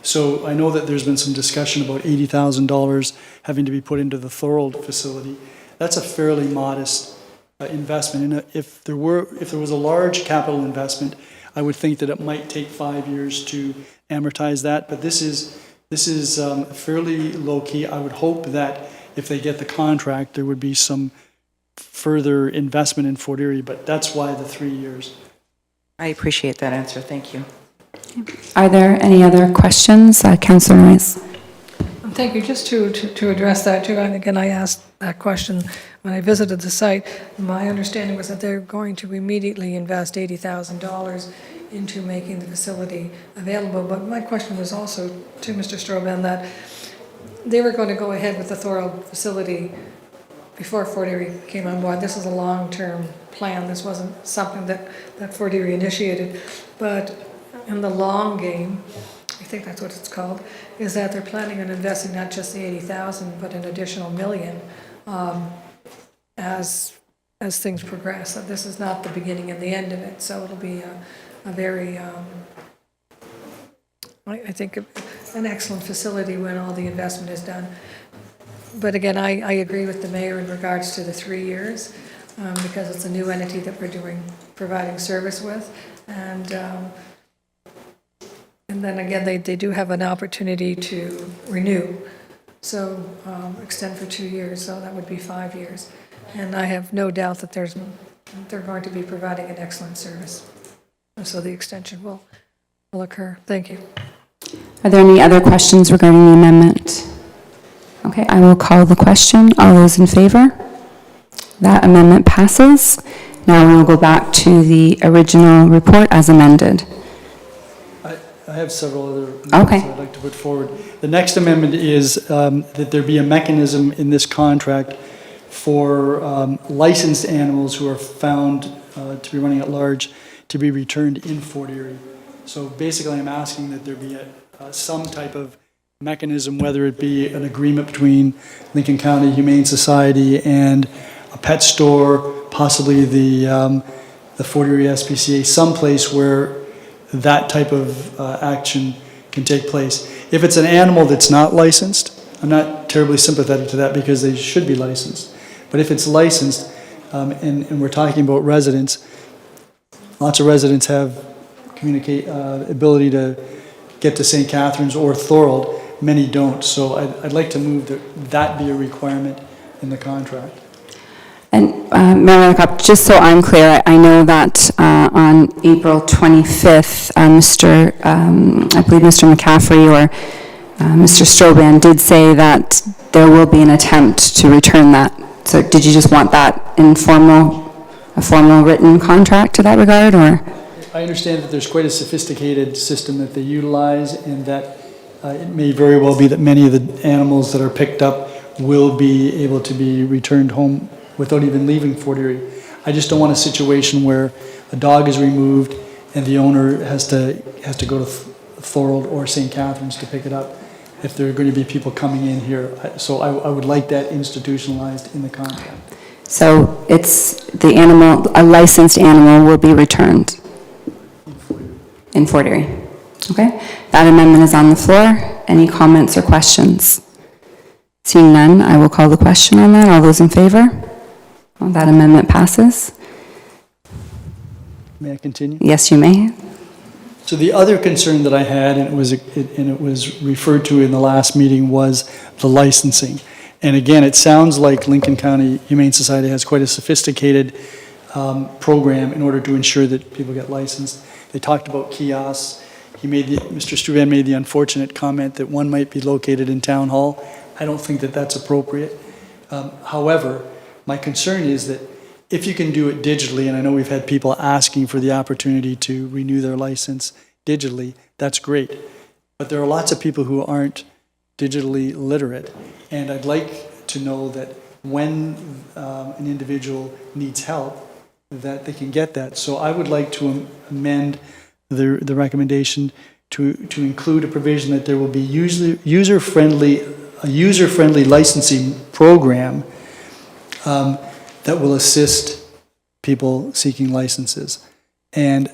So I know that there's been some discussion about $80,000 having to be put into the Thorold facility. That's a fairly modest investment. And if there was a large capital investment, I would think that it might take 5 years to amortize that. But this is fairly low key. I would hope that if they get the contract, there would be some further investment in Fort Erie, but that's why the 3 years. I appreciate that answer. Thank you. Are there any other questions? Councillor Noyes. Thank you. Just to address that too, and again, I asked that question when I visited the site. My understanding was that they're going to immediately invest $80,000 into making the facility available. But my question was also to Mr. Stroban that they were going to go ahead with the Thorold facility before Fort Erie came on board. This is a long-term plan. This wasn't something that Fort Erie initiated. But in the long game, I think that's what it's called, is that they're planning on investing not just the $80,000, but an additional $1 million as things progress. So this is not the beginning and the end of it. So it'll be a very, I think, an excellent facility when all the investment is done. But again, I agree with the mayor in regards to the 3 years because it's a new entity that we're providing service with. And then again, they do have an opportunity to renew. So extend for 2 years, so that would be 5 years. And I have no doubt that they're going to be providing an excellent service. And so the extension will occur. Thank you. Are there any other questions regarding the amendment? Okay, I will call the question. All those in favor? That amendment passes. Now we will go back to the original report as amended. I have several other amendments that I'd like to put forward. The next amendment is that there be a mechanism in this contract for licensed animals who are found to be running at large to be returned in Fort Erie. So basically I'm asking that there be some type of mechanism, whether it be an agreement between Lincoln County Humane Society and a pet store, possibly the Fort Erie SPCA, someplace where that type of action can take place. If it's an animal that's not licensed, I'm not terribly sympathetic to that because they should be licensed. But if it's licensed, and we're talking about residents, lots of residents have ability to get to St. Catharines or Thorold. Many don't. So I'd like to move that be a requirement in the contract. And Mayor Redekop, just so I'm clear, I know that on April 25th, I believe Mr. McCaffrey or Mr. Stroban did say that there will be an attempt to return that. So did you just want that in a formal written contract to that regard, or? I understand that there's quite a sophisticated system that they utilize, and that it may very well be that many of the animals that are picked up will be able to be returned home without even leaving Fort Erie. I just don't want a situation where a dog is removed and the owner has to go to Thorold or St. Catharines to pick it up if there are going to be people coming in here. So I would like that institutionalized in the contract. So it's the animal, a licensed animal will be returned in Fort Erie. Okay, that amendment is on the floor. Any comments or questions? Seeing none, I will call the question on that. All those in favor? Well, that amendment passes. May I continue? Yes, you may. So the other concern that I had, and it was referred to in the last meeting, was the licensing. And again, it sounds like Lincoln County Humane Society has quite a sophisticated program in order to ensure that people get licensed. They talked about kiosks Mr. Struban made the unfortunate comment that one might be located in Town Hall. I don't think that that's appropriate. However, my concern is that if you can do it digitally, and I know we've had people asking for the opportunity to renew their license digitally, that's great. But there are lots of people who aren't digitally literate, and I'd like to know that when an individual needs help, that they can get that. So I would like to amend the recommendation to include a provision that there will be user-friendly licensing program that will assist people seeking licenses. And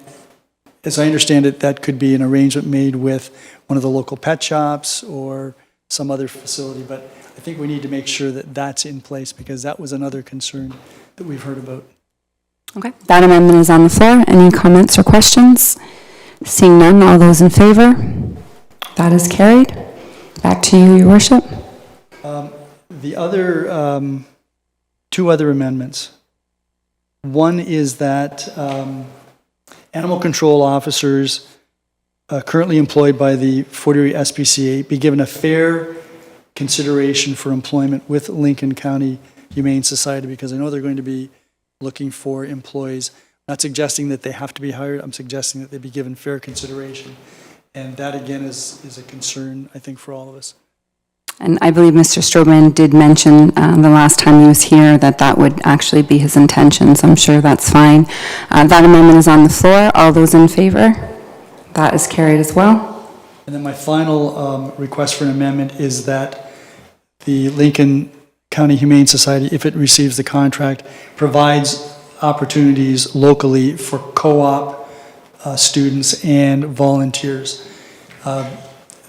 as I understand it, that could be an arrangement made with one of the local pet shops or some other facility, but I think we need to make sure that that's in place, because that was another concern that we've heard about. Okay, that amendment is on the floor. Any comments or questions? Seeing none, all those in favor? That is carried. Back to you, Your Worship. The other, two other amendments. One is that animal control officers currently employed by the Fort Erie SPCA be given a fair consideration for employment with Lincoln County Humane Society, because I know they're going to be looking for employees. I'm not suggesting that they have to be hired. I'm suggesting that they be given fair consideration. And that, again, is a concern, I think, for all of us. And I believe Mr. Strobman did mention the last time he was here that that would actually be his intention, so I'm sure that's fine. That amendment is on the floor. All those in favor? That is carried as well. And then my final request for an amendment is that the Lincoln County Humane Society, if it receives the contract, provides opportunities locally for co-op students and volunteers.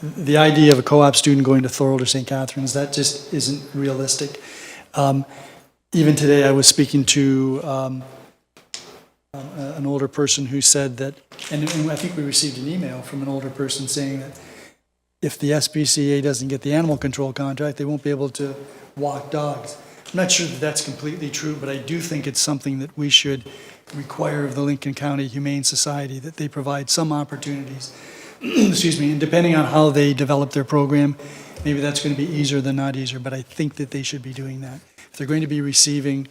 The idea of a co-op student going to Thorold or St. Catharines, that just isn't realistic. Even today, I was speaking to an older person who said that, and I think we received an email from an older person saying that if the SPCA doesn't get the animal control contract, they won't be able to walk dogs. I'm not sure that that's completely true, but I do think it's something that we should require of the Lincoln County Humane Society, that they provide some opportunities. Excuse me, and depending on how they develop their program, maybe that's going to be easier than not easier, but I think that they should be doing that. If they're going to be receiving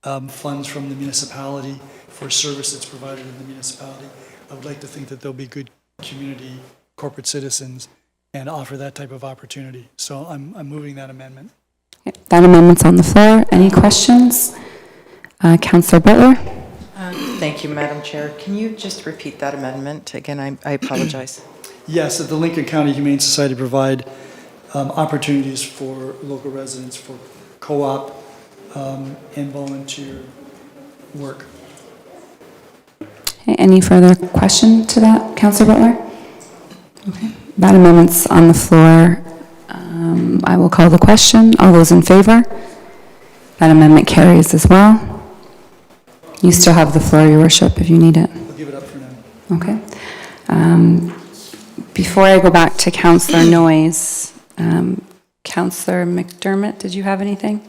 funds from the municipality for a service that's provided in the municipality, I would like to think that they'll be good community corporate citizens and offer that type of opportunity. So I'm moving that amendment. Okay, that amendment's on the floor. Any questions? Councillor Butler? Thank you, Madam Chair. Can you just repeat that amendment? Again, I apologize. Yes, that the Lincoln County Humane Society provide opportunities for local residents for co-op and volunteer work. Okay, any further question to that, Councillor Butler? Okay, that amendment's on the floor. I will call the question. All those in favor? That amendment carries as well. You still have the floor, Your Worship, if you need it. I'll give it up for now. Okay. Before I go back to Councillor Noyes, Councillor McDermott, did you have anything?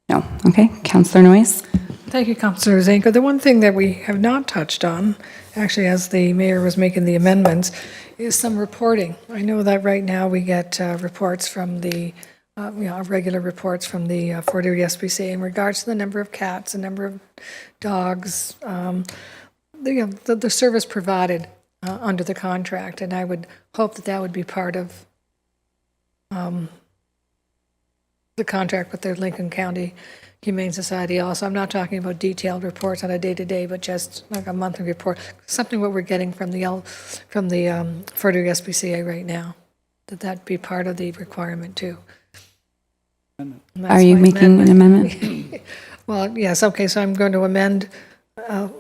No. Okay. Councillor Noyes? Thank you, Councillor Zanko. The one thing that we have not touched on, actually, as the mayor was making the amendments, is some reporting. I know that right now we get reports from the, regular reports from the Fort Erie SPCA in regards to the number of cats, the number of dogs, the service provided under the contract, and I would hope that that would be part of the contract with the Lincoln County Humane Society also. I'm not talking about detailed reports on a day-to-day, but just like a monthly report, something what we're getting from the Fort Erie SPCA right now, that be part of the requirement too. Are you making an amendment? Well, yes, okay, so I'm going to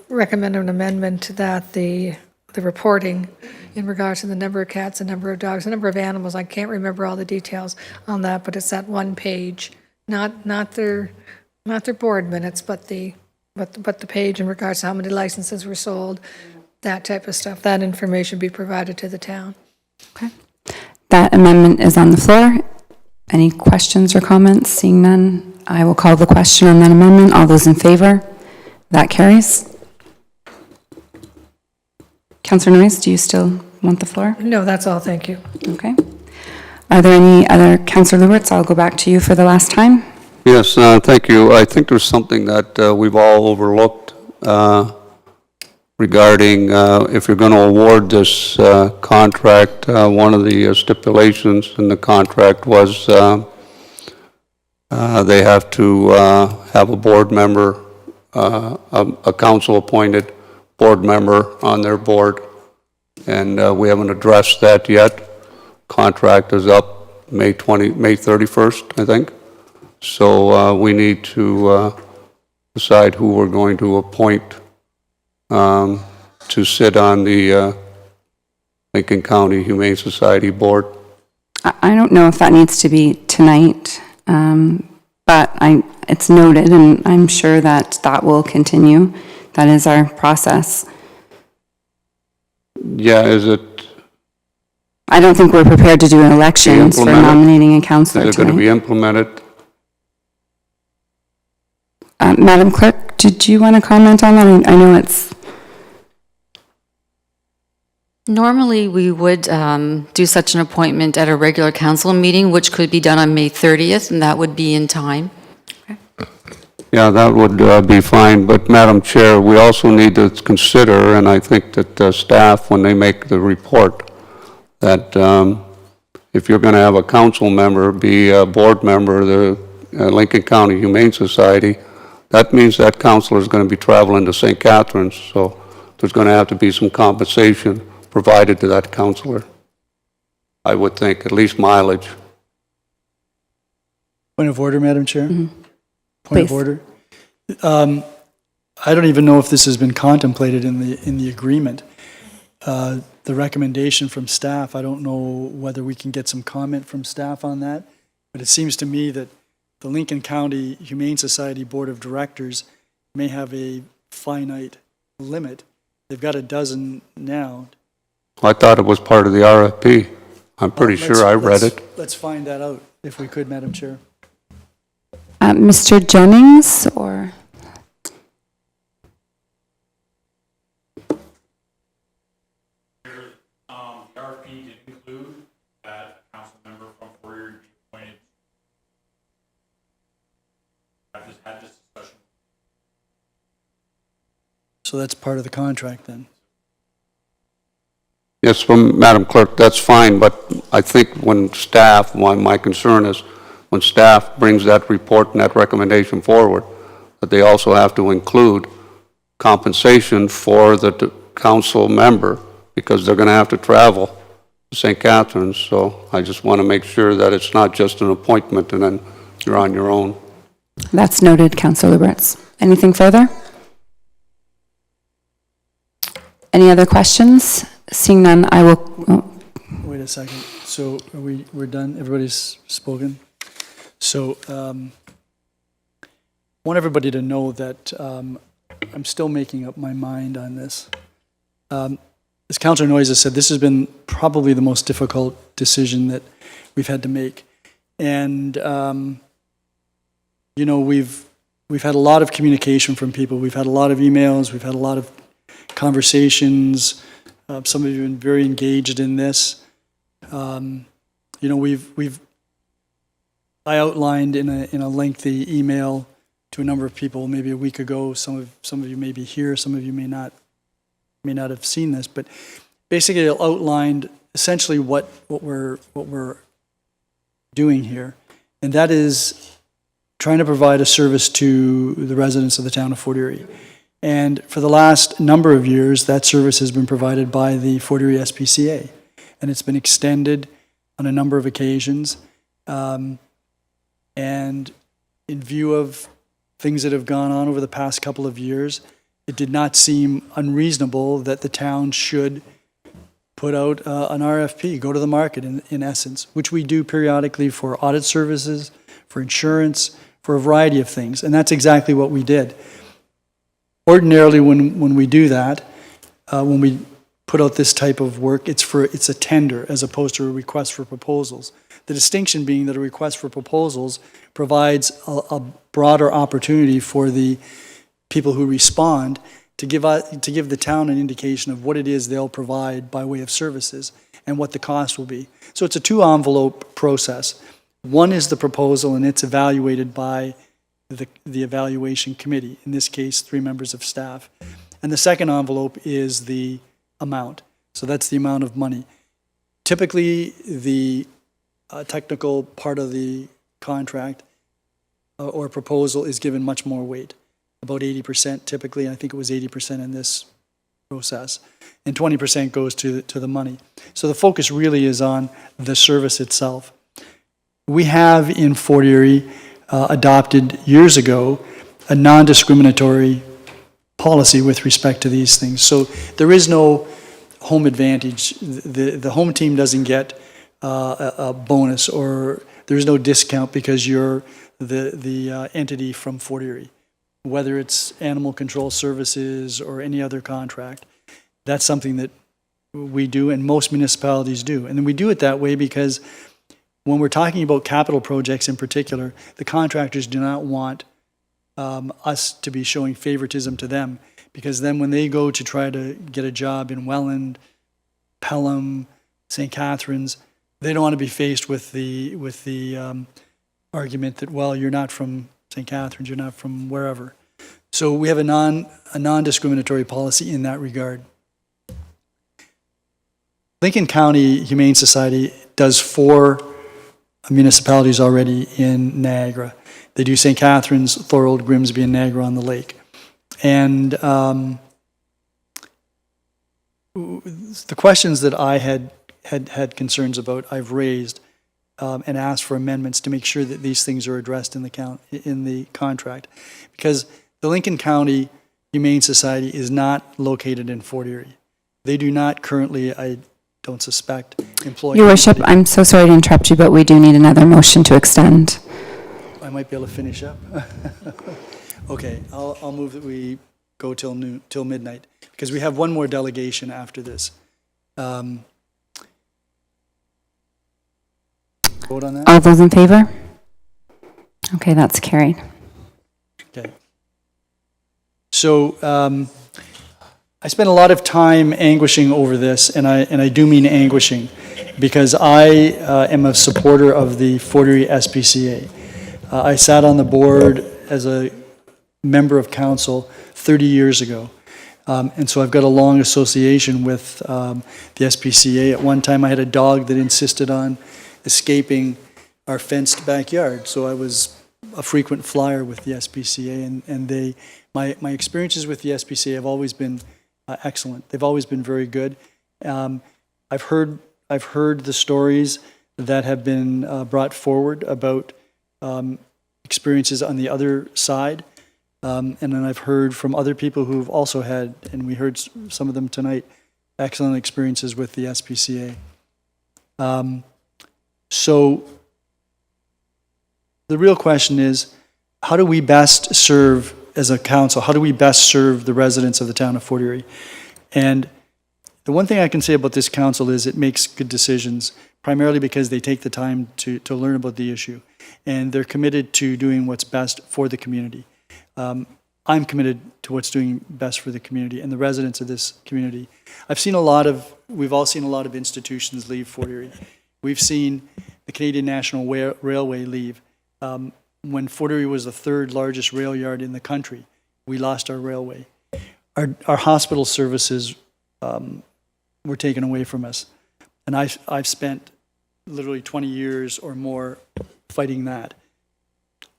recommend an amendment that the reporting in regards to the number of cats, the number of dogs, the number of animals, I can't remember all the details on that, but it's that one page, not their board minutes, but the page in regards to how many licenses were sold, that type of stuff. That information be provided to the town. Okay. That amendment is on the floor. Any questions or comments? Seeing none, I will call the question on that amendment. All those in favor? That carries. Councillor Noyes, do you still want the floor? No, that's all, thank you. Okay. Are there any other, Councillor Lubberts, I'll go back to you for the last time. Yes, thank you. I think there's something that we've all overlooked regarding if you're going to award this contract. One of the stipulations in the contract was they have to have a board member, a council-appointed board member on their board, and we haven't addressed that yet. Contract is up May 31st, I think. So we need to decide who we're going to appoint to sit on the Lincoln County Humane Society Board. I don't know if that needs to be tonight, but it's noted, and I'm sure that that will continue. That is our process. Yeah, is it? I don't think we're prepared to do elections for nominating a councillor Is it going to tonight. be implemented? Madam Clerk, did you want to comment on that? I know it's... Normally, we would do such an appointment at a regular council meeting, which could be done on May 30th, and that would be in time. Yeah, that would be fine, but Madam Chair, we also need to consider, and I think that staff, when they make the report, that if you're going to have a council member be a board member of the Lincoln County Humane Society, that means that councilor is going to be traveling to St. Catharines, so there's going to have to be some compensation provided to that councilor. I would think, at least mileage. Point of order, Madam Chair? Point Please. of order. I don't even know if this has been contemplated in the agreement. The recommendation from staff, I don't know whether we can get some comment from staff on that, but it seems to me that the Lincoln County Humane Society Board of Directors may have a finite limit. They've got a dozen now. I thought it was part of the RFP. I'm pretty sure I read it. Let's find that out, if we could, Madam Chair. Mr. Jennings, or... The RFP did include that a council member from Fort Erie be appointed. I've just had this discussion. So that's part of the contract then. Yes, Madam Clerk, that's fine, but I think when staff, my concern is when staff brings that report and that recommendation forward, that they also have to include compensation for the council member, because they're going to have to travel to St. Catharines. So I just want to make sure that it's not just an appointment and then you're on your own. That's noted, Councillor Lubberts. Anything further? Any other questions? Seeing none, I will... Wait a second. So we're done? Everybody's spoken? So I want everybody to know that I'm still making up my mind on this. As Councillor Noyes has said, this has been probably the most difficult decision that we've had to make. And, you know, we've had a lot of communication from people. We've had a lot of emails. We've had a lot of conversations. Some of you have been very engaged in this. You know, I outlined in a lengthy email to a number of people maybe a week ago. Some of you may be here. Some of you may not have seen this, but basically it outlined essentially what we're doing here, and that is trying to provide a service to the residents of the town of Fort Erie. And for the last number of years, that service has been provided by the Fort Erie SPCA, and it's been extended on a number of occasions. And in view of things that have gone on over the past couple of years, it did not seem unreasonable that the town should put out an RFP, go to the market in essence, which we do periodically for audit services, for insurance, for a variety of things. And that's exactly what we did. Ordinarily, when we do that, when we put out this type of work, it's a tender as opposed to a request for proposals. The distinction being that a request for proposals provides a broader opportunity for the people who respond to give the town an indication of what it is they'll provide by way of services and what the cost will be. So it's a two-envelope process. One is the proposal, and it's evaluated by the evaluation committee, in this case, 3 members of staff. And the second envelope is the amount. So that's the amount of money. Typically, the technical part of the contract or proposal is given much more weight, about 80% typically. I think it was 80% in this process, and 20% goes to the money. So the focus really is on the service itself. We have in Fort Erie adopted years ago a non-discriminatory policy with respect to these things. So there is no home advantage. The home team doesn't get a bonus, or there's no discount because you're the entity from Fort Erie, whether it's animal control services or any other contract. That's something that we do, and most municipalities do. And then we do it that way because when we're talking about capital projects in particular, the contractors do not want us to be showing favoritism to them, because then when they go to try to get a job in Welland, Pelham, St. Catharines, they don't want to be faced with the argument that, well, you're not from St. Catharines, you're not from wherever. So we have a non-discriminatory policy in that regard. Lincoln County Humane Society does 4 municipalities already in Niagara. They do St. Catharines, Thorold, Grimsby, and Niagara-on-the-Lake. And the questions that I had concerns about, I've raised and asked for amendments to make sure that these things are addressed in the contract. Because the Lincoln County Humane Society is not located in Fort Erie. They do not currently, I don't suspect, employ... Your Worship, I'm so sorry to interrupt you, but we do need another motion to extend. I might be able to finish up. Okay, I'll move that we go till midnight, because we have one more delegation after this. Vote on that? All those in favor? Okay, that's carried. Okay. So I spent a lot of time anguishing over this, and I do mean anguishing, because I am a supporter of the Fort Erie SPCA. I sat on the board as a member of council 30 years ago, and so I've got a long association with the SPCA. At one time, I had a dog that insisted on escaping our fenced backyard, so I was a frequent flyer with the SPCA, and my experiences with the SPCA have always been excellent. They've always been very good. I've heard the stories that have been brought forward about experiences on the other side, and then I've heard from other people who've also had, and we heard some of them tonight, excellent experiences with the SPCA. So the real question is, how do we best serve, as a council, how do we best serve the residents of the town of Fort Erie? And the one thing I can say about this council is it makes good decisions, primarily because they take the time to learn about the issue, and they're committed to doing what's best for the community. I'm committed to what's doing best for the community and the residents of this community. We've all seen a lot of institutions leave Fort Erie. We've seen the Canadian National Railway leave. When Fort Erie was the 3rd largest rail yard in the country, we lost our railway. Our hospital services were taken away from us. And I've spent literally 20 years or more fighting that.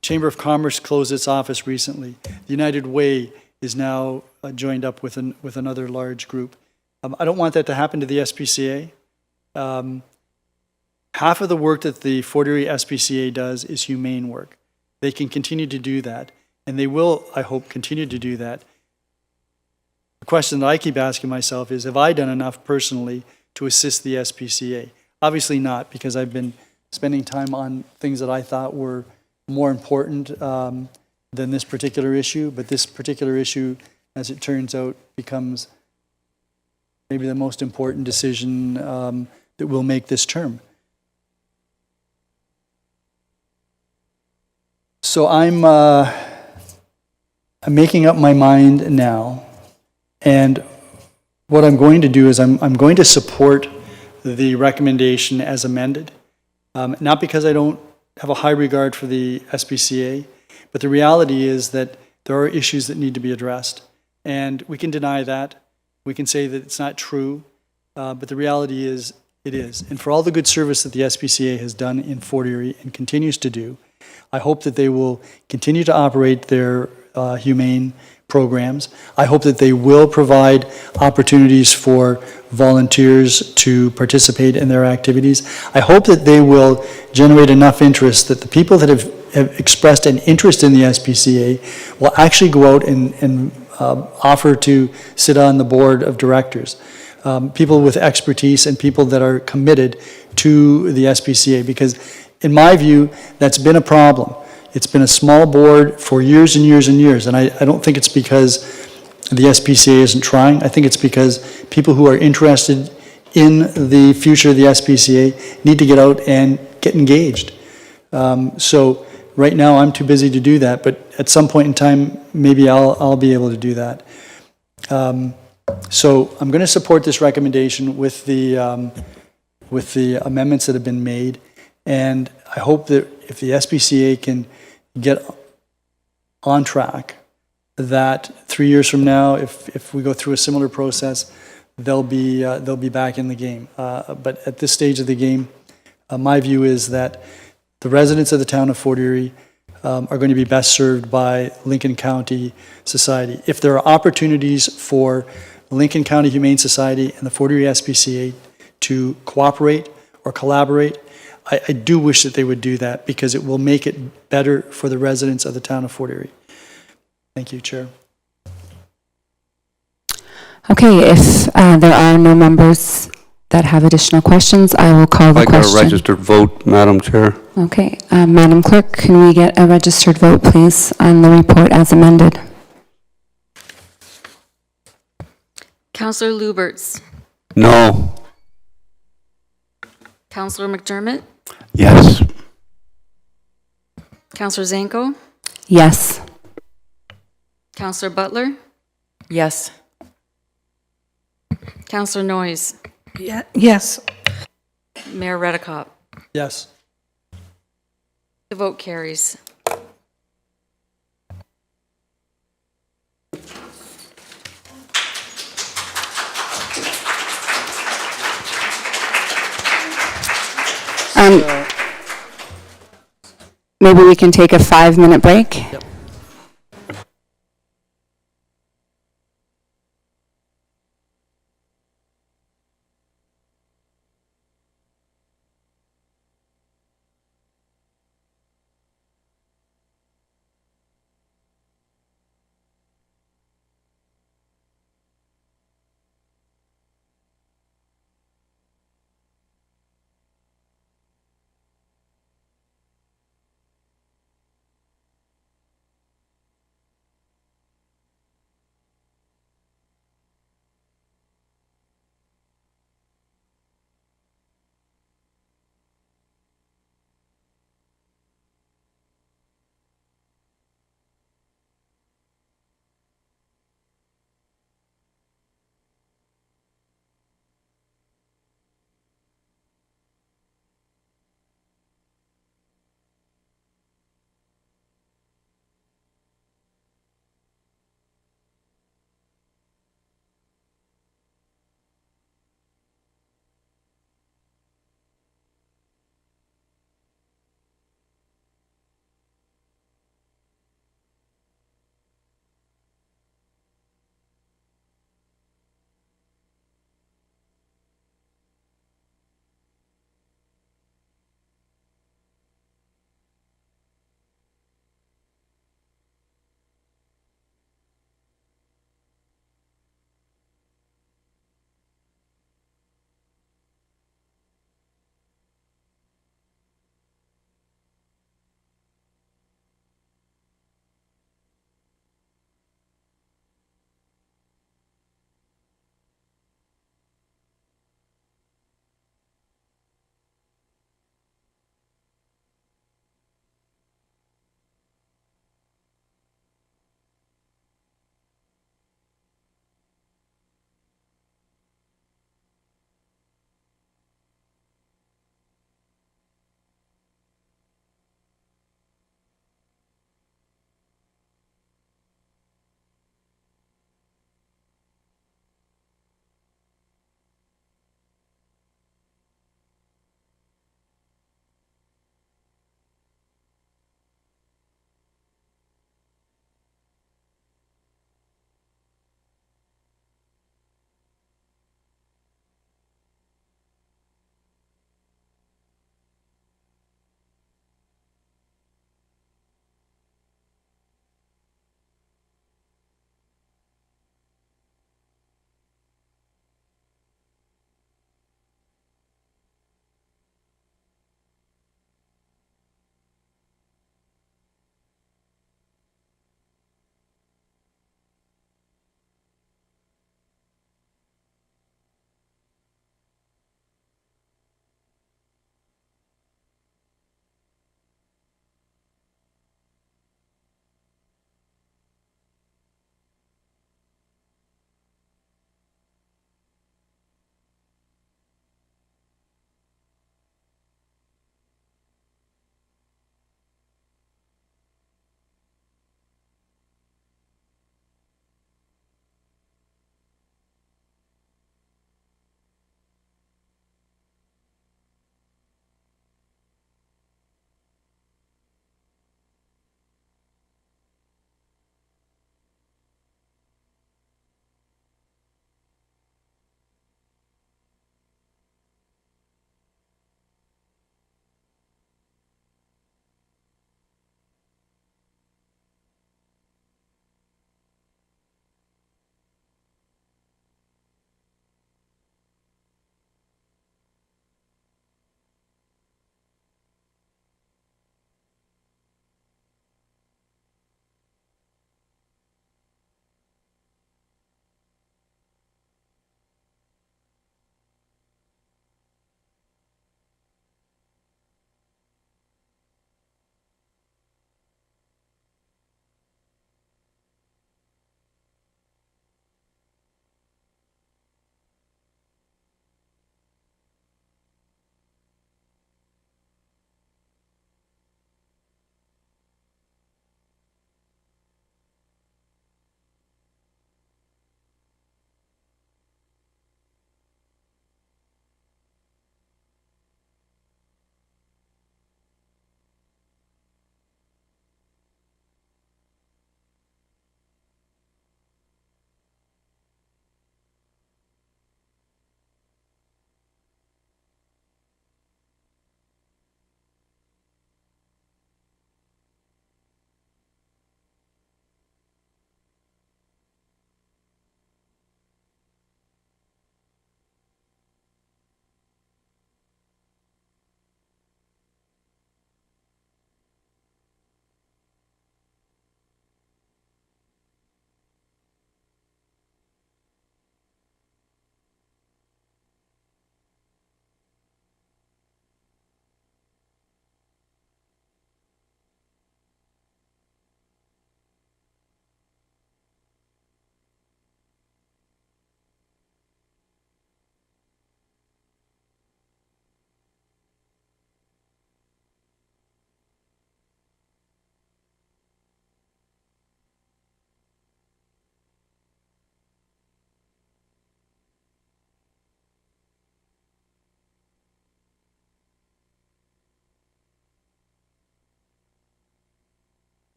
Chamber of Commerce closed its office recently. The United Way is now joined up with another large group. I don't want that to happen to the SPCA. Half of the work that the Fort Erie SPCA does is humane work. They can continue to do that, and they will, I hope, continue to do that. The question that I keep asking myself is, have I done enough personally to assist the SPCA? Obviously not, because I've been spending time on things that I thought were more important than this particular issue, but this particular issue, as it turns out, becomes maybe the most important decision that we'll make this term. So I'm making up my mind now And what I'm going to do is I'm going to support the recommendation as amended, not because I don't have a high regard for the SPCA, but the reality is that there are issues that need to be addressed. And we can deny that. We can say that it's not true, but the reality is it is. And for all the good service that the SPCA has done in Fort Erie and continues to do, I hope that they will continue to operate their humane programs. I hope that they will provide opportunities for volunteers to participate in their activities. I hope that they will generate enough interest that the people that have expressed an interest in the SPCA will actually go out and offer to sit on the board of directors. People with expertise and people that are committed to the SPCA, because in my view, that's been a problem. It's been a small board for years and years and years, and I don't think it's because the SPCA isn't trying. I think it's because people who are interested in the future of the SPCA need to get out and get engaged. So right now, I'm too busy to do that, but at some point in time, maybe I'll be able to do that. So I'm going to support this recommendation with the amendments that have been made, and I hope that if the SPCA can get on track, that 3 years from now, if we go through a similar process, they'll be back in the game. But at this stage of the game, my view is that the residents of the town of Fort Erie are going to be best served by Lincoln County Society. If there are opportunities for Lincoln County Humane Society and the Fort Erie SPCA to cooperate or collaborate, I do wish that they would do that, because it will make it better for the residents of the town of Fort Erie. Thank you, Chair. Okay, if there are no members that have additional questions, I will call the question. I got a registered vote, Madam Chair. Okay, Madam Clerk, can we get a registered vote, please, on the report as amended? Councillor Lubberts. No. Councillor McDermott. Yes. Councillor Zanko. Yes. Councillor Butler. Yes. Councillor Noyes. Yes. Mayor Redekop. Yes. The vote carries. Maybe we can take a 5-minute break? Yep.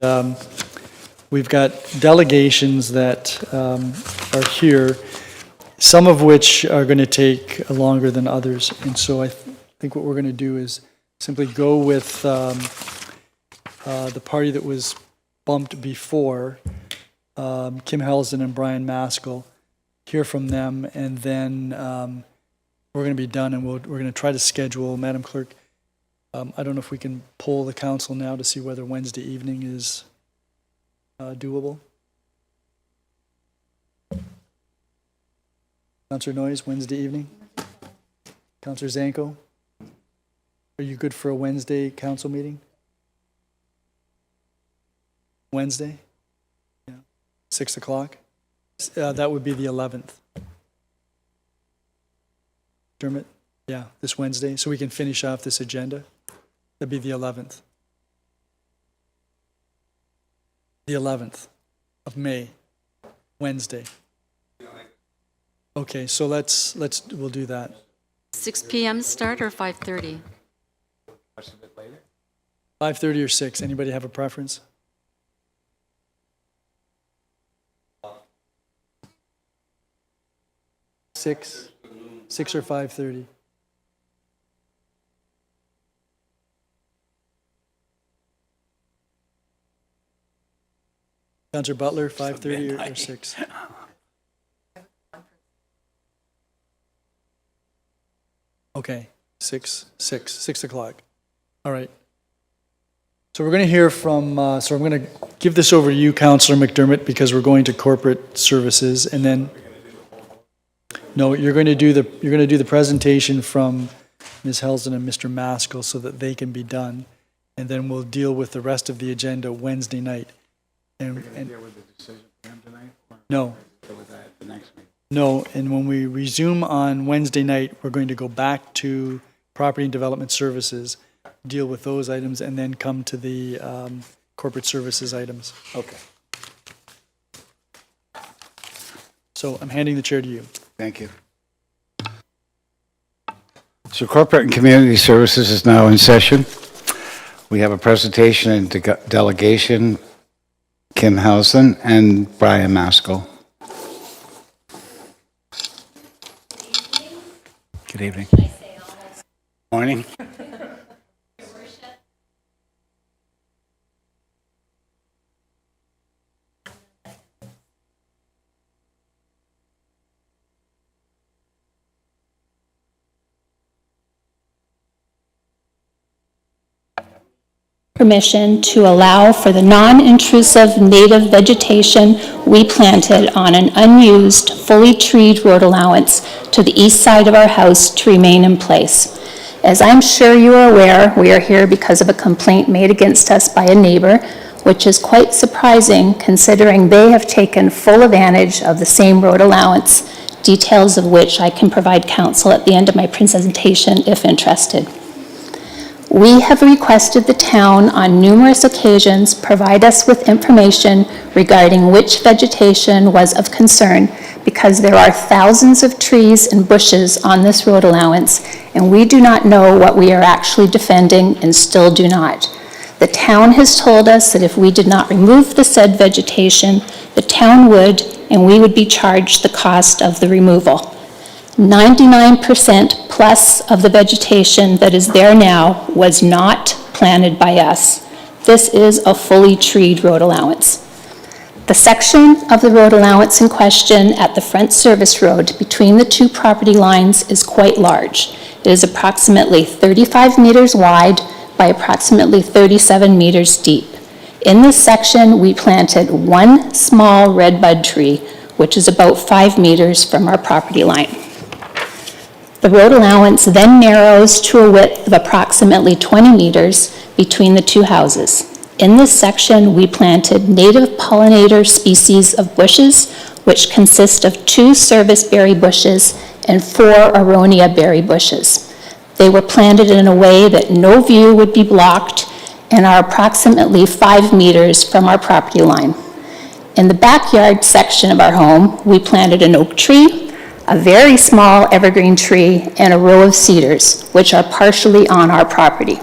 We've got delegations that are here, some of which are going to take longer than others. And so I think what we're going to do is simply go with the party that was bumped before, Kim Helsden and Brian Maskell, hear from them, and then we're going to be done, and we're going to try to schedule, Madam Clerk, I don't know if we can poll the council now to see whether Wednesday evening is doable. Councillor Noyes, Wednesday evening? Councillor Zanko? Are you good for a Wednesday council meeting? Wednesday? Yeah. 6 o'clock? That would be the 11th. McDermott? Yeah, this Wednesday, so we can finish off this agenda. That'd be the 11th. The 11th of May, Wednesday. Okay, so we'll do that. 6 p.m. start or 5:30? 5:30 or 6, anybody have a preference? Six or 5:30? Councillor Butler, 5:30 or 6? Okay, 6 o'clock. All right. So we're going to hear from, so I'm going to give this over to you, Councillor McDermott, because we're going to corporate services, and then, no, you're going to do the presentation from Ms. Helsden and Mr. Maskell so that they can be done, and then we'll deal with the rest of the agenda Wednesday night. No. No, and when we resume on Wednesday night, we're going to go back to Property and Development Services, deal with those items, and then come to the corporate services items. Okay. So I'm handing the chair to you. Thank you. So Corporate and Community Services is now in session. We have a presentation and delegation, Kim Helsden and Brian Maskell. Good evening. Morning. Permission to allow for the non-intrusive native vegetation we planted on an unused, fully treed road allowance to the east side of our house to remain in place. As I'm sure you are aware, we are here because of a complaint made against us by a neighbor, which is quite surprising considering they have taken full advantage of the same road allowance, details of which I can provide council at the end of my presentation if interested. We have requested the town on numerous occasions provide us with information regarding which vegetation was of concern because there are thousands of trees and bushes on this road allowance and we do not know what we are actually defending and still do not. The town has told us that if we did not remove the said vegetation, the town would and we would be charged the cost of the removal. 99% plus of the vegetation that is there now was not planted by us. This is a fully treed road allowance. The section of the road allowance in question at the front service road between the two property lines is quite large. It is approximately 35 meters wide by approximately 37 meters deep. In this section, we planted one small redbud tree, which is about 5 meters from our property line. The road allowance then narrows to a width of approximately 20 meters between the two houses. In this section, we planted native pollinator species of bushes, which consist of 2 serviceberry bushes and 4 aronia berry bushes. They were planted in a way that no view would be blocked and are approximately 5 meters from our property line. In the backyard section of our home, we planted an oak tree, a very small evergreen tree, and a row of cedars, which are partially on our property.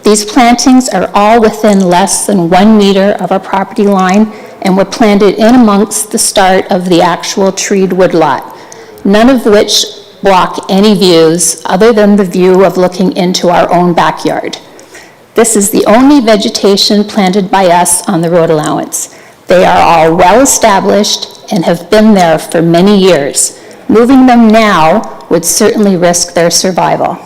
These plantings are all within less than 1 meter of our property line and were planted in amongst the start of the actual treed woodlot, none of which block any views other than the view of looking into our own backyard. This is the only vegetation planted by us on the road allowance. They are all well established and have been there for many years. Moving them now would certainly risk their survival.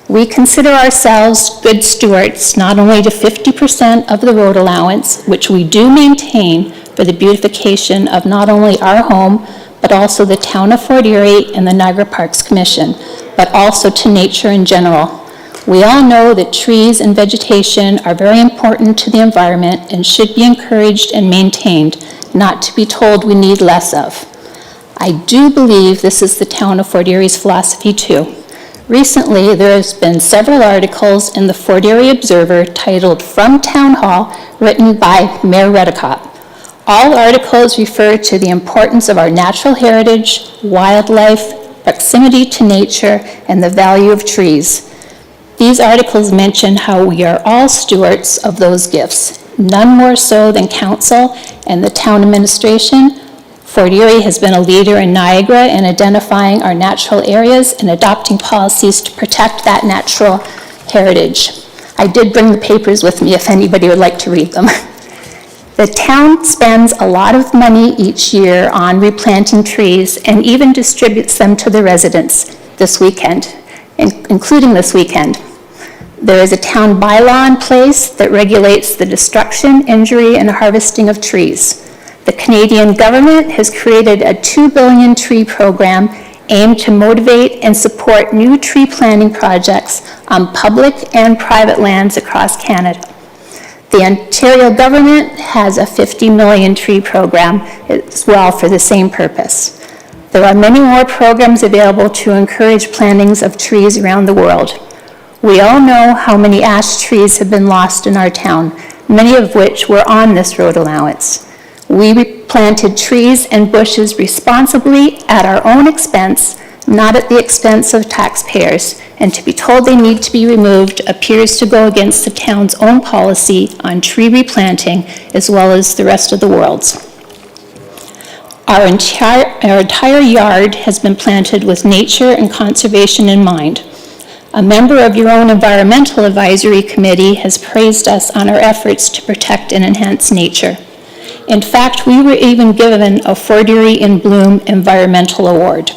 We consider ourselves good stewards not only to 50% of the road allowance, which we do maintain for the beautification of not only our home, but also the town of Fort Erie and the Niagara Parks Commission, but also to nature in general. We all know that trees and vegetation are very important to the environment and should be encouraged and maintained, not to be told we need less of. I do believe this is the town of Fort Erie's philosophy too. Recently, there has been several articles in the Fort Erie Observer titled From Town Hall, written by Mayor Redekop. All articles refer to the importance of our natural heritage, wildlife, proximity to nature, and the value of trees. These articles mention how we are all stewards of those gifts, none more so than council and the town administration. Fort Erie has been a leader in Niagara in identifying our natural areas and adopting policies to protect that natural heritage. I did bring the papers with me if anybody would like to read them. The town spends a lot of money each year on replanting trees and even distributes them to the residents this weekend, including this weekend. There is a town bylaw in place that regulates the destruction, injury, and harvesting of trees. The Canadian government has created a 2 billion tree program aimed to motivate and support new tree planting projects on public and private lands across Canada. The Ontario government has a 50 million tree program as well for the same purpose. There are many more programs available to encourage plantings of trees around the world. We all know how many ash trees have been lost in our town, many of which were on this road allowance. We planted trees and bushes responsibly at our own expense, not at the expense of taxpayers, and to be told they need to be removed appears to go against the town's own policy on tree replanting as well as the rest of the world's. Our entire yard has been planted with nature and conservation in mind. A member of your own Environmental Advisory Committee has praised us on our efforts to protect and enhance nature. In fact, we were even given a Fort Erie in Bloom Environmental Award.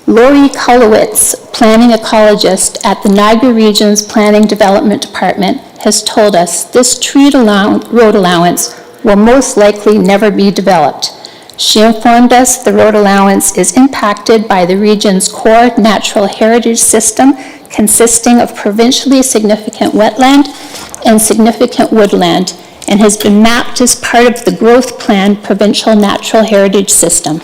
Lori Kulowitz, planning ecologist at the Niagara Region's Planning Development Department, has told us this tree road allowance will most likely never be developed. She informed us the road allowance is impacted by the region's core natural heritage system consisting of provincially significant wetland and significant woodland, and has been mapped as part of the Growth Plan Provincial Natural Heritage System.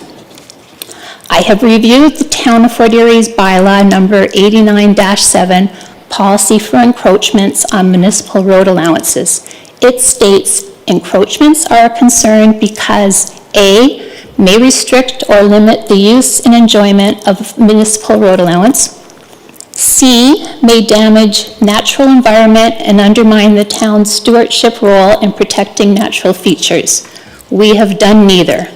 I have reviewed the Town of Fort Erie's Bylaw number 89-7, Policy for Encroachments on Municipal Road Allowances. It states encroachments are a concern because A, may restrict or limit the use and enjoyment of municipal road allowance. C, may damage natural environment and undermine the town's stewardship role in protecting natural features. We have done neither.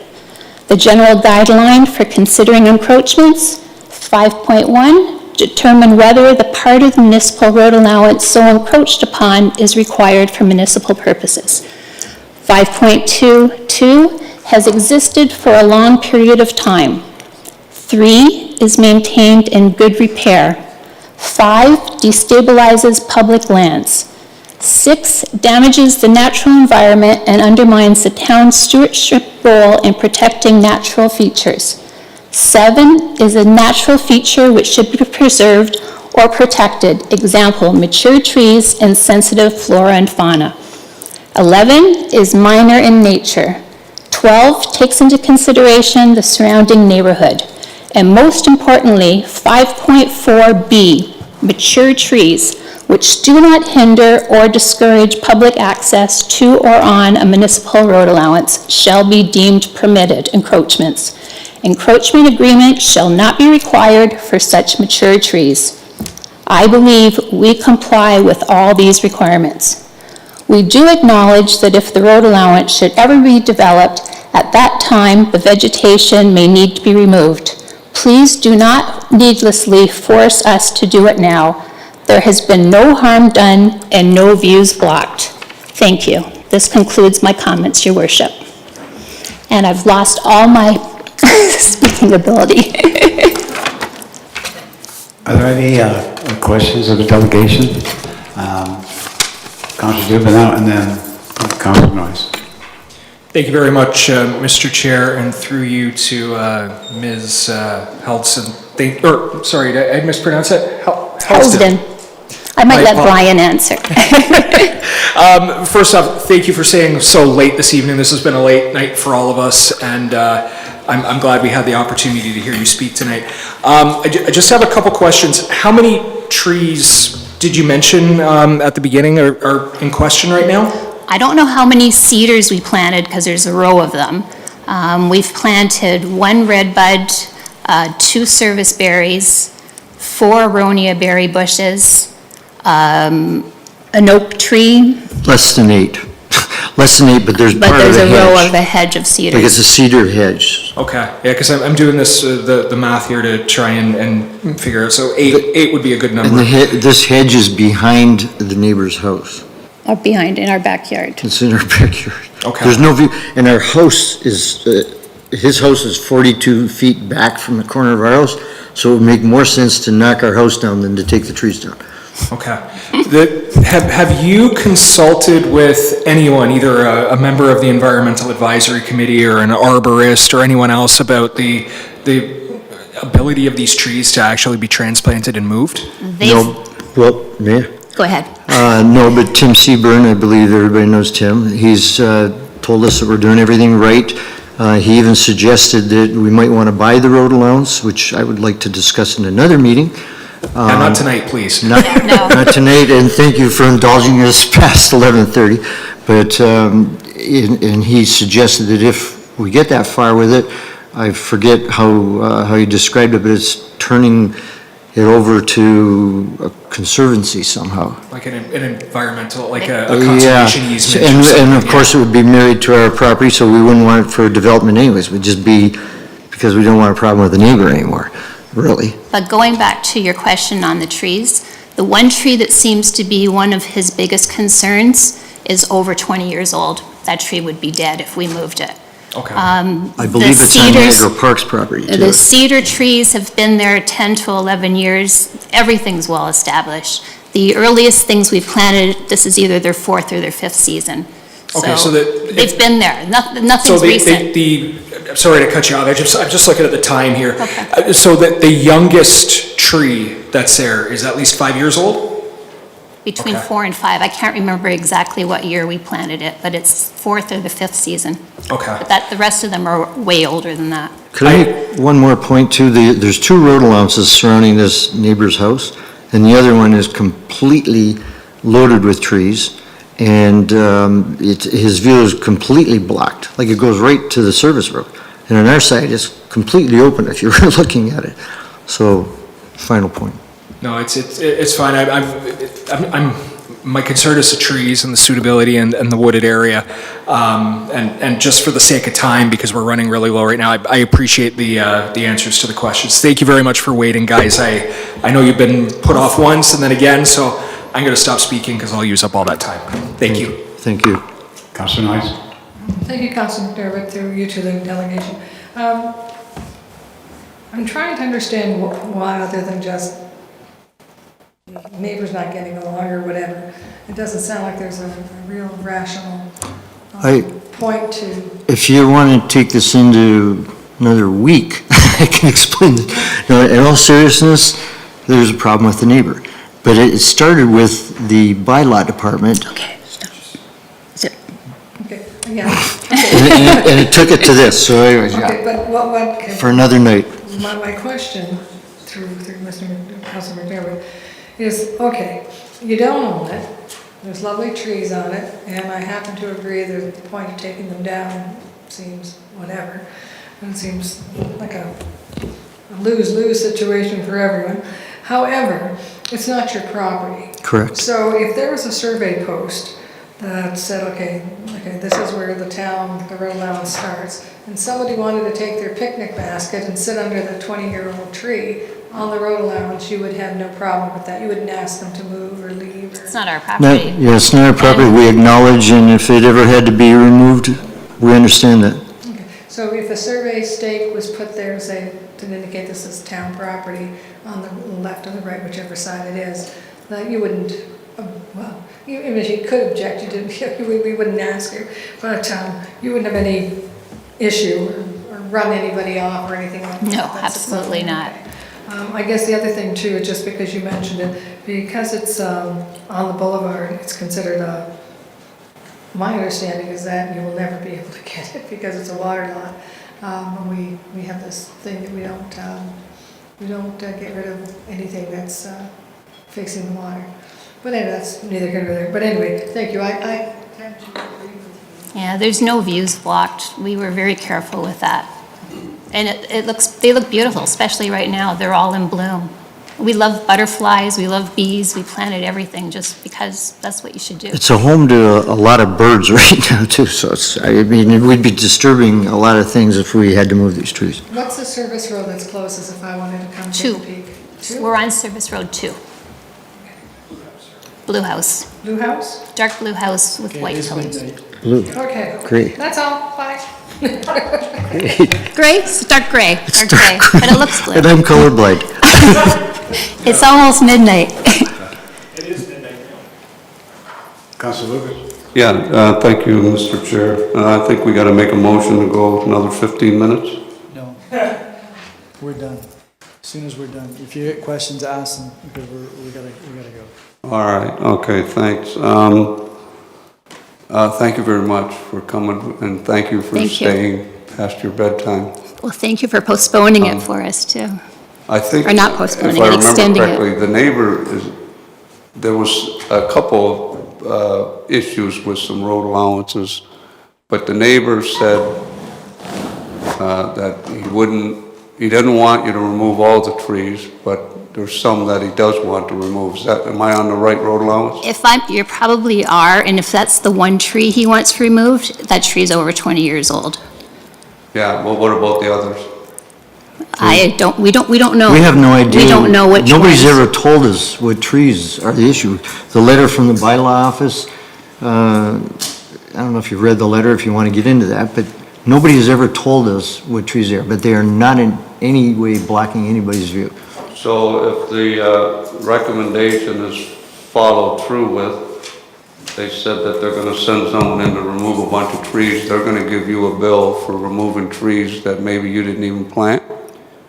The general guideline for considering encroachments, 5.1, determine whether the part of the municipal road allowance so encroached upon is required for municipal purposes. 5.2.2 has existed for a long period of time. 3 is maintained in good repair. 5 destabilizes public lands. 6 damages the natural environment and undermines the town's stewardship role in protecting natural features. 7 is a natural feature which should be preserved or protected. Example, mature trees and sensitive flora and fauna. 11 is minor in nature. 12 takes into consideration the surrounding neighborhood. And most importantly, 5.4b, mature trees, which do not hinder or discourage public access to or on a municipal road allowance, shall be deemed permitted encroachments. Encroachment agreement shall not be required for such mature trees. I believe we comply with all these requirements. We do acknowledge that if the road allowance should ever be developed, at that time, the vegetation may need to be removed. Please do not needlessly force us to do it now. There has been no harm done and no views blocked. Thank you. This concludes my comments, Your Worship. And I've lost all my speaking ability. Are there any questions of the delegation? Councillor Dubanow and then Councillor Noyes. Thank you very much, Mr. Chair, and through you to Ms. Helson. Sorry, did I mispronounce it? Helsden. I might let Brian answer. First off, thank you for staying so late this evening. This has been a late night for all of us, and I'm glad we had the opportunity to hear you speak tonight. I just have a couple questions. How many trees did you mention at the beginning are in question right now? I don't know how many cedars we planted because there's a row of them. We've planted 1 redbud, 2 service berries, 4 aronia berry bushes, an oak tree. Less than 8. Less than 8, but there's part of the hedge. But there's a row of the hedge of cedars. Like it's a cedar hedge. Okay, yeah, because I'm doing this, the math here to try and figure out. So 8 would be a good number. And this hedge is behind the neighbor's house. Up behind in our backyard. It's in our backyard. Okay. There's no view, and our house is, his house is 42 feet back from the corner of our house, so it would make more sense to knock our house down than to take the trees down. Okay. Have you consulted with anyone, either a member of the Environmental Advisory Committee or an arborist or anyone else about the ability of these trees to actually be transplanted and moved? No, well, yeah. Go ahead. No, but Tim Seaburn, I believe everybody knows Tim, he's told us that we're doing everything right. He even suggested that we might want to buy the road allowance, which I would like to discuss in another meeting. Not tonight, please. Not tonight, and thank you for indulging us past 11:30. But, and he suggested that if we get that far with it, I forget how you described it, but it's turning it over to a conservancy somehow. Like an environmental, like a conservation easement. And of course it would be married to our property, so we wouldn't want it for development anyways. It would just be because we don't want a problem with the neighbor anymore, really. But going back to your question on the trees, the one tree that seems to be one of his biggest concerns is over 20 years old. That tree would be dead if we moved it. Okay. I believe it's on Niagara Park's property too. The cedar trees have been there 10 to 11 years. Everything's well established. The earliest things we've planted, this is either their 4th or their 5th season. Okay, so they've been there. Nothing's recent. Sorry to cut you off. I'm just looking at the time here. Okay. So that the youngest tree that's there is at least 5 years old? Between 4 and 5. I can't remember exactly what year we planted it, but it's 4th or the 5th season. Okay. But the rest of them are way older than that. Could I make one more point too? There's 2 road allowances surrounding this neighbor's house, and the other one is completely loaded with trees, and his view is completely blocked, like it goes right to the service road. And on our side, it's completely open if you're looking at it. So, final point. No, it's fine. My concern is the trees and the suitability and the wooded area. And just for the sake of time, because we're running really low right now, I appreciate the answers to the questions. Thank you very much for waiting, guys. I know you've been put off once and then again, so I'm going to stop speaking because I'll use up all that time. Thank you. Thank you. Councillor Noyes. Thank you, Councillor McDermott, through you to the delegation. I'm trying to understand why, other than just neighbors not getting along or whatever. It doesn't sound like there's a real rational point to... If you want to take this into another week, I can explain it. In all seriousness, there's a problem with the neighbor. But it started with the bylaw department. Okay, stop. Okay, yeah. And it took it to this, so anyways, Okay, but what for another night. My question, through Councillor McDermott, is, okay, you don't own it, there's lovely trees on it, and I happen to agree that the point of taking them down seems whatever, and it seems like a lose-lose situation for everyone. However, It's not your property. Correct. So if there was a survey post that said, okay, this is where the town, the road allowance starts, and somebody wanted to take their picnic basket and sit under the 20-year-old tree on the road allowance, you would have no problem with that. You wouldn't ask them to move or leave. It's not our No, property. yeah, it's not our property. We acknowledge, and if it ever had to be removed, we understand that. Okay. So if a survey stake was put there, say, to indicate this is town property on the left or the right, whichever side it is, that you wouldn't, well, even if you could object, you didn't, we wouldn't ask you, but you wouldn't have any issue or run anybody off or anything like that. No, That's absolutely not. I guess the other thing too, just because you mentioned it, because it's on the boulevard, it's considered a, my understanding is that you will never be able to get it because it's a water lot. And we have this thing that we don't get rid of anything that's facing the water. But anyway, that's neither here nor there. But anyway, thank you. I tend to agree with you. Yeah, there's no views blocked. We were very careful with that. And they look beautiful, especially right now. They're all in bloom. We love butterflies, we love bees, we planted everything just because that's what you should do. It's a home to a lot of birds right now, too, so it's, I mean, it would be disturbing a lot of things if we had to move these trees. What's the service road that's closest if I wanted to come Two. take a peek? Two? We're on Service Road 2. Blue house, Blue house? dark blue house with Okay, white it is pillars. midnight. Blue. Okay. Great. That's all. Bye. Gray? It's dark gray, dark gray, but it looks blue. And I'm colorblind. It's almost midnight. It is midnight now. Councillor Lubberts? Yeah, thank you, Mr. Chair. I think we got to make a motion to go another 15 minutes. No. We're done. As soon as we're done. If you get questions, ask them, because we gotta go. All right, okay, thanks. Thank you very much for coming, and thank you for Thank you. staying past your bedtime. Well, thank you for postponing it for us, too. I think, Or not postponing if I it, remember extending it. correctly, the neighbor there was a couple of issues with some road allowances, but the neighbor said that he didn't want you to remove all the trees, but there's some that he does want to remove. Am I on the right road allowance? You probably are, and if that's the one tree he wants removed, that tree's over 20 years old. Yeah, well, what about the others? We don't know. We have no idea. We don't know which Nobody's ones. ever told us what trees are the issue. The letter from the bylaw office, I don't know if you've read the letter, if you want to get into that, but nobody has ever told us what trees are, but they are not in any way blocking anybody's view. So if the recommendation is followed through with, they said that they're going to send someone in to remove a bunch of trees, they're going to give you a bill for removing trees that maybe you didn't even plant?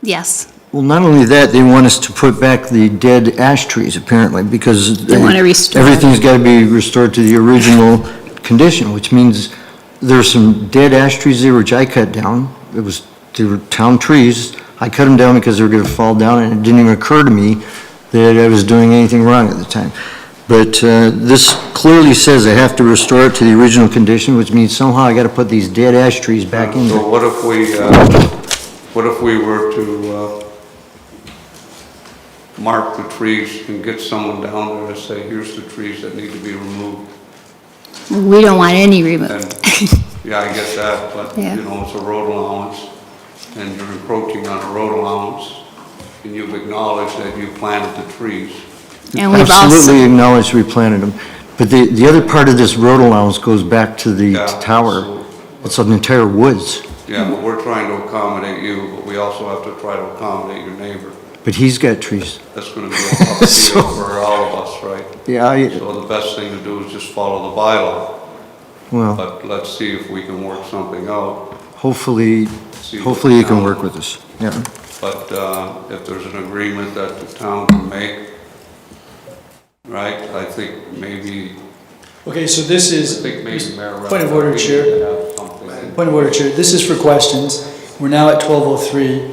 Yes. Well, not only that, they want us to put back the dead ash trees, apparently, because They want to restore. everything's got to be restored to the original condition, which means there's some dead ash trees there which I cut down. They were town trees. I cut them down because they were going to fall down, and it didn't even occur to me that I was doing anything wrong at the time. But this clearly says I have to restore it to the original condition, which means somehow I got to put these dead ash trees back in there. So what if we were to mark the trees and get someone down there to say, here's the trees that need to be removed? We don't want any removed. Yeah, I get that, but, Yeah. you know, it's a road allowance, and you're encroaching on a road allowance, and you've acknowledged that you planted the trees. And we've Absolutely also, acknowledged we planted them. But the other part of this road allowance goes back to the Yeah, tower. so- It's an entire woods, Yeah, but we're trying to accommodate you, but we also have to try to accommodate your neighbor. but he's got trees. That's gonna be a tough So- deal for all of us, right? Yeah, So the best thing to do is just follow the bylaw, well, but let's see if we can work something out. hopefully See what you the can town- work with us. Yeah. But if there's an agreement that the town can make, right, I think maybe, Okay, so this is, Mayor. point of order, Chair. Have something. Point of order, Chair. This is for questions. We're now at 12:03.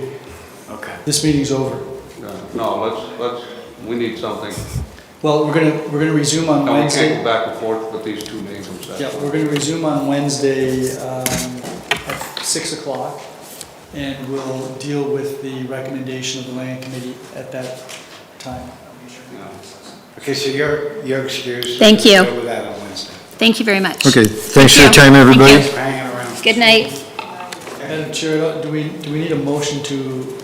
Okay. This meeting's over. No, we need something. Well, we're gonna resume on And we can't Wednesday. go back and forth with these two neighbors. Yeah, we're gonna resume on Wednesday at 6 o'clock, and we'll deal with the recommendation of the Land Committee at that time. Okay, so you're excused. Thank you. Go with that on Wednesday. Thank you very much. Okay, thanks for your time, everybody. Hanging around. Good night. Madam Chair, do we need a motion to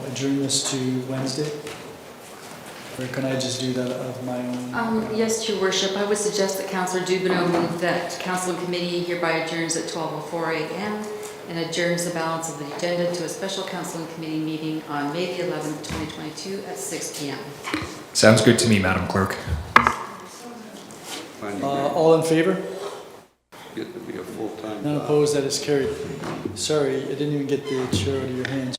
adjourn this to Wednesday? Or can I just do that of my own? Yes, Your Worship, I would suggest that Councillor Dubanow move that council and committee hereby adjourns at 12:04 a.m. and adjourns the balance of the agenda to a special council and committee meeting on May the 11th, 2022 at 6 p.m. Sounds good to me, Madam Clerk. All in favor? Get to be a full-time None opposed, that is carried. Sorry, I didn't even get the chair out of your hands.